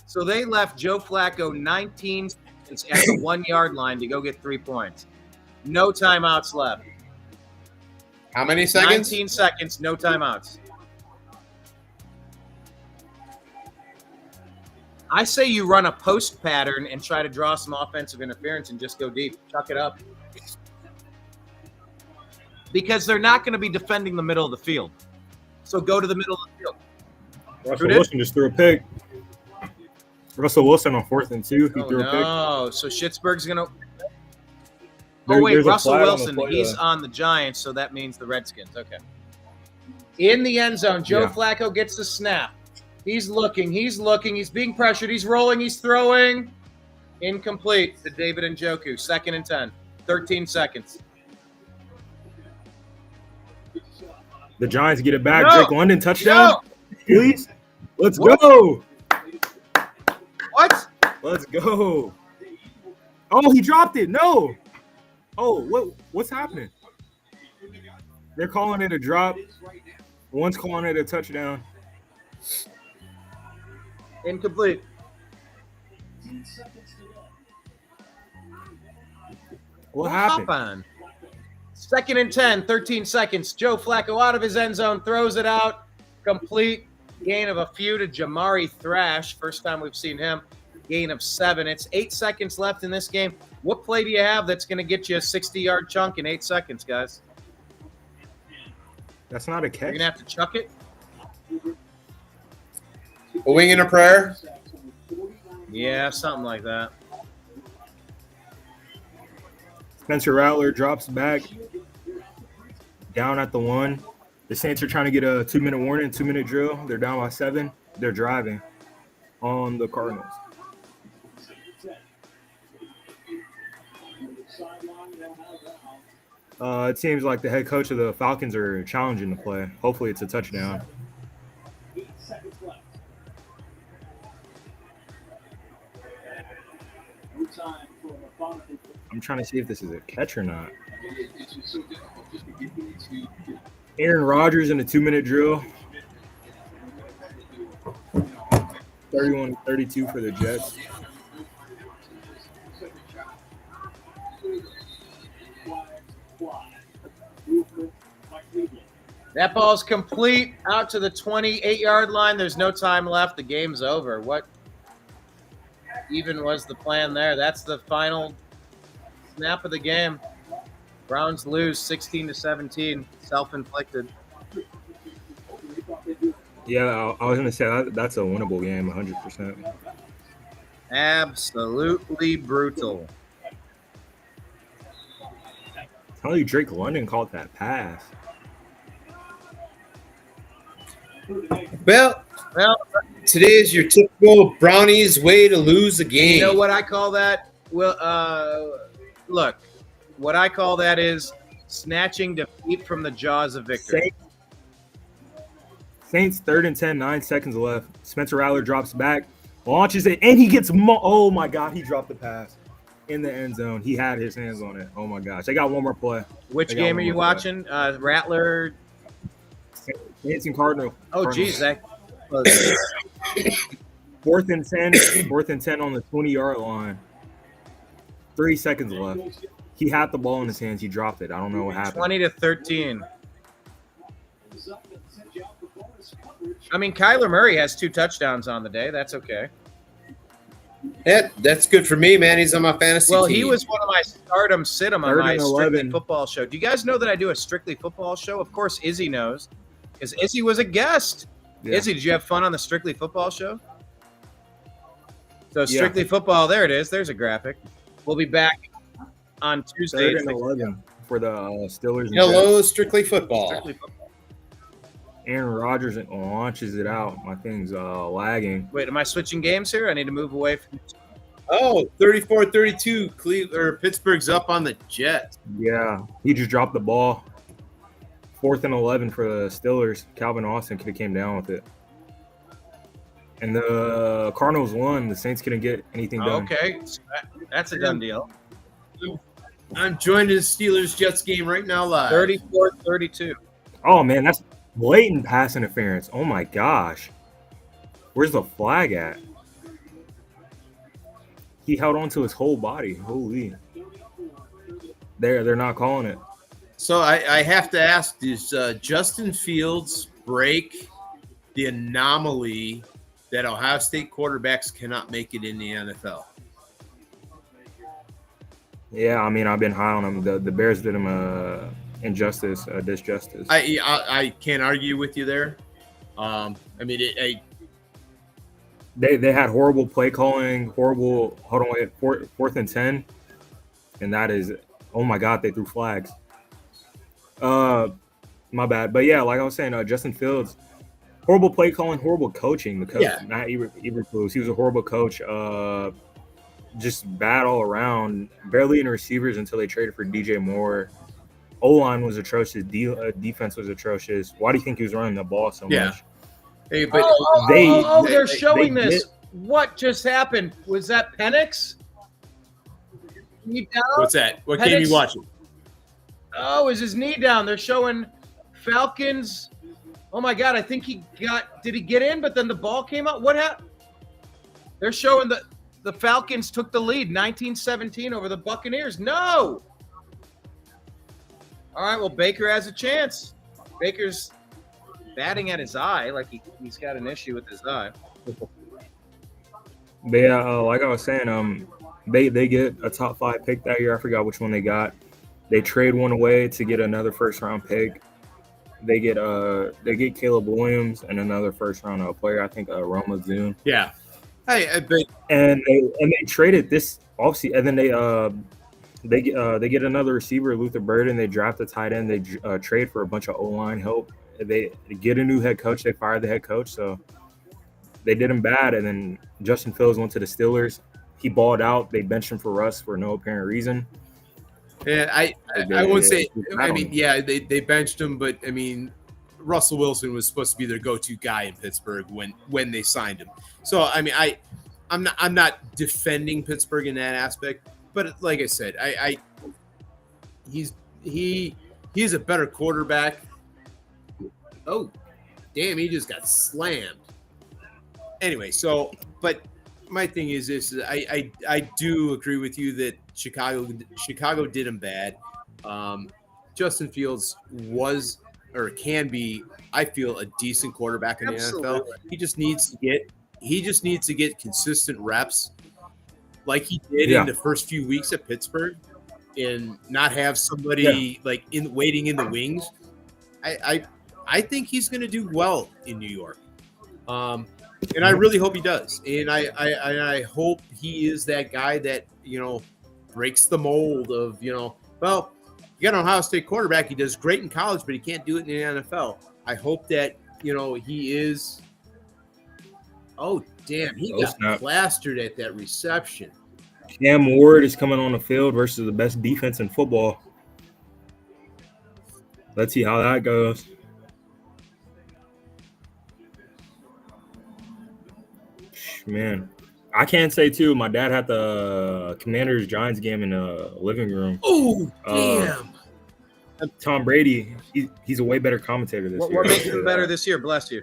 So they left Joe Flacco 19 seconds at the 1-yard line to go get 3 points. No timeouts left. How many seconds? 19 seconds, no timeouts. I say you run a post pattern and try to draw some offensive interference and just go deep. Chuck it up. Because they're not going to be defending the middle of the field. So go to the middle of the field. Russell Wilson just threw a pick. Russell Wilson on 4th and 2. He threw a pick. Oh, so Schittsburg's going to – oh, wait, Russell Wilson, he's on the Giants, so that means the Redskins. Okay. In the end zone, Joe Flacco gets the snap. He's looking. He's being pressured. He's rolling. He's throwing. Incomplete to David Njoku. 2nd and 10. 13 seconds. The Giants get it back. No. Drake London touchdown. No. Please. Let's go. What? Let's go. Oh, he dropped it. No. Oh, what's happening? They're calling it a drop. One's calling it a touchdown. Incomplete. What happened? On. 2nd and 10, 13 seconds. Joe Flacco out of his end zone, throws it out. Complete. Gain of a few to Jamari Thrash. First time we've seen him. Gain of 7. It's 8 seconds left in this game. What play do you have that's going to get you a 60-yard chunk in 8 seconds, guys? That's not a catch. You're going to have to chuck it? A wing and a prayer? Yeah, something like that. Spencer Rattler drops back down at the 1. The Saints are trying to get a 2-minute warning, 2-minute drill. They're down by 7. They're driving on the Cardinals. It seems like the head coach of the Falcons are challenging the play. Hopefully it's a touchdown. 8 seconds left. No time for a methodical. I'm trying to see if this is a catch or not. Aaron Rodgers in a 2-minute drill. 31-32 for the Jets. That ball's complete out to the 28-yard line. There's no time left. The game's over. What even was the plan there? That's the final snap of the game. Browns lose 16-17, self-inflicted. Yeah, I was going to say that's a winnable game, 100%. Absolutely brutal. Apparently Drake London called that pass. Well, today is your typical Brownies way to lose a game. You know what I call that? Well, look, what I call that is snatching defeat from the jaws of victory. Saints 3rd and 10, 9 seconds left. Spencer Rattler drops back, launches it, and he gets oh my God, he dropped the pass in the end zone. He had his hands on it. Oh my gosh. They got one more play. Which game are you watching? Rattler. Saints and Cardinal. Oh, geez. That 4th and 10. 4th and 10 on the 20-yard line. 3 seconds left. He had the ball in his hands. He dropped it. I don't know what happened. 20-13. I mean, Kyler Murray has 2 touchdowns on the day. That's okay. Yeah, that's good for me, man. He's on my fantasy team. He was one of my stardom sit-em on my 11. Strictly Football show. Do you guys know that I do a Strictly Football show? Of course, Izzy knows, because Izzy was a guest. Yeah. Izzy, did you have fun on the Strictly Football show? So Strictly Football, there it is. There's a graphic. We'll be back on Tuesday. 3rd and 11 for the Steelers. Hello, Strictly Football. Strictly Football. Aaron Rodgers launches it out. My thing's lagging. Wait, am I switching games here? I need to move away from. Oh, 34-32. Pittsburgh's up on the Jets. Yeah, he just dropped the ball. 4th and 11 for the Steelers. Calvin Austin could have came down with it. And the Cardinals won. The Saints couldn't get anything done. Okay, that's a done deal. I'm joining the Steelers-Jets game right now live. 34-32. Oh, man, that's blatant pass interference. Oh, my gosh. Where's the flag at? He held on to his whole body. Holy. They're not calling it. So I have to ask, does Justin Fields break the anomaly that Ohio State quarterbacks cannot make it in the NFL? Yeah, I mean, I've been high on him. The Bears did him disjustice. I can't argue with you there. I mean, They had horrible play calling, horrible. Hold on, wait, 4th and 10, and that is, oh my God, they threw flags. My bad, but yeah, like I was saying, Justin Fields, horrible play calling, horrible coaching. The coach, Matt Eberflus, he was a horrible coach. Just bad all around. Barely in receivers until they traded for DJ Moore. O-line was atrocious. Defense was atrocious. Why do you think he was running the ball so much? Hey, but they're showing this. What just happened? Was that Penix? Knee down? What's that? What game are you watching? Oh, is his knee down? They're showing Falcons. Oh my God! I think did he get in? But then the ball came out. What happened? They're showing the Falcons took the lead, 19-17 over the Buccaneers. No. All right. Well, Baker has a chance. Baker's batting at his eye, like he's got an issue with his eye. But yeah, like I was saying, they get a top 5 pick that year. I forgot which one they got. They trade one away to get another first-round pick. They get Caleb Williams and another first-round player. I think Roma Zune. Yeah. And they traded this offseason, and then they get another receiver, Luther Burden. They draft a tight end. They trade for a bunch of O-line help. They get a new head coach. They fired the head coach, so they did him bad. And then Justin Fields went to the Steelers. He balled out. They benched him for Russ for no apparent reason. Yeah, I won't say. I mean, yeah, they benched him, but I mean, Russell Wilson was supposed to be their go-to guy in Pittsburgh when they signed him. So I mean, I'm not defending Pittsburgh in that aspect, but like I said, he's a better quarterback. Oh, damn, he just got slammed. Anyway, so, but my thing is this, I do agree with you that Chicago did him bad. Justin Fields was, or can be, I feel, a decent quarterback in the NFL. He just needs to get consistent reps like he did in the first few weeks at Pittsburgh and not have somebody waiting in the wings. I think he's going to do well in New York. And I really hope he does. And I hope he is that guy that, breaks the mold of, well, You got an Ohio State quarterback. He does great in college, but he can't do it in the NFL. I hope that, he is. Oh, damn. He got plastered at that reception. Cam Ward is coming on the field versus the best defense in football. Let's see how that goes. Man, I can't say too. My dad had the Commanders-Giants game in the living room. Oh, damn. Tom Brady, he's a way better commentator this year. What makes him better this year? Bless you.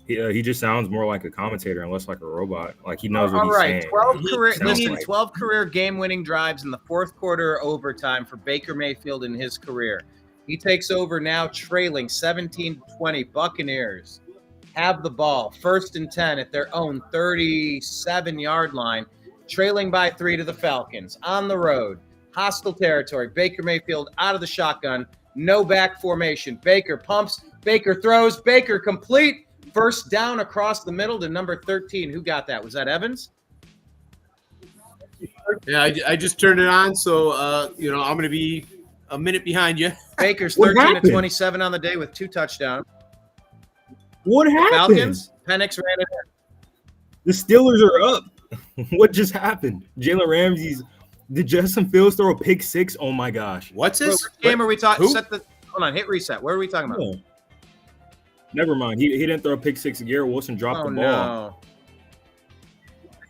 He just sounds more like a commentator and less like a robot. Like he knows what he's saying. 12 career game-winning drives in the fourth quarter overtime for Baker Mayfield in his career. He takes over now trailing 17-20 Buccaneers. Have the ball, 1st and 10 at their own 37-yard line, trailing by 3 to the Falcons. On the road, hostile territory. Baker Mayfield out of the shotgun, no back formation. Baker pumps, Baker throws, Baker complete. First down across the middle to number 13. Who got that? Was that Evans? Yeah, I just turned it on, so I'm going to be a minute behind you. Baker's 13-27 on the day with 2 touchdowns. What happened? Falcons, Penix ran it in. The Steelers are up. What just happened? Jalen Ramsey's. Did Justin Fields throw a pick 6? Oh my gosh! What's this? What game are we talking? Hold on, hit reset. What are we talking about? Oh. Never mind. He didn't throw a pick 6. Garrett Wilson dropped the ball. No.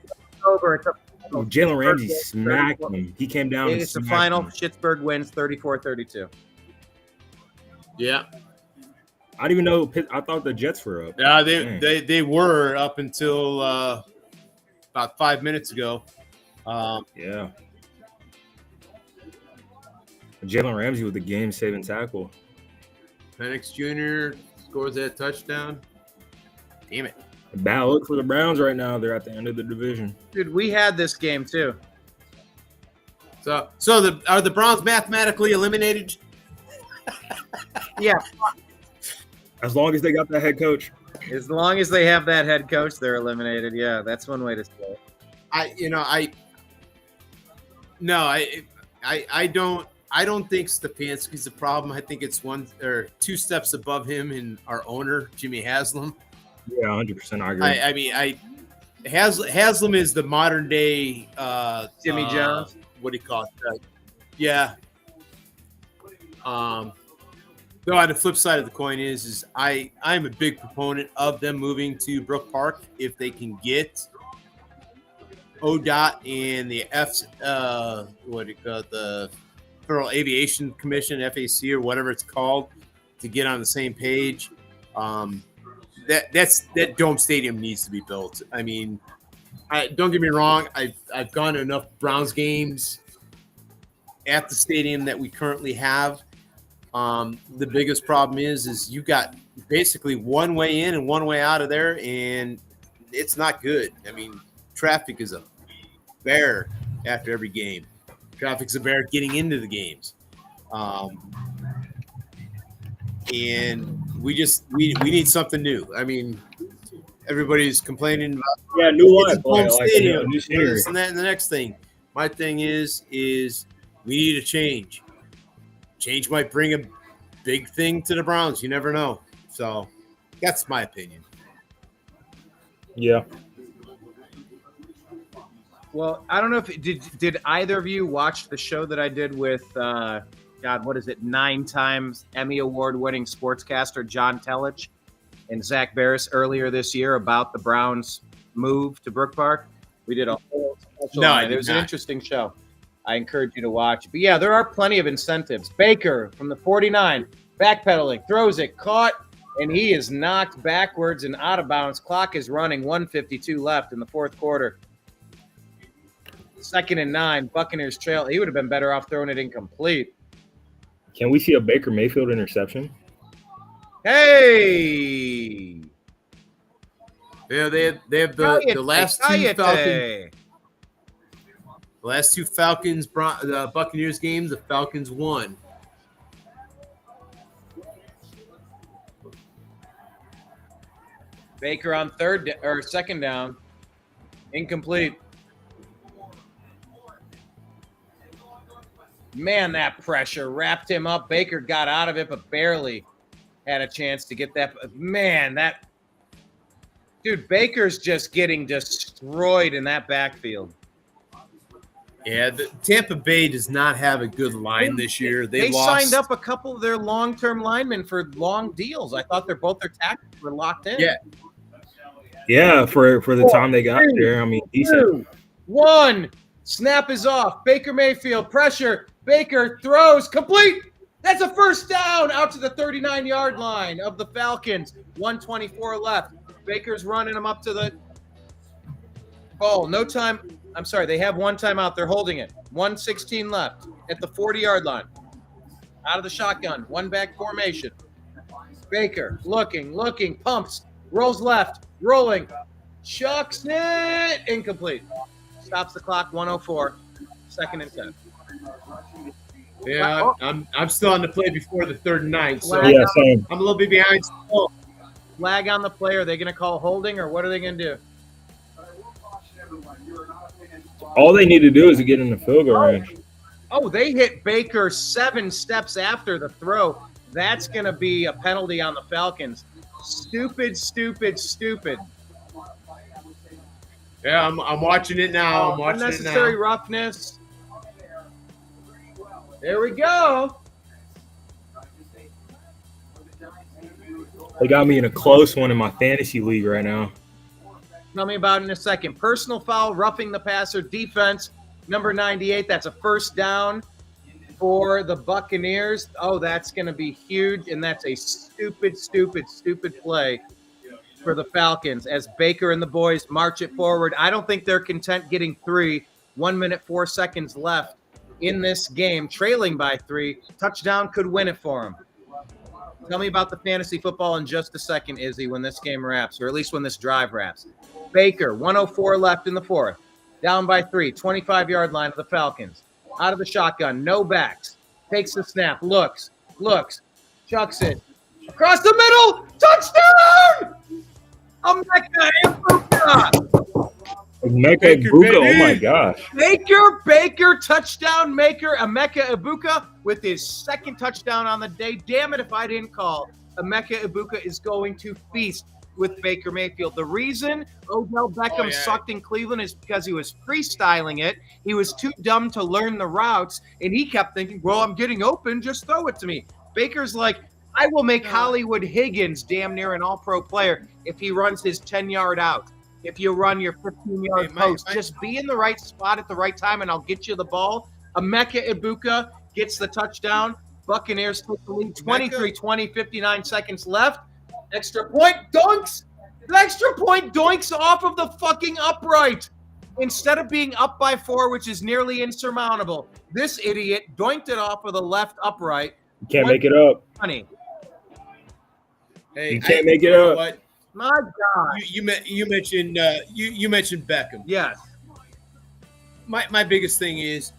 It's over. Jalen Ramsey smacked him. He came down. It's the final. Pittsburgh wins 34-32. Yeah. I didn't even know. I thought the Jets were up. Yeah, they were up until about 5 minutes ago. Yeah. Jalen Ramsey with the game-saving tackle. Penix Jr. scores that touchdown. Damn it. Bad look for the Browns right now. They're at the end of the division. Dude, we had this game too. So are the Browns mathematically eliminated? Yeah. As long as they got that head coach. As long as they have that head coach, they're eliminated. Yeah, that's one way to say it. I don't think Stefanski's the problem. I think it's 1 or 2 steps above him and our owner, Jimmy Haslam. Yeah, 100%. I agree. Haslam is the modern day Jimmy Jones. What do you call it? Yeah. Though on the flip side of the coin is I'm a big proponent of them moving to Brook Park if they can get ODOT and the the Federal Aviation Commission, FAC or whatever it's called, to get on the same page. That Dome Stadium needs to be built. I mean, don't get me wrong. I've gone to enough Browns games at the stadium that we currently have. The biggest problem is you got basically one way in and one way out of there, and it's not good. I mean, traffic is a bear after every game. Traffic's a bear getting into the games. And we need something new. I mean, everybody's complaining about new life, home stadium, new this and that. And the next thing, my thing is we need a change. Change might bring a big thing to the Browns. You never know. So that's my opinion. Yeah. Well, I don't know if did either of you watch the show that I did with what is it, 9 times Emmy Award-winning sportscaster John Telich and Zach Barris earlier this year about the Browns' move to Brook Park? We did a whole special on it. It was an interesting show. I encourage you to watch. But yeah, there are plenty of incentives. Baker from the 49, backpedaling, throws it, caught, and he is knocked backwards and out of bounds. Clock is running, 1:52 left in the fourth quarter. 2nd and 9, Buccaneers trail. He would have been better off throwing it incomplete. Can we see a Baker Mayfield interception? Hey! Yeah, they have the last 2 Falcons. The last 2 Falcons Buccaneers games, the Falcons won. Baker on 2nd down, incomplete. Man, that pressure wrapped him up. Baker got out of it, but barely had a chance to get that. Man, that dude, Baker's just getting destroyed in that backfield. Yeah, Tampa Bay does not have a good line this year. They signed up a couple of their long-term linemen for long deals. I thought both their tackles were locked in. Yeah, for the time they got there. I mean, decent. 1. Snap is off. Baker Mayfield, pressure. Baker throws, complete. That's a first down out to the 39-yard line of the Falcons. 1:24 left. Baker's running them up to the ball. No time. I'm sorry, they have one timeout. They're holding it. 1:16 left at the 40-yard line. Out of the shotgun. One-back formation. Baker looking, pumps, rolls left, rolling, chucks it, incomplete. Stops the clock, 1:04, 2nd and 10. Yeah, I'm still on the play before the 3rd and 9, so yeah, same. I'm a little bit behind. Flag on the play. Are they going to call holding, or what are they going to do? All they need to do is to get in the field goal range. Oh, they hit Baker 7 steps after the throw. That's going to be a penalty on the Falcons. Stupid. Yeah, I'm watching it now. Unnecessary roughness. There we go. They got me in a close one in my fantasy league right now. Tell me about it in a second. Personal foul, roughing the passer, defense, number 98. That's a first down for the Buccaneers. Oh, that's going to be huge, and that's a stupid play for the Falcons as Baker and the boys march it forward. I don't think they're content getting 3. 1 minute, 4 seconds left in this game, trailing by 3. Touchdown could win it for them. Tell me about the fantasy football in just a second, Izzy, when this game wraps, or at least when this drive wraps. Baker, 1:04 left in the 4th. Down by 3, 25-yard line of the Falcons. Out of the shotgun, no backs. Takes the snap, looks, chucks it. Across the middle, touchdown! Emeka Ibuka, oh my gosh. Baker, touchdown maker. Emeka Ibuka with his 2nd touchdown on the day. Damn it if I didn't call. Emeka Ibuka is going to feast with Baker Mayfield. The reason Odell Beckham sucked in Cleveland is because he was freestyling it. He was too dumb to learn the routes, and he kept thinking, well, I'm getting open, just throw it to me. Baker's like, I will make Hollywood Higgins damn near an all-pro player if he runs his 10-yard out. If you run your 15-yard post, just be in the right spot at the right time, and I'll get you the ball. Emeka Ibuka gets the touchdown. Buccaneers take the lead, 23-20, 59 seconds left. Extra point dunks. The extra point doinks off of the fucking upright. Instead of being up by 4, which is nearly insurmountable, this idiot doinked it off of the left upright. You can't make it up. Funny. Hey, you can't make it up. What? My God. You mentioned Beckham. Yes. My biggest thing is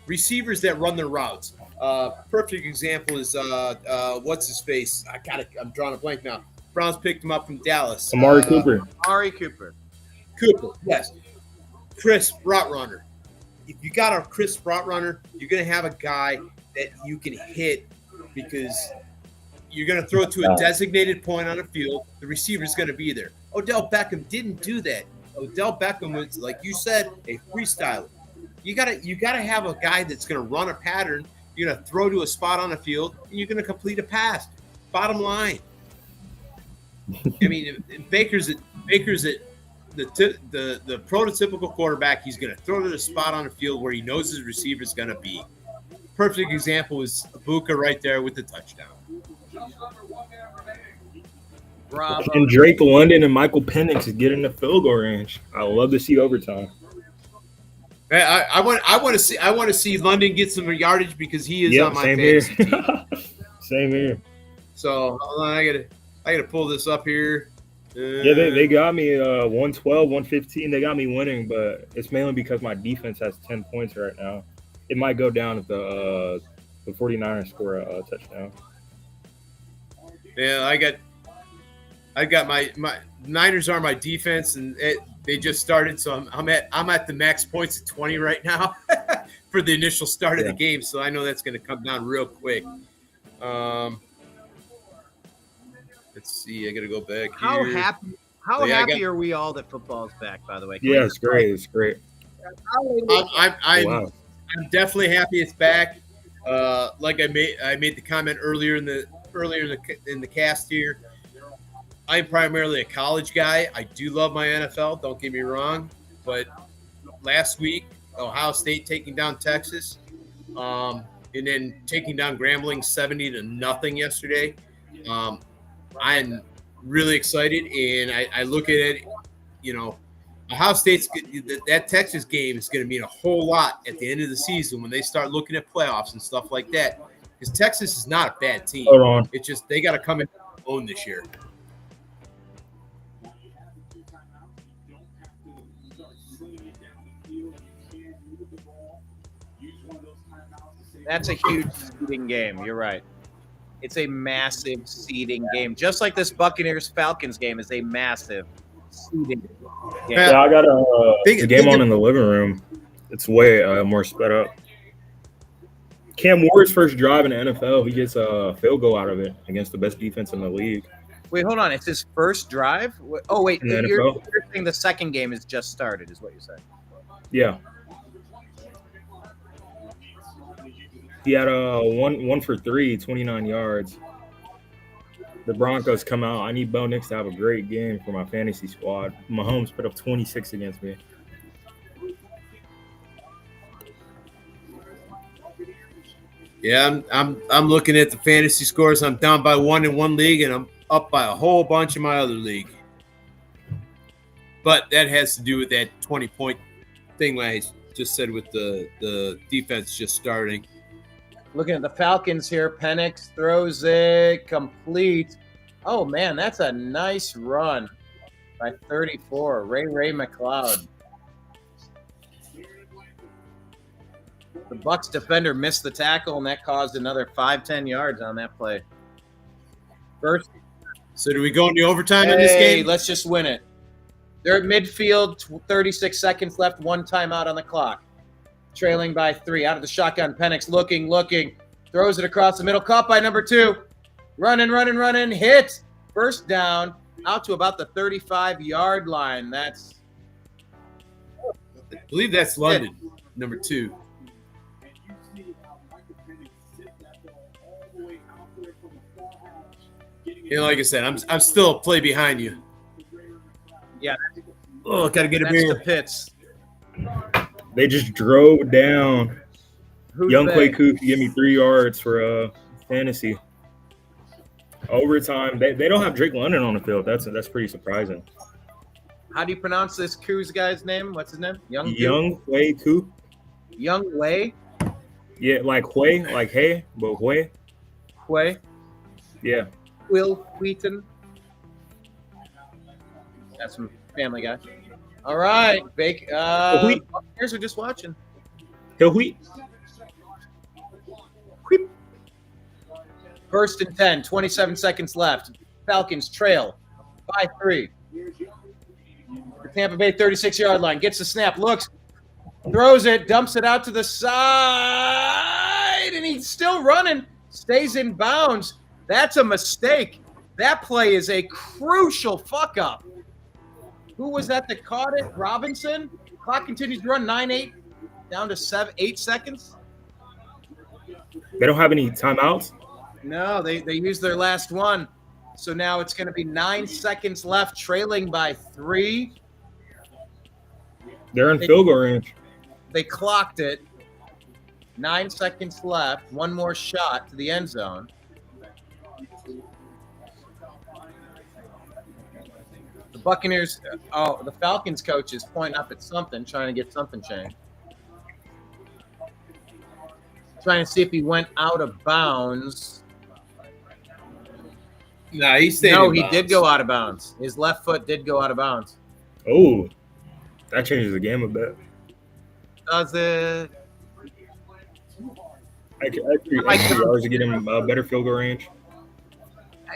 receivers that run their routes. Perfect example is what's his face? I'm drawing a blank now. Browns picked him up from Dallas. Amari Cooper. Cooper, yes. Crisp route runner. If you got a crisp route runner, you're going to have a guy that you can hit because you're going to throw it to a designated point on the field. The receiver's going to be there. Odell Beckham didn't do that. Odell Beckham was, like you said, a freestyler. You gotta have a guy that's going to run a pattern. You're going to throw to a spot on the field, and you're going to complete a pass. Bottom line. I mean, Baker's the prototypical quarterback. He's going to throw to the spot on the field where he knows his receiver is going to be. Perfect example is Ibuka right there with the touchdown. Bravo. And Drake London and Michael Penix is getting the field goal range. I love to see overtime. I want to see London get some yardage because he is on my fantasy team. Same here. So I gotta pull this up here. Yeah, they got me 112, 115. They got me winning, but it's mainly because my defense has 10 points right now. It might go down if the 49ers score a touchdown. Yeah, I got my Niners are my defense, and They just started, so I'm at the max points at 20 right now for the initial start of the game. So I know that's going to come down real quick. Let's see. I got to go back. How here. happy are we all that football's back? By the way, Yeah, it's great. It's great. I'm definitely happy it's back. Like I made the comment earlier in the cast here. I'm primarily a college guy. I do love my NFL. Don't get me wrong, but last week Ohio State taking down Texas, and then taking down Grambling 70-0 yesterday. I'm really excited, and I look at it. Ohio State's that Texas game is going to mean a whole lot at the end of the season when they start looking at playoffs and stuff like that. Because Texas is not a bad team. Hold on. It's just they got to come in and own this year. That's a huge seeding game. You're right. It's a massive seeding game. Just like this Buccaneers-Falcons game is a massive seeding game. Yeah, I got the game on in the living room. It's way more sped up. Cam Ward's first drive in the NFL, he gets a field goal out of it against the best defense in the league. Wait, hold on. It's his first drive? Oh, wait. In the You're NFL? saying the second game has just started is what you're saying. Yeah. He had a one for 3, 29 yards. The Broncos come out. I need Bo Nix to have a great game for my fantasy squad. Mahomes put up 26 against me. Yeah, I'm looking at the fantasy scores. I'm down by 1 in one league, and I'm up by a whole bunch in my other league. But that has to do with that 20-point thing I just said with the defense just starting. Looking at the Falcons here, Penix throws it complete. Oh, man, that's a nice run by 34. Ray McLeod. The Bucs defender missed the tackle, and that caused another 5-10 yards on that play. First. So do we go into overtime in this game? Let's just win it. They're at midfield, 36 seconds left, 1 timeout on the clock. Trailing by 3. Out of the shotgun, Penix looking. Throws it across the middle. Caught by number 2. Running. Hit. First down. Out to about the 35-yard line. I believe that's London, number 2. Like I said, I'm still a play behind you. Yeah. Oh, gotta get a beer. The Pitts. They just drove down. Young Clay Coop give me 3 yards for fantasy. Overtime. They don't have Drake London on the field. That's pretty surprising. How do you pronounce this Coos guy's name? What's his name? Young Clay Coop. Young Wei? Yeah, like Hui, like hey, but Hui. Hui? Yeah. Will Wheaton. That's from Family Guy. All right, Here's we're just watching. Hui. First and 10, 27 seconds left. Falcons trail by 3. The Tampa Bay 36-yard line gets the snap, looks, throws it, dumps it out to the side, and he's still running, stays in bounds. That's a mistake. That play is a crucial fuck-up. Who was that caught it? Robinson? Clock continues to run 9-8, down to 8 seconds. They don't have any timeouts? No, they used their last one. So now it's going to be 9 seconds left, trailing by 3. They're in field goal range. They clocked it. 9 seconds left. One more shot to the end zone. The Buccaneers, the Falcons coach is pointing up at something, trying to get something changed. Trying to see if he went out of bounds. Nah, he stayed. No, he did go out of bounds. His left foot did go out of bounds. Oh, that changes the game a bit. Does it? I could yards to get him a better field goal range.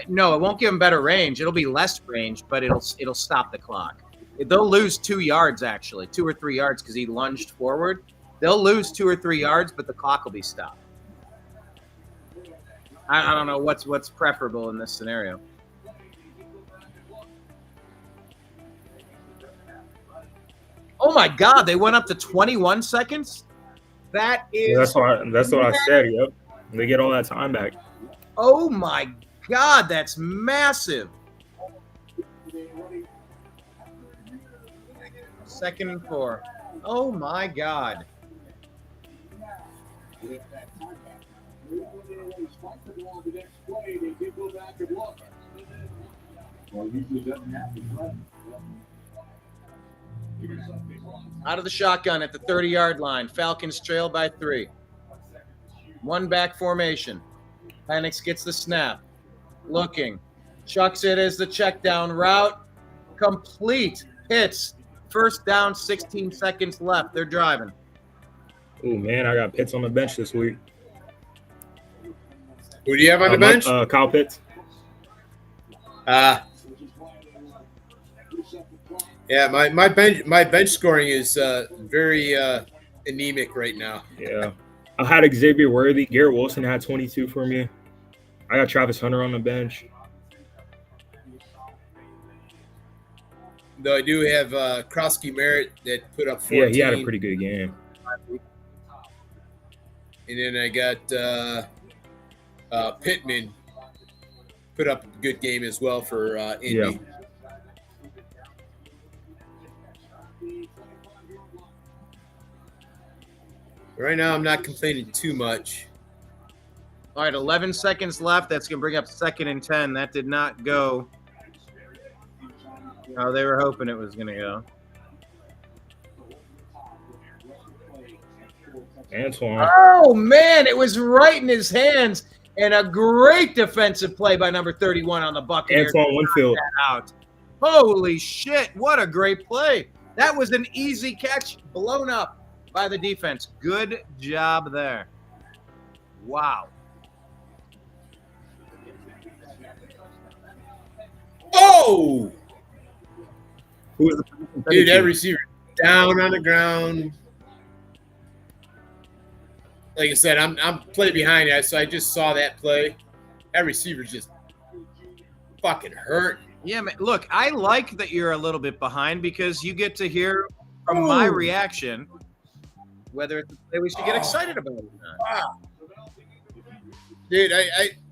No, it won't give him better range. It'll be less range, but it'll stop the clock. They'll lose 2 yards, actually, 2 or 3 yards because he lunged forward. They'll lose 2 or 3 yards, but the clock will be stopped. I don't know what's preferable in this scenario. Oh my God, they went up to 21 seconds? That is Yeah, that's what I said. Yep, they get all that time back. Oh my God, that's massive. 2nd and 4. Oh my God. Out of the shotgun at the 30-yard line. Falcons trail by 3. 1 back formation. Penix gets the snap. Looking. Chucks it as the check down route. Complete. Hits. 1st down, 16 seconds left. They're driving. Oh man, I got Pitts on the bench this week. Who do you have on the bench? Kyle Pitts. Yeah, my bench scoring is very anemic right now. Yeah, I had Xavier Worthy. Garrett Wilson had 22 for me. I got Travis Hunter on the bench. Though I do have Krosky Merritt that put up 14. Yeah, he had a pretty good game. And then I got Pittman put up a good game as well for Indy. Yeah. Right now, I'm not complaining too much. All right, 11 seconds left. That's going to bring up 2nd and 10. That did not go how they were hoping it was going to go. Antoine. Oh, man, it was right in his hands. And a great defensive play by number 31 on the Buccaneers. Antoine Winfield. Out. Holy shit, what a great play. That was an easy catch, blown up by the defense. Good job there. Wow. Oh! Who was the Dude, that receiver down on the ground. Like I said, I'm play behind that, so I just saw that play. That receiver just fucking hurt. Yeah, man. Look, I like that you're a little bit behind because you get to hear from my reaction whether it's a play we should get excited about or not. Wow. Dude,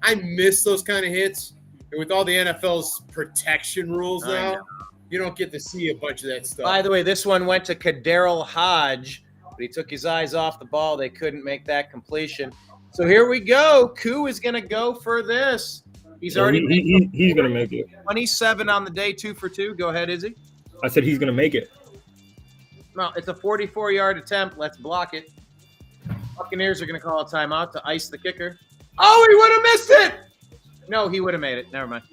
I miss those kind of hits. And with all the NFL's protection rules now, you don't get to see a bunch of that stuff. By the way, this one went to Kaderil Hodge, but he took his eyes off the ball. They couldn't make that completion. So here we go. Koo is going to go for this. He's already he's going to make it. 27 on the day, 2 for 2. Go ahead, Izzy. I said he's going to make it. No, it's a 44-yard attempt. Let's block it. Buccaneers are going to call a timeout to ice the kicker. Oh, he would have missed it. No, he would have made it. Never mind.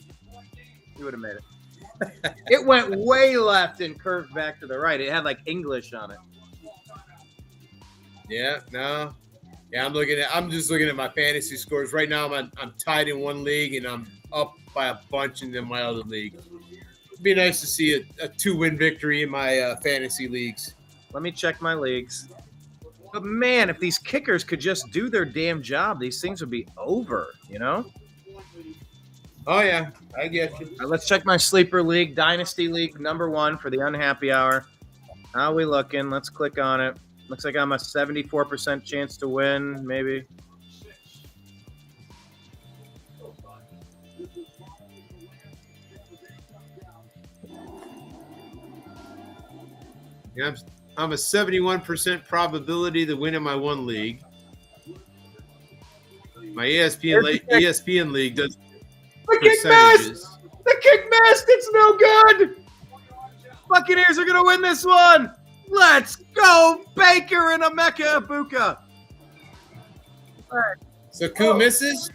He would have made it. It went way left and curved back to the right. It had like English on it. Yeah, no. Yeah, I'm just looking at my fantasy scores. Right now I'm tied in one league and I'm up by a bunch in my other league. It'd be nice to see a 2-win victory in my fantasy leagues. Let me check my leagues. But man, if these kickers could just do their damn job, these things would be over, you know? Oh yeah, I get you. All right, let's check my sleeper league, Dynasty League number 1 for the unhappy hour. How we looking? Let's click on it. Looks like I'm a 74% chance to win, maybe. Yeah, I'm a 71% probability to win in my one league. My ESPN league does percentages. The kick missed. It's no good. Buccaneers are gonna win this one. Let's go, Baker and Emeka Ibuka. So Koo misses?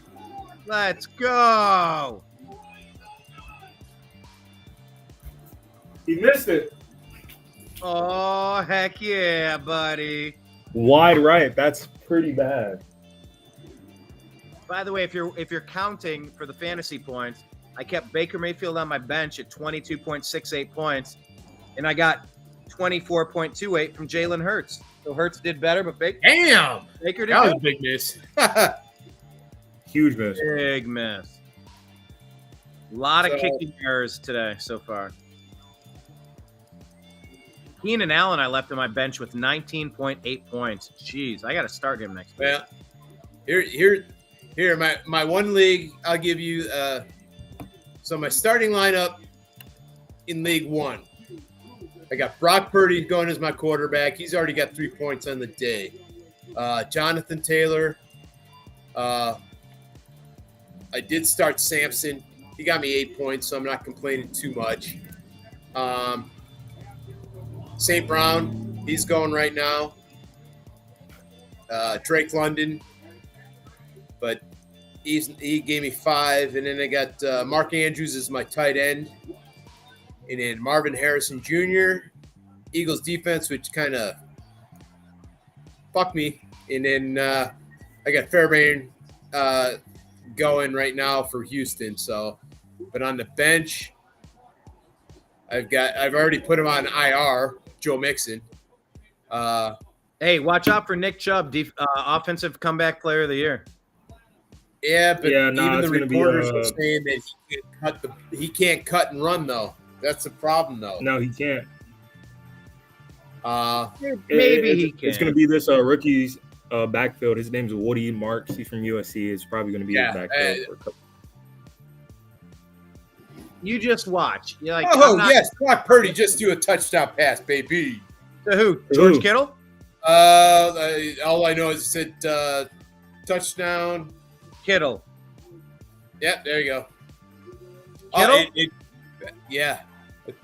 Let's go. He missed it. Oh, heck yeah, buddy. Wide right. That's pretty bad. By the way, if you're counting for the fantasy points, I kept Baker Mayfield on my bench at 22.68 points. And I got 24.28 from Jalen Hurts. So Hurts did better, but Baker Damn, did that was a good. big miss. Huge miss. Big miss. A lot of So- kicking errors today so far. Keenan Allen, I left on my bench with 19.8 points. Jeez, I got to start him next week. Well, here, my one league. I'll give you. So my starting lineup in League 1. I got Brock Purdy going as my quarterback. He's already got 3 points on the day. Jonathan Taylor. I did start Sampson. He got me 8 points, so I'm not complaining too much. St. Brown, he's going right now. Drake London, but he gave me 5. And then I got Mark Andrews as my tight end. And then Marvin Harrison Jr., Eagles defense, which kind of fucked me. And then I got Fairbairn going right now for Houston. So, but on the bench, I've already put him on IR, Joe Mixon. Hey, watch out for Nick Chubb, offensive comeback player of the year. Yeah, but Yeah, no, even it's the gonna be, reporters are saying that he can't cut and run though. That's the problem though. No, he can't. Maybe he can. It's going to be this rookie's backfield. His name's Woody Marks. He's from USC. It's probably going to be his backfield. For a couple. You just watch. You're like, Yes, Brock Purdy just do a touchdown pass, baby. To who? George Kittle? All I know is it said touchdown. Kittle. Yep, there you go. Kittle? Yeah.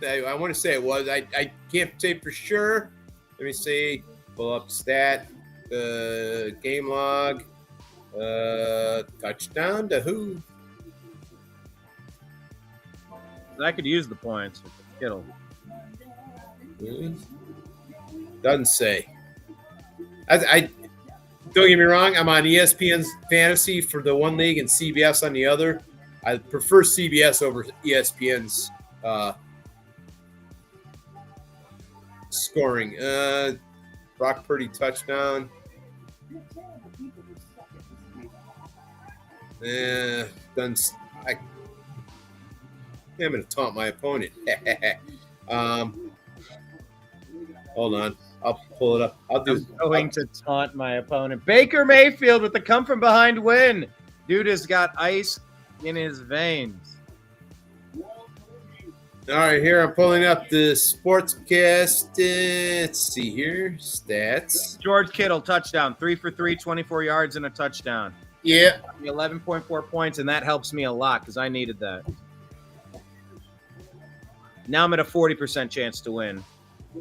I want to say it was. I can't say for sure. Let me see. Pull up stat. Game log. Touchdown to who? I could use the points with Kittle. Doesn't say. I don't get me wrong. I'm on ESPN's fantasy for the one league and CBS on the other. I prefer CBS over ESPN's scoring. Brock Purdy touchdown. I'm going to taunt my opponent. Hold on. I'll pull it up. I'm going to taunt my opponent. Baker Mayfield with the come from behind win. Dude has got ice in his veins. All right, here I'm pulling up the Sportscast. Let's see here. Stats. George Kittle, touchdown. 3 for 3, 24 yards and a touchdown. Yeah. 11.4 points, and that helps me a lot because I needed that. Now I'm at a 40% chance to win.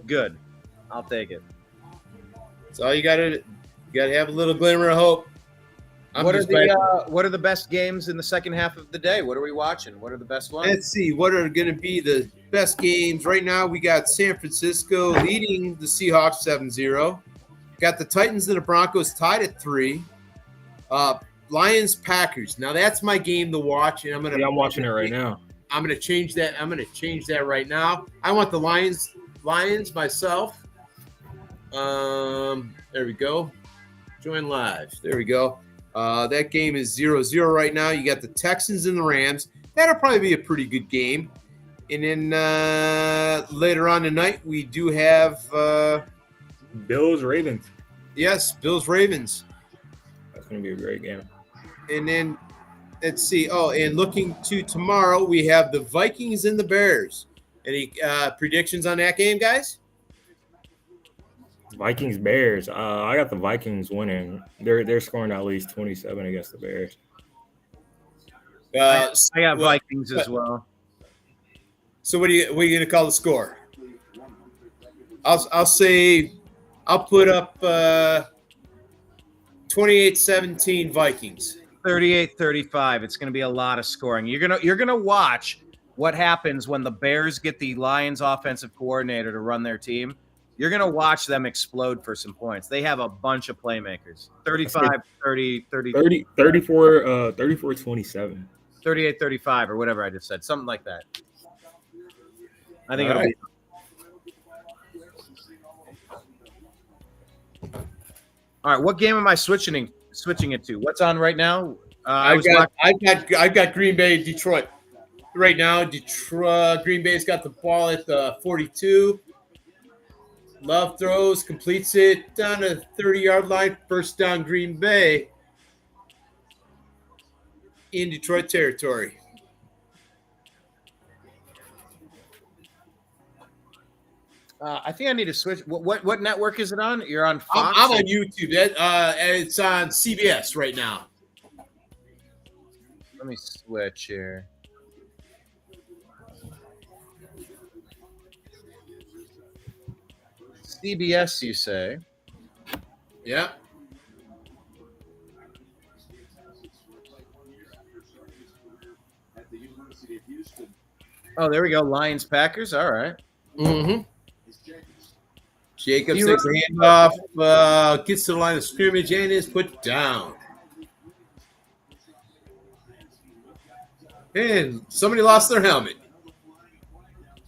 Good. I'll take it. So you gotta have a little glimmer of hope. What are the best games in the second half of the day? What are we watching? What are the best ones? Let's see. What are going to be the best games? Right now, we got San Francisco leading the Seahawks 7-0. Got the Titans and the Broncos tied at 3. Lions, Packers. Now, that's my game to watch. And I'm watching it right now. I'm going to change that. I'm going to change that right now. I want the Lions myself. There we go. Join live. There we go. That game is 0-0 right now. You got the Texans and the Rams. That'll probably be a pretty good game. And then later on tonight, we do have Bills, Ravens. Yes, Bills, Ravens. That's going to be a great game. And then let's see. Oh, and looking to tomorrow, we have the Vikings and the Bears. Any predictions on that game, guys? Vikings, Bears. I got the Vikings winning. They're scoring at least 27 against the Bears. I got Vikings as well. So what are you going to call the score? I'll say I'll put up 28-17 Vikings. 38-35. It's going to be a lot of scoring. You're going to watch what happens when the Bears get the Lions offensive coordinator to run their team. You're going to watch them explode for some points. They have a bunch of playmakers. 35, 30, 30 34, 27. 38-35 or whatever I just said. Something like that. I think it'll be All right, what game am I switching it to? What's on right now? I've got Green Bay and Detroit right now. Green Bay's got the ball at the 42. Love throws, completes it down to the 30-yard line. First down, Green Bay in Detroit territory. I think I need to switch. What network is it on? You're on Fox? I'm on YouTube. It's on CBS right now. Let me switch here. CBS, you say? Yeah. Oh, there we go. Lions, Packers. All right. Mm-hmm. Jacobs takes a handoff, gets to the line of scrimmage, and is put down. And somebody lost their helmet.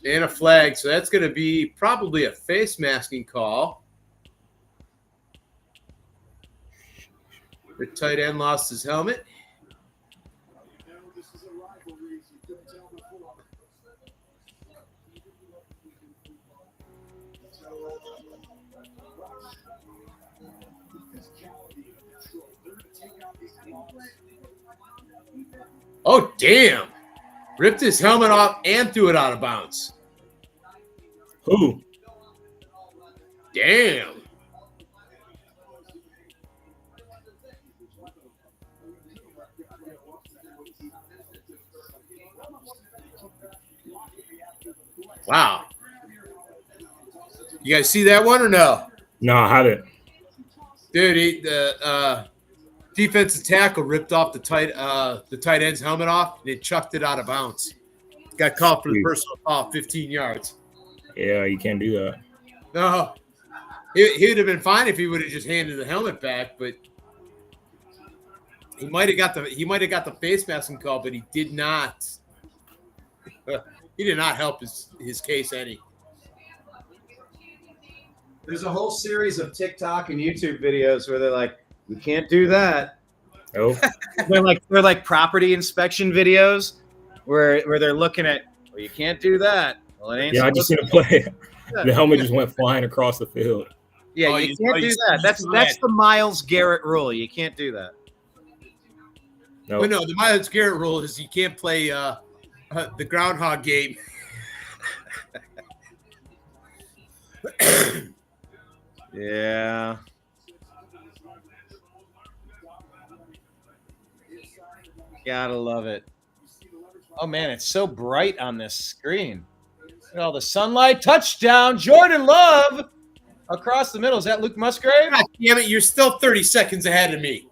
And a flag. So that's going to be probably a face masking call. The tight end lost his helmet. Oh, damn. Ripped his helmet off and threw it out of bounds. Who? Damn. Wow. You guys see that one or no? No, I haven't. Dude, the defensive tackle ripped off the tight end's helmet off and it chucked it out of bounds. Got called for the personal foul, 15 yards. Yeah, you can't do that. No, he would have been fine if he would have just handed the helmet back, but he might have got the face masking call, but he did not. He did not help his case any. There's a whole series of TikTok and YouTube videos where they're like, "You can't do that." Oh, they're like property inspection videos where they're looking at, "Well, you can't do that." Well, it ain't. yeah, I just seen a play. The helmet just went flying across the field. Yeah, you can't do that. That's the Myles Garrett rule. You can't do that. No, But no, the Myles Garrett rule is you can't play the groundhog game. Yeah. Gotta love it. Oh man, it's so bright on this screen. Look at all the sunlight. Touchdown, Jordan Love across the middle. Is that Luke Musgrave? God damn it, you're still 30 seconds ahead of me.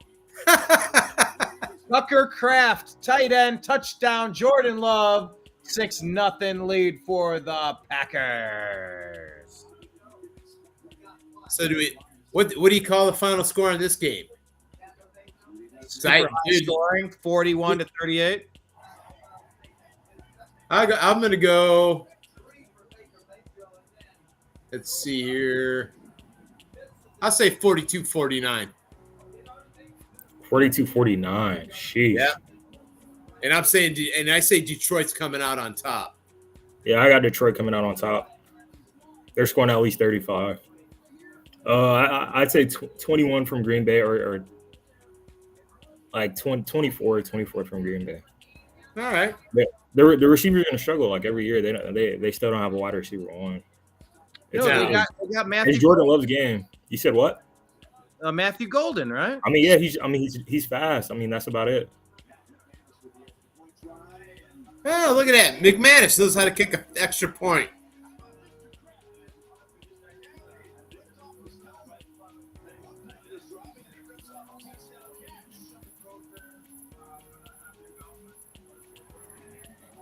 Tucker Kraft, tight end, touchdown, Jordan Love. 6-0 lead for the Packers. So what do you call the final score in this game? Super high scoring, 41-38. I'm going to go. Let's see here. I'll say 42-49. 42-49. Sheesh. Yeah. And I say Detroit's coming out on top. Yeah, I got Detroit coming out on top. They're scoring at least 35. I'd say 21 from Green Bay or like 24 from Green Bay. All right. The receiver's going to struggle like every year. They still don't have a wide receiver on. No, they got Matthew. It's Jordan Love's game. You said what? Matthew Golden, right? I mean, yeah, he's fast. I mean, that's about it. Oh, look at that. McManus knows how to kick an extra point.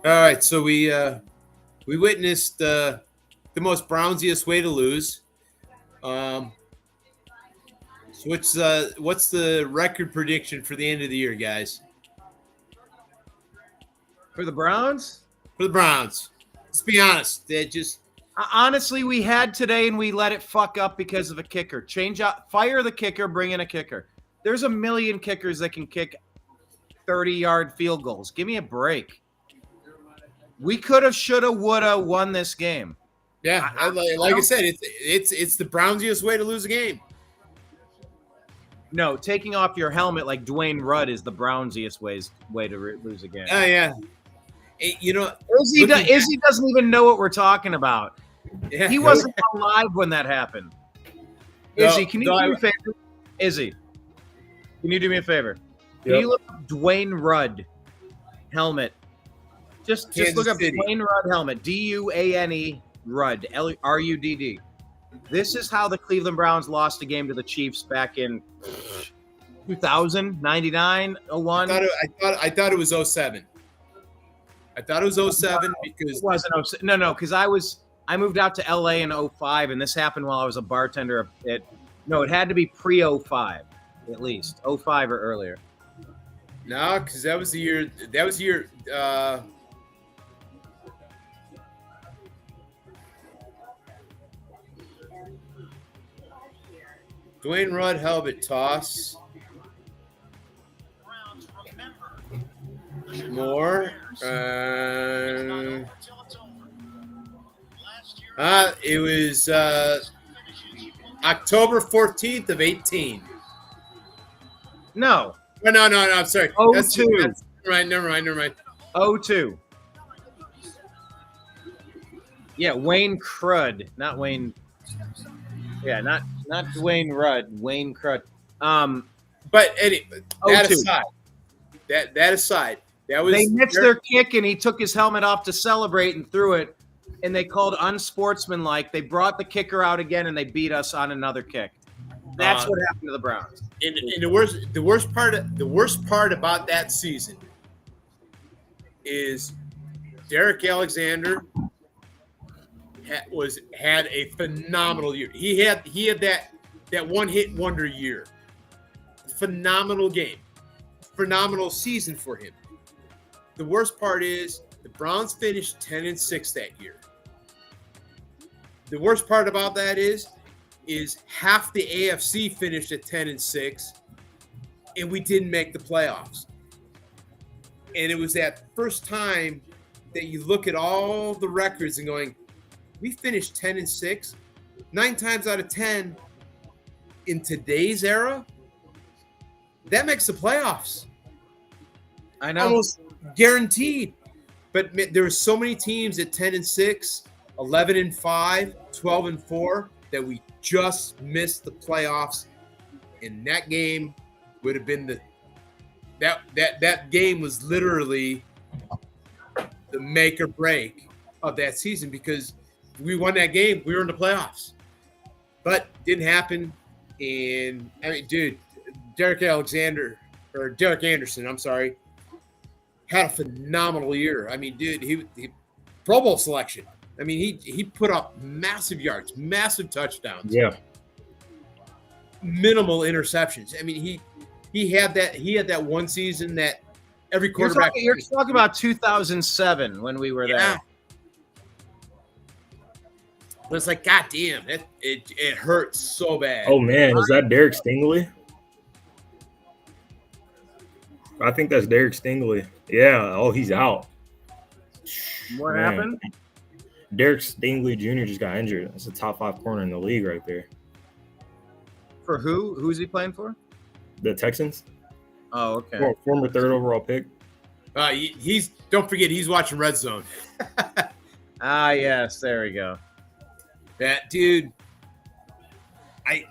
All right, so we witnessed the most Brownsiest way to lose. So what's the record prediction for the end of the year, guys? For the Browns? For the Browns, let's be honest. Honestly, we had today and we let it fuck up because of a kicker. Fire the kicker, bring in a kicker. There's a million kickers that can kick 30-yard field goals. Give me a break. We could have, should have, would have won this game. Yeah, like I said, it's the Brownsiest way to lose a game. No, taking off your helmet like Dwayne Rudd is the Brownsiest way to lose a game. Oh yeah, you know, Izzy doesn't even know what we're talking about. yeah, He wasn't alive when that happened. Izzy, can you do me a favor? Izzy, can you do me a favor? Can you look up Dwayne Rudd helmet? Just look up City. Dwayne Rudd helmet. DUANE Rudd RUDD. This is how the Cleveland Browns lost a game to the Chiefs back in 2000, 99, 01. I thought it was 07. I thought it was 07 because It wasn't 07. No, because I moved out to LA in 05, and this happened while I was a bartender it had to be pre-05 at least. 05 or earlier. no, because that was the year. Dwayne Rudd helmet toss. More. It was October 14th of 18. No. No, I'm sorry. 02. Never mind. 02. Yeah, Wayne Crud, not Wayne. Yeah, not Dwayne Rudd, Wayne Crud. But anyway, that 02. aside, that aside, that was they missed their kick, and he took his helmet off to celebrate and threw it, and they called unsportsmanlike. They brought the kicker out again, and they beat us on another kick. That's what happened to the Browns. And the worst part about that season is Derek Alexander had a phenomenal year. He had that one hit wonder year. Phenomenal game. Phenomenal season for him. The worst part is the Browns finished 10-6 that year. The worst part about that is half the AFC finished at 10-6, and we didn't make the playoffs. And it was that first time that you look at all the records and going, we finished 10-6, 9 times out of 10 in today's era. That makes the playoffs. I know. Almost guaranteed. But there were so many teams at 10-6, 11-5, 12-4 that we just missed the playoffs. And that game would have been that game was literally the make or break of that season, because if we won that game, we were in the playoffs. But didn't happen. And I mean, dude, Derek Anderson, I'm sorry, had a phenomenal year. I mean, dude, he Pro Bowl selection. I mean, he put up massive yards, massive touchdowns. Yeah. Minimal interceptions. I mean, he had that one season that every quarterback. You're talking about 2007 when we were there. But it's like, God damn, it hurts so bad. Oh man, is that Derek Stingley? I think that's Derek Stingley. Yeah. Oh, he's out. What Man. happened? Derek Stingley Jr. just got injured. That's a top 5 corner in the league right there. For who? Who's he playing for? The Texans. Oh, okay. Former 3rd overall pick. Don't forget, he's watching Red Zone. Ah, yes, there we go. That dude, I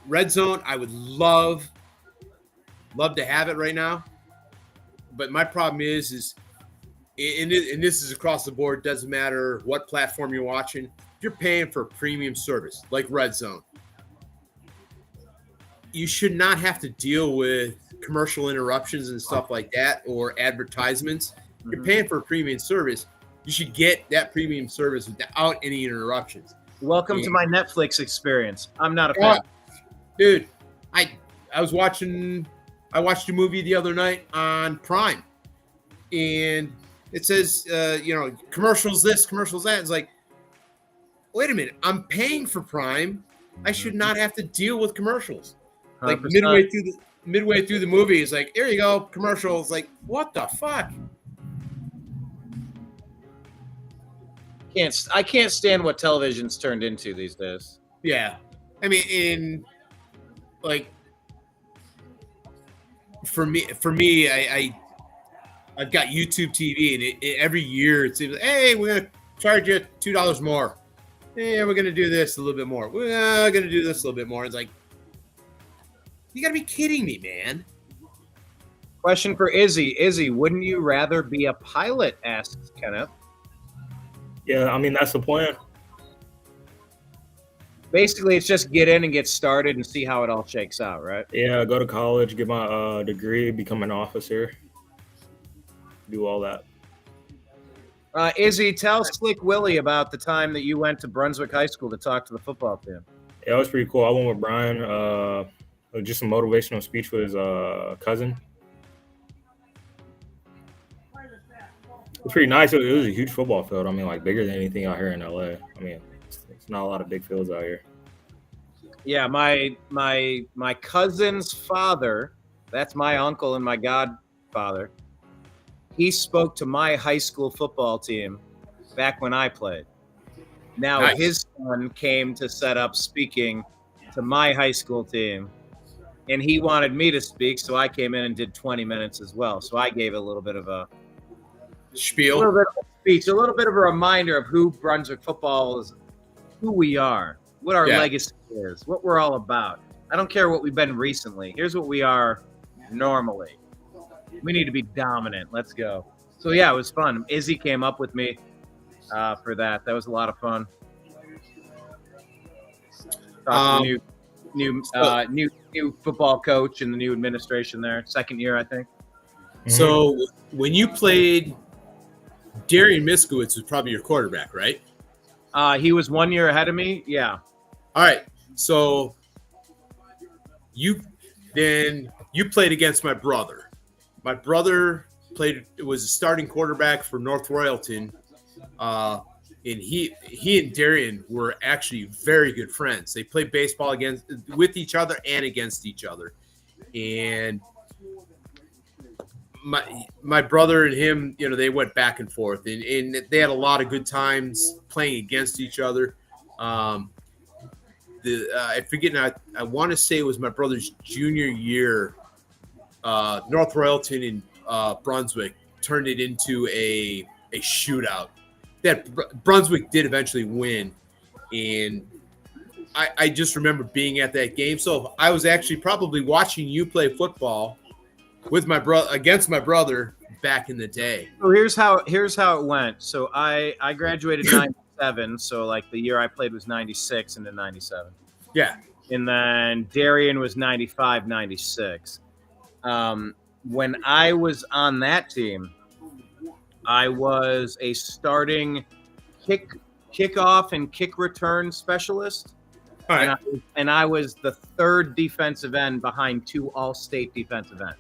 Red Zone. I would love to have it right now, but my problem is and this is across the board. Doesn't matter what platform you're watching. If you're paying for a premium service like Red Zone, you should not have to deal with commercial interruptions and stuff like that, or advertisements. If you're paying for a premium service, you should get that premium service without any interruptions. Welcome to my Netflix experience. I'm not a fan. Dude, I watched a movie the other night on Prime, and it says, commercials this, commercials that. It's like, wait a minute, I'm paying for Prime. I should not have to deal with commercials. 100%. Like midway through the movie, it's like, here you go, commercials. Like, what the fuck? I can't stand what television's turned into these days. Yeah, I mean, for me, I've got YouTube TV, and every year it seems like, hey, we're gonna charge you $2 more. Hey, we're gonna do this a little bit more. We're gonna do this a little bit more. It's like, you gotta be kidding me, man. Question for Izzy. Izzy, wouldn't you rather be a pilot? Asks Kenneth. Yeah, I mean, that's the plan. Basically, it's just get in and get started and see how it all shakes out, right? Yeah, go to college, get my degree, become an officer, do all that. Izzy, tell Slick Willie about the time that you went to Brunswick High School to talk to the football team. Yeah, it was pretty cool. I went with Brian. Just a motivational speech with his cousin. It's pretty nice. It was a huge football field. I mean, like bigger than anything out here in LA. I mean, it's not a lot of big fields out here. Yeah, my cousin's father, that's my uncle and my godfather. He spoke to my high school football team back when I played. Now Nice. His son came to set up speaking to my high school team, and he wanted me to speak, so I came in and did 20 minutes as well. So I gave a little bit of a Spiel. little bit of a speech, a little bit of a reminder of who Brunswick football is, who we are, what our legacy is, what we're all about. I don't care what we've been recently. Here's what we are normally. We need to be dominant. Let's go. So yeah, it was fun. Izzy came up with me for that. That was a lot of fun. Talk to the new football coach and the new administration there. Second year, I think. So when you played, Darian Miskowitz was probably your quarterback, right? He was 1 year ahead of me. Yeah. All right. So you played against my brother. My brother was a starting quarterback for North Royalton. And he and Darian were actually very good friends. They played baseball with each other and against each other. And my brother and him, they went back and forth, and they had a lot of good times playing against each other. I forget now. I want to say it was my brother's junior year. North Royalton and Brunswick turned it into a shootout. That Brunswick did eventually win, and I just remember being at that game. So I was actually probably watching you play football with my brother against my brother back in the day. So here's how it went. So I graduated 97. So like the year I played was 96 and then 97. Yeah. And then Darian was 95, 96. When I was on that team, I was a starting kickoff and kick return specialist. All right. And I was the third defensive end behind two all-state defensive ends.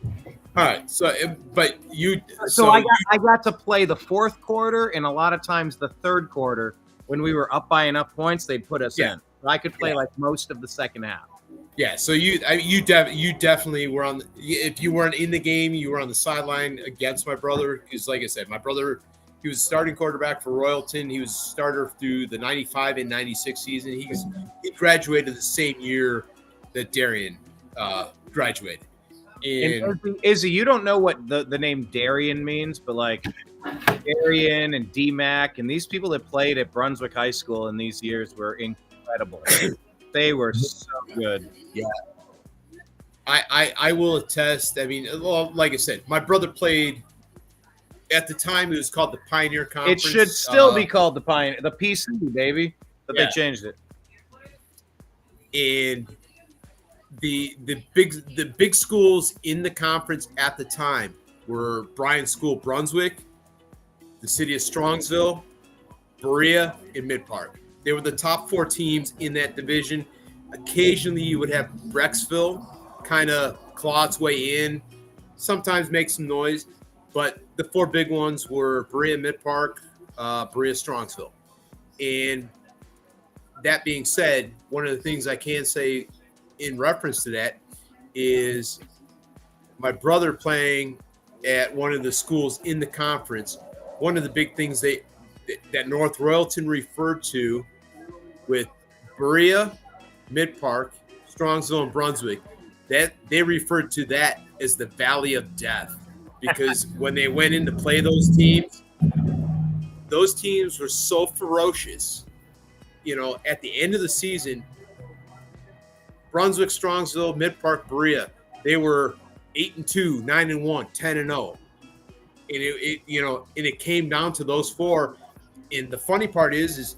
All right. So, but you. So I got to play the fourth quarter and a lot of times the third quarter when we were up by enough points, they'd put us in. So I could play like most of the second half. Yeah. So you definitely were on. If you weren't in the game, you were on the sideline against my brother. Because, like I said, my brother. He was starting quarterback for Royalton. He was a starter through the 95 and 96 season. He graduated the same year that Darian graduated. And Izzy, you don't know what the name Darian means, but like Darian and D-Mac and these people that played at Brunswick High School in these years were incredible. They were so good. Yeah. I will attest. I mean, well, like I said, my brother played. At the time, it was called the Pioneer Conference. It should still be called the Pioneer, the PC, baby, but they changed it. And the big schools in the conference at the time were Bryan School, Brunswick, the city of Strongsville, Berea, and Mid Park. They were the top four teams in that division. Occasionally, you would have Brecksville kind of claw its way in, sometimes make some noise. But the 4 big ones were Berea Mid Park, Berea Strongsville. And that being said, one of the things I can say in reference to that is my brother playing at one of the schools in the conference. One of the big things that North Royalton referred to with Berea, Mid Park, Strongsville, and Brunswick, that they referred to that as the Valley of Death, because when they went in to play those teams were so ferocious. You know, at the end of the season, Brunswick, Strongsville, Mid Park, Berea, they were 8-2, 9-1, 10-0. And it came down to those 4. And the funny part is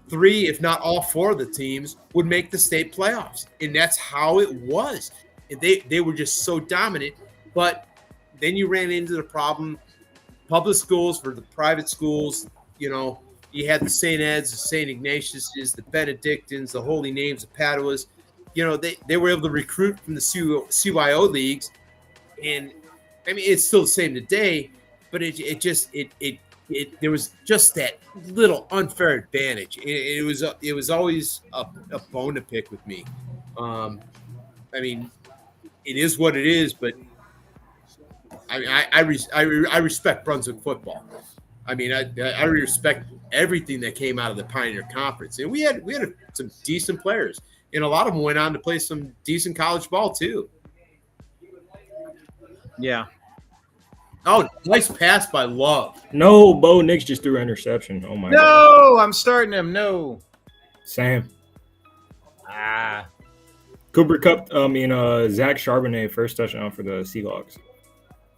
3, if not all 4 of the teams would make the state playoffs. And that's how it was. And they were just so dominant. But then you ran into the problem, public schools for the private schools, you know, you had the St. Ed's, the St. Ignatius's, the Benedictines, the Holy Names, the Paduas. You know, they were able to recruit from the CYO leagues. And, I mean, it's still the same today, but there was just that little unfair advantage. It was always a bone to pick with me. I mean, it is what it is, but I mean, I respect Brunswick football. I mean, I respect everything that came out of the Pioneer Conference, and we had some decent players, and a lot of them went on to play some decent college ball too. Yeah. Oh, nice pass by Love. No, Bo Nix just threw an interception. Oh my God. No, I'm starting him. No. Sam. Ah. Cooper Kupp, Zach Charbonnet, first touchdown for the Seahawks.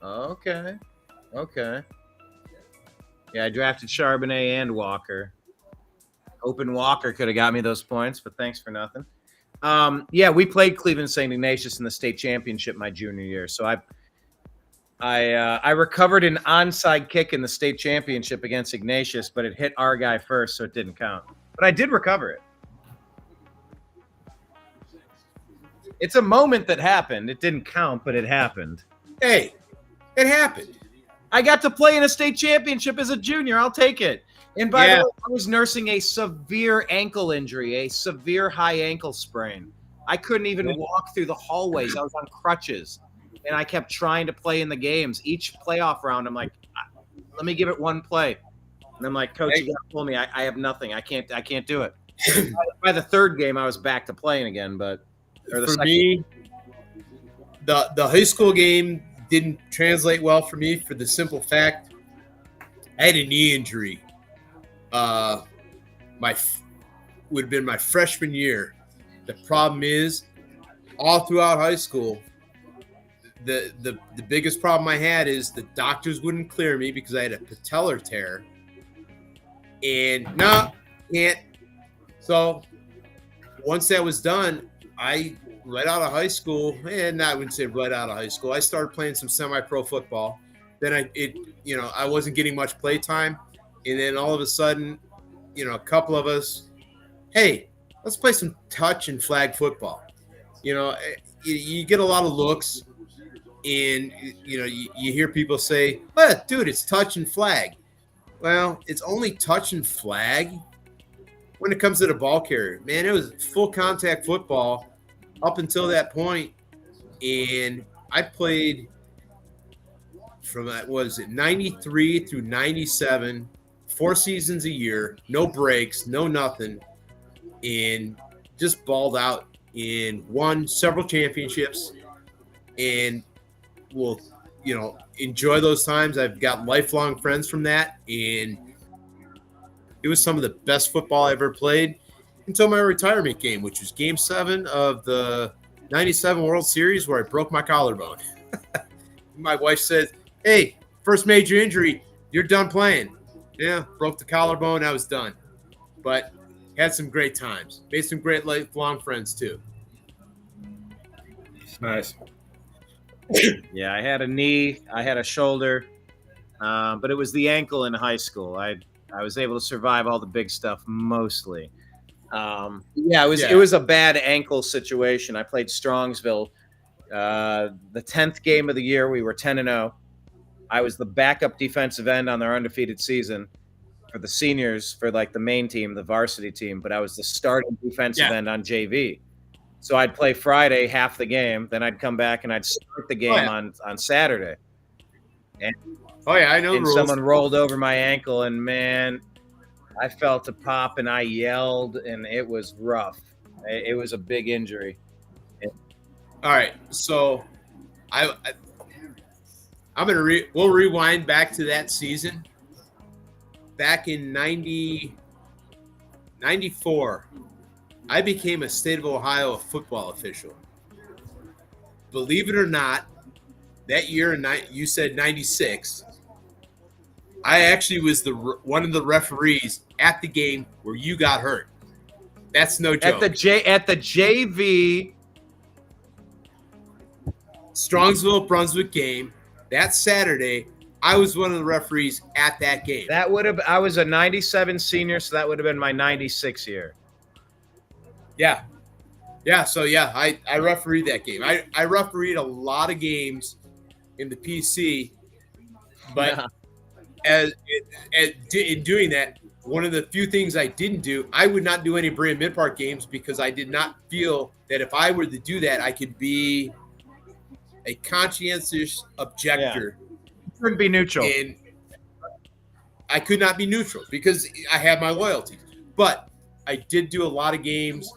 Okay. Yeah, I drafted Charbonnet and Walker. Hoping Walker could have got me those points, but thanks for nothing. Yeah, we played Cleveland St. Ignatius in the state championship my junior year. So I recovered an onside kick in the state championship against Ignatius, but it hit our guy first, so it didn't count. But I did recover it. It's a moment that happened. It didn't count, but it happened. Hey, it happened. I got to play in a state championship as a junior. I'll take it. And by the way, I was nursing a severe ankle injury, a severe high ankle sprain. I couldn't even walk through the hallways. I was on crutches, and I kept trying to play in the games. Each playoff round, I'm like, let me give it one play. And I'm like, Coach, you got to pull me. I have nothing. I can't do it. By the third game, I was back to playing again. But for me, the high school game didn't translate well for me for the simple fact I had a knee injury. Would have been my freshman year. The problem is, all throughout high school, the biggest problem I had is the doctors wouldn't clear me because I had a patellar tear. And can't. So once that was done, right out of high school, and I wouldn't say right out of high school, I started playing some semi-pro football. Then I wasn't getting much play time. And then all of a sudden, a couple of us, hey, let's play some touch and flag football. You get a lot of looks, and you hear people say, dude, it's touch and flag. Well, it's only touch and flag when it comes to the ball carrier. Man, it was full contact football up until that point. And I played from 93 through 97, 4 seasons a year, no breaks, no nothing, and just balled out and won several championships, and will enjoy those times. I've got lifelong friends from that, and it was some of the best football I ever played until my retirement game, which was Game 7 of the 97 World Series, where I broke my collarbone. My wife said, hey, first major injury, you're done playing. Yeah, broke the collarbone, I was done. But had some great times. Made some great lifelong friends, too. Nice. Yeah, I had a knee, I had a shoulder, but it was the ankle in high school. I was able to survive all the big stuff mostly. It was a bad ankle situation. I played Strongsville. The 10th game of the year, we were 10-0. I was the backup defensive end on their undefeated season for the seniors, for like the main team, the varsity team, but I was the starting defensive end on JV. So I'd play Friday, half the game, then I'd come back and I'd start the game on Saturday. And, I know the and rules. someone rolled over my ankle, and man, I felt a pop and I yelled, and it was rough. It was a big injury. All right, so I'm gonna we'll rewind back to that season. Back in 94, I became a state of Ohio football official. Believe it or not, that year, you said 96, I actually was one of the referees at the game where you got hurt. That's no joke. At the JV Strongsville Brunswick game that Saturday, I was one of the referees at that game. I was a 97 senior, so that would have been my 96 year. Yeah. So I refereed that game. I refereed a lot of games in the PC, but in doing that, one of the few things I didn't do, I would not do any Brian Midpark games because I did not feel that if I were to do that, I could be a conscientious objector. You couldn't be neutral. And I could not be neutral because I have my loyalties. But I did do a lot of games,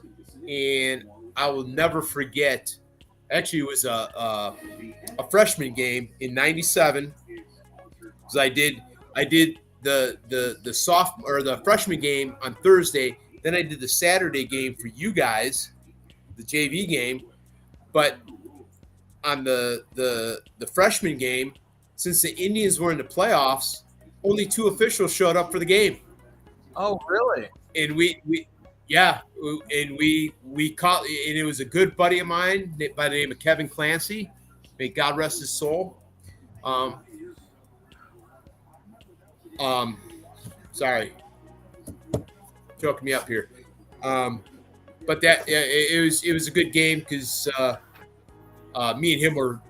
and I will never forget. Actually, it was a freshman game in '97 because I did the freshman game on Thursday. Then I did the Saturday game for you guys, the JV game. But on the freshman game, since the Indians were in the playoffs, only 2 officials showed up for the game. Oh, really? And we caught, and it was a good buddy of mine by the name of Kevin Clancy. May God rest his soul. Sorry, choking me up here. But it was a good game because me and him were,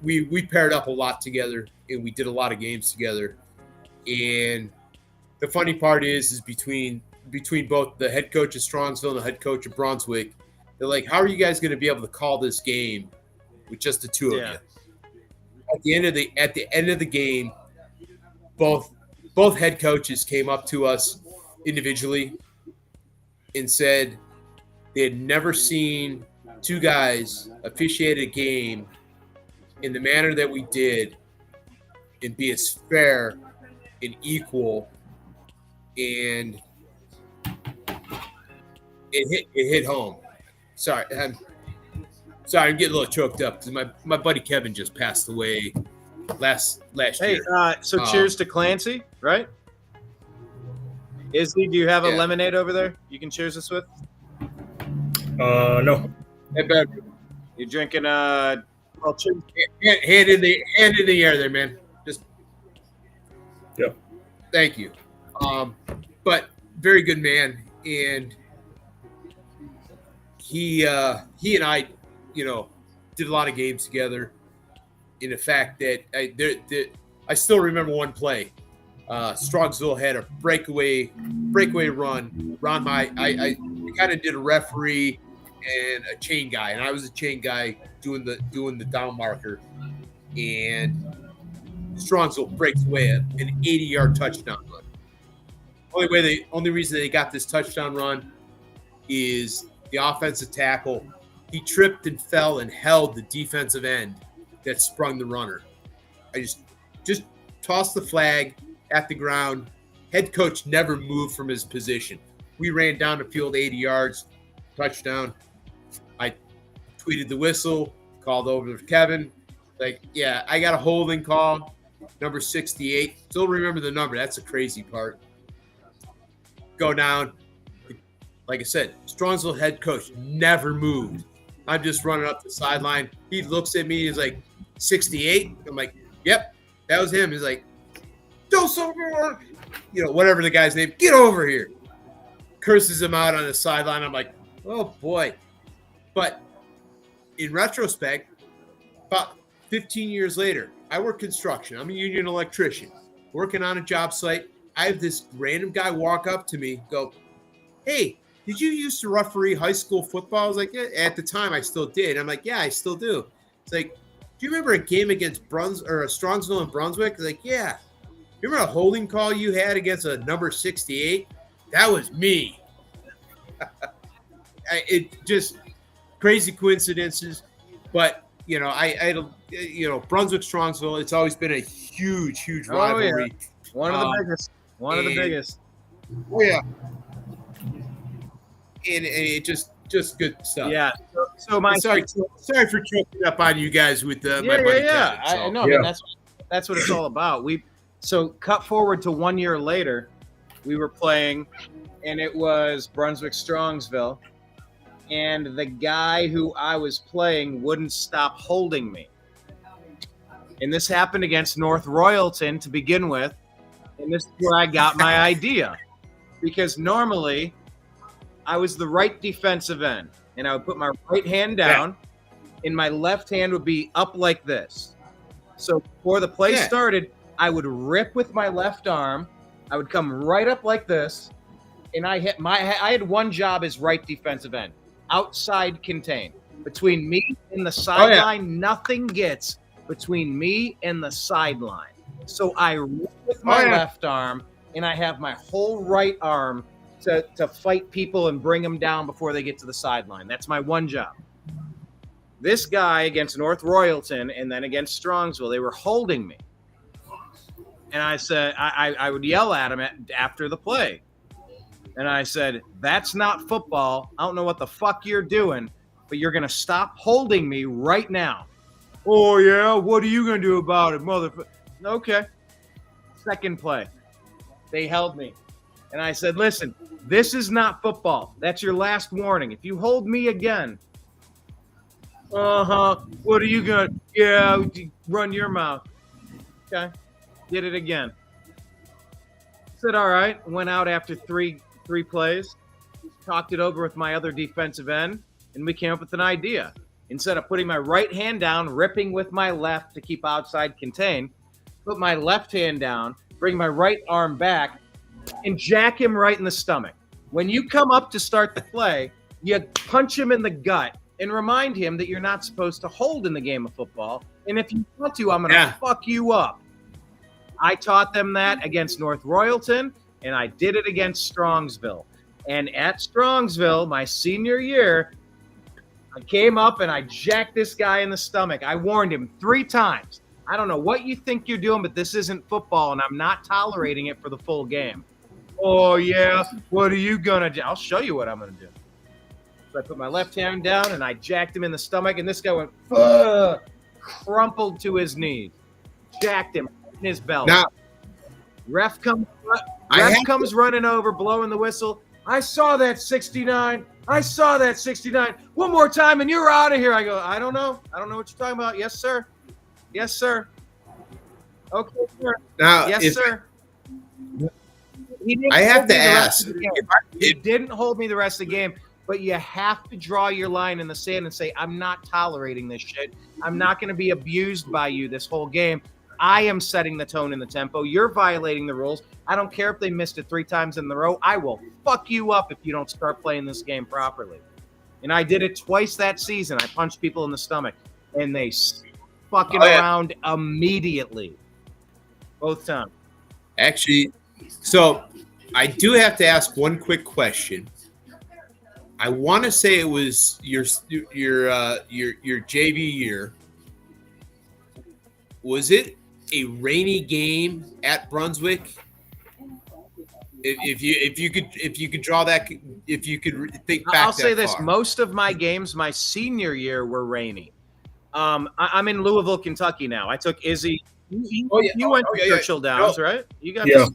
we paired up a lot together, and we did a lot of games together. And the funny part is between both the head coach of Strongsville and the head coach of Brunswick, they're like, how are you guys going to be able to call this game with just the 2 of you? At the end of the game, both head coaches came up to us individually and said they had never seen 2 guys officiate a game in the manner that we did and be as fair and equal, and it hit home. Sorry, I'm getting a little choked up because my buddy Kevin just passed away last year. So cheers to Clancy, right? Izzy, do you have a lemonade over there you can cheers us with? No. You're drinking hand in the air there, man. Just thank you. But very good man, and he and I, did a lot of games together. In the fact that I still remember one play. Strongsville had a breakaway run. I kind of did a referee and a chain guy, and I was a chain guy doing the down marker, and Strongsville breaks away an 80-yard touchdown run. Only reason they got this touchdown run is the offensive tackle. He tripped and fell and held the defensive end that sprung the runner. I just tossed the flag at the ground. Head coach never moved from his position. We ran down the field 80 yards, touchdown. I tweeted the whistle, called over to Kevin. Like, yeah, I got a holding call, number 68. Still remember the number. That's the crazy part. Go down. Like I said, Strongsville head coach never moved. I'm just running up the sideline. He looks at me. He's like, 68? I'm like, yep, that was him. He's like, whatever the guy's name, get over here. Curses him out on the sideline. I'm like, oh, boy. But in retrospect, about 15 years later, I work construction. I'm a union electrician working on a job site. I have this random guy walk up to me, go, "Hey, did you used to referee high school football?" I was like, "Yeah." At the time, I still did. I'm like, "Yeah, I still do." It's like, "Do you remember a game against Strongsville and Brunswick?" It's like, "Yeah." "You remember a holding call you had against a number 68? That was me." It just crazy coincidences, but Brunswick Strongsville. It's always been a huge rivalry. One of the biggest. One of the biggest. Oh yeah, and it just good stuff. Yeah. So my sorry for choking up on you guys with my buddy. Yeah. Kevin, so. I know. I mean, that's what it's all about. So cut forward to 1 year later, we were playing, and it was Brunswick Strongsville, and the guy who I was playing wouldn't stop holding me. And this happened against North Royalton to begin with, and this is where I got my idea. Because normally, I was the right defensive end, and I would put my right hand down, and my left hand would be up like this. So before the play started, I would rip with my left arm. I would come right up like this, and I had one job as right defensive end, outside contain. Between me and the sideline, nothing gets between me and the sideline. So I rip with my left arm, and I have my whole right arm to fight people and bring them down before they get to the sideline. That's my one job. This guy against North Royalton and then against Strongsville, they were holding me. And I said, I would yell at him after the play. And I said, "That's not football. I don't know what the fuck you're doing, but you're going to stop holding me right now." "Oh, yeah? What are you going to do about it, motherfucker?" Okay. Second play. They held me. And I said, "Listen, this is not football. That's your last warning. If you hold me again." "What are you going to?" "Yeah, run your mouth." Okay. Did it again. Said, "All right." Went out after three plays, talked it over with my other defensive end, and we came up with an idea. Instead of putting my right hand down, ripping with my left to keep outside contain, put my left hand down, bring my right arm back, and jack him right in the stomach. When you come up to start the play, you punch him in the gut and remind him that you're not supposed to hold in the game of football. And if you want to, I'm going to fuck you up. I taught them that against North Royalton, and I did it against Strongsville. And at Strongsville, my senior year, I came up and I jacked this guy in the stomach. I warned him 3 times. "I don't know what you think you're doing, but this isn't football, and I'm not tolerating it for the full game." "Oh, yeah? What are you going to do?" "I'll show you what I'm going to do." So I put my left hand down, and I jacked him in the stomach, and this guy went, crumpled to his knees. Jacked him in his belly. Now, Ref comes running over, blowing the whistle. "I saw that 69. I saw that 69. One more time, and you're out of here." I go, I don't know what you're talking about." "Yes, sir. Yes, sir." "Okay, sir." Now, "Yes, sir." I have to ask. He didn't hold me the rest of the game, but you have to draw your line in the sand and say, "I'm not tolerating this shit. I'm not going to be abused by you this whole game. I am setting the tone and the tempo. You're violating the rules. I don't care if they missed it 3 times in a row. I will fuck you up if you don't start playing this game properly." And I did it twice that season. I punched people in the stomach, and they fucking around immediately. Both times. Actually, so I do have to ask one quick question. I want to say it was your JV year. Was it a rainy game at Brunswick? If you could draw that, if you could think back. I'll say this: most of my games, my senior year, were rainy. I'm in Louisville, Kentucky now. I took Izzy. You went to Churchill Downs, right? You got this.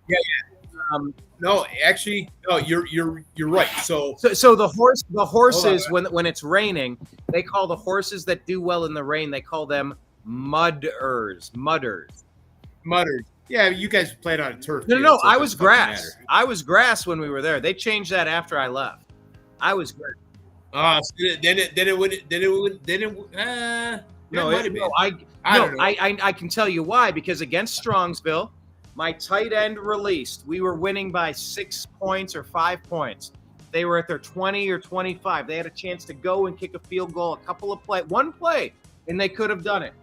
Yeah. No, actually, no. You're right. So the horses when it's raining, they call the horses that do well in the rain. They call them mudders. Yeah, you guys played on a turf. No. I was grass. I was grass when we were there. They changed that after I left. I was grass. So then it would. No, might have been. I I no, don't know. I can tell you why, because against Strongsville, my tight end released. We were winning by 6 points or 5 points. They were at their 20 or 25. They had a chance to go and kick a field goal, one play, and they could have done it.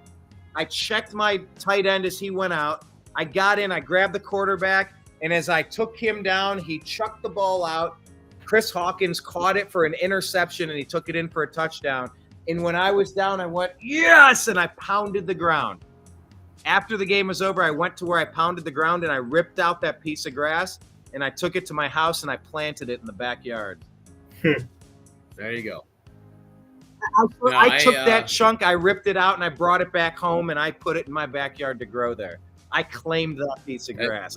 I checked my tight end as he went out. I got in, I grabbed the quarterback, and as I took him down, he chucked the ball out. Chris Hawkins caught it for an interception, and he took it in for a touchdown. And when I was down, I went, yes, and I pounded the ground. After the game was over, I went to where I pounded the ground, and I ripped out that piece of grass, and I took it to my house, and I planted it in the backyard. There you go. I took that chunk, I ripped it out, and I brought it back home, and I put it in my backyard to grow there. I claimed that piece of grass.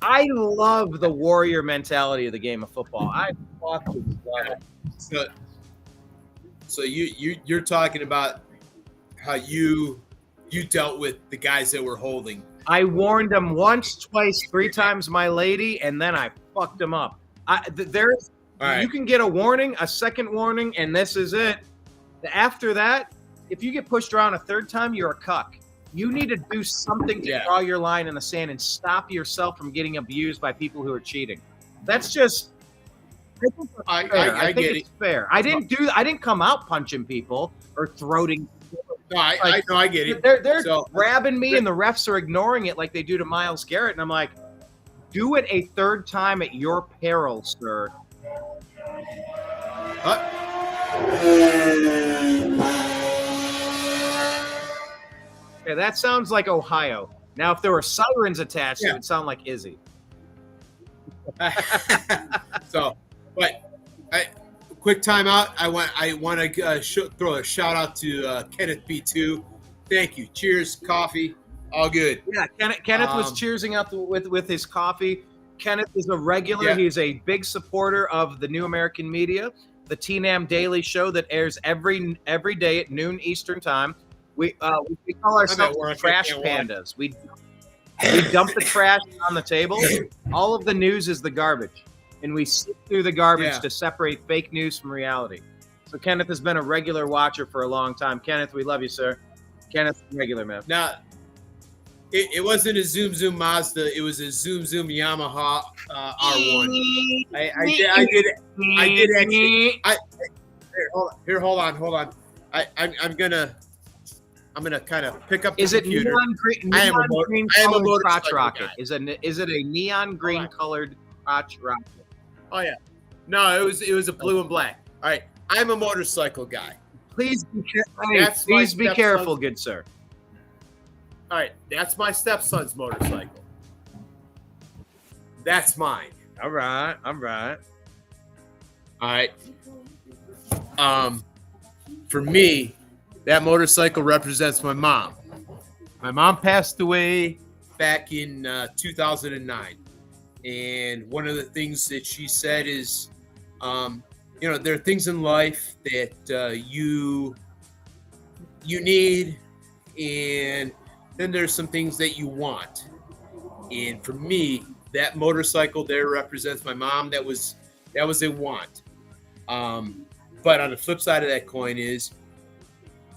I love the warrior mentality of the game of football. I fucking love it. So you're talking about how you dealt with the guys that were holding. I warned them once, twice, 3 times, my lady, and then I fucked them up. You can get a warning, a second warning, and this is it. After that, if you get pushed around a third time, you're a cuck. You need to do something to draw your line in the sand and stop yourself from getting abused by people who are cheating. That's just. I think it's fair. I didn't come out punching people or throating. No, I get it. They're grabbing me, and the refs are ignoring it like they do to Myles Garrett, and I'm like, do it a third time at your peril, sir. Okay, that sounds like Ohio. Now, if there were sirens attached, it would sound like Izzy. Quick timeout. I want to throw a shout out to Kenneth B2. Thank you. Cheers, coffee, all good. Yeah, Kenneth was cheersing up with his coffee. Kenneth is a regular. Yeah. He's a big supporter of the New American Media, the TNAM Daily Show that airs every day at noon Eastern Time. We call ourselves trash pandas. We dump the trash on the table. All of the news is the garbage, and we sift through the garbage to separate fake news from reality. So Kenneth has been a regular watcher for a long time. Kenneth, we love you, sir. Kenneth's a regular, man. Now, it wasn't a Zoom Mazda. It was a Zoom Yamaha R1. I did actually. Hold on. I'm gonna kind of pick up the computer. I am a green colored crotch rocket. Is it a neon green colored crotch rocket? Oh yeah. No, it was a blue and black. All right. I'm a motorcycle guy. Please be careful, good sir. All right, that's my stepson's motorcycle. That's mine. All right. For me, that motorcycle represents my mom. My mom passed away back in 2009. And one of the things that she said is, there are things in life that you need, and then there's some things that you want. And for me, that motorcycle there represents my mom. That was a want. But on the flip side of that coin is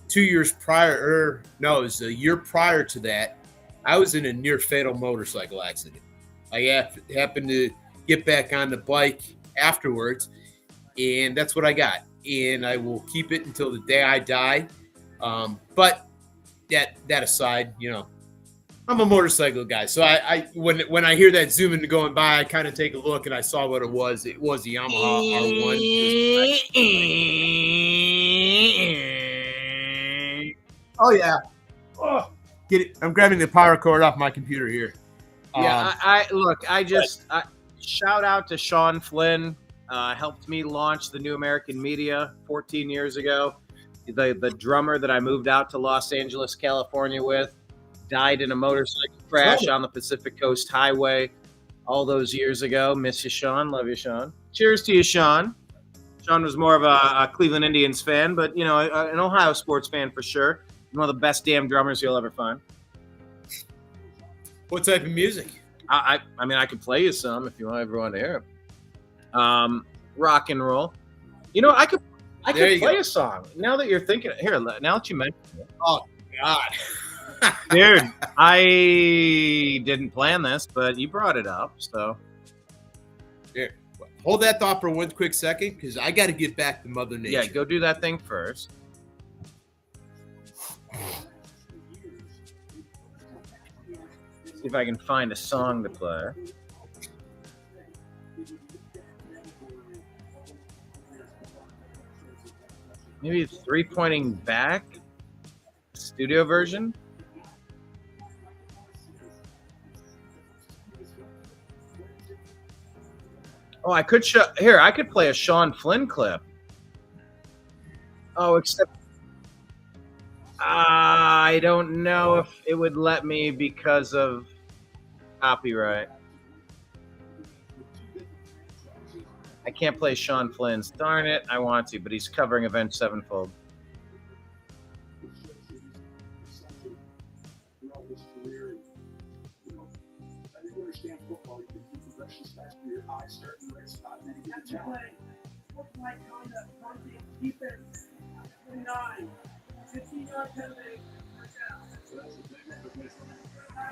2 years prior, it was a year prior to that, I was in a near fatal motorcycle accident. I happened to get back on the bike afterwards, and that's what I got. And I will keep it until the day I die. But that aside, I'm a motorcycle guy. So when I hear that zooming going by, I kind of take a look, and I saw what it was. It was the Yamaha R1. Oh yeah. Oh, get it. I'm grabbing the power cord off my computer here. Shout out to Sean Flynn. Helped me launch the New American Media 14 years ago. The drummer that I moved out to Los Angeles, California with died in a motorcycle crash on the Pacific Coast Highway all those years ago. Miss you, Sean. Love you, Sean. Cheers to you, Sean. Sean was more of a Cleveland Indians fan, but, an Ohio sports fan for sure. One of the best damn drummers you'll ever find. What type of music? I could play you some if you want everyone to hear it. Rock and roll. I There could you play go. a song. Now that you're thinking, here, now that you mention it. Oh God. Dude, I didn't plan this, but you brought it up, so. Here, hold that thought for one quick second, because I got to get back to Mother Nature. Yeah, go do that thing first. See if I can find a song to play. Maybe 3-pointing back studio version. Oh, I could show here. I could play a Sean Flynn clip. Oh, except I don't know if it would let me because of copyright. I can't play Sean Flynn's. Darn it, I want to, but he's covering Avenged Sevenfold.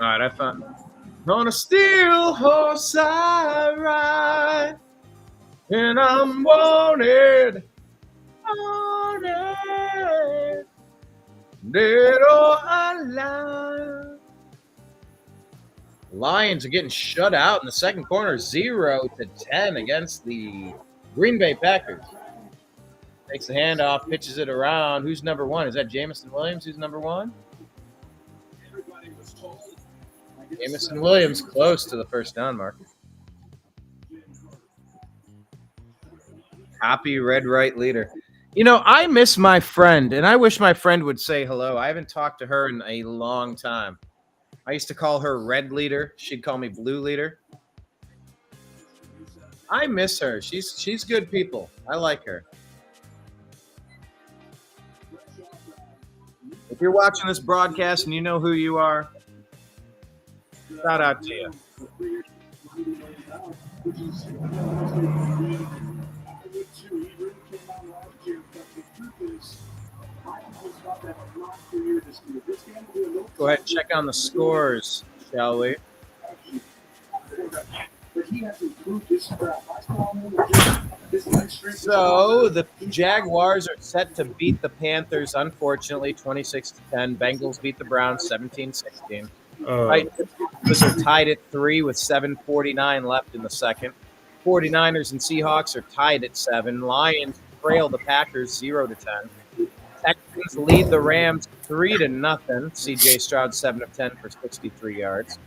All right, I found. On a steel horse I ride, and I'm wanted, dead or alive. Lions are getting shut out in the second quarter, 0-10 against the Green Bay Packers. Takes the handoff, pitches it around. Who's number one? Is that Jamison Williams? Who's number one? Jamison Williams close to the first down mark. Copy red right leader. You know, I miss my friend, and I wish my friend would say hello. I haven't talked to her in a long time. I used to call her red leader. She'd call me blue leader. I miss her. She's good people. I like her. If you're watching this broadcast and you know who you are, shout out to you. Go ahead and check on the scores, shall we? So the Jaguars are set to beat the Panthers, unfortunately, 26-10. Bengals beat the Browns 17-16. Titans are tied at 3 with 7:49 left in the second. 49ers and Seahawks are tied at 7. Lions trail the Packers 0-10. Texans lead the Rams 3-0. C.J. Stroud 7 of 10 for 63 yards.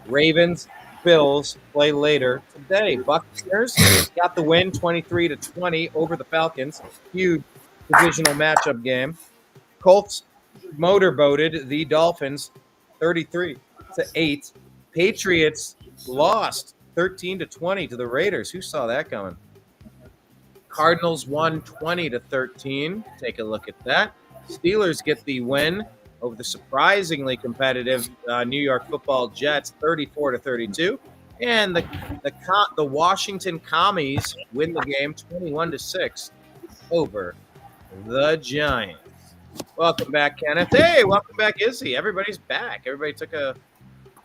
Ravens, Bills play later today. Buccaneers got the win 23-20 over the Falcons. Huge divisional matchup game. Colts motorboated the Dolphins 33-8. Patriots lost 13-20 to the Raiders. Who saw that coming? Cardinals won 20-13. Take a look at that. Steelers get the win over the surprisingly competitive New York Football Jets, 34-32. And the Washington Commies win the game 21-6 over the Giants. Welcome back, Kenneth. Hey, welcome back, Izzy. Everybody's back. Everybody took a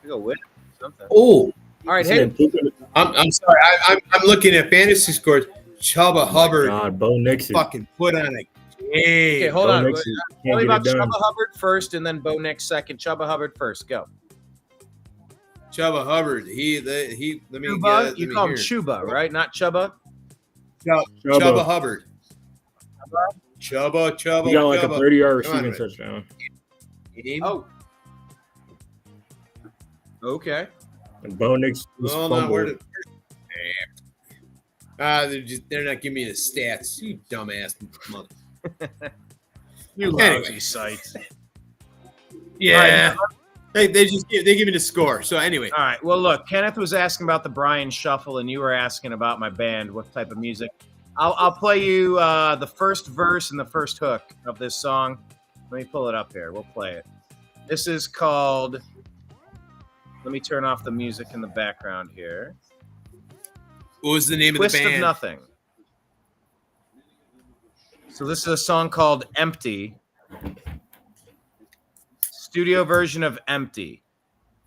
win or something. Oh, all right. Hey, I'm sorry. I'm looking at fantasy scores. Chubba Hubbard. God, Bo Nix fucking put on a game. Okay, hold on. Nix Tell me about it done. Chubba Hubbard first, and then Bo Nix second. Chubba Hubbard first. Go. Chubba Hubbard. Let me Chuba? You call him Chuba, right? Not Chubba. Chubba Hubbard. Chubba. He got like a 30-yard Come on, receiving man. touchdown. Oh. Okay. And Bo Nix was Hold on, fumbled. they're not giving me the stats. You dumbass mother. You Anyway. lousy sites. Yeah. They give me the score. So anyway. All right. Well, look, Kenneth was asking about the Brian Shuffle, and you were asking about my band. What type of music? I'll play you the first verse and the first hook of this song. Let me pull it up here. We'll play it. This is called. Let me turn off the music in the background here. What was the name Twist of the band? of Nothing. So this is a song called Empty. Studio version of Empty.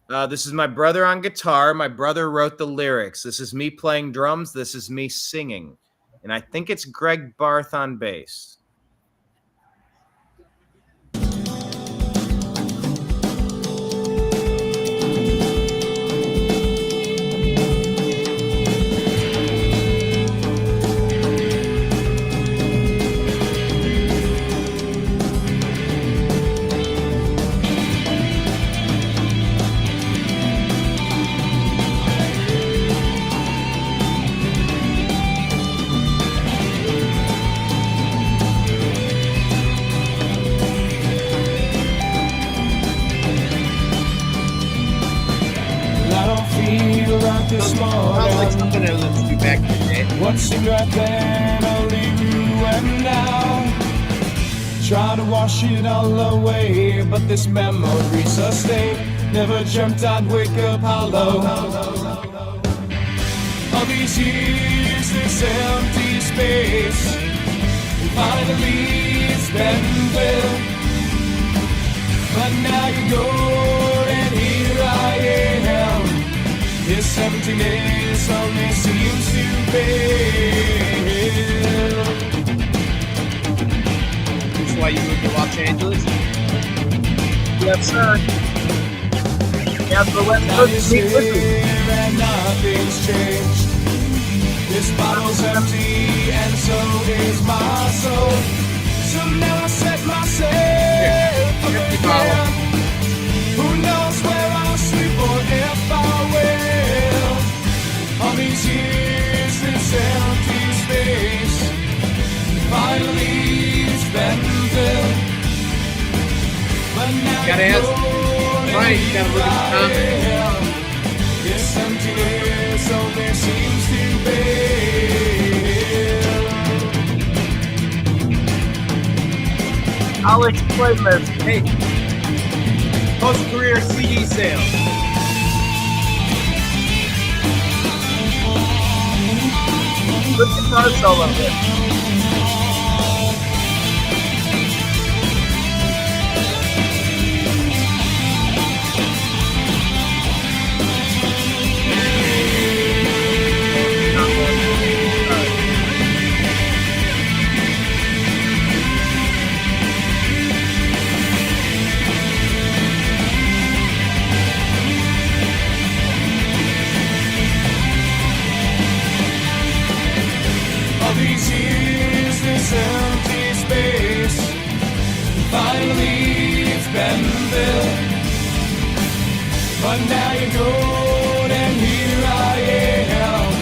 This is my brother on guitar. My brother wrote the lyrics. This is me playing drums. This is me singing. And I think it's Greg Barth on bass. Sounds like something I listened to back in the day. What seemed right then only ruined now. Try to wash it all away, but this memory sustained. Never dreamt I'd wake up hollow. All these years, this empty space, finally it's been filled. But now you're gone, and here I am. This emptiness only seems to fail. That's why you moved to Los Angeles? Yes, sir. Yeah, the West Now Coast you're is neat with me. here and nothing's changed. This bottle's empty and so is my soul. So now I set myself up again. Who knows where I'll sleep or if I will. All these years, this empty space, finally it's been filled. But now Gotta ask Brian, you gotta look at the comments. this emptiness only seems to fail. I'll explain this. Hey, post-career CD sale. Good guitar solo here. All these years, this empty space, finally it's been filled. But now you're gone and here I am.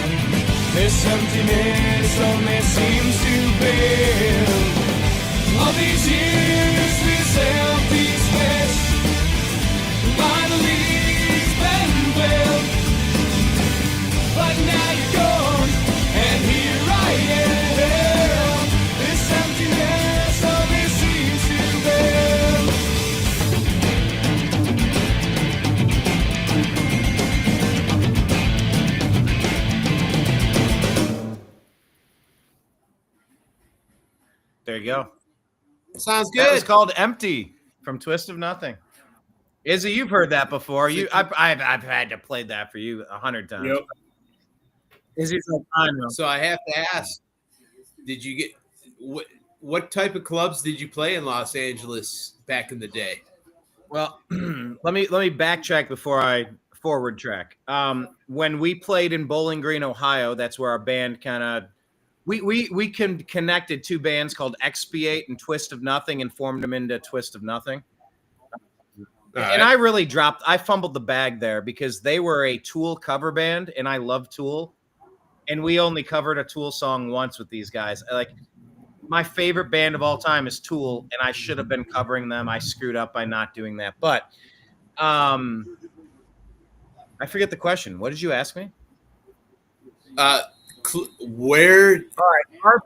This emptiness only seems to fail. All these years, this empty space, finally it's been filled. But now you're gone and here I am. This emptiness only seems to fail. There you go. Sounds That was good. called Empty from Twist of Nothing. Izzy, you've heard that before. I've had to play that for you 100 times. Yep. Izzy's like, I know. So I have to ask, did you get what type of clubs did you play in Los Angeles back in the day? Well, let me backtrack before I forward track. When we played in Bowling Green, Ohio, that's where our band kind of we connected two bands called Expiate and Twist of Nothing and formed them into Twist of Nothing. And I fumbled the bag there because they were a Tool cover band and I love Tool. And we only covered a Tool song once with these guys. Like, my favorite band of all time is Tool, and I should have been covering them. I screwed up by not doing that. But I forget the question. What did you ask me? Where? All right, our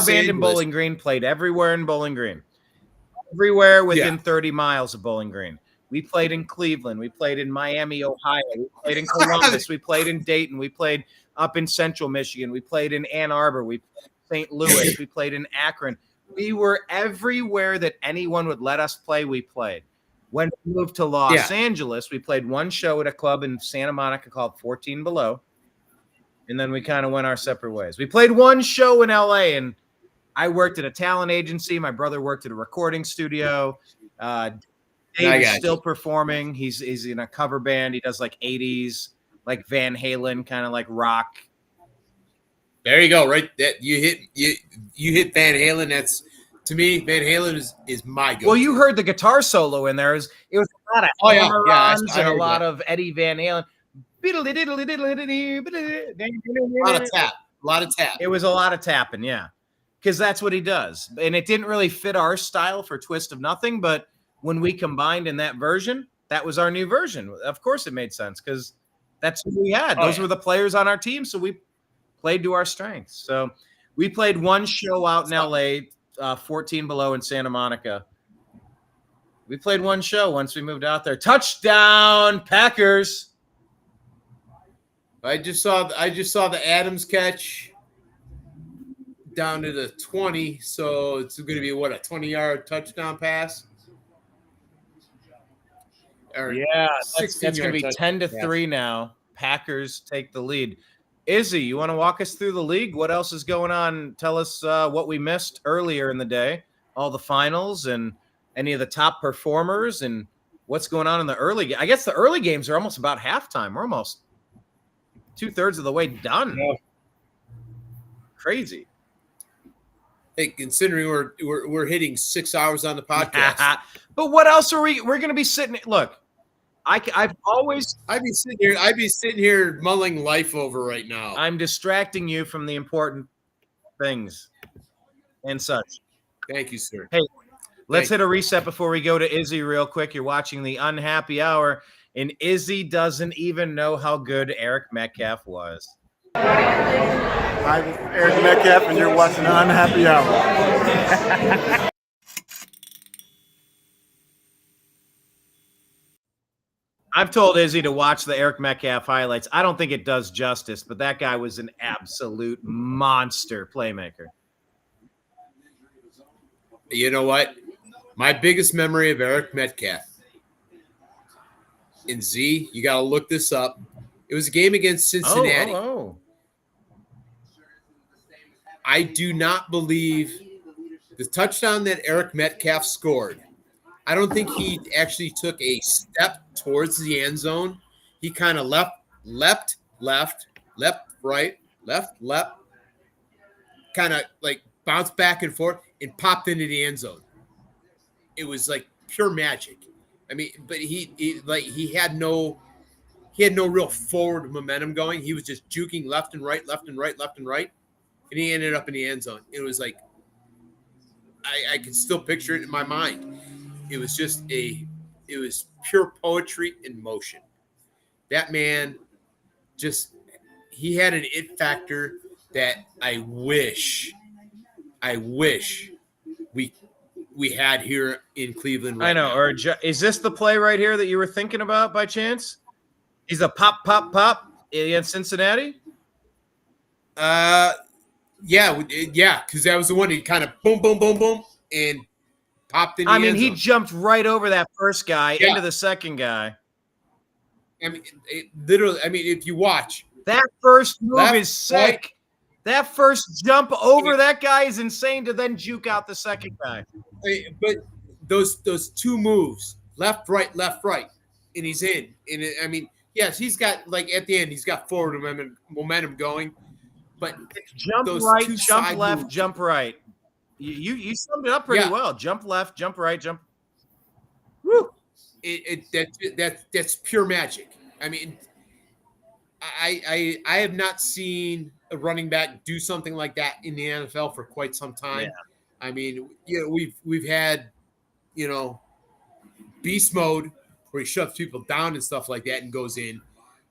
band in Bowling Green played everywhere in Bowling Green. Everywhere within 30 miles of Bowling Green. We played in Cleveland. We played in Miami, Ohio. We played in Columbus. We played in Dayton. We played up in Central Michigan. We played in Ann Arbor. We played in St. Louis. We played in Akron. We were everywhere that anyone would let us play. We played. When we moved to Los Angeles, we played one show at a club in Santa Monica called 14 Below. And then we kind of went our separate ways. We played one show in LA, and I worked at a talent agency. My brother worked at a recording studio. Dave is still performing. He's in a cover band. He does like 80s, like Van Halen, kind of like rock. There you go. Right. That you hit Van Halen. That's, to me, Van Halen is my go. Well, you heard the guitar solo in there. It was a lot of hammer-ons and a lot of Eddie Van Halen. A lot of tap. It was a lot of tapping, yeah, because that's what he does. And it didn't really fit our style for Twist of Nothing, but when we combined in that version, that was our new version. Of course, it made sense because that's who we had. Those were the players on our team, so we played to our strengths. So we played one show out in LA, 14 Below in Santa Monica. We played one show once we moved out there. Touchdown, Packers! I just saw the Adams catch down to the 20, so it's going to be what, a 20-yard touchdown pass? Or that's going to be 10-3 now. Packers take the lead. Izzy, you want to walk us through the league? What else is going on? Tell us what we missed earlier in the day, all the finals and any of the top performers, and what's going on in the early game. I guess the early games are almost about halftime. We're almost 2/3 of the way done. Yeah. Crazy. Hey, considering we're hitting 6 hours on the podcast. But what else are we're going to be sitting? Look, I'd be sitting here mulling life over right now. I'm distracting you from the important things and such. Thank you, sir. Hey, let's hit a reset before we go to Izzy real quick. You're watching the Unhappy Hour, and Izzy doesn't even know how good Eric Metcalf was. Hi, this is Eric Metcalf, and you're watching the Unhappy Hour. I've told Izzy to watch the Eric Metcalf highlights. I don't think it does justice, but that guy was an absolute monster playmaker. You know what? My biggest memory of Eric Metcalf, in Z, you got to look this up. It was a game against Cincinnati. I do not believe the touchdown that Eric Metcalf scored. I don't think he actually took a step towards the end zone. He kind of left, right, left, kind of like bounced back and forth and popped into the end zone. It was like pure magic. I mean, but he had no real forward momentum going. He was just juking left and right, and he ended up in the end zone. It was like I can still picture it in my mind. It was pure poetry in motion. That man he had an it factor that I wish we had here in Cleveland. Right now. Or is this the play right here that you were thinking about by chance? He's a pop against Cincinnati? Yeah, because that was the one he kind of boom, and popped in. He jumped right over that first guy into the second guy. I mean, literally. I mean, if you watch, that first move is sick. Right. That first jump over that guy is insane to then juke out the second guy. But those two moves, left, right, and he's in. And yes, he's got, like, at the end, he's got forward momentum going. But jump right, jump left, moves, jump right. You summed it up pretty well. Jump left, jump right, jump. Woo! That's pure magic. I mean, I have not seen a running back do something like that in the NFL for quite some time. Yeah. I mean, we've had, beast mode where he shoves people down and stuff like that and goes in,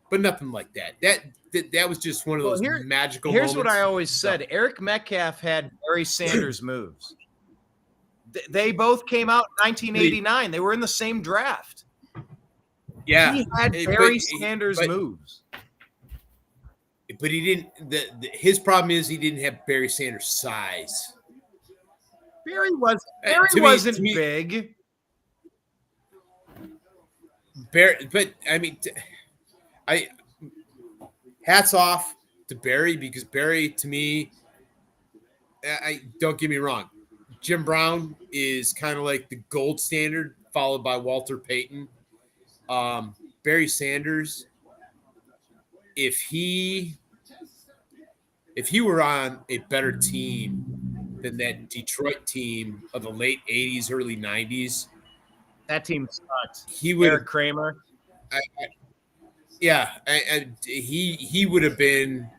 but nothing like that. That was just one of those magical moments. Here's what I always said. Eric Metcalf had Barry Sanders moves. They both came out in 1989. They were in the same draft. Yeah. He had Barry Sanders moves. But he didn't. His problem is he didn't have Barry Sanders' size. Barry to wasn't me, big. Barry, but I mean, hats off to Barry, because Barry, to me, I don't get me wrong, Jim Brown is kind of like the gold standard, followed by Walter Payton. Barry Sanders, if he were on a better team than that Detroit team of the late 80s, early 90s, That team sucked. he would Eric Kramer. he would have been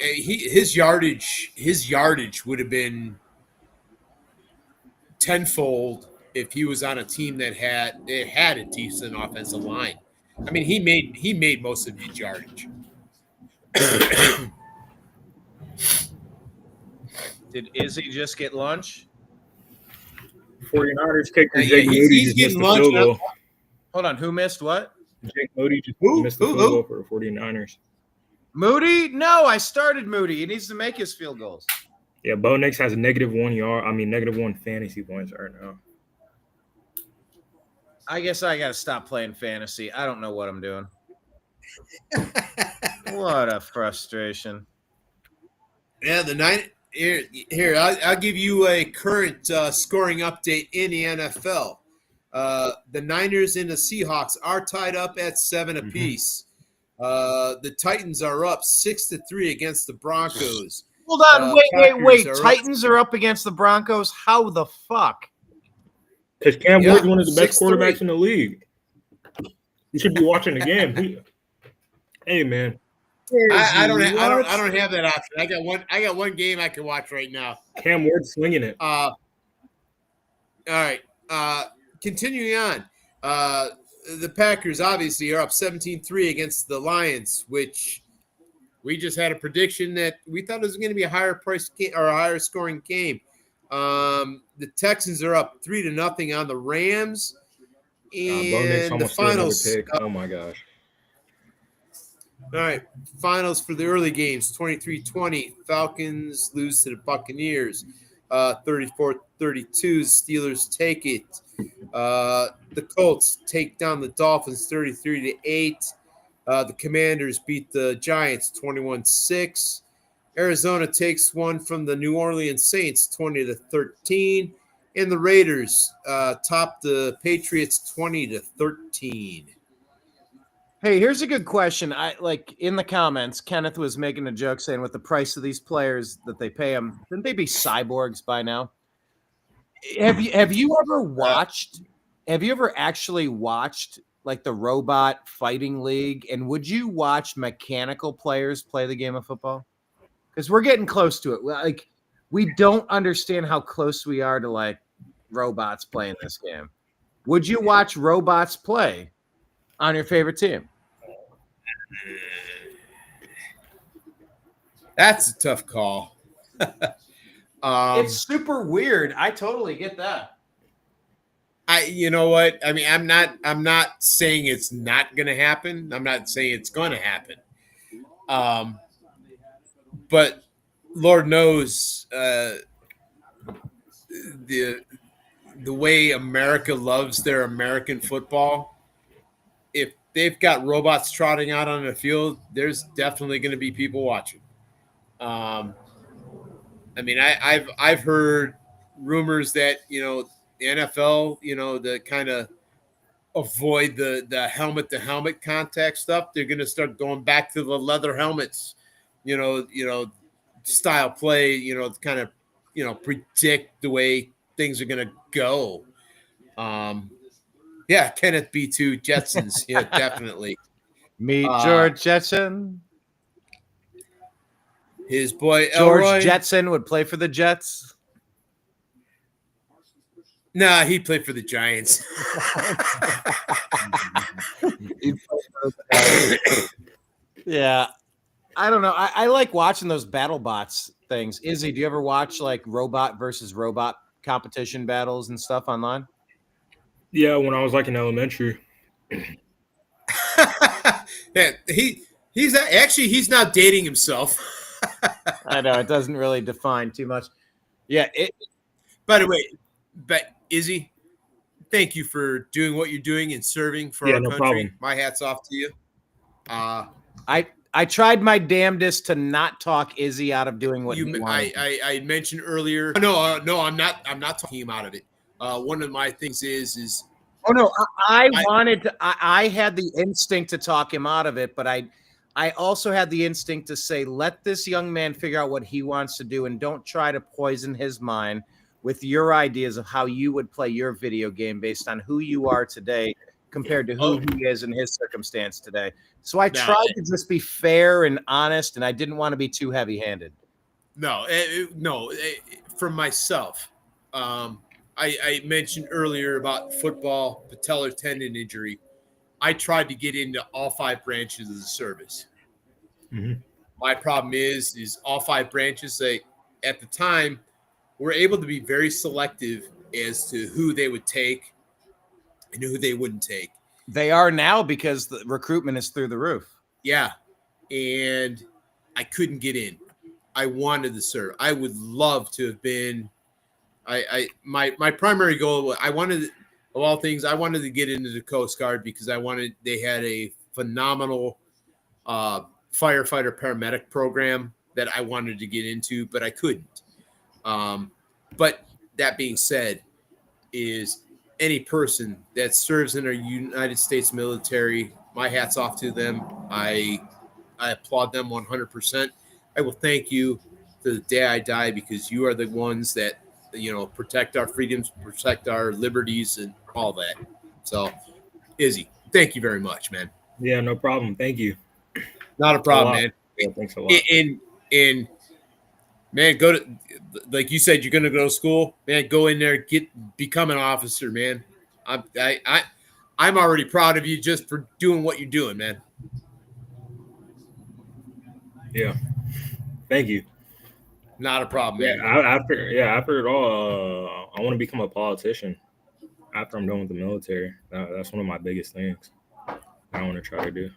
his yardage would have been tenfold if he was on a team that had a decent offensive line. I mean, he made most of his yardage. Did Izzy just get lunch? 49ers kicker Yeah, Jake Moody he's just missed getting the lunch field now. goal. Hold on, who missed what? Jake Moody just Who? missed the Who? field goal for the 49ers. Moody? No, I started Moody. He needs to make his field goals. Yeah, Bo Nix has -1 fantasy points right now. I guess I got to stop playing fantasy. I don't know what I'm doing. What a frustration. Yeah, the nine here. I'll give you a current scoring update in the NFL. The Niners and the Seahawks are tied up at 7 apiece. The Titans are up 6-3 against the Broncos. Hold on, wait. Packers Titans are up against the Broncos? How the fuck? Because Cam Ward's one of the best 6-3. quarterbacks in the league. You should be watching the game. Hey, man. I don't have that option. I got one game I can watch right now. Cam Ward's swinging it. All right. Continuing on. The Packers obviously are up 17-3 against the Lions, which we just had a prediction that we thought it was going to be a higher price game or a higher scoring game. The Texans are up 3-0 on the Rams. Bo Nix And the almost threw another finals. pick. Oh, my gosh. All right. Finals for the early games 23-20. Falcons lose to the Buccaneers. 34-32. Steelers take it. The Colts take down the Dolphins 33-8. The Commanders beat the Giants 21-6. Arizona takes one from the New Orleans Saints 20-13. And the Raiders top the Patriots 20-13. Hey, here's a good question. In the comments, Kenneth was making a joke saying with the price of these players that they pay them, shouldn't they be cyborgs by now? Have you ever actually watched like the Robot Fighting League? And would you watch mechanical players play the game of football? Because we're getting close to it. Like, we don't understand how close we are to like robots playing this game. Would you watch robots play on your favorite team? That's a tough call. It's super weird. I totally get that. You know what? I mean, I'm not saying it's not going to happen. I'm not saying it's going to happen. But Lord knows the way America loves their American football. If they've got robots trotting out on the field, there's definitely going to be people watching. I mean, I've heard rumors that, the NFL, to kind of avoid the helmet to helmet contact stuff, they're going to start going back to the leather helmets, style play, to kind of, predict the way things are going to go. Yeah, Kenneth B2 Jetsons, yeah, definitely. Meet George Jetson. His boy George Elroy. Jetson would play for the Jets. Nah, he played for the Giants. Yeah. I don't know. I like watching those battle bots things. Izzy, do you ever watch like robot versus robot competition battles and stuff online? Yeah, when I was like in elementary. Yeah, he's now dating himself. I know it doesn't really define too much. Yeah. By the way, but Izzy, thank you for doing what you're doing and serving for Yeah, our no country. problem. My hat's off to you. I tried my damnedest to not talk Izzy out of doing what he wanted. I mentioned earlier. No, I'm not. I'm not talking him out of it. One of my things is Oh no, I wanted to. I had the instinct to talk him out of it, but I also had the instinct to say, let this young man figure out what he wants to do, and don't try to poison his mind with your ideas of how you would play your video game based on who you are today compared to who he is in his circumstance today. So I tried to just be fair and honest, and I didn't want to be too heavy-handed. No. For myself, I mentioned earlier about football patellar tendon injury. I tried to get into all 5 branches of the service. Mhm. My problem is all 5 branches. They at the time were able to be very selective as to who they would take and who they wouldn't take. They are now because the recruitment is through the roof. Yeah, and I couldn't get in. I wanted to serve. I would love to have been. My primary goal. I wanted, of all things, I wanted to get into the Coast Guard because they had a phenomenal firefighter paramedic program that I wanted to get into, but I couldn't. But that being said, is any person that serves in our United States military, my hat's off to them. I applaud them 100%. I will thank you to the day I die because you are the ones that protect our freedoms, protect our liberties, and all that. So, Izzy, thank you very much, man. Yeah, no problem. Thank you. Not a problem, man. Yeah, thanks a lot. And man, go to, like you said, you're going to go to school, man. Go in there, become an officer, man. I'm already proud of you just for doing what you're doing, man. Yeah, thank you. Not a problem, man. After it all, I want to become a politician. After I'm done with the military, that's one of my biggest things I want to try to do.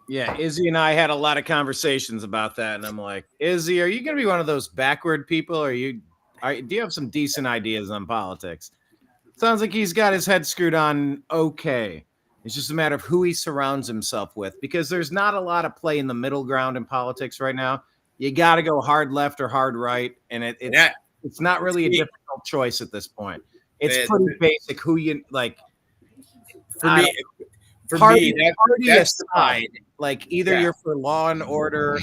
Yeah, Izzy and I had a lot of conversations about that, and I'm like, Izzy, are you going to be one of those backward people, or do you have some decent ideas on politics? Sounds like he's got his head screwed on okay. It's just a matter of who he surrounds himself with, because there's not a lot of play in the middle ground in politics right now. You got to go hard left or hard right, and it's not really a difficult choice at this point. It's pretty basic who you like. For me, party aside, like either you're for law and order,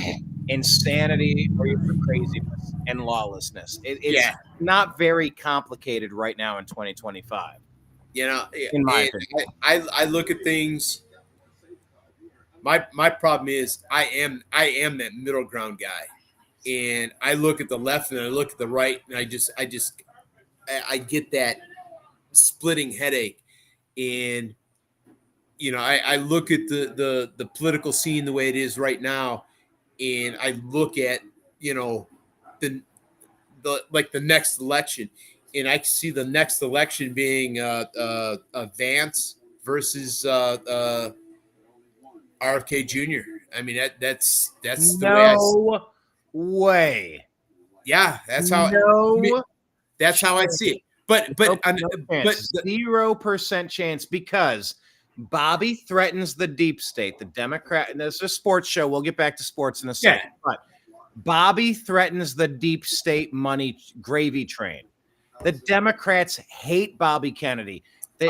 insanity, or you're for craziness and lawlessness. It's not very complicated right now in 2025. In my opinion, I look at things. My problem is I am that middle ground guy, and I look at the left and I look at the right, and I get that splitting headache, and I look at the political scene the way it is right now, and I look at the next election, and I see the next election being Vance versus RFK Jr. I mean that's the way. Yeah, that's how I see it. But 0% chance, because Bobby threatens the deep state, the Democrat, and there's a sports show. We'll get back to sports in a second. But Bobby threatens the deep state money gravy train. The Democrats hate Bobby Kennedy. They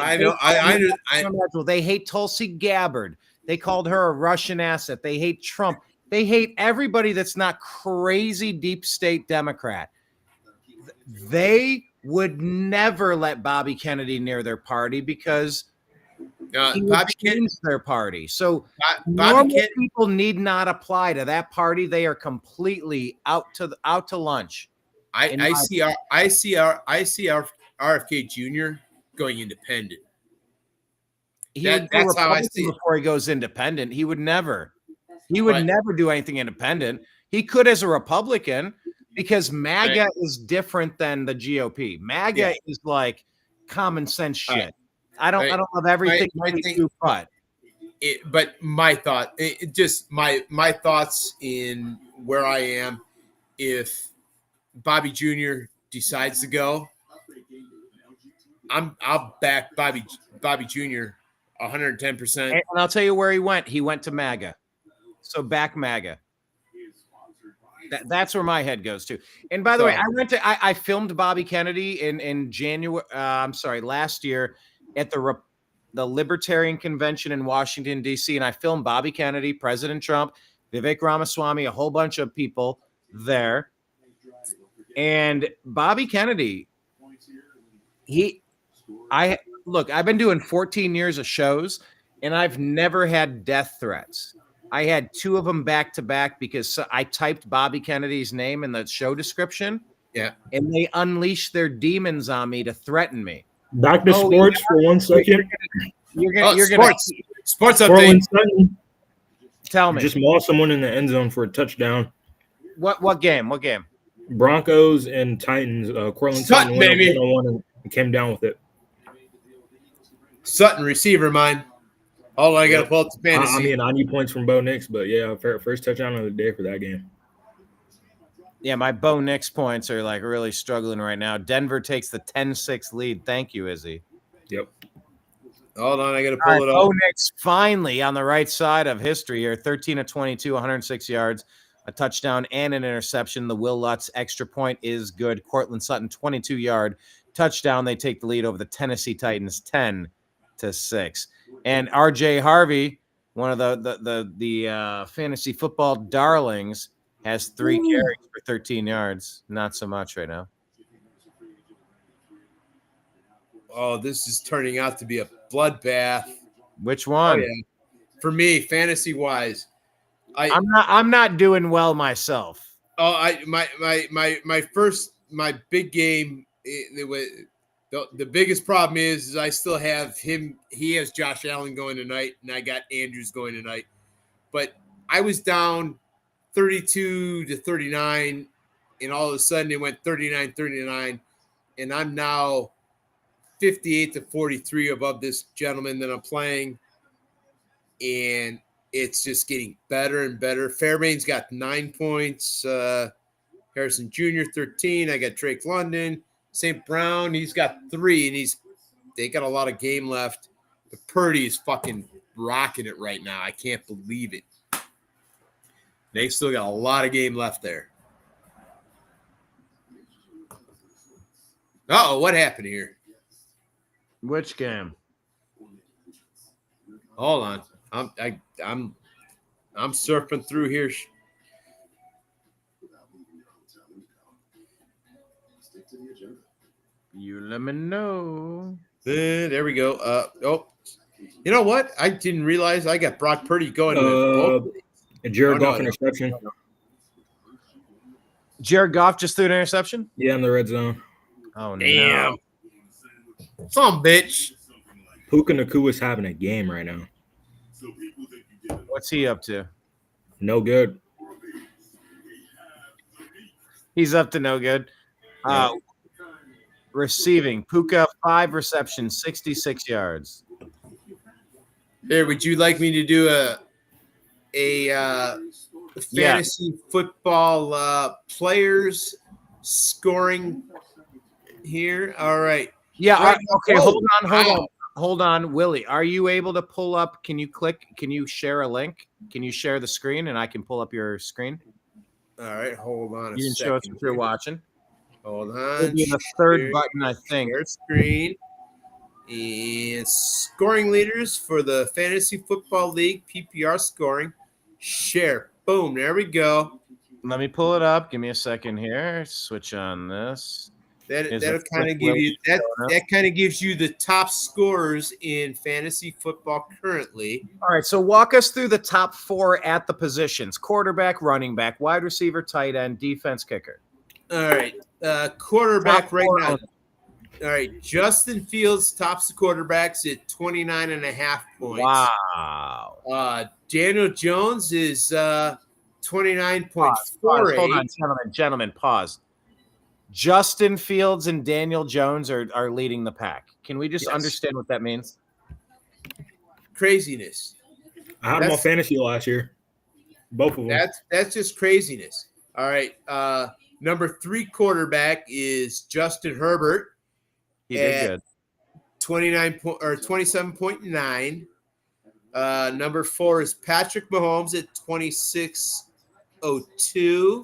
hate Tulsi Gabbard. They called her a Russian asset. They hate Trump. They hate everybody that's not crazy deep state Democrat. They would never let Bobby Kennedy near their party because he would change their party. So normal people need not apply to that party. They are completely out to lunch. I see RFK Jr. going independent. That's how I see it. Before he goes independent, he would never. He would never do anything independent. He could as a Republican, because MAGA is different than the GOP. MAGA is like common sense shit. I don't love everything. But my thought, my thoughts in where I am, if Bobby Jr. decides to go, I'll back Bobby Jr. 110%. And I'll tell you where he went. He went to MAGA. So back MAGA. That's where my head goes to. And by the way, I filmed Bobby Kennedy in January. Last year at the Libertarian Convention in Washington, D.C. And I filmed Bobby Kennedy, President Trump, Vivek Ramaswamy, a whole bunch of people there. And Bobby Kennedy, I've been doing 14 years of shows, and I've never had death threats. I had 2 of them back to back because I typed Bobby Kennedy's name in the show description. Yeah. And they unleashed their demons on me to threaten me. Back to sports for 1 second. You're sports update. Tell me. Just maul someone in the end zone for a touchdown. What game? What game? Broncos and Titans. Cortland Sutton, baby. And came down with it. Sutton, receiver mine. All I got to pull up the fantasy. I mean, 90 points from Bo Nix, but yeah, first touchdown of the day for that game. Yeah, my Bo Nix points are like really struggling right now. Denver takes the 10-6 lead. Thank you, Izzy. Yep. Hold on, I got to pull it up. Bo Nix finally on the right side of history here. 13 of 22, 106 yards, a touchdown and an interception. The Will Lutz extra point is good. Cortland Sutton, 22-yard touchdown. They take the lead over the Tennessee Titans, 10-6. And RJ Harvey, one of the fantasy football darlings, has 3 carries for 13 yards. Not so much right now. Oh, this is turning out to be a bloodbath. Which one? Oh, yeah. For me, fantasy wise, I'm not doing well myself. Oh, my big game. The biggest problem is I still have him. He has Josh Allen going tonight, and I got Andrews going tonight. But I was down 32-39, and all of a sudden it went 39-39, and I'm now 58-43 above this gentleman that I'm playing, and it's just getting better and better. Fairbane's got 9 points. Harrison Jr. 13. I got Drake London. St. Brown, he's got 3, and they got a lot of game left. But Purdy is fucking rocking it right now. I can't believe it. They still got a lot of game left there. Uh-oh, what happened here? Which game? Hold on. I'm surfing through here. You let me know. There we go. You know what? I didn't realize I got Brock Purdy going. And Jared Goff interception. Jared Goff just threw an interception? Yeah, in the red zone. Oh, damn. No. Some bitch. Puka Nakua is having a game right now. What's he up to? No good. He's up to no good. Receiving. Puka, 5 receptions, 66 yards. Here, would you like me to do a fantasy football players scoring here? All right. Yeah. Right. Okay. Hold on, Willie. Are you able to pull up? Can you share a link? Can you share the screen and I can pull up your screen? All right. Hold on. You can show us if you're watching. Hold on. It'll be the third button, I think. Share screen. And scoring leaders for the Fantasy Football League, PPR scoring. Share. Boom. There we go. Let me pull it up. Give me a second here. Switch on this. That'll kind of give you that kind of gives you the top scorers in fantasy football currently. All right, so walk us through the top 4 at the positions: quarterback, running back, wide receiver, tight end, defense, kicker. All right, quarterback top right 4 now. All right, Justin Fields tops the quarterbacks at 29.5 points. Wow. Daniel Jones is 29.48. Hold on, gentlemen, pause. Justin Fields and Daniel Jones are leading the pack. Can we just understand what that means? Craziness. I had them on fantasy last year. Both of them. That's just craziness. All right. Number 3 quarterback is Justin Herbert. He did good. 27.9. Number 4 is Patrick Mahomes at 26.02.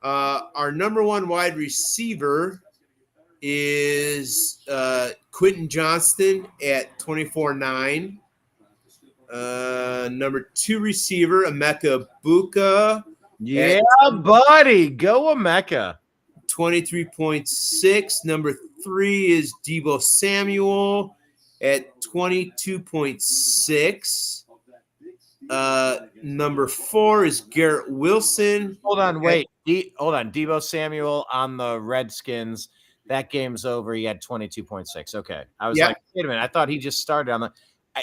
Our number 1 wide receiver is Quentin Johnston at 24.9. Number 2 receiver, Emeka Buka. Yeah, buddy. Go Emeka. 23.6. Number 3 is Deebo Samuel at 22.6. Number 4 is Garrett Wilson. Hold on, wait. Hold on. Deebo Samuel on the Redskins. That game's over. He had 22.6. Okay. I was like, wait a minute. I thought he just started on the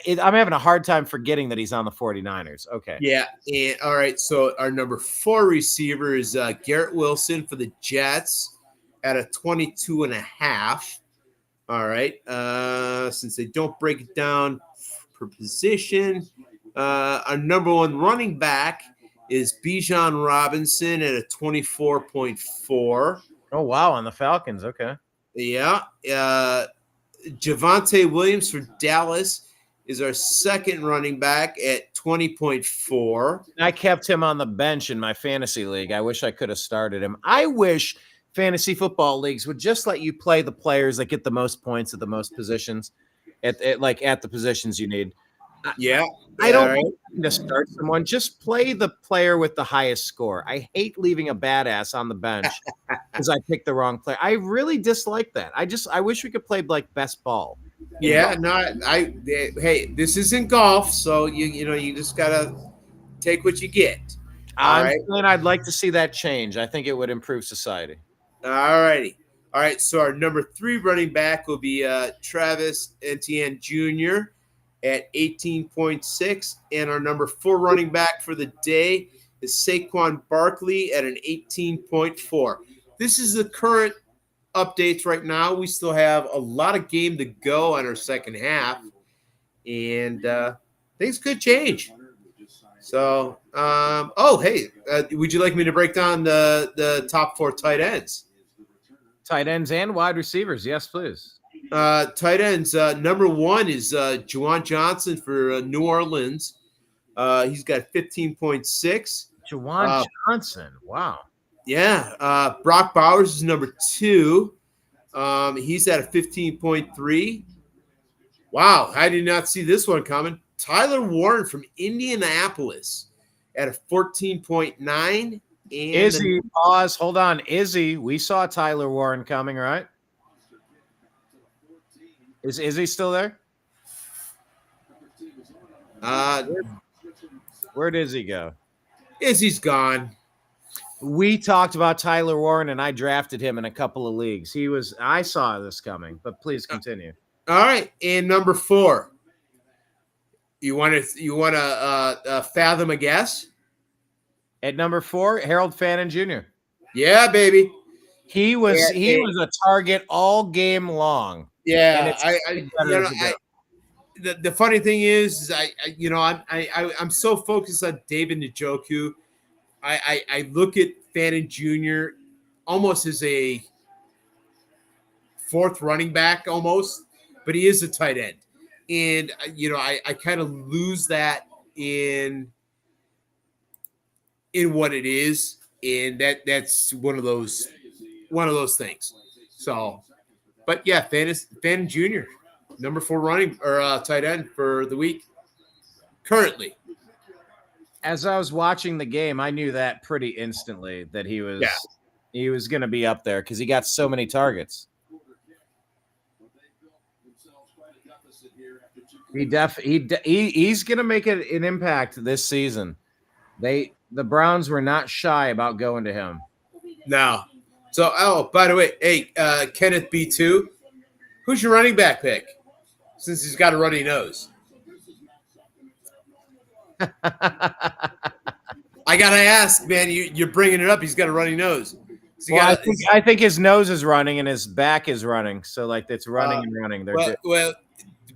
I'm having a hard time forgetting that he's on the 49ers. Okay. Yeah. And all right. So our number 4 receiver is Garrett Wilson for the Jets at a 22.5. All right. Since they don't break it down per position, our number 1 running back is Bijan Robinson at a 24.4. Oh, wow. On the Falcons. Okay. Yeah. Javonte Williams for Dallas is our 2nd running back at 20.4. I kept him on the bench in my fantasy league. I wish I could have started him. I wish fantasy football leagues would just let you play the players that get the most points at the most positions, at the positions you need. Yeah. I don't need to start someone. Just play the player with the highest score. I hate leaving a badass on the bench because I picked the wrong player. I really dislike that. I wish we could play like best ball. Yeah, hey, this isn't golf, so you just gotta take what you get. I'm saying I'd like to see that change. I think it would improve society. All righty. All right, so our number 3 running back will be Travis Etienne Jr. at 18.6, and our number 4 running back for the day is Saquon Barkley at an 18.4. This is the current updates right now. We still have a lot of game to go on our second half, and things could change. So, would you like me to break down the top 4 tight ends? Tight ends and wide receivers, yes, please. Tight ends, number 1 is Juwan Johnson for New Orleans. He's got 15.6. Juwan Johnson, wow. Yeah. Brock Bowers is number 2. He's at a 15.3. Wow, I did not see this one coming. Tyler Warren from Indianapolis at a 14.9. Izzy, pause. Hold on. Izzy, we saw Tyler Warren coming, right? Is Izzy still there? Where'd Izzy go? Izzy's gone. We talked about Tyler Warren, and I drafted him in a couple of leagues. I saw this coming, but please continue. All right, and number 4. You want to fathom a guess? At number 4, Harold Fannin Jr. Yeah, baby. He was a target all game long. Yeah, the funny thing is I'm so focused on David Njoku. I look at Fannin Jr. almost as a 4th running back almost, but he is a tight end. And, I kind of lose that in what it is. And that's one of those things. So, but yeah, Fannin Jr., number 4 running or tight end for the week currently. As I was watching the game, I knew that pretty instantly that he was going to be up there because he got so many targets. He's going to make an impact this season. The Browns were not shy about going to him. No. So, by the way, hey, Kenneth B2, who's your running back pick? Since he's got a runny nose. I gotta ask, man. You're bringing it up. He's got a runny nose. So I think his nose is running and his back is running. So it's running and running. Well,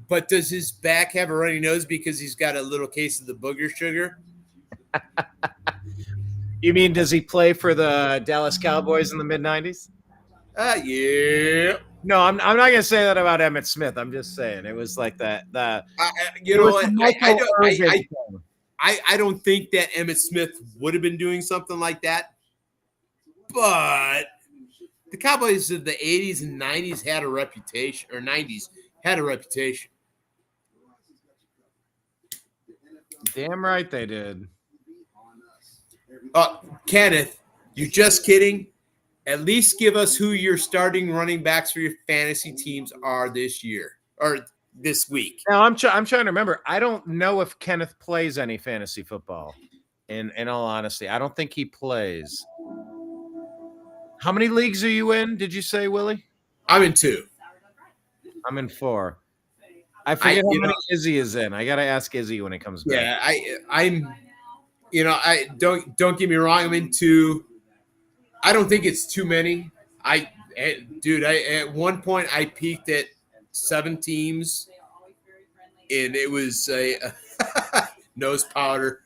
but does his back have a runny nose because he's got a little case of the booger sugar? You mean does he play for the Dallas Cowboys in the mid '90s? Yeah. No, I'm not gonna say that about Emmitt Smith. I'm just saying it was like that. You It know was what? the Michael Irvin thing. I don't think that Emmitt Smith would have been doing something like that, but the Cowboys of the 80s and 90s had a reputation, or 90s had a reputation. Damn right they did. Kenneth, you just kidding? At least give us who your starting running backs for your fantasy teams are this year or this week. Now I'm trying to remember. I don't know if Kenneth plays any fantasy football. In all honesty, I don't think he plays. How many leagues are you in? Did you say, Willie? I'm in 2. I'm in 4. I forget how many Izzy is in. I gotta ask Izzy when it comes back. Yeah, I'm. I don't get me wrong. I'm in 2. I don't think it's too many. At one point I peaked at 7 teams, and it was a nose powder.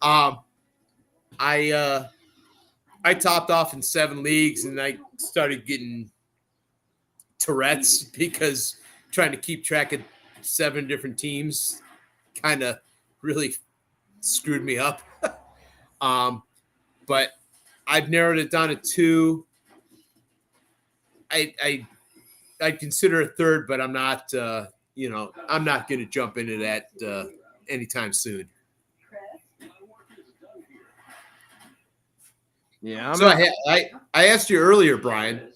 I topped off in 7 leagues, and I started getting Tourette's because trying to keep track of 7 different teams kind of really screwed me up. But I've narrowed it down to 2. I'd consider a third, but I'm not. I'm not going to jump into that anytime soon. Yeah. I asked you earlier, Brian.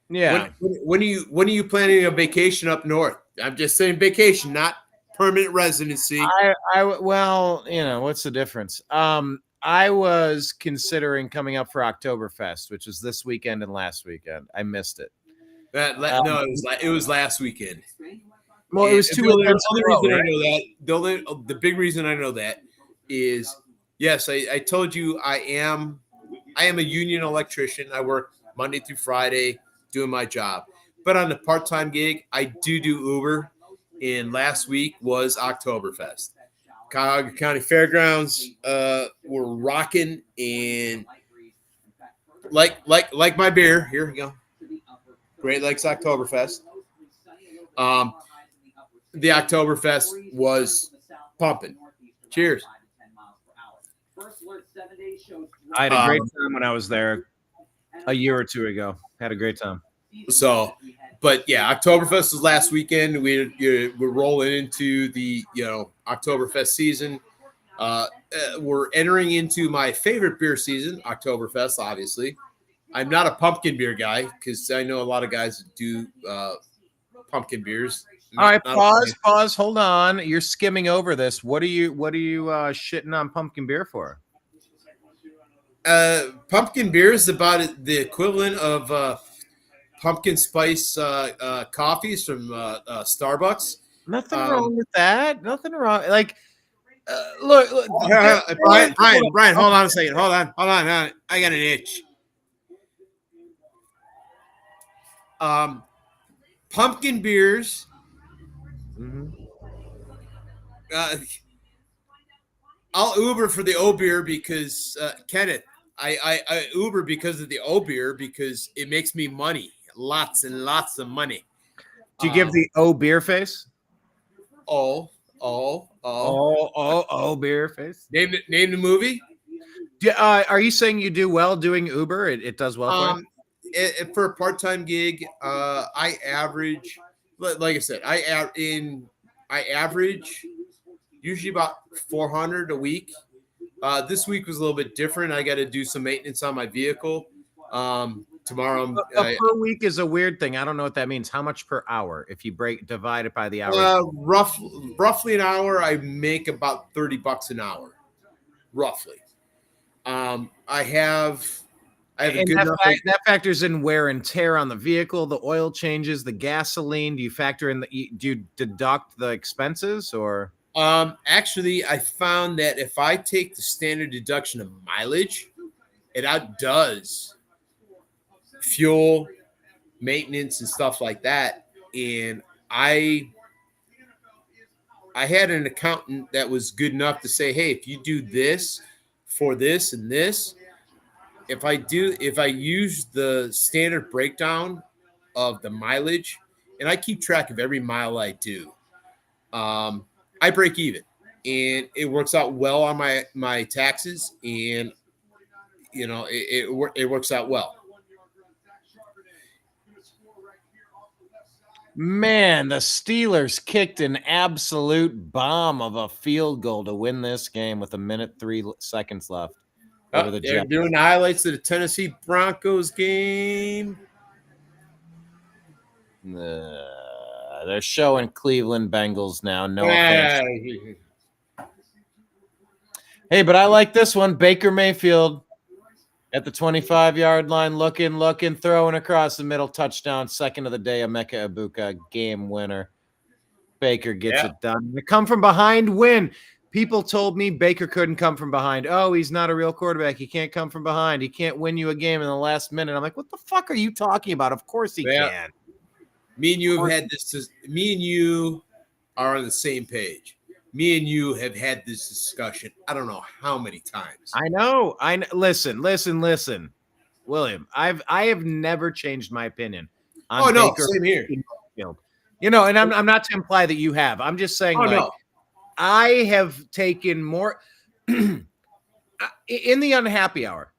Yeah. When are you planning a vacation up north? I'm just saying vacation, not permanent residency. Well, what's the difference? I was considering coming up for Oktoberfest, which is this weekend and last weekend. I missed it. No, it was last weekend. Well, it was 2 weekends. The big reason I know that is, yes, I told you I am a union electrician. I work Monday through Friday doing my job. But on the part-time gig, I do Uber. And last week was Oktoberfest. Cuyahoga County Fairgrounds were rocking, and like my beer. Here we go. Great Lakes Oktoberfest. The Oktoberfest was pumping. Cheers. I had a great time when I was there a year or 2 ago. Had a great time. So, but yeah, Oktoberfest was last weekend. We're rolling into the Oktoberfest season. We're entering into my favorite beer season, Oktoberfest. Obviously, I'm not a pumpkin beer guy because I know a lot of guys that do pumpkin beers. All right, pause. Hold on. You're skimming over this. What are you shitting on pumpkin beer for? Pumpkin beer is about the equivalent of pumpkin spice coffees from Starbucks. Nothing wrong with that. Nothing wrong. Like, look. Brian, hold on a second. Hold on. I got an itch. Pumpkin beers. Mm-hmm. I'll Uber for the O beer because Kenneth, I Uber because of the O beer because it makes me money, lots and lots of money. Do you give the O beer face? Oh, beer face. Name the movie. Are you saying you do well doing Uber? It does well for you? For a part-time gig, I average, like I said, I average usually about 400 a week. This week was a little bit different. I got to do some maintenance on my vehicle. Tomorrow, per week is a weird thing. I don't know what that means. How much per hour? If you divide it by the hour, roughly an hour, I make about $30 an hour, roughly. That factors in wear and tear on the vehicle, the oil changes, the gasoline. Do you factor in do you deduct the expenses or? Actually, I found that if I take the standard deduction of mileage, it outdoes fuel, maintenance, and stuff like that. And I had an accountant that was good enough to say, hey, if you do this for this and this, if I use the standard breakdown of the mileage, and I keep track of every mile I do, I break even, and it works out well on my taxes, and it works out well. Man, the Steelers kicked an absolute bomb of a field goal to win this game with 1:03 left. Over the They're Jets. doing the highlights of the Tennessee Broncos game. They're showing Cleveland Bengals now. No offense. Hey, but I like this one. Baker Mayfield at the 25-yard line, looking, throwing across the middle, touchdown, second of the day, Emeka Egbuka, game winner. Baker gets it done. The come from behind win. People told me Baker couldn't come from behind. Oh, he's not a real quarterback. He can't come from behind. He can't win you a game in the last minute. I'm like, what the fuck are you talking about? Of course he can. Me and you have had this. Me and you are on the same page. Me and you have had this discussion. I don't know how many times. I know. Listen, William. I have never changed my opinion on Baker. Same here. And I'm not to imply that you have. I'm just saying. I have taken more in the unhappy hour.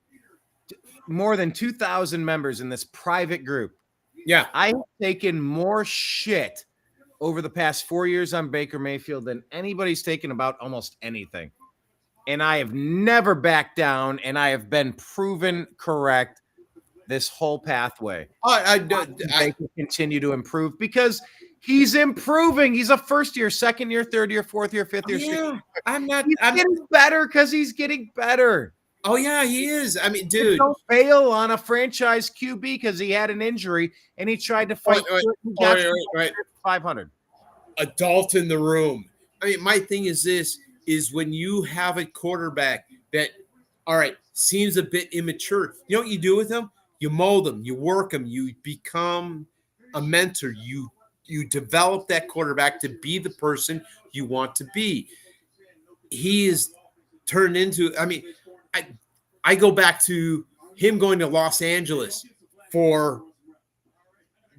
More than 2,000 members in this private group. Yeah, I have taken more shit over the past 4 years on Baker Mayfield than anybody's taken about almost anything. And I have never backed down, and I have been proven correct this whole pathway. I continue to improve because he's improving. He's a first year, second year, third year, fourth year, fifth year. Yeah, I'm getting better because he's getting better. Oh, yeah, he is. I mean, dude. Don't fail on a franchise QB because he had an injury and he tried to fight. Right. 500. Adult in the room. I mean, my thing is this, is when you have a quarterback that, all right, seems a bit immature, you know what you do with him? You mold him, you work him, you become a mentor, you develop that quarterback to be the person you want to be. He is turned into, I mean, I go back to him going to Los Angeles for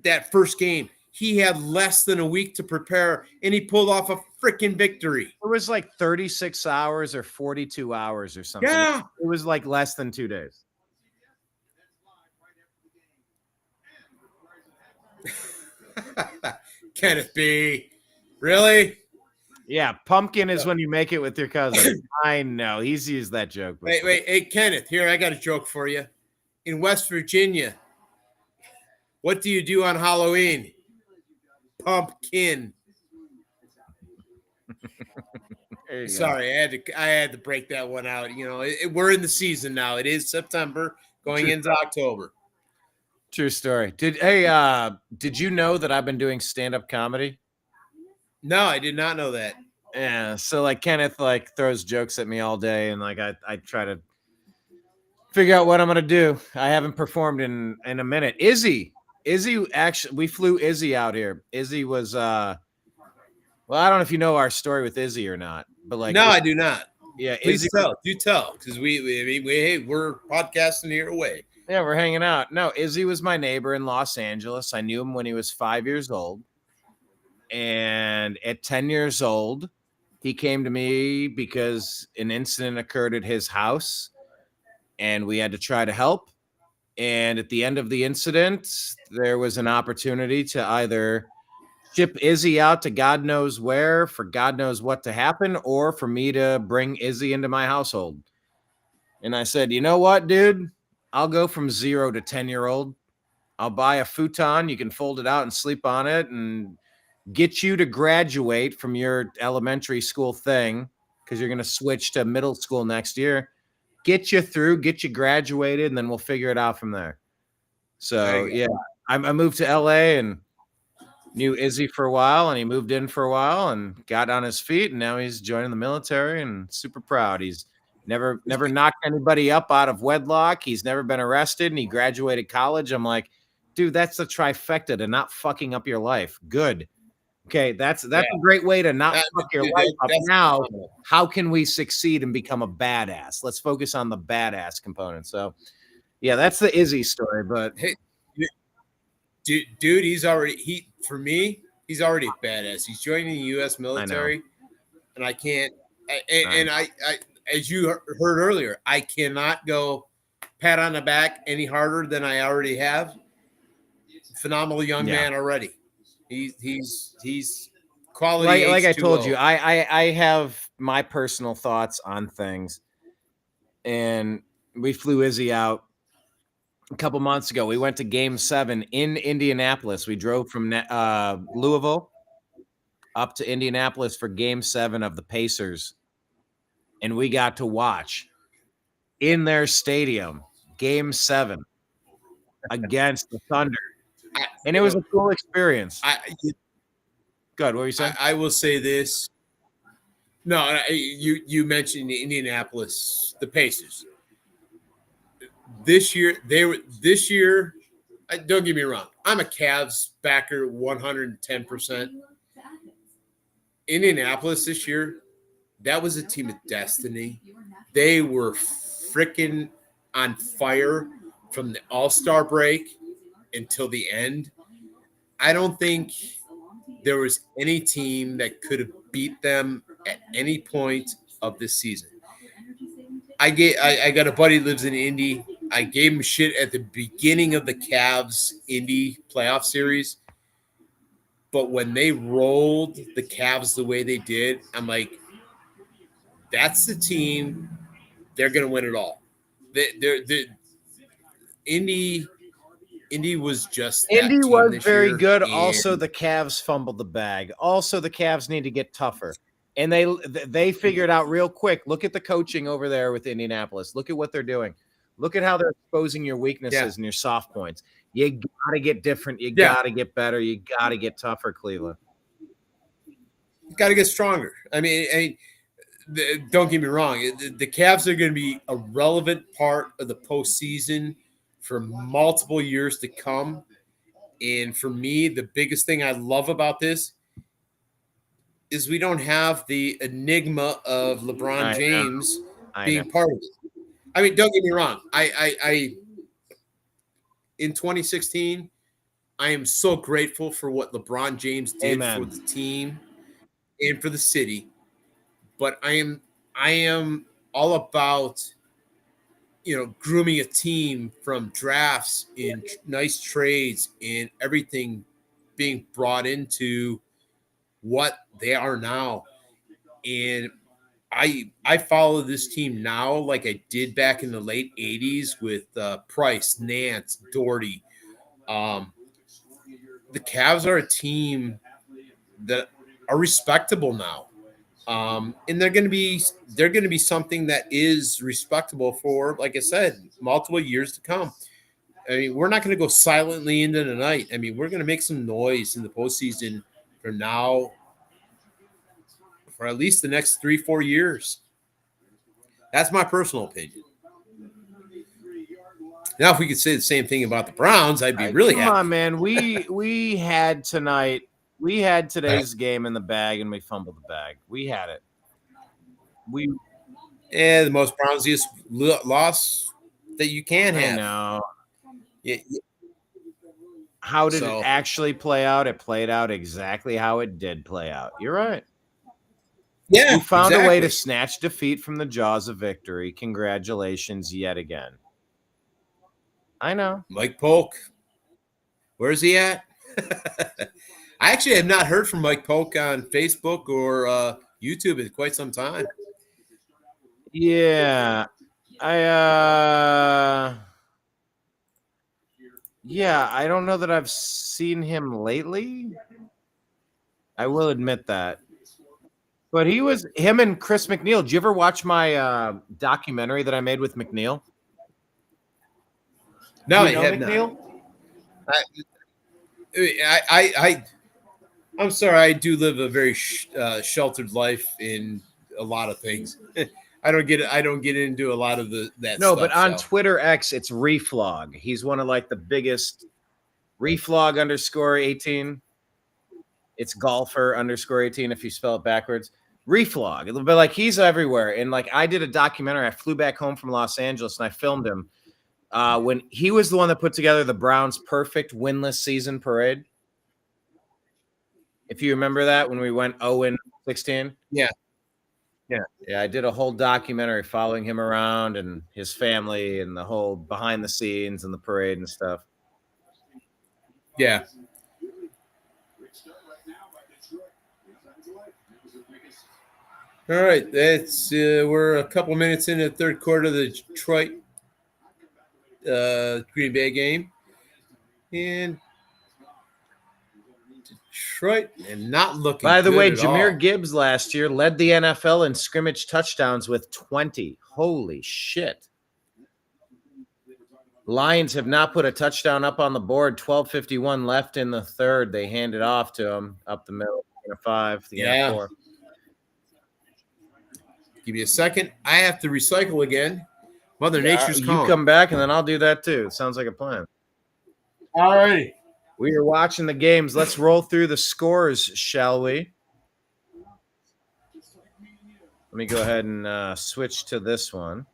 that first game. He had less than a week to prepare, and he pulled off a freaking victory. It was like 36 hours or 42 hours or something. Yeah. It was like less than 2 days. Kenneth B. Really? Yeah, pumpkin is when you make it with your cousin. I know. He's used that joke before. Wait. Hey, Kenneth, here, I got a joke for you. In West Virginia, what do you do on Halloween? Pumpkin. Sorry, I had to break that one out. You know, we're in the season now. It is September going into October. True story. Did you know that I've been doing stand-up comedy? No, I did not know that. Yeah, so like Kenneth throws jokes at me all day, and I try to figure out what I'm gonna do. I haven't performed in a minute. Izzy, actually, we flew Izzy out here. Izzy was well, I don't know if you know our story with Izzy or not, but no, I do not. Yeah, Please do tell, because we're podcasting here away. Yeah, we're hanging out. No, Izzy was my neighbor in Los Angeles. I knew him when he was 5 years old. And at 10 years old, he came to me because an incident occurred at his house and we had to try to help. And at the end of the incident, there was an opportunity to either ship Izzy out to God knows where for God knows what to happen, or for me to bring Izzy into my household. And I said, you know what, dude? I'll go from 0 to 10-year-old. I'll buy a futon. You can fold it out and sleep on it and get you to graduate from your elementary school thing, because you're going to switch to middle school next year. Get you through, get you graduated, and then we'll figure it out from there. So, yeah, I moved to LA and knew Izzy for a while, and he moved in for a while and got on his feet, and now he's joining the military and super proud. He's never knocked anybody up out of wedlock. He's never been arrested, and he graduated college. I'm like, dude, that's the trifecta to not fucking up your life. Good. Okay, that's a great way to not fuck your life up. That's Now, phenomenal. how can we succeed and become a badass? Let's focus on the badass component. So, yeah, that's the Izzy story. But Hey, dude, he's already for me, he's already a badass. He's joining the U.S. military, and I can't. I as you heard earlier, I cannot go pat on the back any harder than I already have. Phenomenal young man already. He's quality. like I told H2O. you, I have my personal thoughts on things, and we flew Izzy out a couple months ago. We went to Game 7 in Indianapolis. We drove from Louisville up to Indianapolis for Game 7 of the Pacers, and we got to watch in their stadium Game 7 against the Thunder, and it was a cool experience. Good. What were you saying? I will say this. No, you mentioned Indianapolis, the Pacers. This year, don't get me wrong. I'm a Cavs backer 110%. Indianapolis this year, that was a team of destiny. They were freaking on fire from the All-Star break until the end. I don't think there was any team that could have beat them at any point of this season. I got a buddy who lives in Indy. I gave him shit at the beginning of the Cavs Indy playoff series. But when they rolled the Cavs the way they did, I'm like, that's the team. They're going to win it all. Indy was just that Indy team was this very year, good. and Also, the Cavs fumbled the bag. Also, the Cavs need to get tougher. And they figured out real quick. Look at the coaching over there with Indianapolis. Look at what they're doing. Look at how they're exposing your weaknesses and your soft points. You got to get different. You got to get better. You got to get tougher, Cleveland. you got to get stronger. I mean, don't get me wrong. The Cavs are going to be a relevant part of the postseason for multiple years to come. And for me, the biggest thing I love about this is we don't have the enigma of LeBron James being part of it. I mean, don't get me wrong. I in 2016, I am so grateful for what LeBron James did for the team and for the city. But I am all about, grooming a team from drafts and nice trades and everything being brought into what they are now. And I follow this team now like I did back in the late 80s with Price, Nance, Doherty. The Cavs are a team that are respectable now. And they're going to be something that is respectable for, like I said, multiple years to come. I mean, we're not going to go silently into the night. I mean, we're going to make some noise in the postseason from now for at least the next 3-4 years. That's my personal opinion. Now, if we could say the same thing about the Browns, I'd be really happy. Come on, man. We had tonight. We had today's game in the bag, and we fumbled the bag. We had it. The most Brownsiest loss that you can have. I know. Yeah. How did it actually play out? It played out exactly how it did play out. You're right. Yeah, we found a way to snatch defeat from the jaws of victory. Congratulations yet again. I know. Mike Polk. Where's he at? I actually have not heard from Mike Polk on Facebook or YouTube in quite some time. Yeah. I don't know that I've seen him lately. I will admit that. But him and Chris McNeil. Did you ever watch my documentary that I made with McNeil? No, I have McNeil? Not. I'm sorry. I do live a very sheltered life in a lot of things. I don't get into a lot of that. No, stuff, but on Twitter X, it's Reflog. He's one of like the biggest. Reflog _18 It's golfer_18 if you spell it backwards. Reflog. But like he's everywhere. And like I did a documentary. I flew back home from Los Angeles and I filmed him when he was the one that put together the Browns' perfect winless season parade. If you remember that when we went 0-16. Yeah. Yeah, I did a whole documentary following him around and his family and the whole behind the scenes and the parade and stuff. Yeah. All right, that's we're a couple minutes into the third quarter of the Detroit Green Bay game, and Detroit and not looking. By the good way, at Jahmyr all. Gibbs last year led the NFL in scrimmage touchdowns with 20. Holy shit. Lions have not put a touchdown up on the board. 12:51 left in the third. They hand it off to him up the middle. The 5, the Yeah. 4. Give me a second. I have to recycle again. Mother Nature's You calling. come back and then I'll do that too. It sounds like a plan. All righty. We are watching the games. Let's roll through the scores, shall we? Let me go ahead and switch to this one.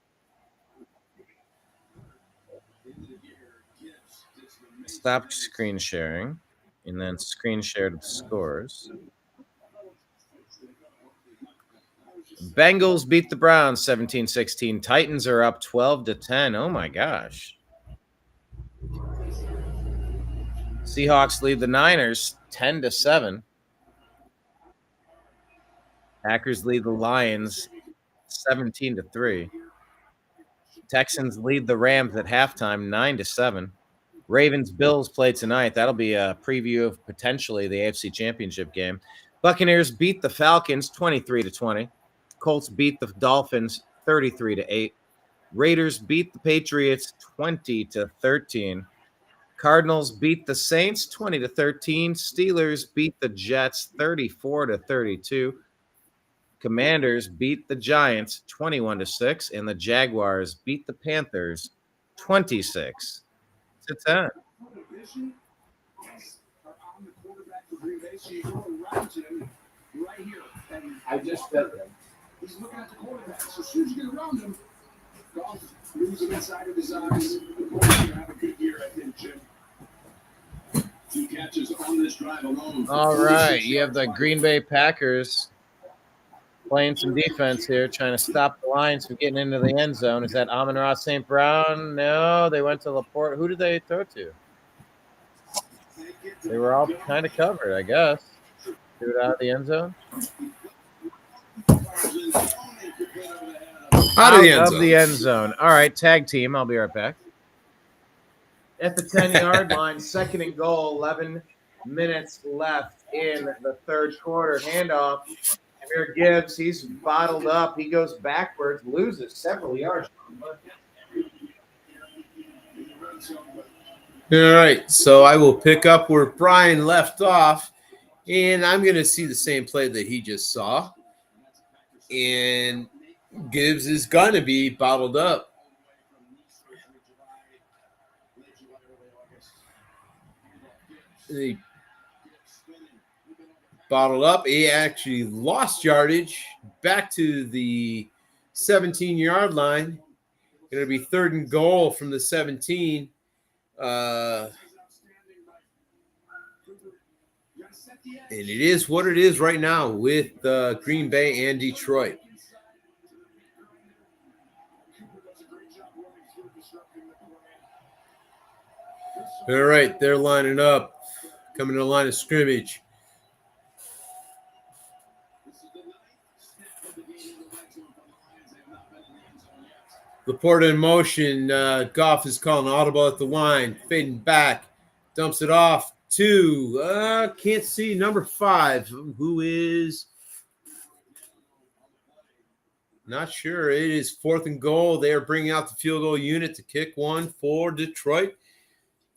Stop screen sharing and then screen share the scores. Bengals beat the Browns 17-16. Titans are up 12-10. Oh my gosh. Seahawks lead the Niners 10-7. Packers lead the Lions 17-3. Texans lead the Rams at halftime 9-7. Ravens Bills play tonight. That'll be a preview of potentially the AFC Championship game. Buccaneers beat the Falcons 23-20. Colts beat the Dolphins 33-8. Raiders beat the Patriots 20-13. Cardinals beat the Saints 20-13. Steelers beat the Jets 34-32. Commanders beat the Giants 21-6, and the Jaguars beat the Panthers 26-10. I just bet them. He's looking at the quarterback. So as soon as you get around him, golf moves him inside of his eyes. The quarterback's going to have a good year, I think, Jim. 2 catches on this drive alone. All right, you have the Green Bay Packers playing some defense here, trying to stop the Lions from getting into the end zone. Is that Amon-Ra St. Brown? No, they went to Laporte. Who did they throw to? They were all kind of covered, I guess. Threw it out of the end zone. Out of the end zone. All right, tag team. I'll be right back. At the 10-yard line, 2nd and goal, 11 minutes left in the third quarter. Handoff. Jahmyr Gibbs, he's bottled up. He goes backwards, loses several yards. All right, so I will pick up where Brian left off, and I'm going to see the same play that he just saw. And Gibbs is going to be bottled up. He bottled up. He actually lost yardage back to the 17-yard line. Going to be 3rd and goal from the 17. And it is what it is right now with Green Bay and Detroit. All right, they're lining up, coming to the line of scrimmage. Laporte in motion. Goff is calling audible at the line, fading back, dumps it off to can't see number 5, who is not sure. It is 4th and goal. They are bringing out the field goal unit to kick one for Detroit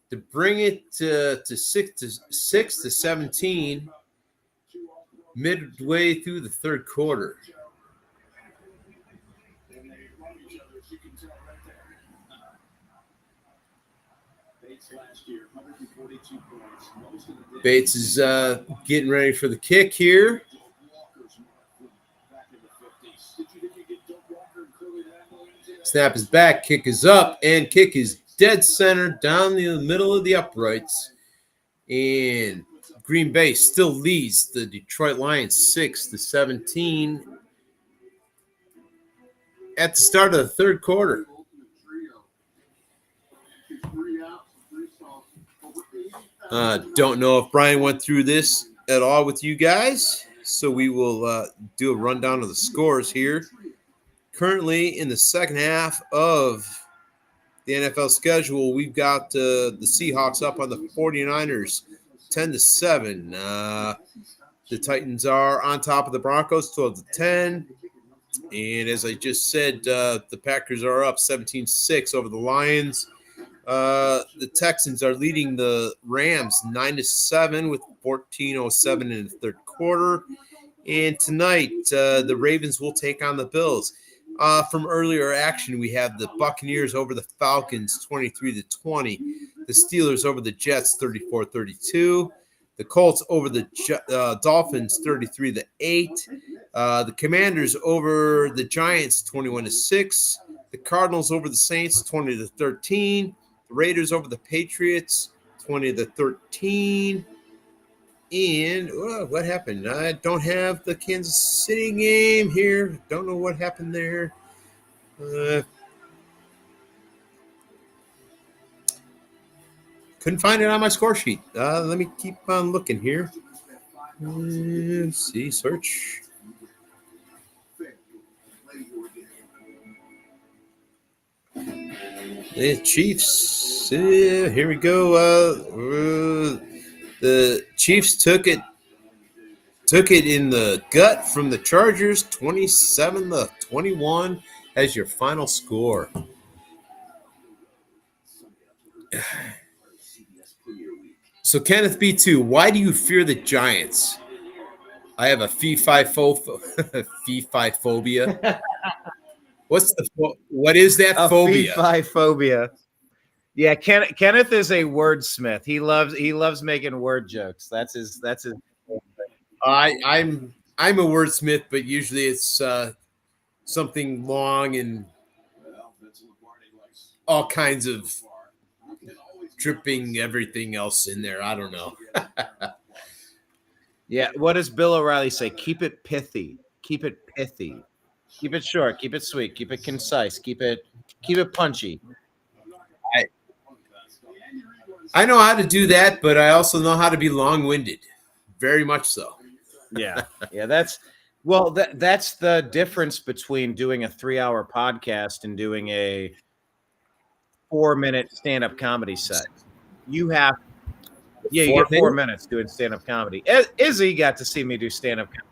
to bring it to 6-17 midway through the third quarter. Bates is getting ready for the kick here. Snap is back, kick is up, and kick is dead center down the middle of the uprights. And Green Bay still leads the Detroit Lions 6-17 at the start of the third quarter. Don't know if Brian went through this at all with you guys, so we will do a rundown of the scores here. Currently in the second half of the NFL schedule, we've got the Seahawks up on the 49ers 10-7. The Titans are on top of the Broncos 12-10. And as I just said, the Packers are up 17-6 over the Lions. The Texans are leading the Rams 9-7 with 14:07 in the third quarter. And tonight, the Ravens will take on the Bills. From earlier action, we have the Buccaneers over the Falcons 23-20. The Steelers over the Jets 34-32. The Colts over the Dolphins 33-8. The Commanders over the Giants 21-6. The Cardinals over the Saints 20-13. The Raiders over the Patriots 20-13. And what happened? I don't have the Kansas City game here. Don't know what happened there. Couldn't find it on my score sheet. Let me keep on looking here. Let's see, search. The Chiefs. Here we go. The Chiefs took it in the gut from the Chargers, 27-21 as your final score. So Kenneth B2, why do you fear the Giants? I have a fee-fi phobia. What is that phobia? Fee-fi phobia. Yeah, Kenneth is a wordsmith. He loves making word jokes. That's his. I'm a wordsmith, but usually it's something long and all kinds of dripping everything else in there. I don't know. Yeah, what does Bill O'Reilly say? Keep it pithy. Keep it pithy. Keep it short. Keep it sweet. Keep it concise. Keep it punchy. I know how to do that, but I also know how to be long-winded. Very much so. Yeah. That's the difference between doing a 3-hour podcast and doing a 4-minute stand-up comedy set. You get 4 minutes doing stand-up comedy. Izzy got to see me do stand-up comedy.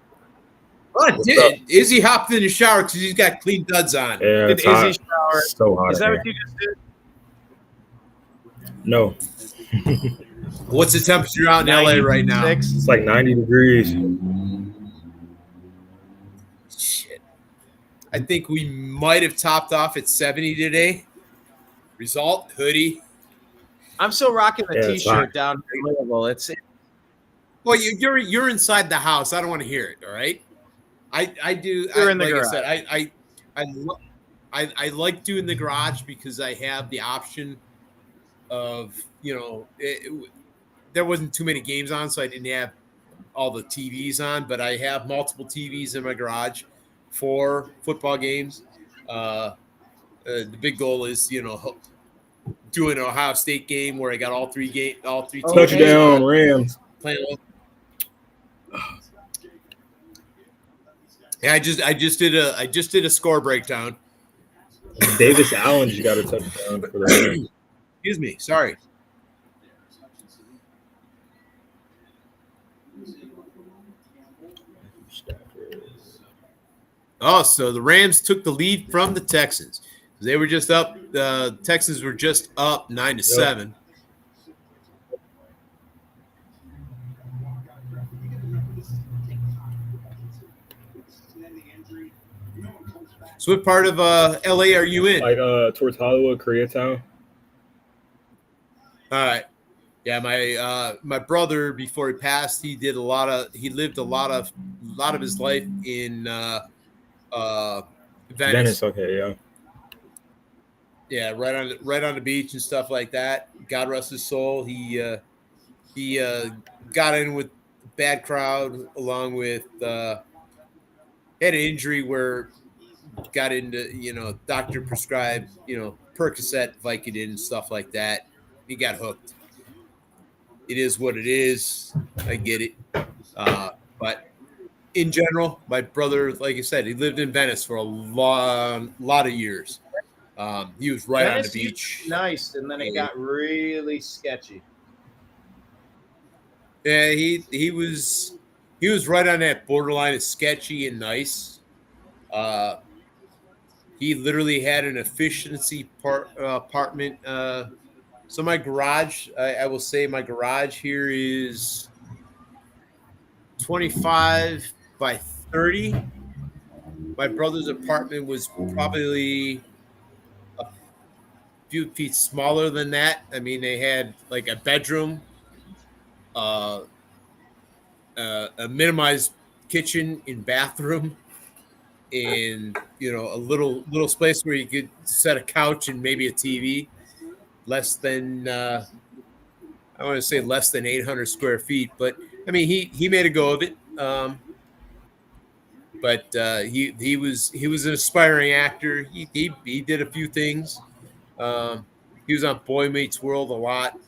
Oh, I did. Izzy hopped in the shower because he's got clean duds on. Yeah, did Izzy shower? So hot. Is that what you just did? No. What's the temperature out in LA right now? It's like 90 degrees. Shit. I think we might have topped off at 70 today. Result, hoodie. I'm still rocking the T-shirt down here. Well, well, you're inside the house. I don't want to hear it. All right. I do. You're in the like garage. I said, I like doing the garage because I have the option of, there wasn't too many games on, so I didn't have all the TVs on, but I have multiple TVs in my garage for football games. The big goal is, doing an Ohio State game where I got all three teams. Touchdown, Rams. Playing. Yeah, I just did a score breakdown. Davis Allen just got a touchdown for the Rams. Excuse me, sorry. Oh, so the Rams took the lead from the Texans. They were just up. The Texans were just up 9-7. So what part of LA are you in? Like towards Hollywood, Koreatown. All right. Yeah, my brother, before he passed, he lived a lot of his life in Venice. Venice, okay, yeah. Yeah, right on the beach and stuff like that. God rest his soul. He got in with a bad crowd, along with had an injury where got into, doctor prescribed, Percocet, Vicodin, and stuff like that. He got hooked. It is what it is. I get it. But in general, my brother, like I said, he lived in Venice for a lot of years. He was right on the Venice used to beach. be nice, and then it got really sketchy. Yeah, he was right on that borderline of sketchy and nice. He literally had an efficiency apartment. So my garage, I will say, my garage here is 25 by 30. My brother's apartment was probably a few feet smaller than that. I mean, they had like a bedroom, uh, a minimized kitchen and bathroom, and a little space where you could set a couch and maybe a TV. Less than I want to say less than 800 square feet, but I mean he made a go of it. But he was an aspiring actor. He did a few things. He was on Boy Meets World a lot.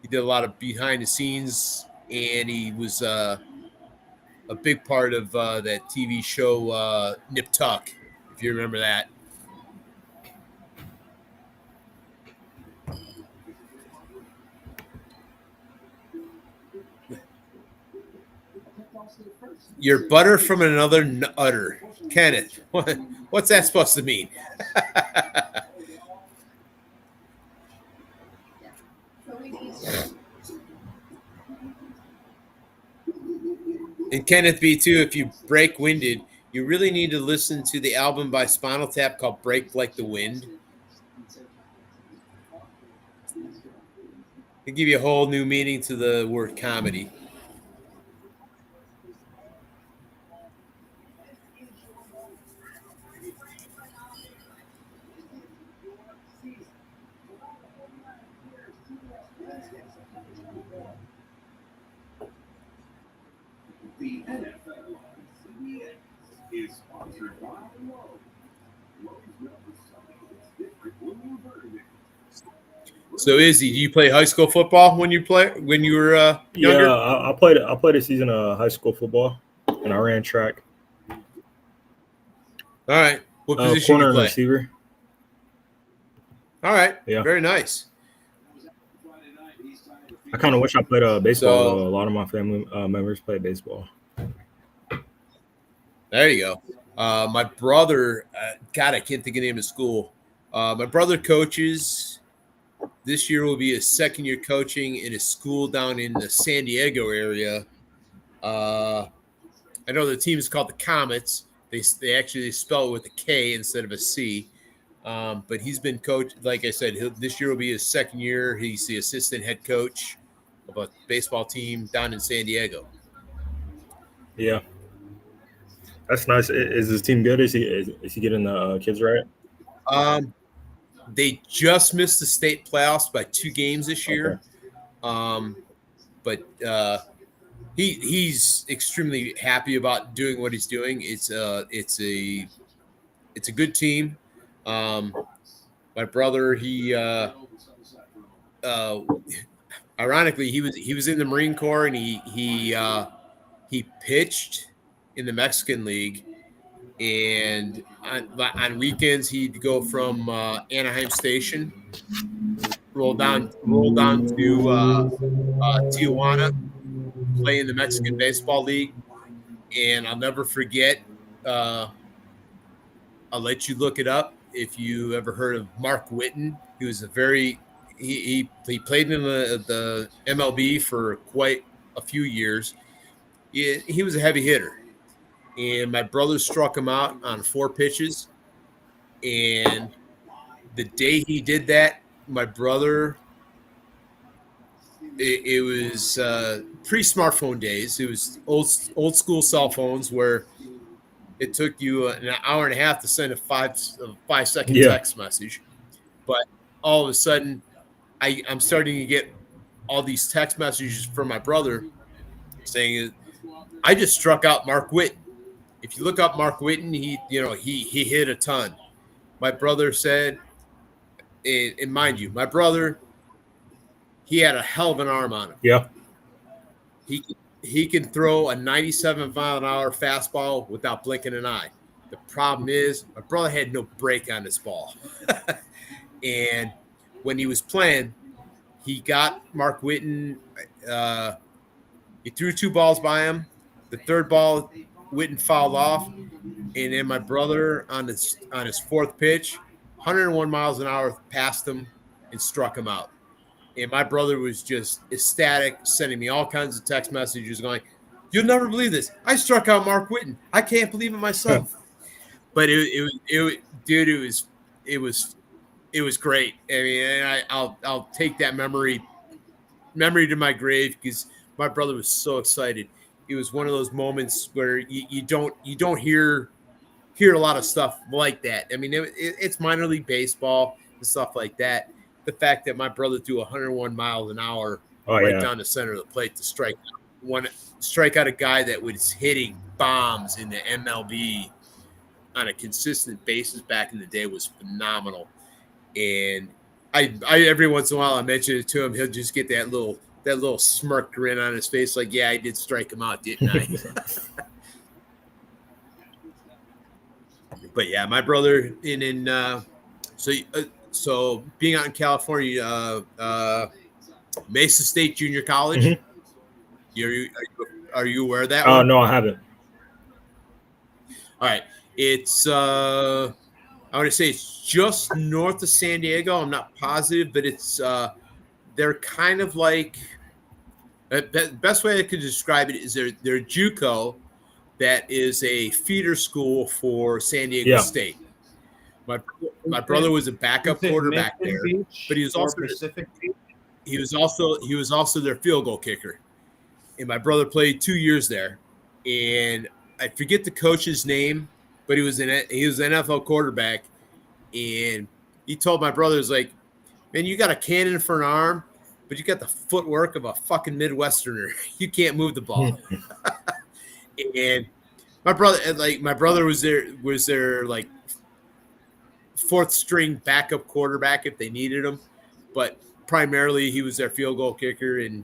He did a lot of behind the scenes, and he was a big part of that TV show Nip Tuck, if you remember that. You're butter from another udder. Kenneth, what's that supposed to mean? And Kenneth B, too, if you break winded, you really need to listen to the album by Spinal Tap called Break Like the Wind. It'll give you a whole new meaning to the word comedy. The NFL on CBS is sponsored by Lowe's. Lowe's knows something that's different when you've heard it. So, Izzy, do you play high school football when you were younger? Yeah, I played a season of high school football, and I ran track. All right. What position Corner you and play? receiver. All right. Yeah. Very nice. I kind of wish I played baseball. So- A lot of my family members play baseball. There you go. My brother, God, I can't think of the name of school. My brother coaches. This year will be his second year coaching in a school down in the San Diego area. I know the team is called the Comets. They actually spell it with a K instead of a C. But he's been coached, like I said, this year will be his second year. He's the assistant head coach of a baseball team down in San Diego. Yeah, that's nice. Is his team good? Is he getting the kids right? They just missed the state playoffs by 2 games this year. Okay. But he's extremely happy about doing what he's doing. It's a good team. My brother, he ironically he was in the Marine Corps, and he pitched in the Mexican League, and on weekends he'd go from Anaheim Station, roll down to Tijuana, play in the Mexican Baseball League. And I'll never forget, I'll let you look it up if you ever heard of Mark Whitten. He was he played in the MLB for quite a few years. He was a heavy hitter, and my brother struck him out on 4 pitches. And the day he did that, my brother it was pre-smartphone days. It was old school cell phones where it took you an hour and a half to send a 5-second Yeah. text message. But all of a sudden, I'm starting to get all these text messages from my brother saying, I just struck out Mark Whitten. If you look up Mark Whitten, he hit a ton. My brother said, and mind you, my brother, he had a hell of an arm on him. Yeah. He can throw a 97-mile-an-hour fastball without blinking an eye. The problem is my brother had no break on his ball. And when he was playing, he got Mark Whitten. He threw 2 balls by him. The third ball, Whitten fouled off. And then my brother on his 4th pitch, 101 miles an hour past him and struck him out. And my brother was just ecstatic, sending me all kinds of text messages going, you'll never believe this. I struck out Mark Whitten. I can't believe it myself. But it was great. I mean, and I'll take that memory to my grave because my brother was so excited. It was one of those moments where you don't hear a lot of stuff like that. I mean, it's minor league baseball and stuff like that. The fact that my brother threw 101 miles an hour down the center of the plate to strike out a guy that was hitting bombs in the MLB on a consistent basis back in the day was phenomenal. And I every once in a while I mention it to him, he'll just get that little smirk grin on his face, like, yeah, I did strike him out, didn't I? But yeah, my brother, and then so being out in California, Mesa State Junior College. Mm-hmm. Are you aware of that? Oh, no, I haven't. All right, it's I want to say it's just north of San Diego. I'm not positive, but it's they're kind of like the best way I could describe it is they're JUCO that is a feeder school for San Diego State. My brother was a backup quarterback there, but he was also Pacific. He was also their field goal kicker. And my brother played 2 years there, and I forget the coach's name, but he was an NFL quarterback, and he told my brother, "Is like, man, you got a cannon for an arm, but you got the footwork of a fucking Midwesterner. You can't move the ball." And my brother was their like 4th string backup quarterback if they needed him, but primarily he was their field goal kicker, and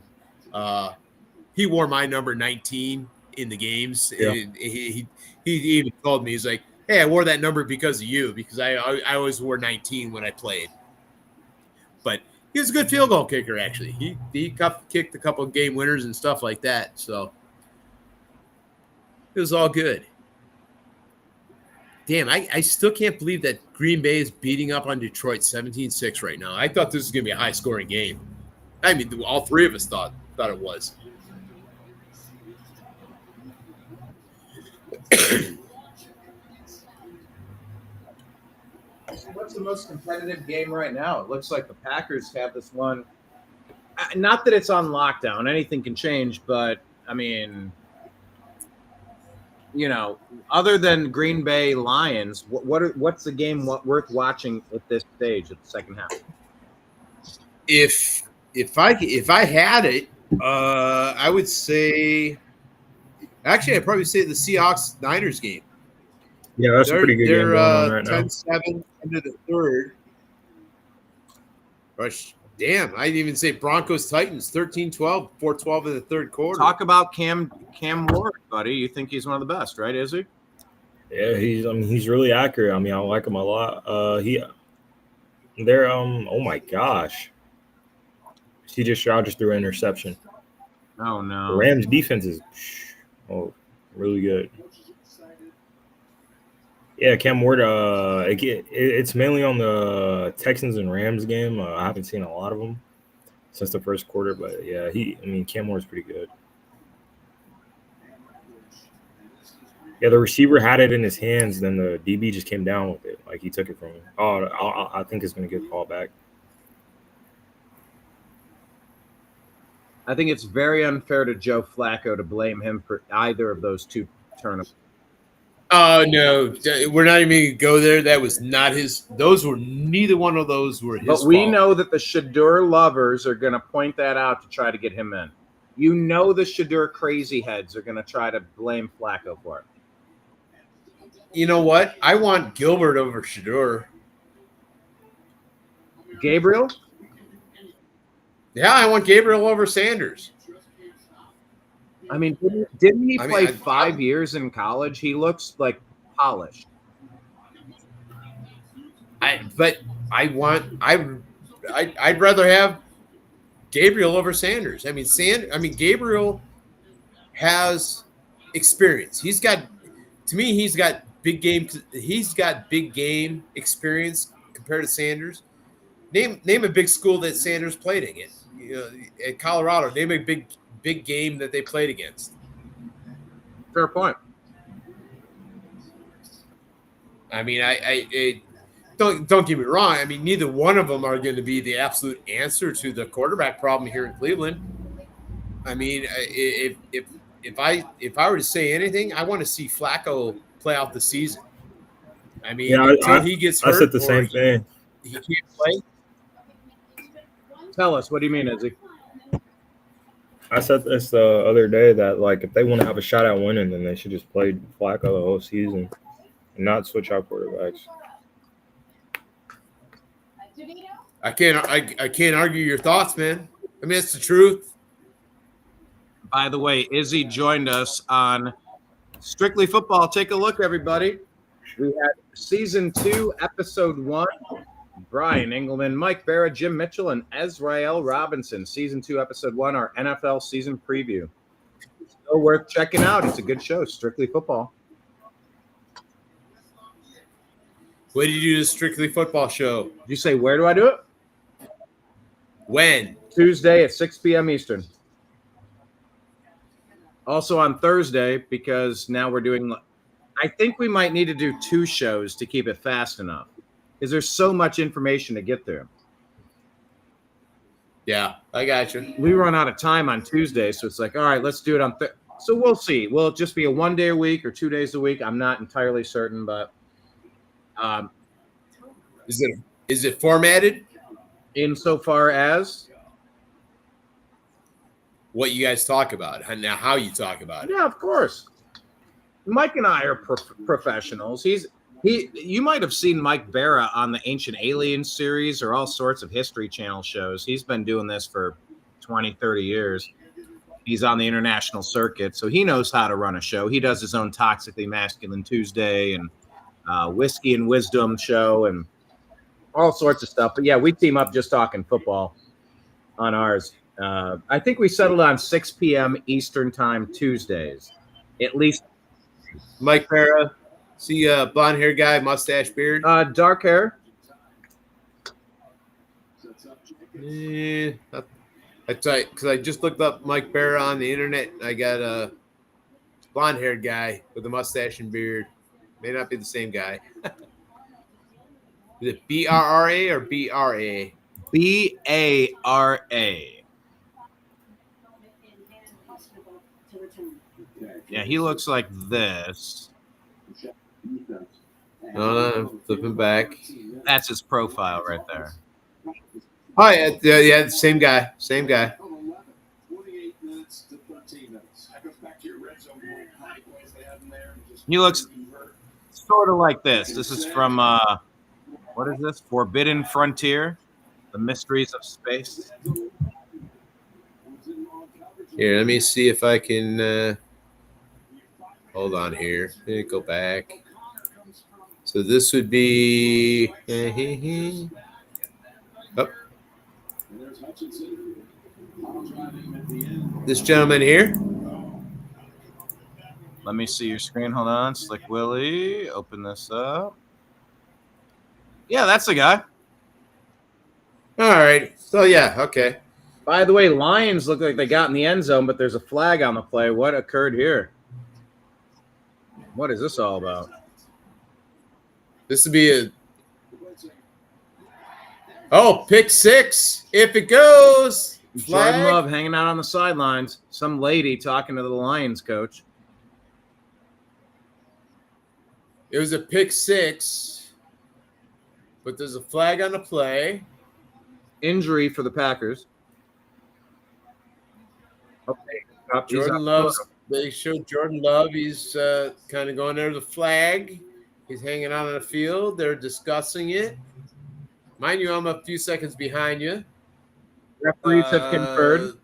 he wore my number 19 in the games. Yeah. He even told me, he's like, "Hey, I wore that number because of you, because I always wore 19 when I played." But he was a good field goal kicker, actually. He kicked a couple of game winners and stuff like that, so it was all good. Damn, I still can't believe that Green Bay is beating up on Detroit 17-6 right now. I thought this was going to be a high-scoring game. I mean, all 3 of us thought it was. What's the most competitive game right now? It looks like the Packers have this one. Not that it's on lockdown. Anything can change, but, I mean, you know, other than Green Bay Lions, what's the game worth watching at this stage of the second half? If I had it, I would say – actually, I'd probably say the Seahawks-Niners game. Yeah, that's a pretty good game going on right now. 10-7 into the third. Gosh, damn, I didn't even say Broncos-Titans, 13-12, 4-12 in the third quarter. Talk about Cam Ward, buddy. You think he's one of the best, right? Is he? Yeah, he's really accurate. I mean, I like him a lot. Oh my gosh. CJ Stroud just threw an interception. Oh no. The Rams defense is really good. Yeah, Cam Ward. It's mainly on the Texans and Rams game. I haven't seen a lot of them since the first quarter, but yeah, Cam Ward's pretty good. Yeah, the receiver had it in his hands, then the DB just came down with it, like he took it from him. I think it's gonna get called back. I think it's very unfair to Joe Flacco to blame him for either of those two tournaments. Oh no, we're not even going to go there. That was not his. Neither one of those were his But we fault. know that the Shador lovers are going to point that out to try to get him in. You know the Shador crazy heads are going to try to blame Flacco for it. You know what? I want Gilbert over Shador. Gabriel? Yeah, I want Gabriel over Sanders. I mean, didn't he play 5 years in college? He looks like polished. I'd rather have Gabriel over Sanders. I mean, Gabriel has experience. He's got big game. He's got big game experience compared to Sanders. Name a big school that Sanders played against. At Colorado, name a big game that they played against. Fair point. I mean, don't get me wrong. I mean, neither one of them are going to be the absolute answer to the quarterback problem here in Cleveland. I mean, if I were to say anything, I want to see Flacco play out the season. I mean, until he gets hurt, I said the same thing. He can't play. Tell us, what do you mean, Izzy? I said this the other day that, like, if they want to have a shot at winning, then they should just play Flacco the whole season and not switch out quarterbacks. I can't argue your thoughts, man. I mean, it's the truth. By the way, Izzy joined us on Strictly Football. Take a look, everybody. We had Season 2, Episode 1. Brian Engelman, Mike Barra, Jim Mitchell, and Ezrael Robinson. Season 2, Episode 1, our NFL season preview. Still worth checking out. It's a good show, Strictly Football. What did you do to Strictly Football show? Did you say, where do I do it? When? Tuesday at 6 p.m. Eastern. Also on Thursday, because now we're doing – I think we might need to do 2 shows to keep it fast enough. Because there's so much information to get through. Yeah, I got you. We run out of time on Tuesday, so it's like, all right, let's do it on so we'll see. Will it just be a 1 day a week or 2 days a week? I'm not entirely certain, but is it formatted? Insofar as what you guys talk about, now how you talk about it. Yeah, of course. Mike and I are professionals. You might have seen Mike Barra on the Ancient Aliens series or all sorts of History Channel shows. He's been doing this for 20, 30 years. He's on the international circuit, so he knows how to run a show. He does his own Toxically Masculine Tuesday and Whiskey and Wisdom show and all sorts of stuff. But, yeah, we team up just talking football on ours. I think we settled on 6 p.m. Eastern time Tuesdays, at least. Mike Barra. See a blonde-haired guy, mustache, beard? Dark hair. That's right, because I just looked up Mike Barra on the internet. And I got a blonde-haired guy with a mustache and beard. May not be the same guy. Is it B-R-R-A or B-R-A? B-A-R-A. Yeah, he looks like this. No, flipping back. That's his profile right there. Oh, yeah, same guy. He looks sort of like this. This is from, what is this? Forbidden Frontier, The Mysteries of Space. Here, let me see if I can, hold on here. Let me go back. So this would be this gentleman here. Let me see your screen. Hold on. Slick Willie. Open this up. Yeah, that's the guy. All right. So, yeah, okay. By the way, Lions look like they got in the end zone, but there's a flag on the play. What occurred here? What is this all about? This would be pick 6. If it goes. Jordan Flag. Love hanging out on the sidelines. Some lady talking to the Lions coach. It was a pick 6, but there's a flag on the play. Injury for the Packers. Okay. Jordan Love's. They showed Jordan Love. He's kind of going there to the flag. He's hanging out on the field. They're discussing it. Mind you, I'm a few seconds behind you. Referees have conferred.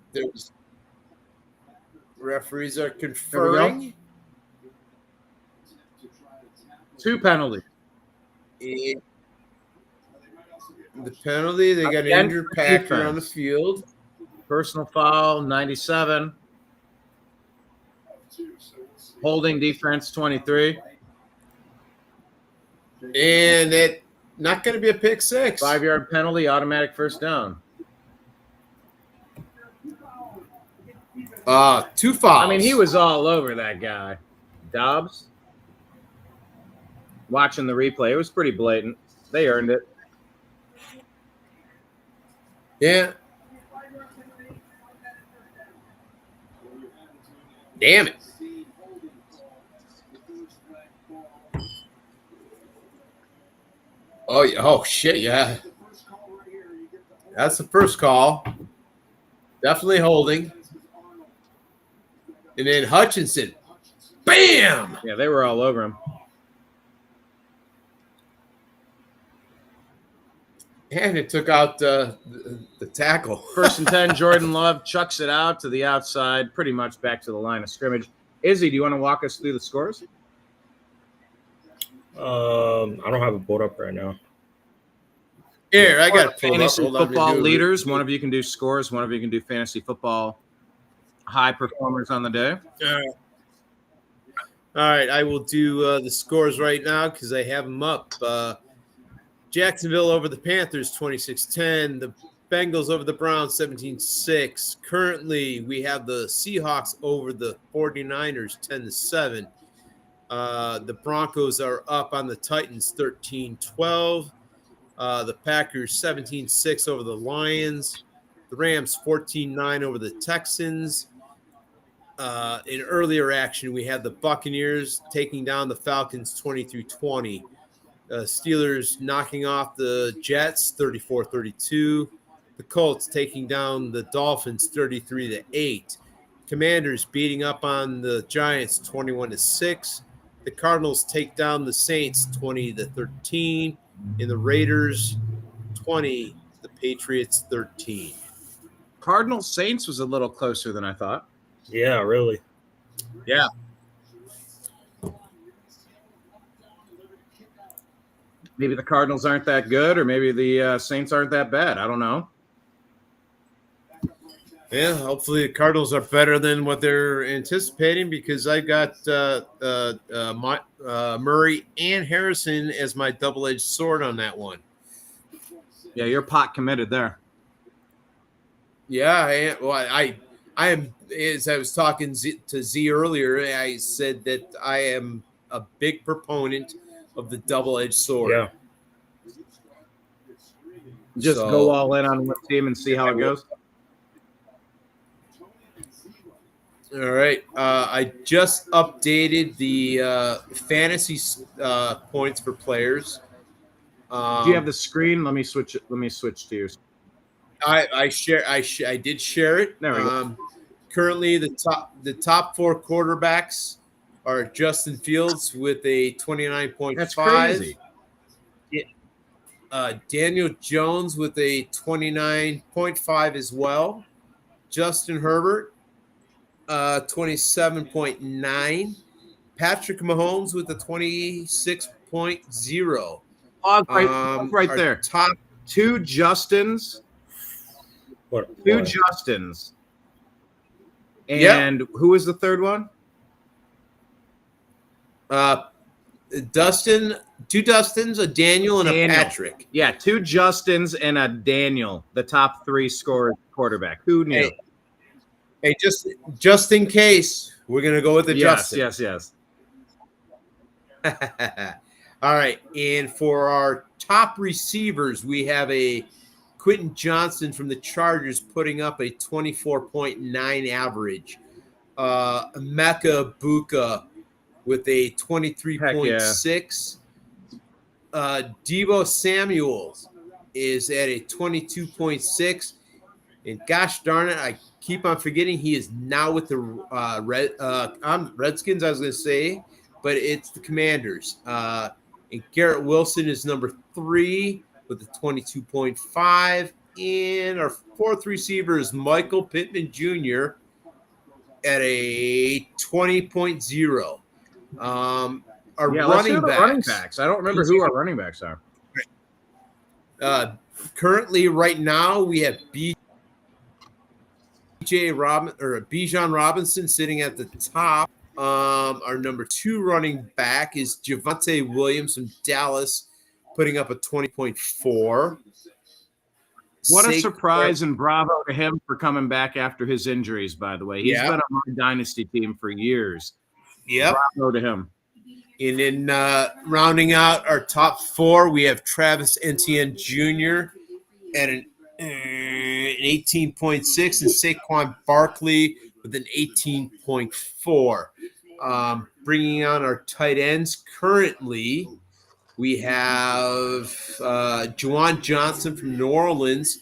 Referees are conferring. 2 penalties. The penalty, they got an Against injured the Packer defense. on the field. Personal foul, 97. Holding defense, 23. And it not going to be a pick 6. 5-yard penalty, automatic first down. 2 fouls. I mean, he was all over that guy. Dobbs. Watching the replay, it was pretty blatant. They earned it. Yeah. Damn it. Oh, yeah. Oh, shit, yeah. That's the first call. Definitely holding. And then Hutchinson. Bam! Yeah, they were all over him. And it took out the tackle. 1st and 10, Jordan Love chucks it out to the outside, pretty much back to the line of scrimmage. Izzy, do you want to walk us through the scores? I don't have it pulled up right now. Here, I got fantasy football leaders. One of you can do scores. One of you can do fantasy football high performers on the day. All right, I will do the scores right now because I have them up. Jacksonville over the Panthers, 26-10. The Bengals over the Browns, 17-6. Currently, we have the Seahawks over the 49ers, 10-7. The Broncos are up on the Titans, 13-12. The Packers, 17-6 over the Lions. The Rams, 14-9 over the Texans. In earlier action, we had the Buccaneers taking down the Falcons, 20-20. Steelers knocking off the Jets, 34-32. The Colts taking down the Dolphins, 33-8. Commanders beating up on the Giants, 21-6. The Cardinals take down the Saints, 20-13. And the Raiders, 20. The Patriots, 13. Cardinals Saints was a little closer than I thought. Yeah, really. Yeah. Maybe the Cardinals aren't that good, or maybe the Saints aren't that bad. I don't know. Yeah, hopefully the Cardinals are better than what they're anticipating because I got Murray and Harrison as my double-edged sword on that one. Yeah, you're pot committed there. Yeah, I am. Well, I am. As I was talking to Z earlier, I said that I am a big proponent of the double-edged sword. Yeah. Just go all in on one team and see how it goes. All right. I just updated the fantasy points for players. Do you have the screen? Let me switch it. Let me switch to yours. I did share it. There we go. Currently, the top 4 quarterbacks are Justin Fields with a 29.5. That's crazy. Daniel Jones with a 29.5 as well. Justin Herbert, 27.9. Patrick Mahomes with a 26.0. Pause right there. Top 2 Justins. Two Justins. And who was the third one? Dustin, 2 Dustins, a Daniel, and a Patrick. Yeah, 2 Justins and a Daniel, the top 3 scorer quarterback. Who knew? Hey, just in case, we're gonna go with the Justin. Yes. All right, and for our top receivers, we have a Quentin Johnson from the Chargers putting up a 24.9 average. Emeka Buka with a 23.6. Deebo Samuels is at a 22.6. And gosh darn it, I keep on forgetting he is now with the Redskins, I was going to say, but it's the Commanders. And Garrett Wilson is number 3 with a 22.5. And our fourth receiver is Michael Pittman Jr. at a 20.0. Our running backs. I don't remember who our running backs are. Currently, right now, we have Bijan Robinson sitting at the top. Our number 2 running back is Javonte Williams from Dallas, putting up a 20.4. What a surprise and bravo to him for coming back after his injuries, by the way. He's been on my dynasty team for years. Yep. Bravo to him. And then rounding out our top 4, we have Travis Etienne Jr. at an 18.6 and Saquon Barkley with an 18.4. Bringing on our tight ends currently, we have Juwan Johnson from New Orleans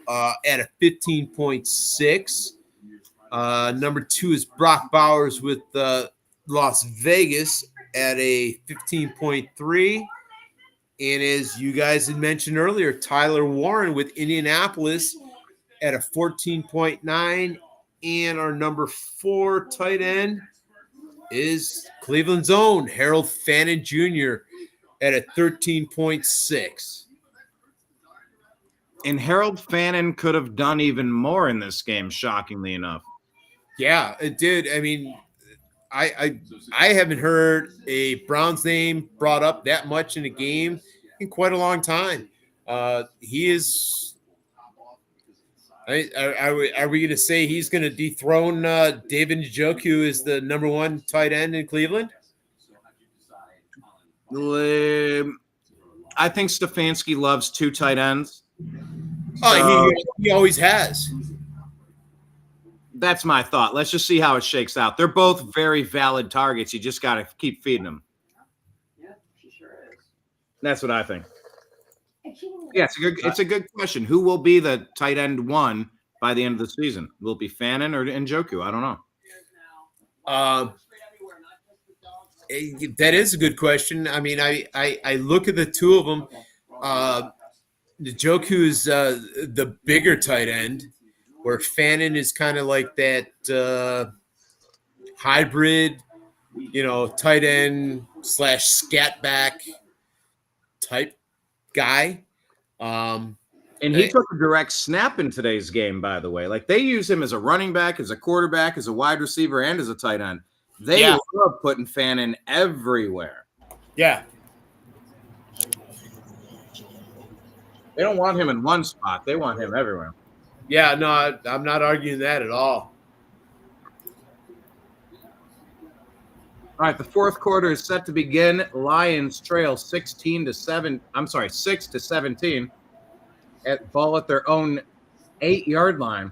at a 15.6. Number 2 is Brock Bowers with Las Vegas at a 15.3. And as you guys had mentioned earlier, Tyler Warren with Indianapolis at a 14.9. And our number 4 tight end is Cleveland's own Harold Fannin Jr. at a 13.6. And Harold Fannin could have done even more in this game, shockingly enough. Yeah, it did. I mean, I haven't heard a Browns name brought up that much in a game in quite a long time. He is. Are we going to say he's going to dethrone David Njoku as the number 1 tight end in Cleveland? I think Stefanski loves 2 tight ends. Oh, he always has. That's my thought. Let's just see how it shakes out. They're both very valid targets. You just got to keep feeding them. Yeah, she sure is. That's what I think. Yeah, it's a good question. Who will be the tight end 1 by the end of the season? Will it be Fannin or Njoku? I don't know. That is a good question. I mean, I look at the 2 of them. Njoku is the bigger tight end, where Fannin is kind of like that hybrid, tight end / scat back type guy. And he took a direct snap in today's game, by the way. Like, they use him as a running back, as a quarterback, as a wide receiver, and as a tight end. They love putting Fannin everywhere. Yeah. They don't want him in one spot. They want him everywhere. Yeah, no, I'm not arguing that at all. All right, the fourth quarter is set to begin. Lions trail 6 to 17 at ball at their own 8-yard line.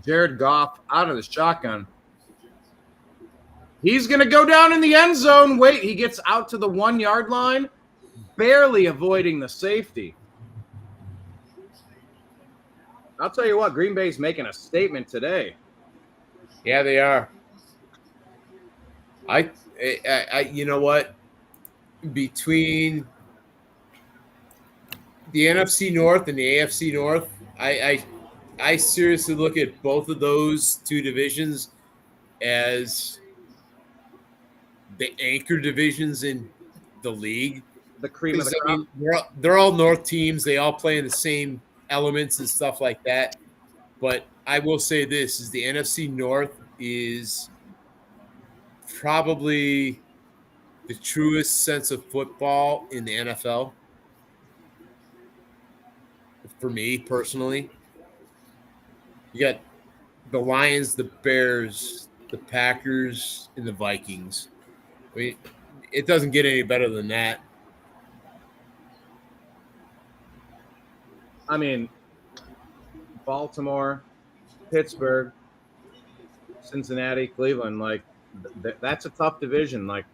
Jared Goff out of the shotgun. He's going to go down in the end zone. Wait, he gets out to the 1-yard line, barely avoiding the safety. I'll tell you what, Green Bay's making a statement today. Yeah, they are. I you know what? Between the NFC North and the AFC North, I seriously look at both of those 2 divisions as the anchor divisions in the league. The cream of the crop. They're all North teams. They all play in the same elements and stuff like that. But I will say this is the NFC North is probably the truest sense of football in the NFL. For me personally, you got the Lions, the Bears, the Packers, and the Vikings. I mean, it doesn't get any better than that. I mean, Baltimore, Pittsburgh, Cincinnati, Cleveland, like that's a tough division. Like,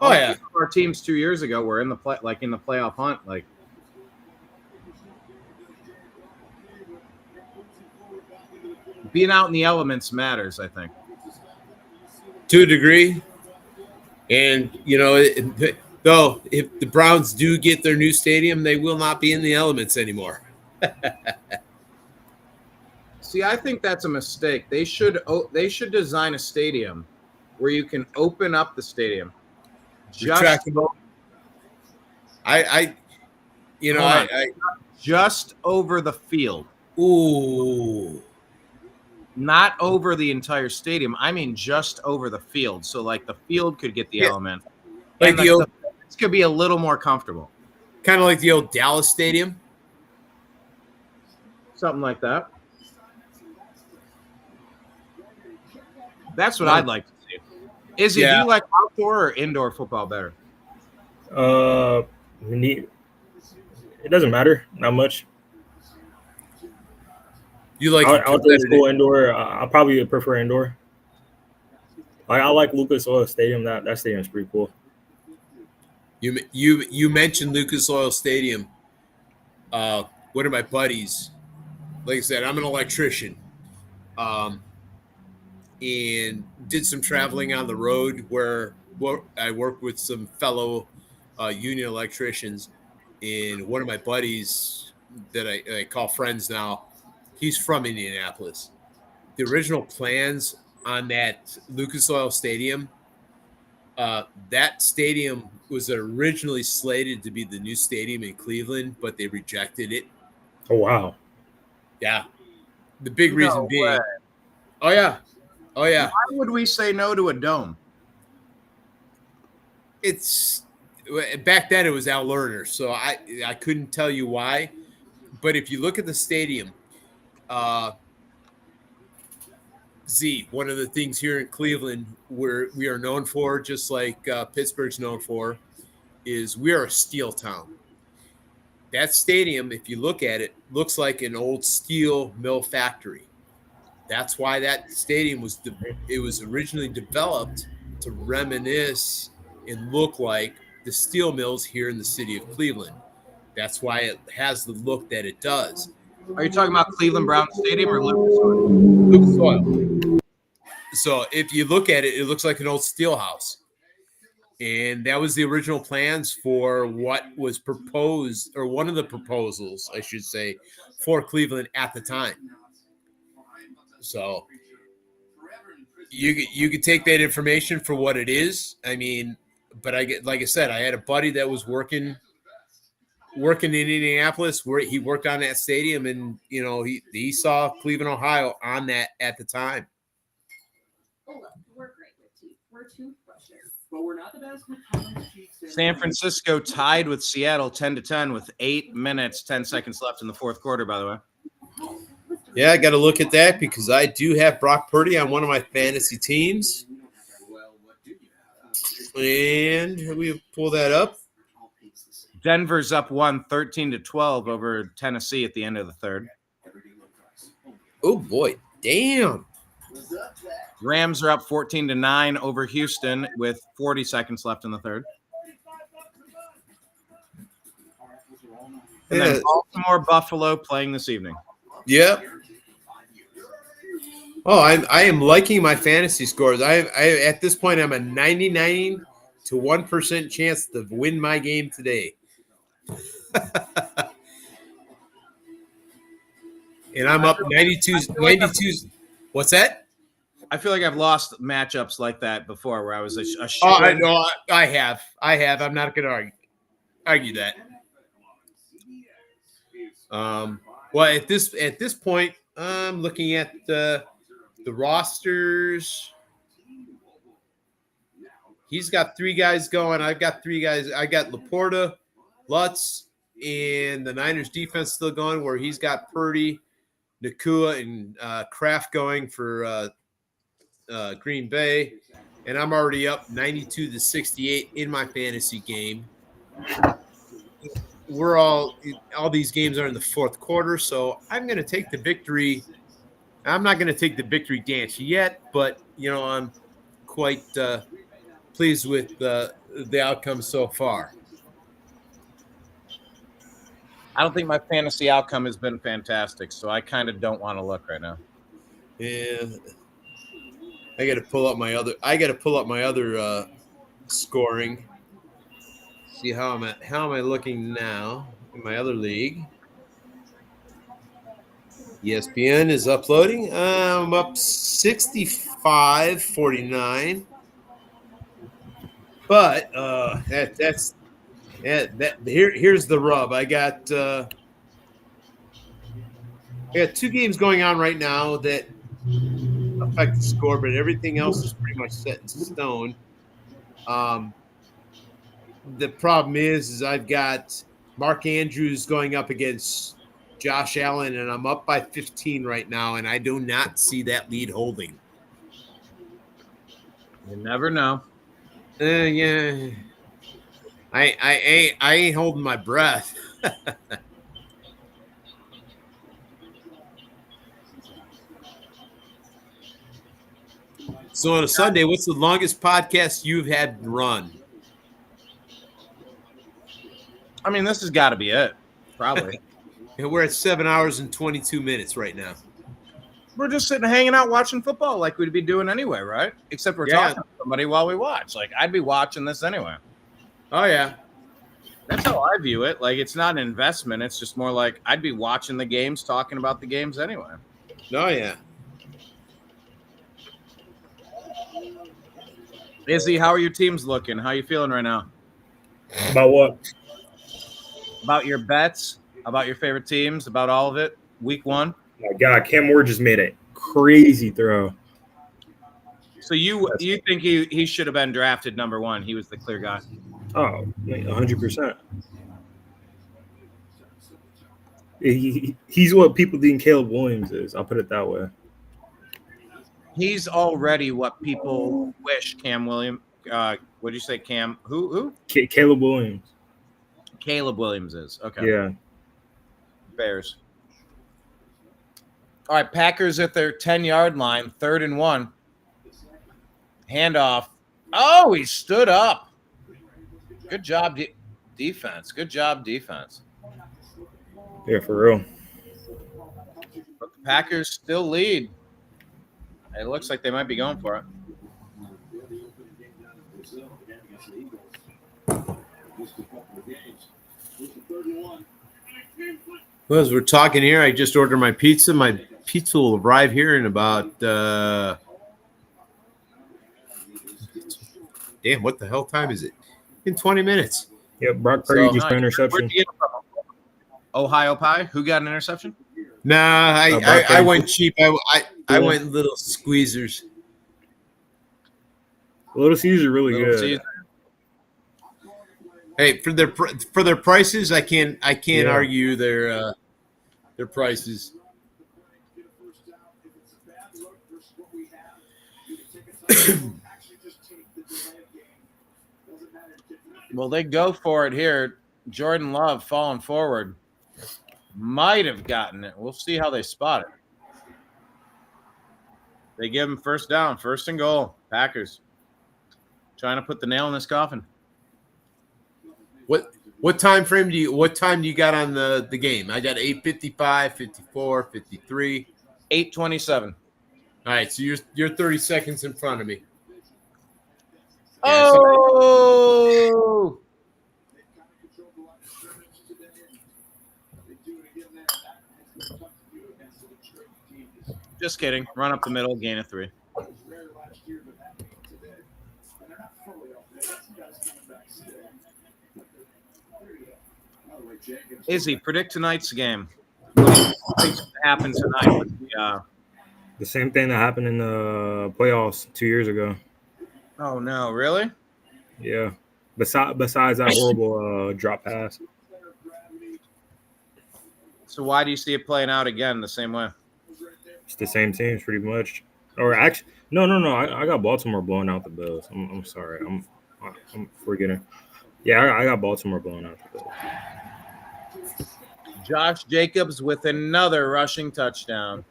Oh yeah, three of our teams 2 years ago were in the playoff hunt. Like, being out in the elements matters, I think. to a degree. And though, if the Browns do get their new stadium, they will not be in the elements anymore. See, I think that's a mistake. They should design a stadium where you can open up the stadium. Retractable. Just over the field. Ooh. Not over the entire stadium. I mean, just over the field. So, like, the field could get the element. Like and the fans could be a little more comfortable. Kind of like the old Dallas Stadium. Something like that. That's what I'd like to see. Do you like outdoor or indoor football better? It doesn't matter. Not much. You like outdoor school, indoor? I probably prefer indoor. I like Lucas Oil Stadium. That stadium's pretty cool. You mentioned Lucas Oil Stadium. One of my buddies, like I said, I'm an electrician, and did some traveling on the road where I worked with some fellow union electricians. And one of my buddies that I call friends now, he's from Indianapolis. The original plans on that Lucas Oil Stadium, that stadium was originally slated to be the new stadium in Cleveland, but they rejected it. Oh, wow. Yeah. The big reason being, way. Oh, yeah. Why would we say no to a dome? It's back then it was Al Lerner, so I couldn't tell you why. But if you look at the stadium, one of the things here in Cleveland where we are known for, just like Pittsburgh's known for, is we are a steel town. That stadium, if you look at it, looks like an old steel mill factory. That's why that stadium was originally developed to reminisce and look like the steel mills here in the city of Cleveland. That's why it has the look that it does. Are you talking about Cleveland Brown Stadium or Lucas Oil? Lucas Oil. So if you look at it, it looks like an old steel house. And that was the original plans for what was proposed, or one of the proposals, I should say, for Cleveland at the time. So you could take that information for what it is. I mean, but like I said, I had a buddy that was working in Indianapolis where he worked on that stadium, and he saw Cleveland, Ohio on that at the time. We're great with teeth. We're toothbrushes, but we're not the best with tongue, cheeks, and San Francisco tied with Seattle 10-10 with 8 minutes, 10 seconds left in the fourth quarter, by the way. Yeah, I got to look at that because I do have Brock Purdy on one of my fantasy teams. And we pull that up. Denver's up 13-12 over Tennessee at the end of the third. Oh, boy. Damn. Rams are up 14-9 over Houston with 40 seconds left in the third. And then Baltimore, Buffalo playing this evening. Yep. Oh, I am liking my fantasy scores. I at this point I'm a 99 to 1% chance to win my game today. And I'm up 92. What's that? I feel like I've lost matchups like that before where I was a Oh, I know. I have. I'm not going to argue that. Well, at this point, I'm looking at the rosters. He's got 3 guys going. I've got 3 guys. I got Laporta, Lutz, and the Niners defense still going, where he's got Purdy, Nakua, and Kraft going for Green Bay. And I'm already up 92-68 in my fantasy game. all these games are in the fourth quarter, so I'm going to take the victory. I'm not going to take the victory dance yet, but I'm quite pleased with the outcome so far. I don't think my fantasy outcome has been fantastic, so I kind of don't want to look right now. Yeah, I got to pull up my other scoring. See how am I looking now in my other league? ESPN is uploading. I'm up 65-49. But here's the rub. I got 2 games going on right now that affect the score, but everything else is pretty much set in stone. The problem is I've got Mark Andrews going up against Josh Allen, and I'm up by 15 right now, and I do not see that lead holding. You never know. Yeah, I ain't holding my breath. So on a Sunday, what's the longest podcast you've had run? I mean, this has got to be it, probably. And we're at 7 hours and 22 minutes right now. We're just sitting hanging out watching football like we'd be doing anyway, right? Except we're talking to somebody while we watch. Like, I'd be watching this anyway. Oh, yeah. That's how I view it. Like, it's not an investment. It's just more like I'd be watching the games, talking about the games anyway. Oh, yeah. Izzy, how are your teams looking? How are you feeling right now? About what? About your bets? About your favorite teams? About all of it? Week 1? My God, Cam Ward just made a crazy throw. So you think he should have been drafted number 1? He was the clear guy. Oh, 100%. He's what people think Caleb Williams is. I'll put it that way. He's already what people wish Cam Williams. What did you say, Cam? Who? Caleb Williams. Caleb Williams is. Okay. Yeah. Bears. All right, Packers at their 10-yard line, 3rd and 1. Handoff. Oh, he stood up. Good job, defense. Good job, defense. Yeah, for real. But the Packers still lead. It looks like they might be going for it. Well, as we're talking here, I just ordered my pizza. My pizza will arrive here in about damn, what the hell time is it? In 20 minutes. Yeah, Brock Purdy just got an interception. Ohio Pie? Who got an interception? Nah, I went cheap. I went little squeezers. Little Caesar really good. Caesar. Hey, for their prices, I can't argue their prices. Well, they go for it here. Jordan Love falling forward. Might have gotten it. We'll see how they spot it. They give him first down, 1st and goal. Packers trying to put the nail in this coffin. What time do you got on the game? I got 8:55, 54, 53, 8:27. All right, so you're 30 seconds in front of me. Oh! Just kidding. Run up the middle, gain of 3. Izzy, predict tonight's game. What do you think's going to happen tonight with the same thing that happened in the playoffs 2 years ago. Oh, no. Really? Yeah. Besides that horrible drop pass. So why do you see it playing out again the same way? It's the same teams pretty much. Or actually, no. I got Baltimore blowing out the Bills. I'm sorry. I'm forgetting. Yeah, I got Baltimore blowing out the Bills. Josh Jacobs with another rushing touchdown.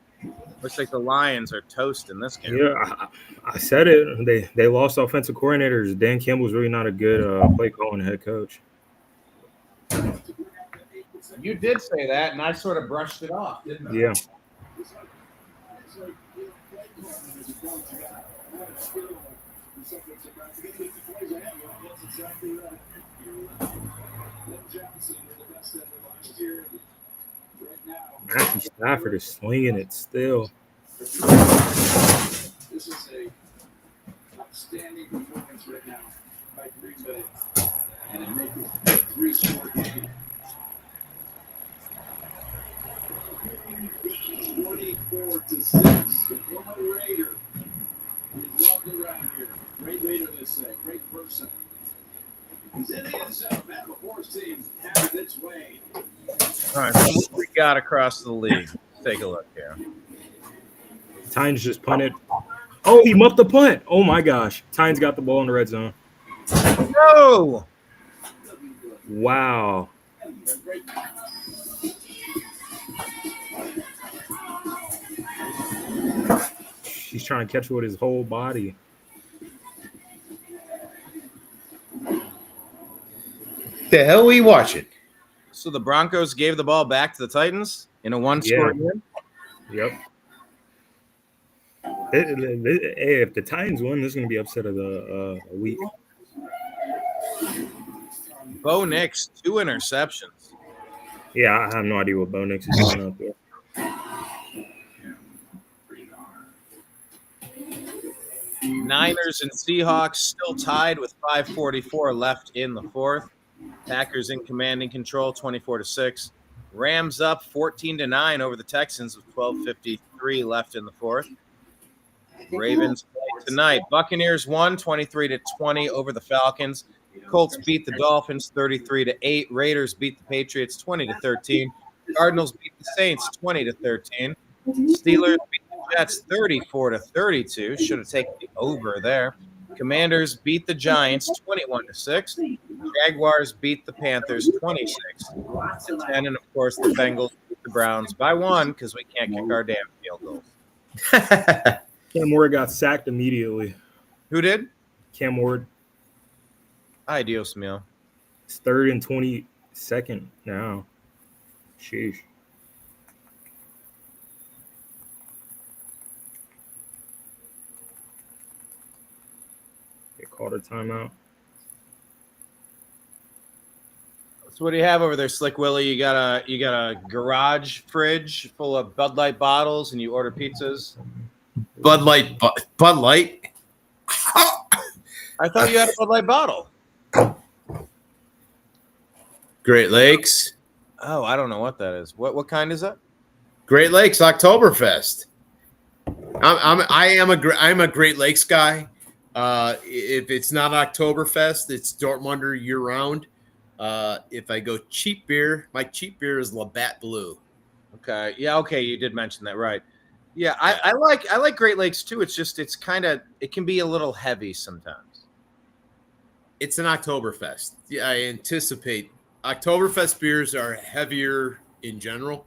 Looks like the Lions are toast in this game. Yeah, I said it. They lost offensive coordinators. Dan Campbell's really not a good play calling head coach. You did say that, and I sort of brushed it off, didn't I? Yeah. Matthew Stafford is slinging it still. This is a outstanding performance right now by Green Bay, and it makes it a 3-score game. 24-6. The former Raider. He's loved around here. Great leader, they say. Great person. He's in the end zone. Matt LaFour's team has its way. All right, so what we got across the league? Let's take a look here. Titans just punted. Oh, he muffed the punt. Oh, my gosh. Titans got the ball in the red zone. No! Wow. He's trying to catch it with his whole body. The hell are we watching? So the Broncos gave the ball back to the Titans in a one-score game? Yep. Hey, if the Titans win, this is going to be upset of the week. Bo Nix, 2 interceptions. Yeah, I have no idea what Bo Nix is doing out there. Niners and Seahawks still tied with 5:44 left in the fourth. Packers in command and control, 24-6. Rams up 14-9 over the Texans with 12:53 left in the fourth. Ravens play tonight. Buccaneers won 23-20 over the Falcons. Colts beat the Dolphins 33-8. Raiders beat the Patriots 20-13. Cardinals beat the Saints 20-13. Steelers beat the Jets 34-32. Should have taken the over there. Commanders beat the Giants 21-6. Jaguars beat the Panthers 26-10. And of course, the Bengals beat the Browns by 1 because we can't kick our damn field goals. Cam Ward got sacked immediately. Who did? Cam Ward. Ay, Dios mío. It's 3rd and 22nd now. Sheesh. They called a timeout. So what do you have over there, Slick Willie? You got a garage fridge full of Bud Light bottles, and you order pizzas. Bud Light. I thought you had a Bud Light bottle. Great Lakes. Oh, I don't know what that is. What kind is that? Great Lakes Oktoberfest. I'm a Great Lakes guy. If it's not Oktoberfest, it's Dortmunder year round. If I go cheap beer, my cheap beer is Labatt Blue. Okay. Yeah. Okay. You did mention that, right? Yeah. I like Great Lakes too. It's just it can be a little heavy sometimes. It's an Oktoberfest. Yeah, I anticipate Oktoberfest beers are heavier in general.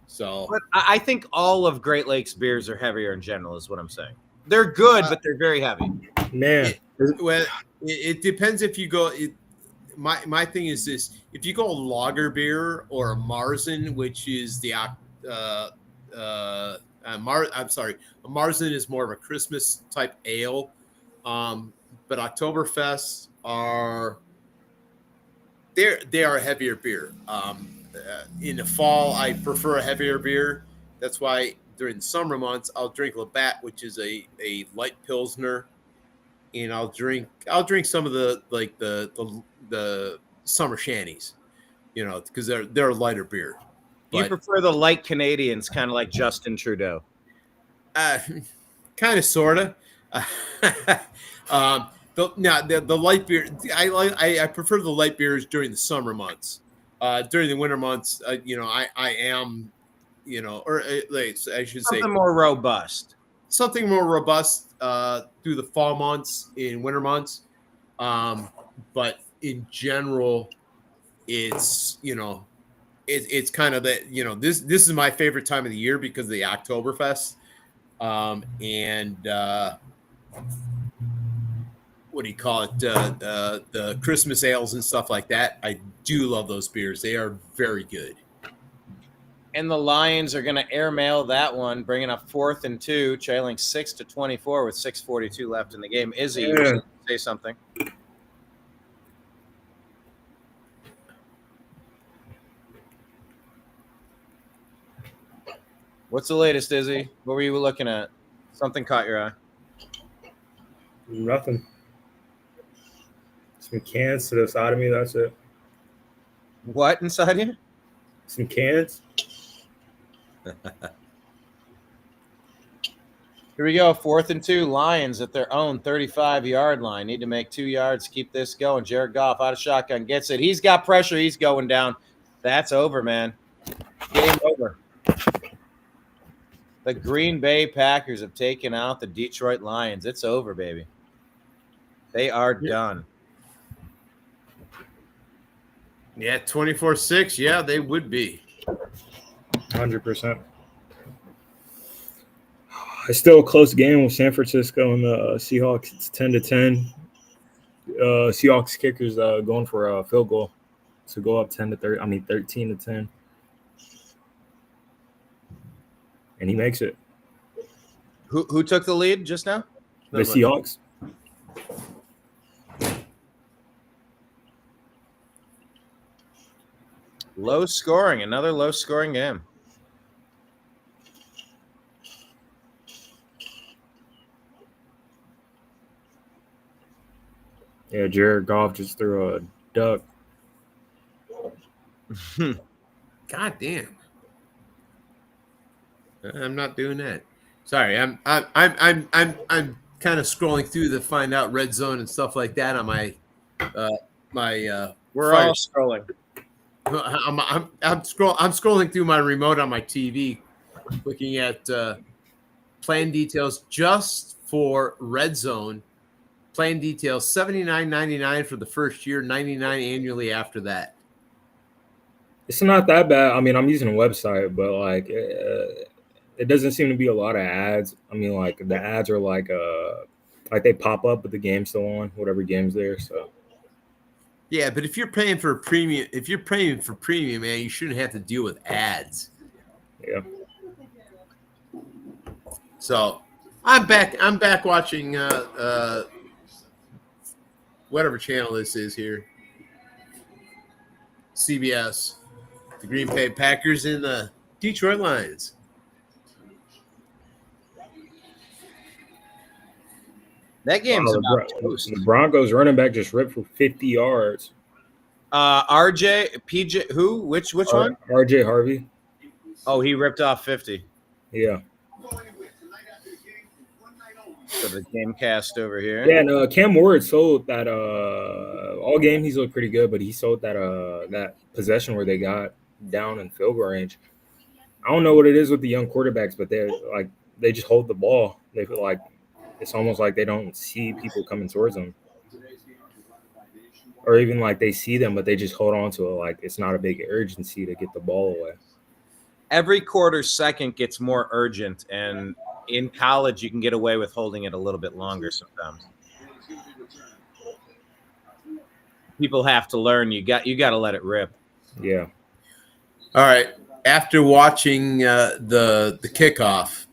So, but I think all of Great Lakes beers are heavier in general, is what I'm saying. They're good, but they're very heavy. Man, it depends if you go. My thing is this: if you go a lager beer or a Marzen, which is the a Marzen is more of a Christmas type ale, but Oktoberfests are they are a heavier beer. In the fall, I prefer a heavier beer. That's why during the summer months, I'll drink Labatt, which is a light pilsner, and I'll drink some of the summer shanties, because they're a lighter beer. You prefer the light Canadians, kind of like Justin Trudeau. Kind of, sorta. The light beer, I prefer the light beers during the summer months. During the winter months, I am, or I should say something more robust. Something more robust through the fall months and winter months. But in general, it's it's kind of that, this is my favorite time of the year because of the Oktoberfest. And what do you call it? The Christmas ales and stuff like that. I do love those beers. They are very good. And the Lions are going to airmail that one, bringing up 4th and 2, trailing 6-24 with 6:42 left in the game. Izzy, you were say something. What's the latest, Izzy? What were you looking at? Something caught your eye. Nothing. Some cans to the side of me. That's it. What inside you? Some cans. Here we go. 4th and 2. Lions at their own 35-yard line. Need to make 2 yards. Keep this going. Jared Goff out of shotgun. Gets it. He's got pressure. He's going down. That's over, man. Game over. The Green Bay Packers have taken out the Detroit Lions. It's over, baby. They are done. Yeah, 24-6. Yeah, they would be. 100%. It's still a close game with San Francisco and the Seahawks. It's 10-10. Seahawks kickers going for a field goal to go up 13-10. And he makes it. Who took the lead just now? The Seahawks. Low scoring. Another low scoring game. Yeah, Jared Goff just threw a duck. God damn. I'm not doing that. Sorry, I'm kind of scrolling through to find out red zone and stuff like that on my We're all scrolling. I'm scrolling through my remote on my TV, looking at plan details just for red zone. Plan details $79.99 for the first year, $99 annually after that. It's not that bad. I mean, I'm using a website, but like it doesn't seem to be a lot of ads. I mean, like the ads are like they pop up with the game still on, whatever game's there. So yeah, but if you're paying for premium, man, you shouldn't have to deal with ads. Yeah. So I'm back watching whatever channel this is here. CBS. The Green Bay Packers and the Detroit Lions. That game's about toast. The Broncos running back just ripped for 50 yards. RJ, PJ, who? Which one? RJ Harvey. Oh, he ripped off 50. Yeah. So the game cast over here. Yeah, and Cam Ward sold that all game he's looked pretty good, but he sold that possession where they got down in field goal range. I don't know what it is with the young quarterbacks, but they just hold the ball. They feel like it's almost like they don't see people coming towards them. Or even like they see them, but they just hold on to it. Like it's not a big urgency to get the ball away. Every quarter second gets more urgent, and in college you can get away with holding it a little bit longer sometimes. People have to learn. You got to let it rip. Yeah. All right. After watching the kickoff,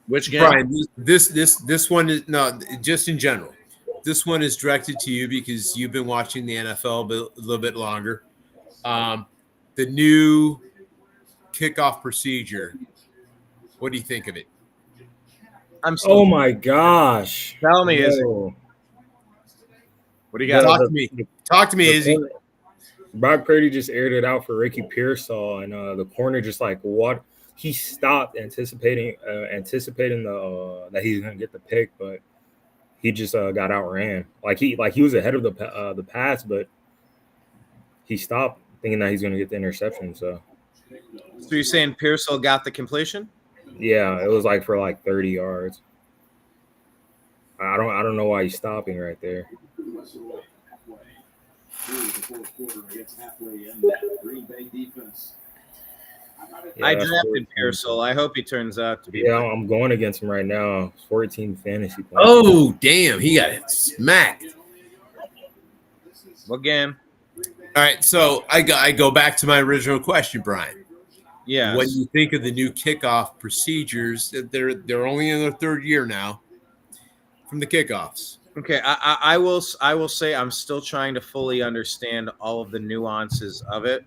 which game? Brian, this one is just in general. This one is directed to you because you've been watching the NFL a little bit longer. The new kickoff procedure. What do you think of it? Oh my gosh! Tell me, Izzy. What do you got? Talk to me, Izzy. Brock Purdy just aired it out for Ricky Pearsall, and the corner just like what he stopped anticipating that he's gonna get the pick, but he just got outran. Like he was ahead of the pass, but he stopped thinking that he's gonna get the interception. So you're saying Pearsall got the completion? Yeah, it was like for like 30 yards. I don't know why he's stopping right there. through the fourth quarter against halfway in that Green Bay defense. I drafted Pearsall. I hope he turns out to be. Yeah, I'm going against him right now. 14 fantasy points. Oh, damn. He got smacked. What game? All right. So I go back to my original question, Brian. Yeah. What do you think of the new kickoff procedures? They're only in their third year now from the kickoffs. Okay, I will say I'm still trying to fully understand all of the nuances of it.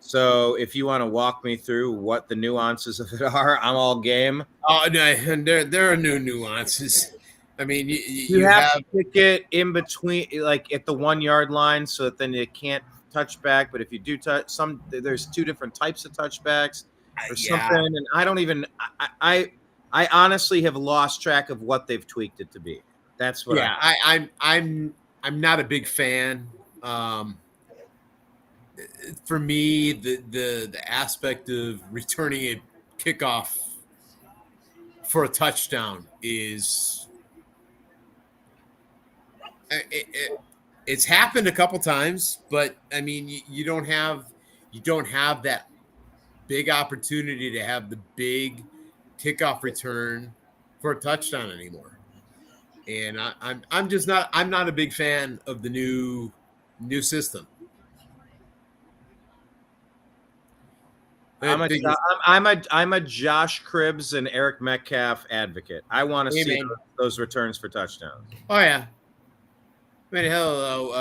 So if you want to walk me through what the nuances of it are, I'm all game. Oh no, and there are new nuances. I mean, you have to kick it in between, like at the 1 yard line, so that then it can't touch back. But if you do touch there's two different types of touchbacks or something, and I don't even. I honestly have lost track of what they've tweaked it to be. That's what. Yeah, I'm not a big fan. For me, the aspect of returning a kickoff for a touchdown is it's happened a couple times, but I mean you don't have that big opportunity to have the big kickoff return for a touchdown anymore. And I'm not a big fan of the new system. I'm a Josh Cribbs and Eric Metcalf advocate. I want to see those returns for touchdowns. Oh yeah. I mean, hell,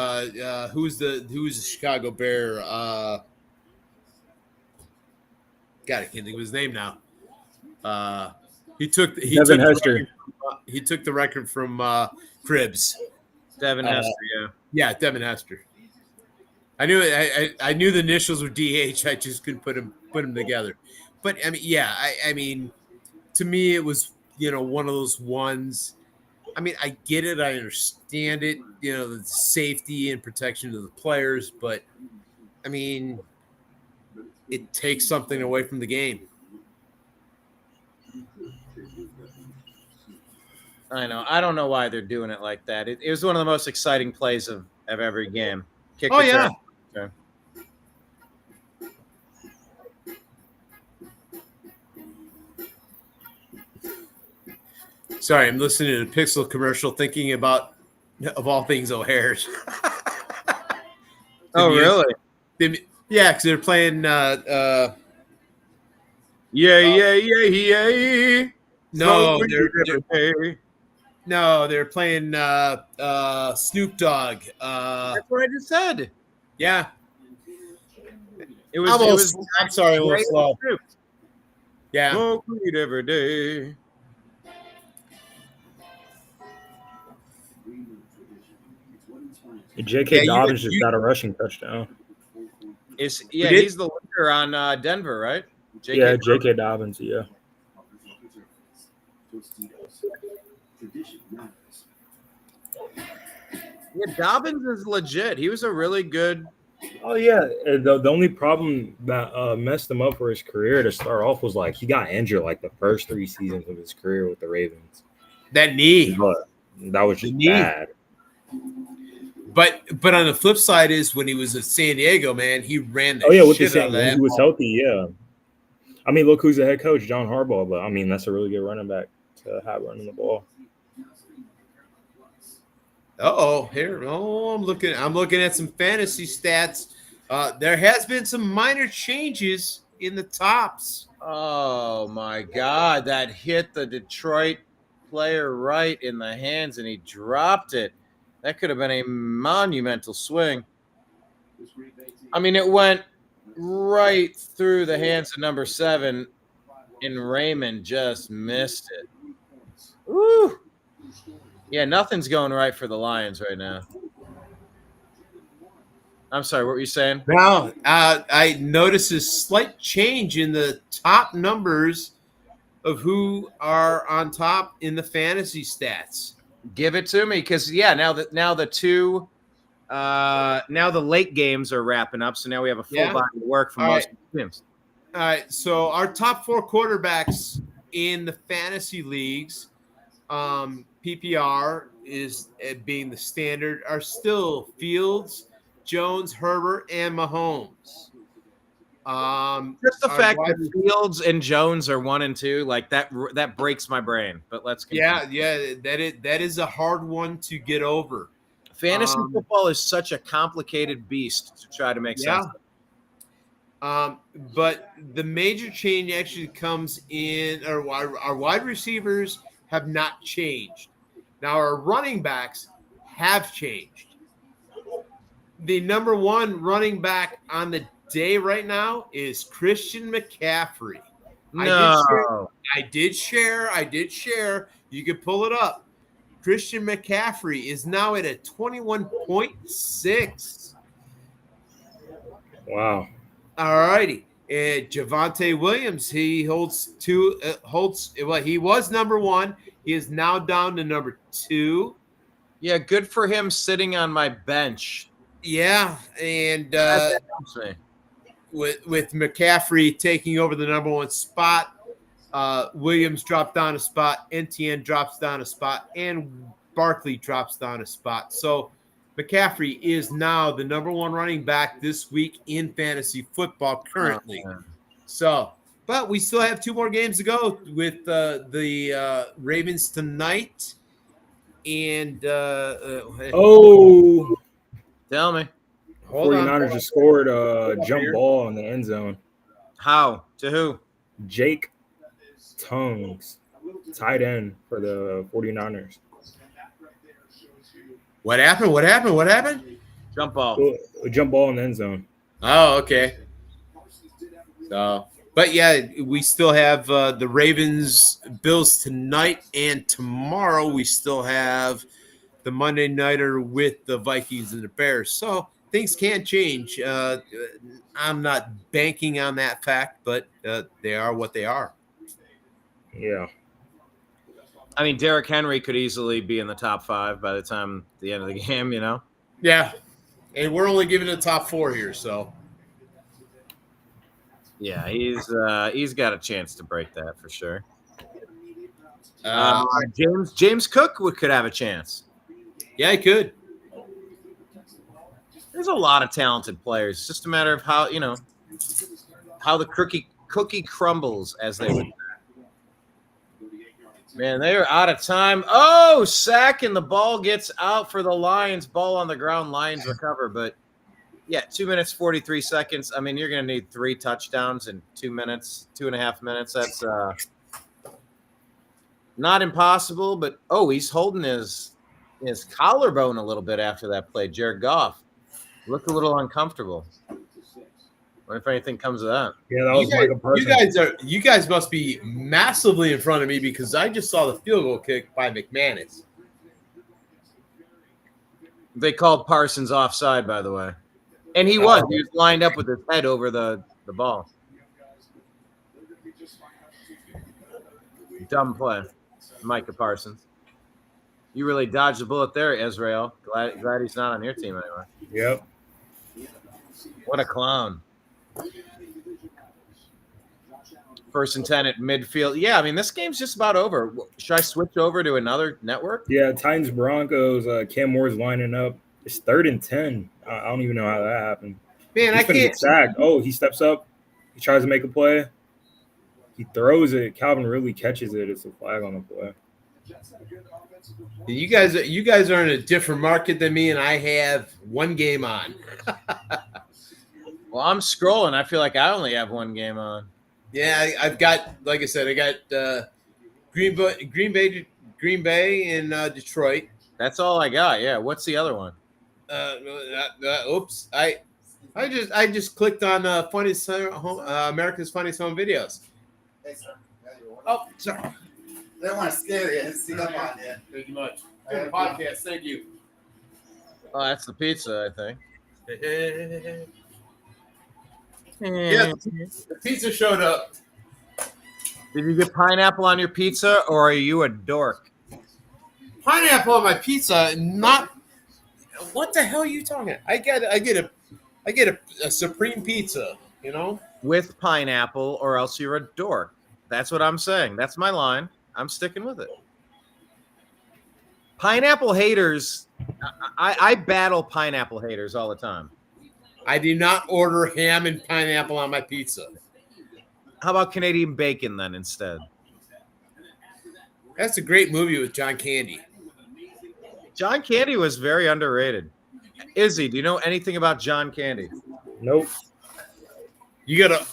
who's the Chicago Bear? God, I can't think of his name now. He took the record from Cribbs. Devin Hester, yeah. Yeah, Devin Hester. I knew I knew the initials were DH. I just couldn't put them together. But I mean, yeah, I mean, to me, it was one of those ones. I mean, I get it, I understand it. The safety and protection of the players, but I mean, it takes something away from the game. I know. I don't know why they're doing it like that. It was one of the most exciting plays of every game. Oh yeah. Okay. Sorry, I'm listening to the Pixel commercial, thinking about, of all things, O'Hare's. Oh, really? Yeah, because they're playing. Yeah. No, they're playing Snoop Dogg. That's what I just said. Yeah. I'm sorry, a little slow. Yeah. Smoke weed every day. J.K. Dobbins just got a rushing touchdown. He's the leader on Denver, right? J.K. Dobbins, yeah. Yeah, Dobbins is legit. He was a really good. Oh yeah, the only problem that messed him up for his career to start off was like he got injured like the first 3 seasons of his career with the Ravens. That knee, but that was just bad. But on the flip side is when he was at San Diego, man, he ran the with the shit out of that. He was healthy, yeah. I mean, look who's the head coach, John Harbaugh. But I mean, that's a really good running back to have running the ball. I'm looking at some fantasy stats. There has been some minor changes in the tops. Oh my God, that hit the Detroit player right in the hands, and he dropped it. That could have been a monumental swing. I mean, it went right through the hands of number 7, and Raymond just missed it. Woo! Yeah, nothing's going right for the Lions right now. I'm sorry, what were you saying? Now, I noticed a slight change in the top numbers of who are on top in the fantasy stats. Give it to me, because now the late games are wrapping up, so now we have a full body of work from most teams. All right, so our top 4 quarterbacks in the fantasy leagues, PPR, is being the standard are still Fields, Jones, Herbert, and Mahomes. Just the our fact wide that Fields and Jones are 1 and 2, like that breaks my brain. But let's continue. Yeah, that is a hard one to get over. Fantasy football is such a complicated beast to try to make sense of. But the major change actually comes in, or our wide receivers have not changed. Now our running backs have changed. The number one running back on the day right now is Christian McCaffrey. No. I did share. You can pull it up. Christian McCaffrey is now at a 21.6. Wow. All righty. And Javonte Williams, he he was number 1. He is now down to number 2. Yeah, good for him sitting on my bench. Yeah, and That helps me. with McCaffrey taking over the number 1 spot, Williams dropped down a spot, NTN drops down a spot, and Barkley drops down a spot. So McCaffrey is now the number 1 running back this week in fantasy football currently. But we still have 2 more games to go with the Ravens tonight. And tell me. 49ers just scored a jump ball in the end zone. How? To who? Jake Tongues, tight end for the 49ers. What happened? Jump ball. A jump ball in the end zone. Oh, okay. So, but yeah, we still have the Ravens, Bills tonight, and tomorrow we still have the Monday Nighter with the Vikings and the Bears. So things can change. I'm not banking on that fact, but they are what they are. Yeah. I mean, Derrick Henry could easily be in the top 5 by the time the end of the game, you know? Yeah. And we're only giving the top 4 here, so. Yeah, he's got a chance to break that for sure. James Cook could have a chance. Yeah, he could. There's a lot of talented players. It's just a matter of how, how the cookie crumbles, as they would say. Man, they are out of time. Oh, sack, and the ball gets out for the Lions. Ball on the ground. Lions recover. But, yeah, 2 minutes, 43 seconds. I mean, you're going to need 3 touchdowns in 2 minutes, 2.5 minutes. That's not impossible. But, he's holding his collarbone a little bit after that play. Jared Goff looked a little uncomfortable. What if anything comes of that? Yeah, that was Michael Parsons. You guys must be massively in front of me because I just saw the field goal kick by McManus. They called Parsons offside, by the way. And he was lined up with his head over the ball. Dumb play, Micah Parsons. You really dodged the bullet there, Israel. Glad he's not on your team anymore. Yep. What a clown. First and 10 at midfield. Yeah, I mean, this game's just about over. Should I switch over to another network? Yeah, Titans Broncos. Cam Moore's lining up. It's 3rd and 10. I don't even know how that happened. Man, I can't. Get sacked. Oh, he steps up. He tries to make a play. He throws it. Calvin really catches it. It's a flag on the play. You guys are in a different market than me, and I have 1 game on. Well, I'm scrolling. I feel like I only have 1 game on. Yeah, I've got, like I said, I got Green Bay, and Detroit. That's all I got. Yeah. What's the other one? Oops, I just clicked on America's Funniest Home Videos. Hey, sir. Oh, sorry. They don't want to scare you. Sneak up on you. Thank you much. Good podcast. Thank you. Oh, that's the pizza, I think. Yeah, the pizza showed up. Did you get pineapple on your pizza, or are you a dork? Pineapple on my pizza? Not. What the hell are you talking? I get a supreme pizza. With pineapple, or else you're a dork. That's what I'm saying. That's my line. I'm sticking with it. Pineapple haters. I battle pineapple haters all the time. I do not order ham and pineapple on my pizza. How about Canadian bacon then instead? That's a great movie with John Candy. John Candy was very underrated. Izzy, do you know anything about John Candy? Nope. You gotta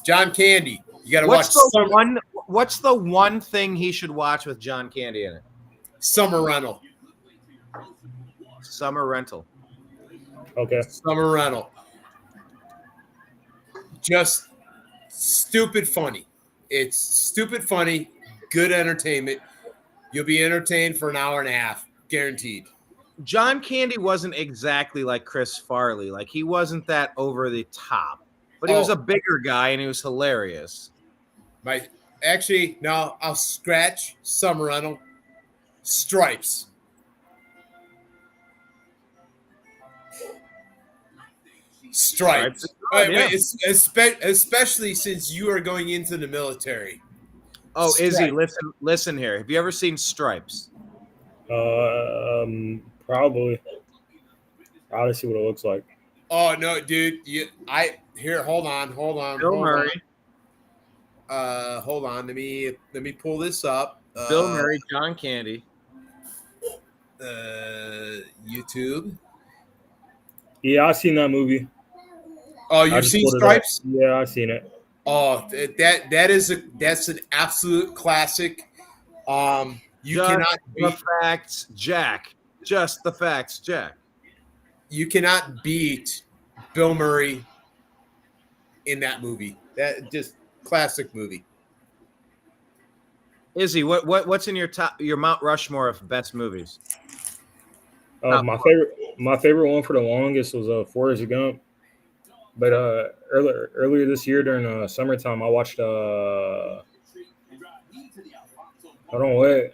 John Candy. You gotta What's watch what's the one thing he should watch with John Candy in it? Summer Rental. Summer Rental. Okay. Summer Rental. Just stupid funny. It's stupid funny, good entertainment. You'll be entertained for an hour and a half, guaranteed. John Candy wasn't exactly like Chris Farley. Like he wasn't that over the top, but he was a bigger guy and he was hilarious. No, I'll scratch Summer Rental. Stripes. Stripes. Especially since you are going into the military. Oh, Stripes. Izzy, listen here. Have you ever seen Stripes? Probably see what it looks like. Oh no, dude! Hold on. Bill Murray. Hold on. Let me pull this up. Bill Murray, John Candy. YouTube. Yeah, I've seen that movie. Oh, you've seen Stripes? Yeah, I've seen it. Oh, that's an absolute classic. You Just cannot beat the facts, Jack. Just the facts, Jack. You cannot beat Bill Murray in that movie. That just classic movie. Izzy, what's in your Mount Rushmore of best movies? My favorite one for the longest was Forrest Gump. But earlier this year during summertime, I watched hold on, wait.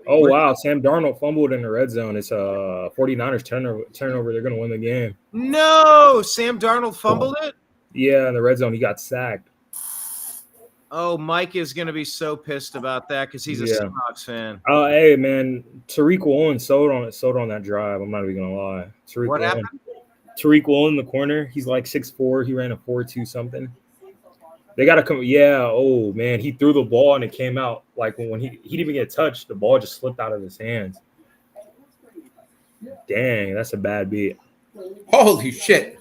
Oh wow, Sam Darnold fumbled in the red zone. It's 49ers turnover. They're gonna win the game. No, Sam Darnold fumbled it? Yeah, in the red zone, he got sacked. Oh, Mike is gonna be so pissed about that because he's a Seahawks fan. Oh, hey man, Tariq Woolen sold on that drive. I'm not even gonna lie. What happened? Tariq Woolen in the corner. He's like 6'4". He ran a 4.2 something. They got to come. Yeah. Oh, man. He threw the ball and it came out. Like when he didn't even get touched, the ball just slipped out of his hands. Dang, that's a bad beat. Holy shit.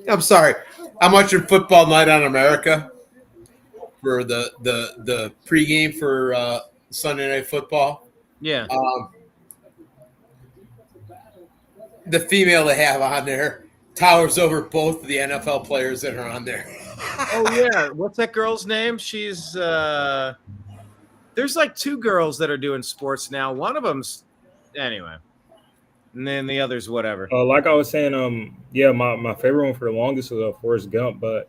I'm sorry. I'm watching Football Night on America for the pregame for Sunday Night Football. Yeah. The female they have on there towers over both of the NFL players that are on there. Oh yeah, what's that girl's name? She's there's like two girls that are doing sports now. One of them's anyway, and then the other's whatever. Like I was saying, my favorite one for the longest was Forrest Gump, but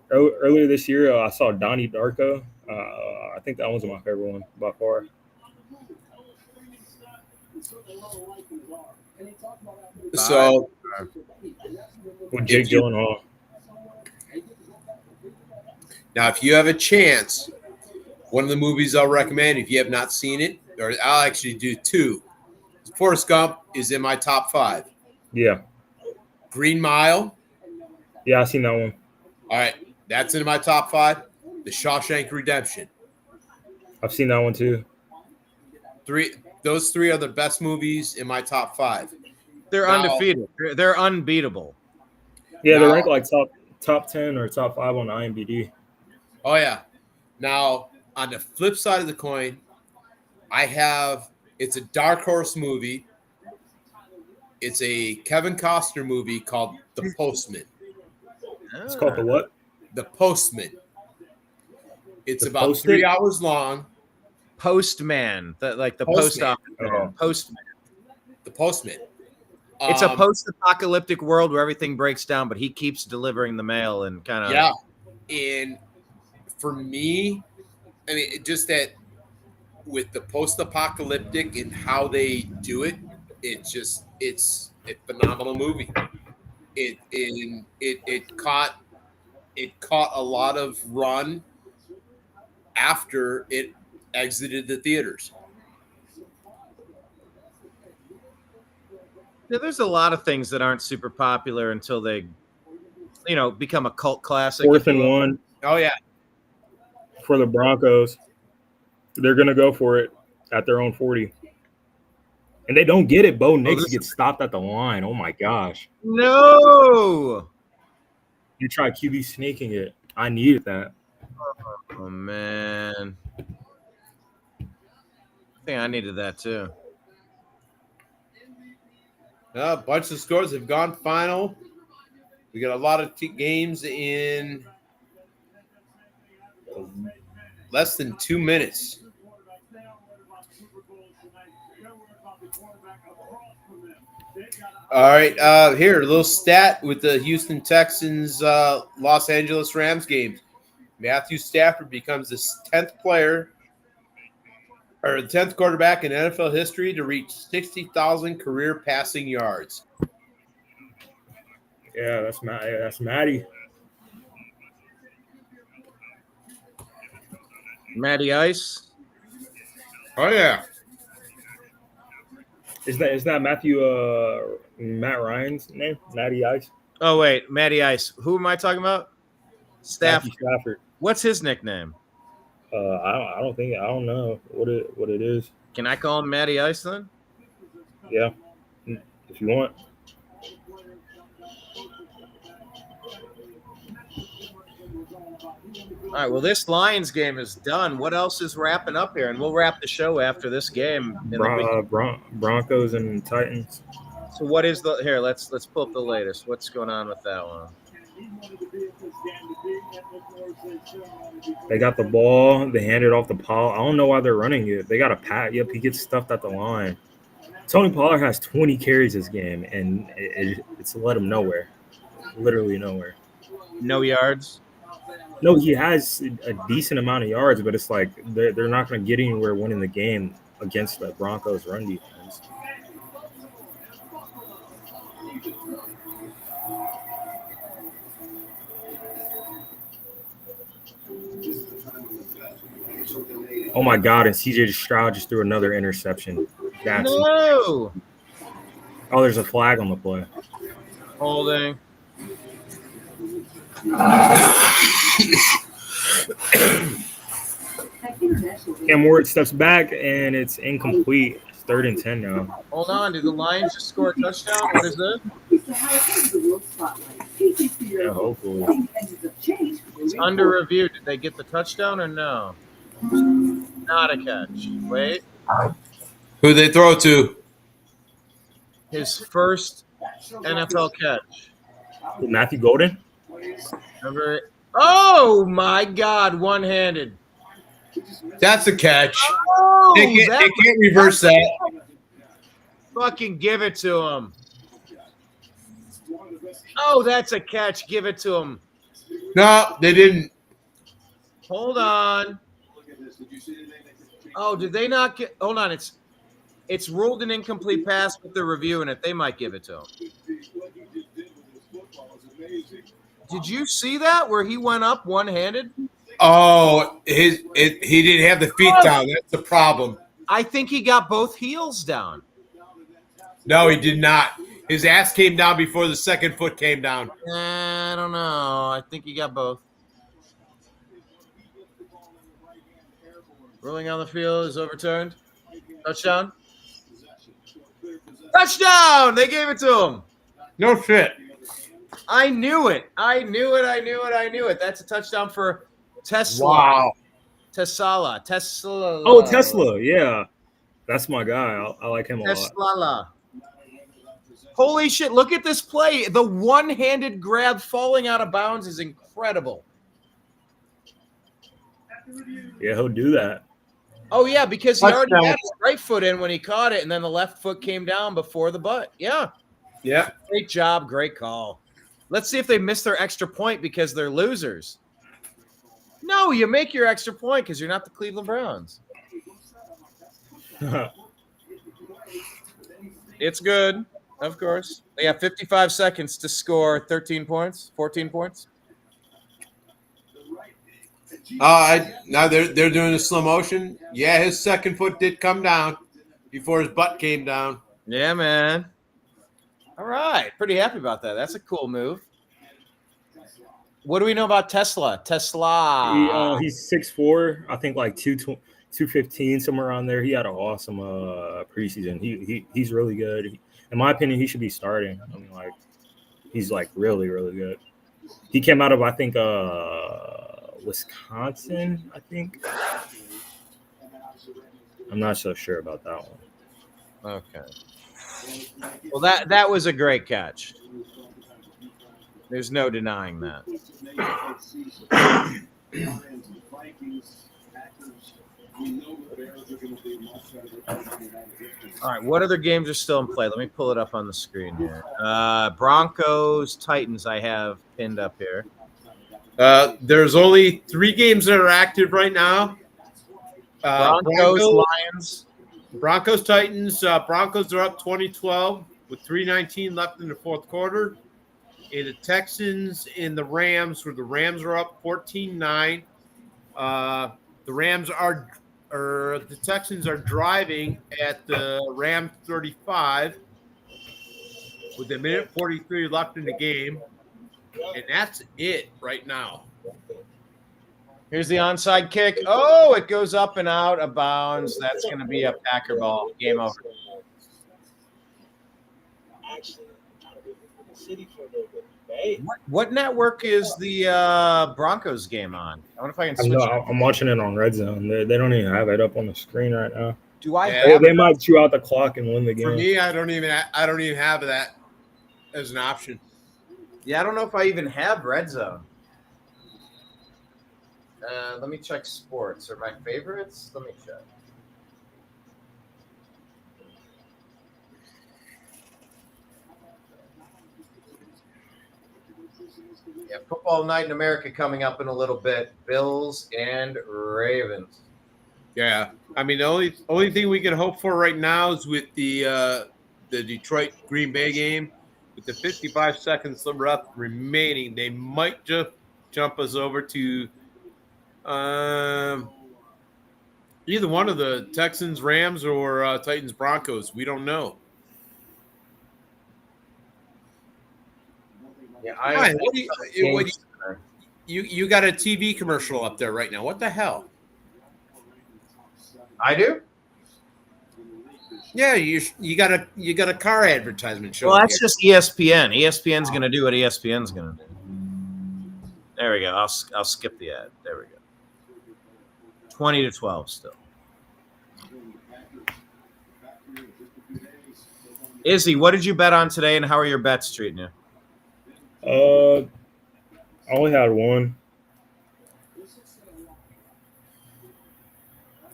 earlier this year I saw Donnie Darko. I think that was my favorite one by far. So with Jake Gyllenhaal. Now, if you have a chance, one of the movies I'll recommend, if you have not seen it, or I'll actually do two. Forrest Gump is in my top 5. Yeah. Green Mile. Yeah, I've seen that one. All right. That's in my top 5. The Shawshank Redemption. I've seen that one too. Those 3 are the best movies in my top 5. They're undefeated. They're unbeatable. Yeah, they're ranked like top 10 or top 5 on IMDb. Oh, yeah. Now, on the flip side of the coin, it's a Dark Horse movie. It's a Kevin Costner movie called The Postman. It's called The what? The Postman. It's The about Post-it? 3 hours long. Postman, like the post office. Postman. The Postman. It's a post-apocalyptic world where everything breaks down, but he keeps delivering the mail and kind of. Yeah. And for me, I mean, just that with the post-apocalyptic and how they do it, it's a phenomenal movie. It caught a lot of run after it exited the theaters. Yeah, there's a lot of things that aren't super popular until they, become a cult classic. 4th and 1 Oh yeah. for the Broncos. They're gonna go for it at their own 40. And they don't get it. Bo Nix gets stopped at the line. Oh my gosh. No. You try QB sneaking it. I needed that. Oh man. I think I needed that too. A bunch of scores have gone final. We got a lot of games in less than 2 minutes. All right, here, a little stat with the Houston Texans, Los Angeles Rams games. Matthew Stafford becomes the 10th player or the 10th quarterback in NFL history to reach 60,000 career passing yards. Yeah, that's Matty. Matty Ice. Oh yeah. Is that Matt Ryan's name? Matty Ice? Oh wait, Matty Ice. Who am I talking about? Matthew Stafford. What's his nickname? I don't know what it is. Can I call him Matty Ice then? Yeah, if you want. All right, well, this Lions game is done. What else is wrapping up here? And we'll wrap the show after this game. Broncos and Titans. So what is here? Let's pull up the latest. What's going on with that one? They got the ball. They handed off the Pollard. I don't know why they're running it. They got a pat. Yep, he gets stuffed at the line. Tony Pollard has 20 carries this game, and it's led him nowhere. Literally nowhere. No yards? No, he has a decent amount of yards, but it's like they're not going to get anywhere winning the game against the Broncos' run defense. Oh my God! And CJ Stroud just threw another interception. No! Oh, there's a flag on the play. Holding. Cam Ward steps back, and it's incomplete. It's 3rd and 10 now. Hold on. Did the Lions just score a touchdown? What is it? Yeah, hopefully. It's under review. Did they get the touchdown or no? Not a catch. Wait. Who they throw to? His first NFL catch. Matthew Golden? Remember? Oh, my God. One-handed. That's a catch. Oh, they can't reverse that. Fucking give it to him. Oh, that's a catch. Give it to him. No, they didn't. Hold on. Oh, did they not get – hold on. It's ruled an incomplete pass, but they're reviewing it. They might give it to him. Did you see that where he went up one-handed? Oh, he didn't have the feet down. That's the problem. I think he got both heels down. No, he did not. His ass came down before the second foot came down. I don't know. I think he got both. Ruling on the field is overturned. Touchdown. Touchdown! They gave it to him. No shit. I knew it. I knew it. That's a touchdown for Tesla. Wow. Tesla. Oh, Tesla. Yeah. That's my guy. I like him a lot. Tesla. Holy shit. Look at this play. The one-handed grab falling out of bounds is incredible. Yeah, he'll do that. Oh, yeah, because he already had his right foot in when he caught it, and then the left foot came down before the butt. Yeah. Yeah. Great job. Great call. Let's see if they miss their extra point because they're losers. No, you make your extra point because you're not the Cleveland Browns. It's good, of course. They have 55 seconds to score 13 points, 14 points. Now they're doing the slow motion. Yeah, his second foot did come down before his butt came down. Yeah, man. All right. Pretty happy about that. That's a cool move. What do we know about Tesla? He's 6'4", I think like 215, somewhere around there. He had an awesome preseason. He's really good. In my opinion, he should be starting. I mean, like, he's like really, really good. He came out of, I think, Wisconsin, I think. I'm not so sure about that one. Okay. Well, that was a great catch. There's no denying that. All right, what other games are still in play? Let me pull it up on the screen here. Broncos, Titans, I have pinned up here. There's only 3 games that are active right now. Broncos, Lions. Broncos, Titans. Broncos are up 20-12 with 3:19 left in the fourth quarter. And the Texans and the Rams, where the Rams are up 14-9. The Texans are driving at the Ram 35 with a minute 43 left in the game. And that's it right now. Here's the onside kick. Oh, it goes up and out of bounds. That's going to be a Packer ball. Game over. What network is the Broncos game on? I wonder if I can switch. I'm watching it on Red Zone. They don't even have it up on the screen right now. Do I? Have they might chew out the clock and win the game. For me, I don't even have that as an option. Yeah, I don't know if I even have Red Zone. Let me check sports or my favorites. Let me check. Yeah, football night in America coming up in a little bit. Bills and Ravens. Yeah, I mean the only thing we can hope for right now is with the Detroit Green Bay game, with the 55 seconds left remaining, they might just jump us over to either one of the Texans, Rams, or Titans, Broncos. We don't know. Yeah, you got a TV commercial up there right now. What the hell? I do? Yeah, you got a car advertisement show. Well, that's just ESPN. ESPN's going to do what ESPN's going to do. There we go. I'll skip the ad. There we go. 20-12 still. Izzy, what did you bet on today, and how are your bets treating you? I only had one.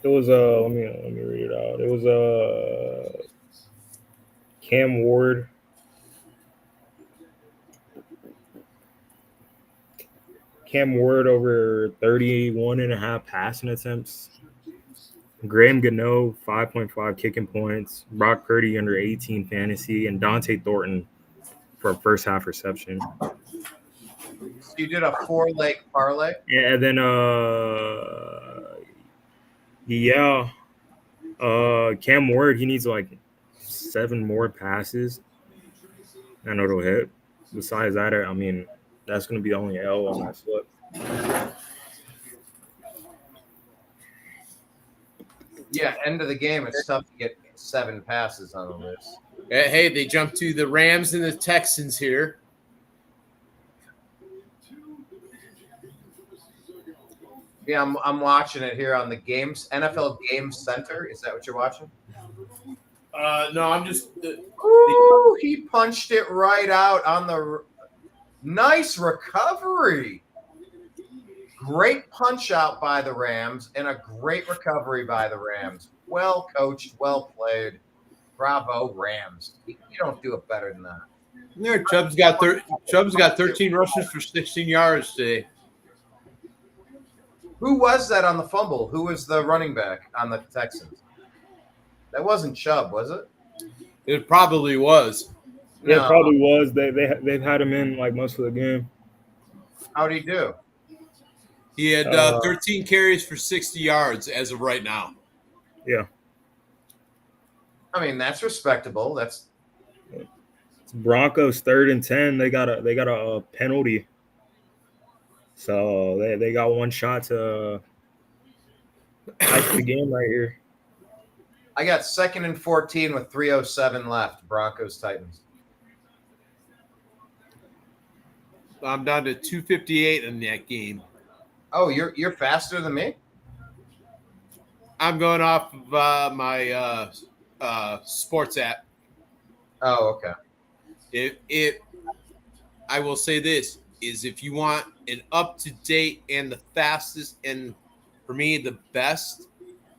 It was let me read it out. It was Cam Ward. Cam Ward over 31.5 passing attempts. Graham Gano 5.5 kicking points. Brock Purdy under 18 fantasy, and Dante Thornton for a first half reception. So you did a 4-leg parlay? Yeah, and then Cam Ward, he needs like 7 more passes. I know it'll hit. Besides that, I mean, that's going to be the only L on that slip. Yeah, end of the game, it's tough to get 7 passes on the list. Hey, they jumped to the Rams and the Texans here. Yeah, I'm watching it here on the games, NFL Game Center. Is that what you're watching? No, I'm just. Ooh, he punched it right out on the. Nice recovery. Great punch out by the Rams and a great recovery by the Rams. Well coached, well played. Bravo, Rams. You don't do it better than that. There, Chubb's got 13 rushes for 16 yards today. Who was that on the fumble? Who was the running back on the Texans? That wasn't Chubb, was it? It probably was. Yeah, it probably was. They've had him in like most of the game. How'd he do? He had 13 carries for 60 yards as of right now. Yeah. I mean, that's respectable. It's Broncos 3rd and 10. They got a penalty. So they got one shot to ice the game right here. I got 2nd and 14 with 3:07 left. Broncos Titans. I'm down to 258 in that game. Oh, you're faster than me? I'm going off of my sports app. Oh, okay. I will say this is if you want an up-to-date and the fastest and for me the best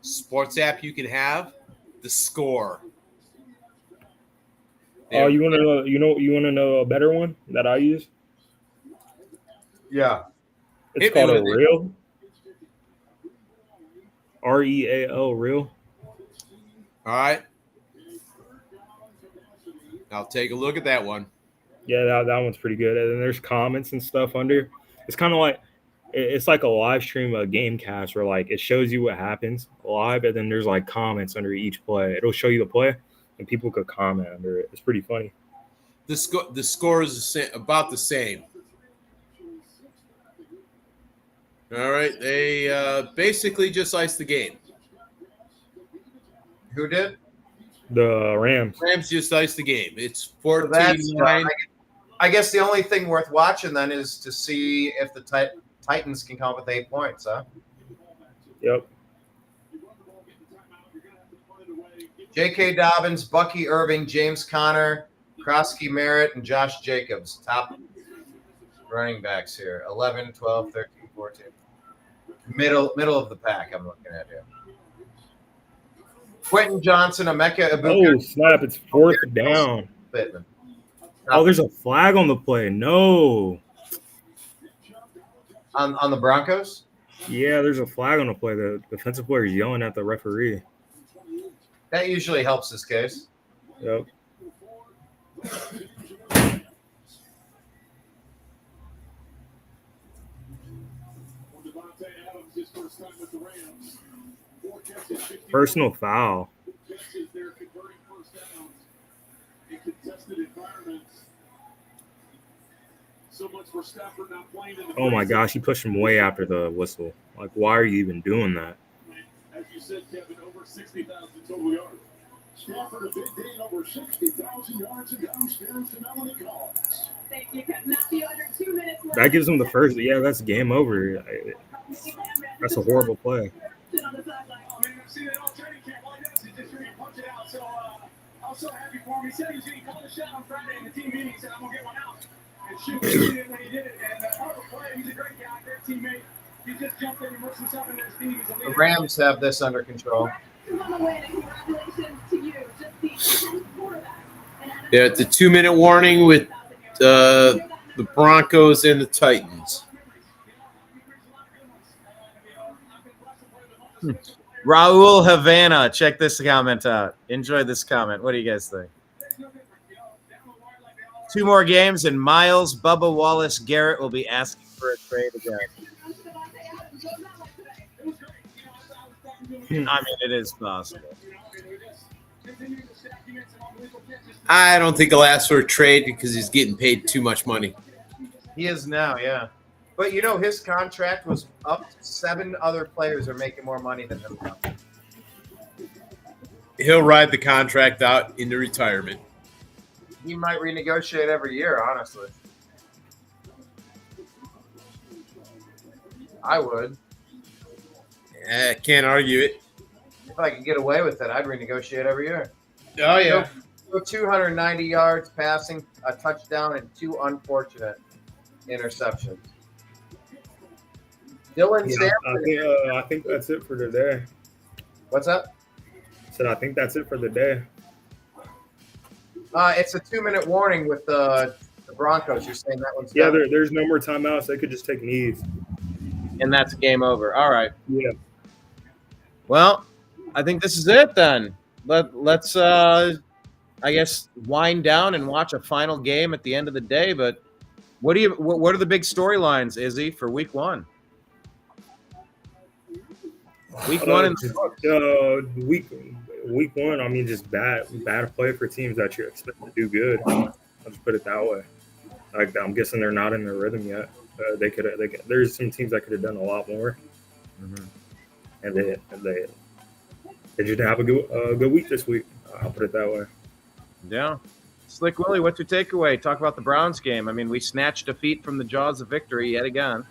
sports app you can have, the Score. Oh, you want to know a better one that I use? Yeah. It's called a Real. REAL, Real. All right. I'll take a look at that one. Yeah, that one's pretty good. And then there's comments and stuff under. It's kind of like it's like a live stream of game cast where like it shows you what happens live, and then there's like comments under each play. It'll show you the play, and people could comment under it. It's pretty funny. The score is about the same. All right, they basically just iced the game. Who did? The Rams. Rams just iced the game. It's 14-9. I guess the only thing worth watching then is to see if the Titans can come up with 8 points, huh? Yep. J.K. Dobbins, Bucky Irving, James Conner, Krosky Merritt, and Josh Jacobs. Top running backs here. 11, 12, 13, 14. Middle of the pack I'm looking at here. Quentin Johnson, Emeka Ibuka. Oh, snap. It's 4th down. Pittman. Oh, there's a flag on the play. No. On the Broncos? Yeah, there's a flag on the play. The defensive player is yelling at the referee. That usually helps this case. Yep. Personal foul. Oh my gosh, he pushed him way after the whistle. Like, why are you even doing that? As you said, Kevin, over 60,000 total yards. Stafford a big day and over 60,000 yards and downstairs to Melanie Collins. Thank you, Matthew. Under 2 minutes left. That gives him the first. Yeah, that's game over. That's a horrible play. Oh, man, I've seen it all training camp. All he does is just really punch it out. So I was so happy for him. He said he was going to call the shot on Friday in the team meeting. He said, I'm going to get one out. And shoot, he did it, and he did it. And part of the play, he's a great guy, great teammate. He just jumped in and immersed himself in his team. The Rams have this under control. Yeah, it's a 2-minute warning with the Broncos and the Titans. Raul Havana, check this comment out. Enjoy this comment. What do you guys think? 2 more games, and Miles, Bubba Wallace, Garrett will be asking for a trade again. I mean, it is possible. I don't think he'll ask for a trade because he's getting paid too much money. He is now, yeah. But, you know, his contract was up. 7 other players are making more money than him now. He'll ride the contract out into retirement. He might renegotiate every year, honestly. I would. I can't argue it. If I could get away with it, I'd renegotiate every year. Oh, yeah. Go 290 yards passing, a touchdown, and 2 unfortunate interceptions. Dylan Sampson. I think that's it for today. What's up? I said I think that's it for the day. It's a 2-minute warning with the Broncos. You're saying that one's Yeah, done? there's no more timeouts. They could just take knees. And that's game over. All right. Yeah. Well, I think this is it then. Let's I guess wind down and watch a final game at the end of the day. But what are the big storylines, Izzy, for week 1? Week 1 week 1. I mean, just bad play for teams that you expect to do good. I'll just put it that way. Like, I'm guessing they're not in their rhythm yet. They could. There's some teams that could have done a lot more, and they just didn't have a good week this week. I'll put it that way. Yeah. Slick Willie, what's your takeaway? Talk about the Browns game. I mean, we snatched defeat from the jaws of victory yet again.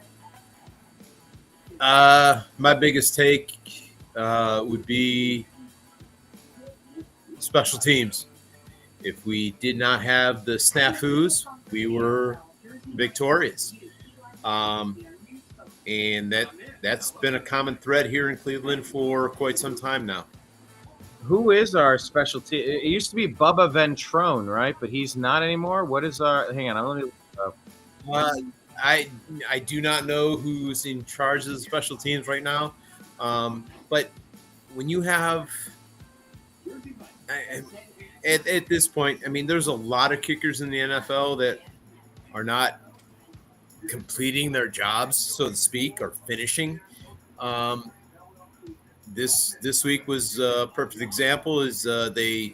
My biggest take would be special teams. If we did not have the snafus, we were victorious. And that's been a common thread here in Cleveland for quite some time now. Who is our specialty? It used to be Bubba Ventrone, right? But he's not anymore. What is our? Hang on, let me look up. I do not know who's in charge of the special teams right now, but when you have at this point, I mean, there's a lot of kickers in the NFL that are not completing their jobs, so to speak, or finishing. This week was a perfect example. Is they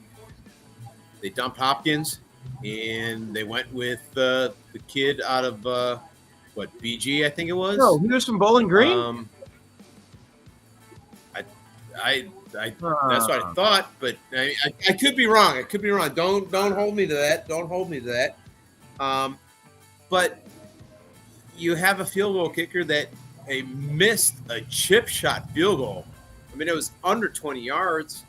dumped Hopkins and they went with the kid out of BG, I think it was. No, he was from Bowling Green. I that's what I thought, but I could be wrong. I could be wrong. Don't hold me to that. Don't hold me to that. But you have a field goal kicker that missed a chip shot field goal. I mean, it was under 20 yards,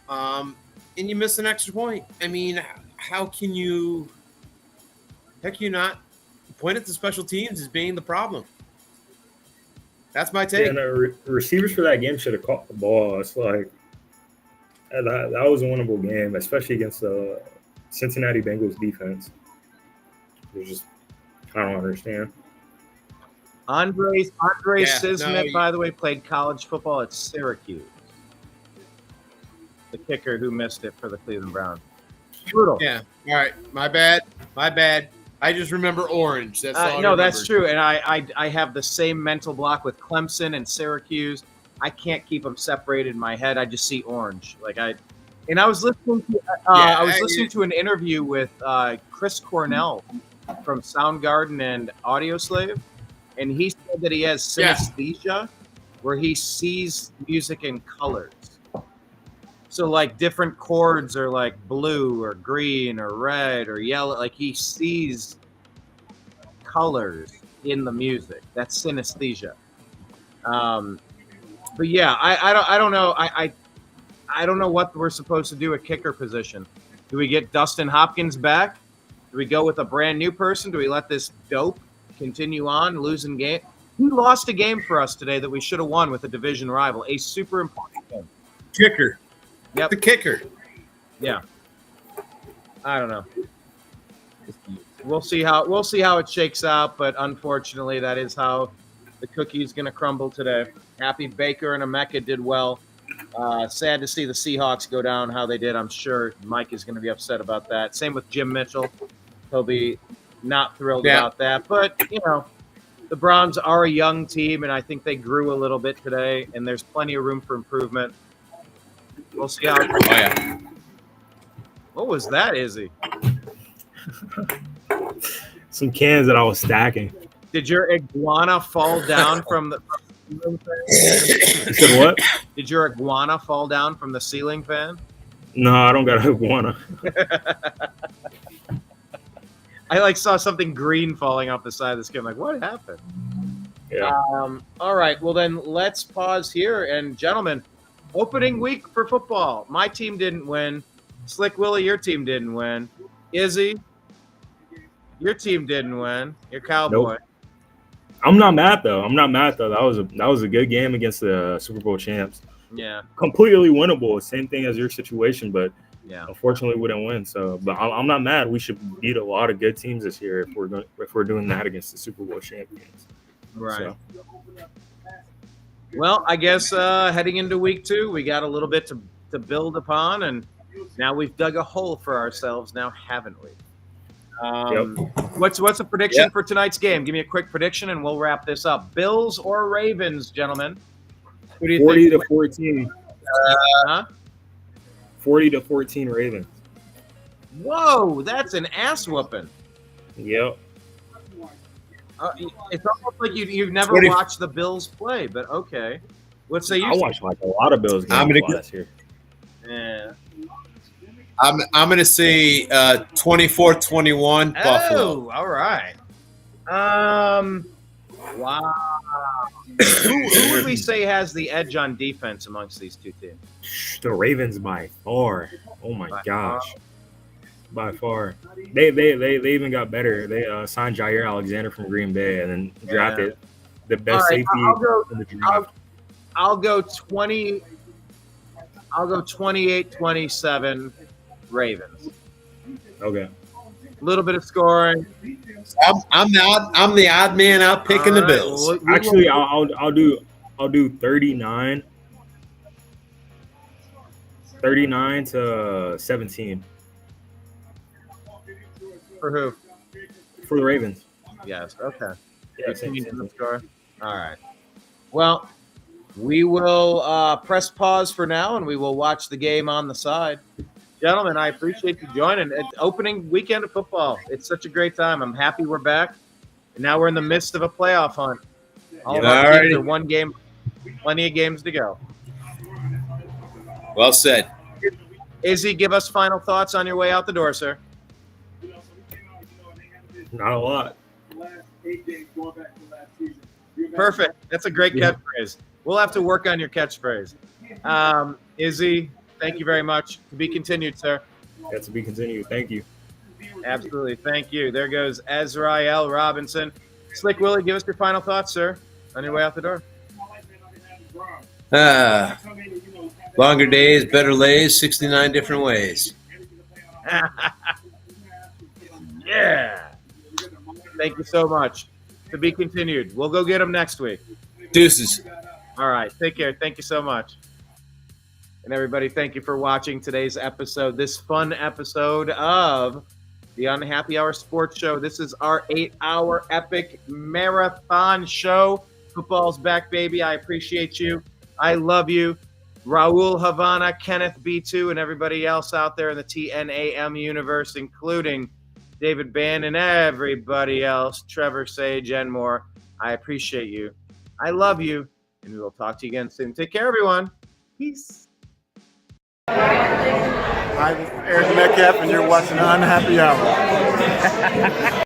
and you miss an extra point. I mean, how can you not point at the special teams as being the problem? That's my take. Yeah, and the receivers for that game should have caught the ball. It's like that was a winnable game, especially against the Cincinnati Bengals defense. I don't understand. Andre Sismet, by the way, played college football at Syracuse. The kicker who missed it for the Cleveland Browns. Brutal. Yeah. All right. My bad. I just remember orange. That's all. No, that's true. And I have the same mental block with Clemson and Syracuse. I can't keep them separated in my head. I just see orange. I was listening to an interview with Chris Cornell from Soundgarden and Audioslave. And he said that he has synesthesia, where he sees music in colors. So, like, different chords are like blue or green or red or yellow. Like, he sees colors in the music. That's synesthesia. But yeah, I don't know. I don't know what we're supposed to do at kicker position. Do we get Dustin Hopkins back? Do we go with a brand new person? Do we let this dope continue on losing game? He lost a game for us today that we should have won with a division rival. A super important game. Kicker. Yep. The kicker. Yeah. I don't know. We'll see how it shakes out, but unfortunately, that is how the cookie's going to crumble today. Happy Baker and Emeka did well. Sad to see the Seahawks go down how they did. I'm sure Mike is going to be upset about that. Same with Jim Mitchell. He'll be not thrilled about that. But, the Browns are a young team, and I think they grew a little bit today, and there's plenty of room for improvement. We'll see how. Oh, yeah. What was that, Izzy? Some cans that I was stacking. Did your iguana fall down from the ceiling fan? You said what? Did your iguana fall down from the ceiling fan? No, I don't got an iguana. I saw something green falling off the side of the screen. I'm like, what happened? Yeah. All right. Well, then let's pause here. And gentlemen, opening week for football. My team didn't win. Slick Willie, your team didn't win. Izzy, your team didn't win. Your Cowboy. Nope. I'm not mad though. That was a good game against the Super Bowl champs. Yeah. Completely winnable. Same thing as your situation, but unfortunately we didn't win. So, but I'm not mad. We should beat a lot of good teams this year if we're doing that against the Super Bowl champions. Right. So. Well, I guess heading into week 2, we got a little bit to build upon, and now we've dug a hole for ourselves. Now, haven't we? What's a prediction for tonight's game? Give me a quick prediction, and we'll wrap this up. Bills or Ravens, gentlemen? Who do you 40 think? to 14. 40 to 14 Ravens. Whoa, that's an ass whooping. Yep. It's almost like you've never 20 watched the Bills play, but okay. Let's say I you. watched like a lot of Bills I'm games gonna last year. Yeah. I'm gonna say 24-21 Buffalo. Oh, all right. Wow. Who would we say has the edge on defense amongst these two teams? The Ravens by far. Oh my By gosh. By far. They even got better. They signed Jair Alexander from Green Bay and then drafted the best All right, safety in the draft. I'll go 20. I'll go 28-27 Ravens. Okay. A little bit of scoring. I'm the odd man out picking the All right, Bills. well, Actually, I'll do 39. 39-17 for who? for the Ravens. Yes. Okay. Yeah, 18 score. All right. Well, we will press pause for now, and we will watch the game on the side. Gentlemen, I appreciate you joining. It's opening weekend of football. It's such a great time. I'm happy we're back. And now we're in the midst of a playoff hunt. All of our teams are one game, plenty of games to go. Well said. Izzy, give us final thoughts on your way out the door, sir. Not a lot. Perfect. That's a great catchphrase. We'll have to work on your catchphrase. Izzy, thank you very much. To be continued, sir. Yeah, to be continued. Thank you. Absolutely. Thank you. There goes Ezrael Robinson. Slick Willie, give us your final thoughts, sir, on your way out the door. Longer days, better lays, 69 different ways. Yeah. Thank you so much. To be continued. We'll go get them next week. Deuces. All right. Take care. Thank you so much. And everybody, thank you for watching today's episode, this fun episode of the Unhappy Hour Sports Show. This is our 8-hour epic marathon show. Football's back, baby. I appreciate you. I love you. Raul Havana, Kenneth B2, and everybody else out there in the TNAM universe, including David Bann and everybody else, Trevor Sage and more. I appreciate you. I love you. And we will talk to you again soon. Take care, everyone. Peace. Hi, this is Eric Metcalf, and you're watching Unhappy Hour.